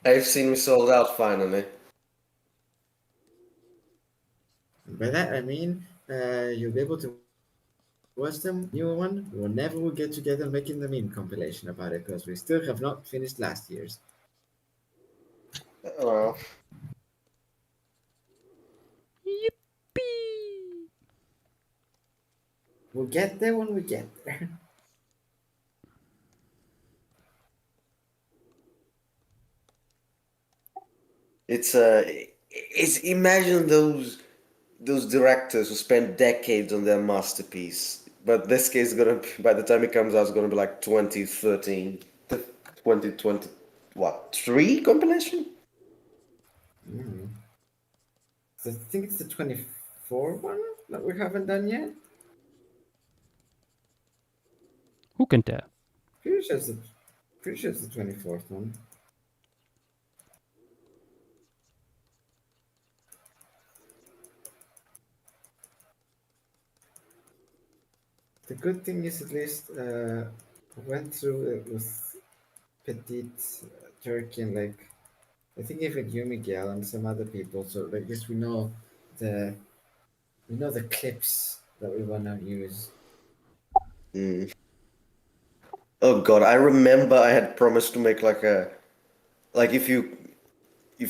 I've seen me sold out finally. By that I mean you'll be able to watch the new one. We will never get together making the meme compilation about it because we still have not finished last year's. Well, Yippee! We'll get there when we get there. It's imagine those directors who spent decades on their masterpiece. But this case is gonna be, by the time it comes out, it's gonna be like 2013, 2020, what, 3 compilation? So I think it's the 24 one that we haven't done yet. Who can tell? Pretty sure it's the 24th one. The good thing is at least went through it with Petite Turkey and like I think even you Miguel and some other people. So I guess we know the clips that we wanna use. Oh god, I remember I had promised to make like if you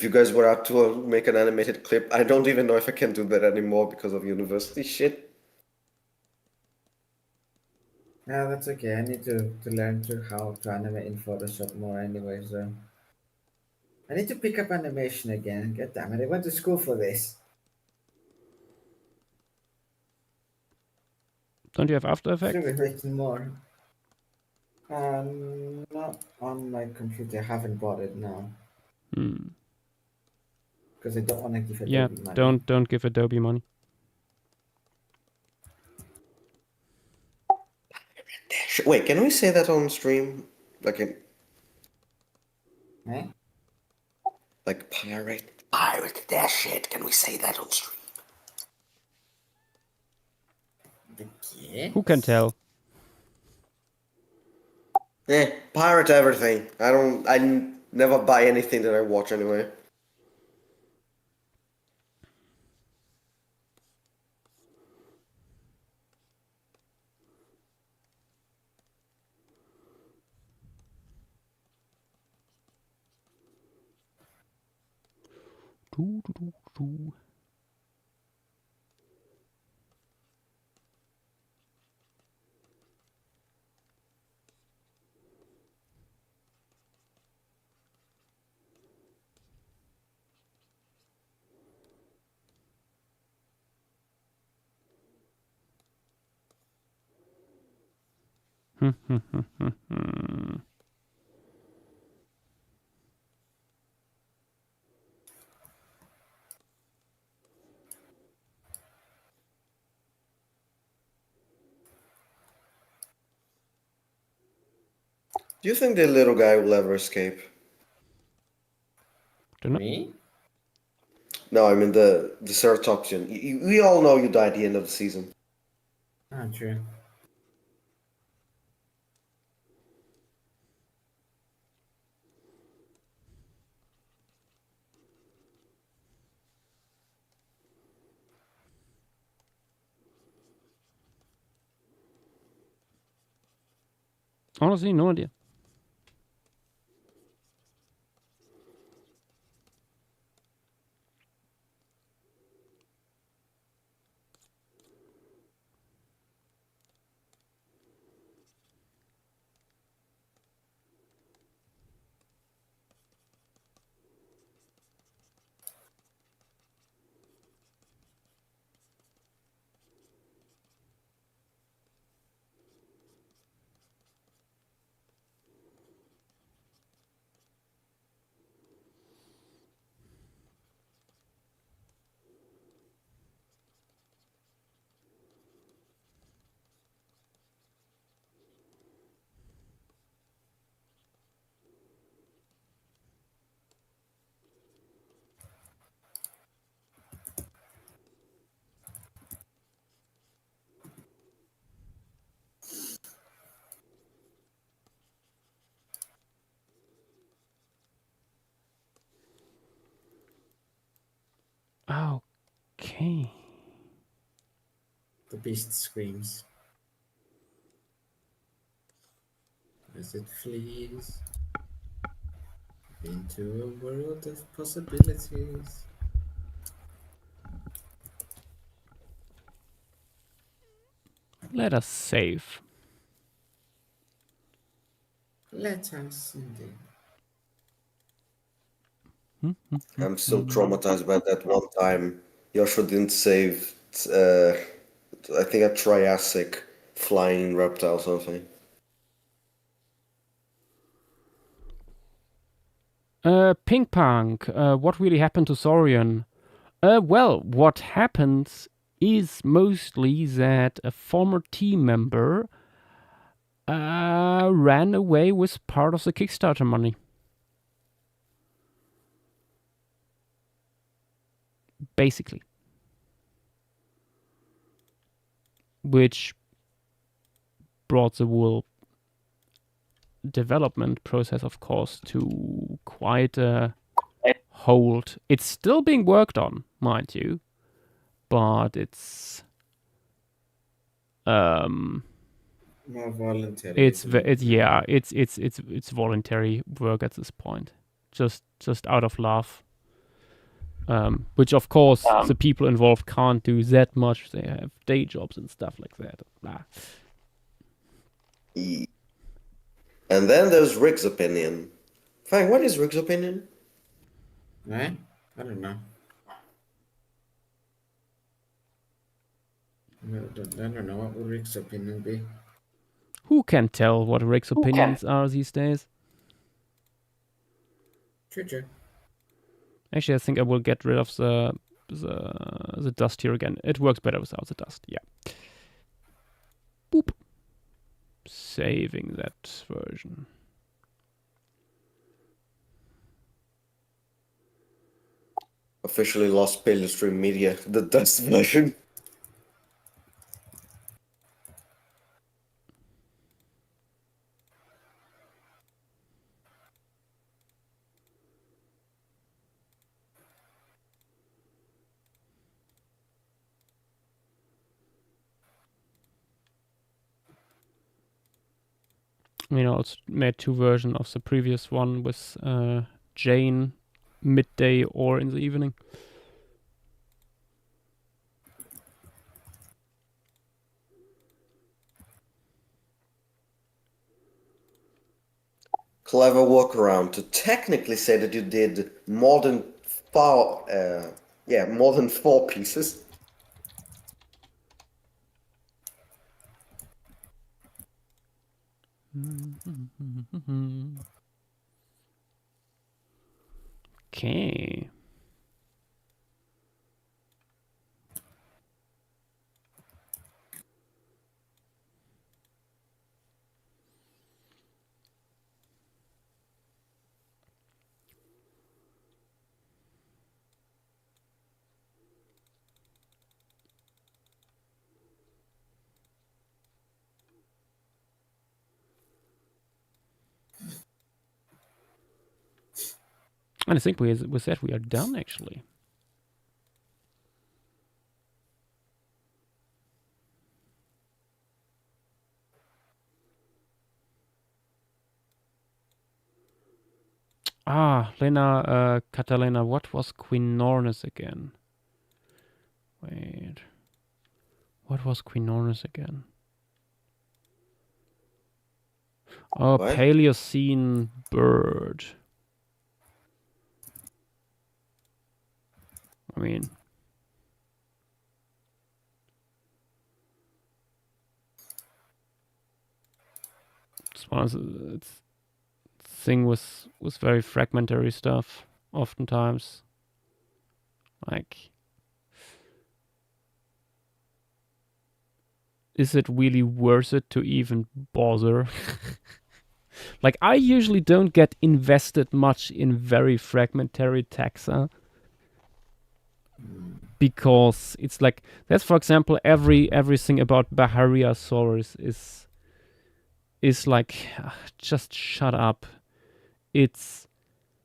guys were up to make an animated clip. I don't even know if I can do that anymore because of university shit. No, that's okay. I need to learn how to animate in Photoshop more anyway, so I need to pick up animation again. God damn it, I went to school for this. Don't you have After Effects? Should be written more. Not on my computer. I haven't bought it now. Because I don't want to give Adobe money. Don't give Adobe money. Wait, can we say that on stream? Like pirate that shit. Can we say that on stream? Yeah. Who can tell? Pirate everything. I never buy anything that I watch anyway. Do you think the little guy will ever escape? Me? No, I mean the Ceratopsian. We all know you died at the end of the season. Ah, true. Honestly, no idea. Okay. The beast screams as it flees into a world of possibilities. Let us save. Let us indeed. I'm still traumatized by that one time Joshua didn't save, I think, a Triassic flying reptile or something. Ping Pong, what really happened to Saurian? Well, what happens is mostly that a former team member ran away with part of the Kickstarter money. Basically. Which brought the whole development process, of course, to quite a hold. It's still being worked on, mind you, but it's More voluntary. it's voluntary work at this point, just out of love. Which of course the people involved can't do that much. They have day jobs and stuff like that. Blah. And then there's Rick's opinion. Fang, what is Rick's opinion? Right? I don't know. I don't know. What would Rick's opinion be? Who can tell what Rick's opinions are these days? True. Actually, I think I will get rid of the dust here again. It works better without the dust. Yeah. Boop. Saving that version. Officially lost Livestream Media, the dust version. You know, it's made two versions of the previous one with Jane midday or in the evening. Clever workaround to technically say that you did more than four pieces. Okay. And I think with that we are done, actually. Lena, Catalina, what was Queen Nornis again? Wait. What was Queen Nornis again? Oh, What? Paleocene bird. I mean, it's one of the thing with very fragmentary stuff. Oftentimes, like, is it really worth it to even bother? Like, I usually don't get invested much in very fragmentary taxa. Because it's like, that's, for example, everything about Bahariasaurus is like, just shut up. It's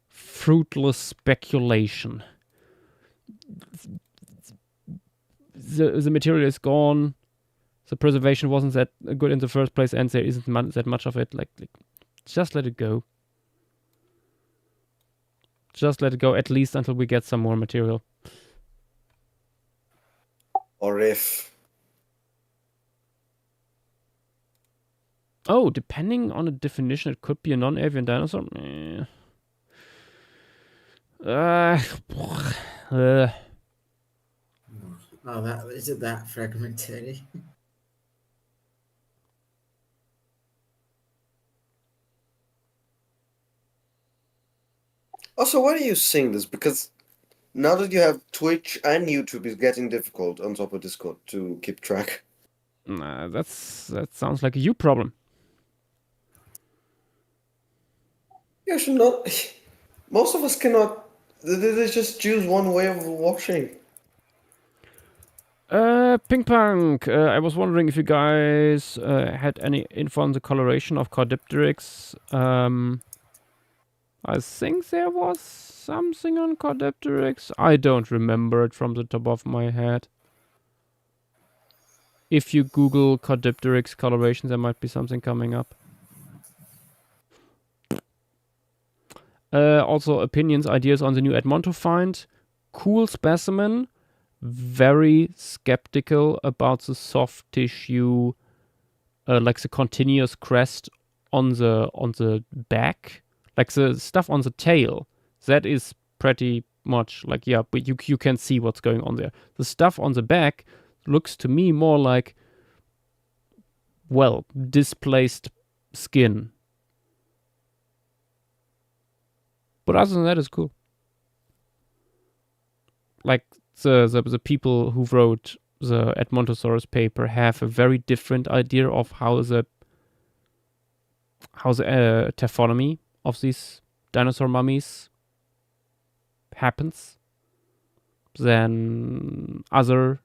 fruitless speculation. the material is gone, the preservation wasn't that good in the first place, and there isn't that much of it. Like, just let it go. Just let it go, at least until we get some more material. Or if. Oh, depending on the definition, it could be a non-avian dinosaur. Oh, that is it. That fragmentary. Also, why do you sing this? Because now that you have Twitch and YouTube, is getting difficult on top of Discord to keep track. That sounds like a you problem. You should not. Most of us cannot. They just choose one way of watching. Ping Pong. I was wondering if you guys had any info on the coloration of Caudipteryx. I think there was something on Caudipteryx. I don't remember it from the top of my head. If you Google Caudipteryx coloration, there might be something coming up. Also, opinions, ideas on the new Edmonto find. Cool specimen. Very skeptical about the soft tissue, like the continuous crest on the back, like the stuff on the tail. That is pretty much like, yeah, but you can see what's going on there. The stuff on the back looks to me more like, well, displaced skin. But other than that, it's cool. Like the people who wrote the Edmontosaurus paper have a very different idea of how the taphonomy of these dinosaur mummies happens than other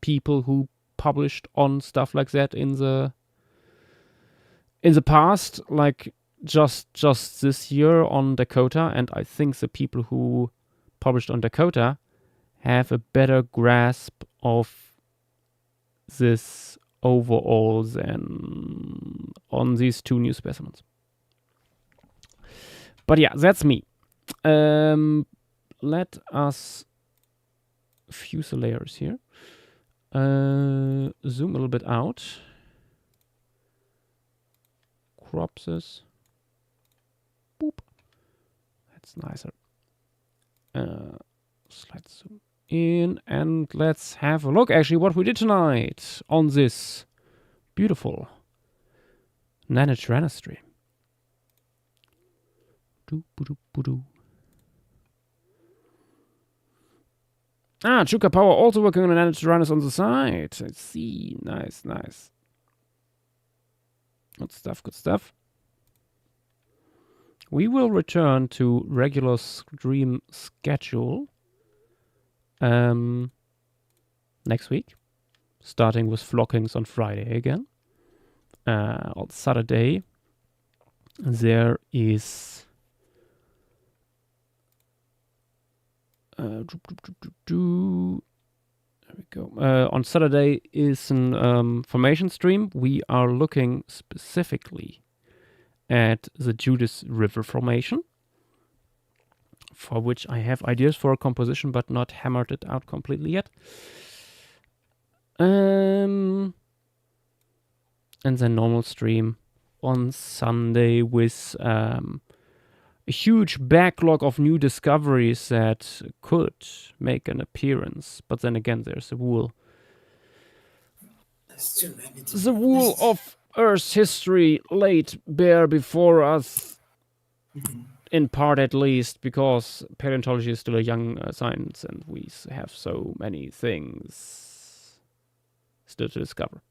people who published on stuff like that in the past, like just this year on Dakota. And I think the people who published on Dakota have a better grasp of this overall than on these two new specimens. But yeah, that's me. Let us fuse the layers here. Zoom a little bit out. Crop this. Boop. That's nicer. Slide zoom in, and let's have a look actually what we did tonight on this beautiful Nanotyrannos stream. Chuka Power also working on a Nanotyrannos on the side. I see. Nice. Good stuff. We will return to regular stream schedule next week, starting with flockings on Friday again. On Saturday, there is there we go. On Saturday is an formation stream. We are looking specifically at the Judas River formation, for which I have ideas for a composition, but not hammered it out completely yet. And then normal stream on Sunday with a huge backlog of new discoveries that could make an appearance. But then again, there's the wool. The wool of Earth's history laid bare before us. In part, at least, because paleontology is still a young science, and we have so many things still to discover.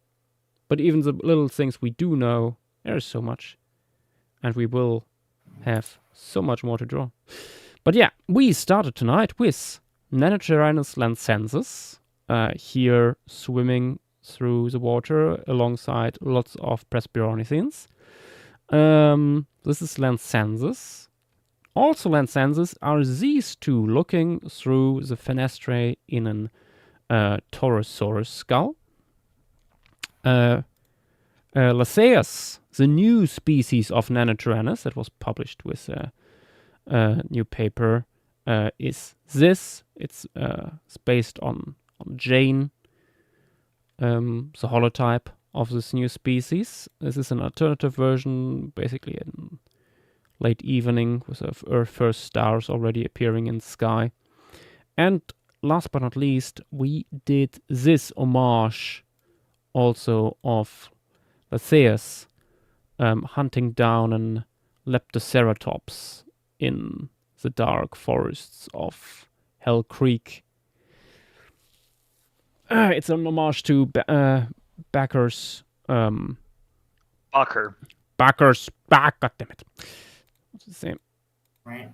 But even the little things we do know, there is so much, and we will have so much more to draw. But yeah, we started tonight with Nanotyrannos lancensis, here swimming through the water alongside lots of Presbyronithines. This is lancensis. Also lancensis are these two looking through the fenestrae in an Torosaurus skull. Laseus, the new species of Nanotyrannus that was published with a new paper, is this. It's based on Jane, the holotype of this new species. This is an alternative version, basically in late evening with Earth's first stars already appearing in the sky. And last but not least, we did this homage also of Laseus hunting down an Leptoceratops in the dark forests of Hell Creek. It's an homage to Bakker's Bakker's goddammit. What's the same? Right.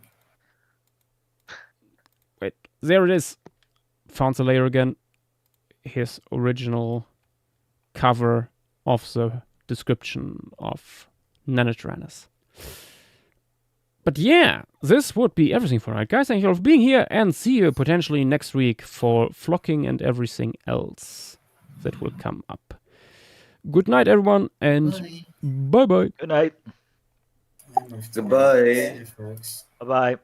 Wait, there it is. Found the layer again. His original cover of the description of Nanotyrannus. But yeah, this would be everything for tonight, guys. Thank you all for being here, and see you potentially next week for flocking and everything else that will come up. Good night, everyone, and bye-bye. Good night. Goodbye. See you, folks. Bye-bye.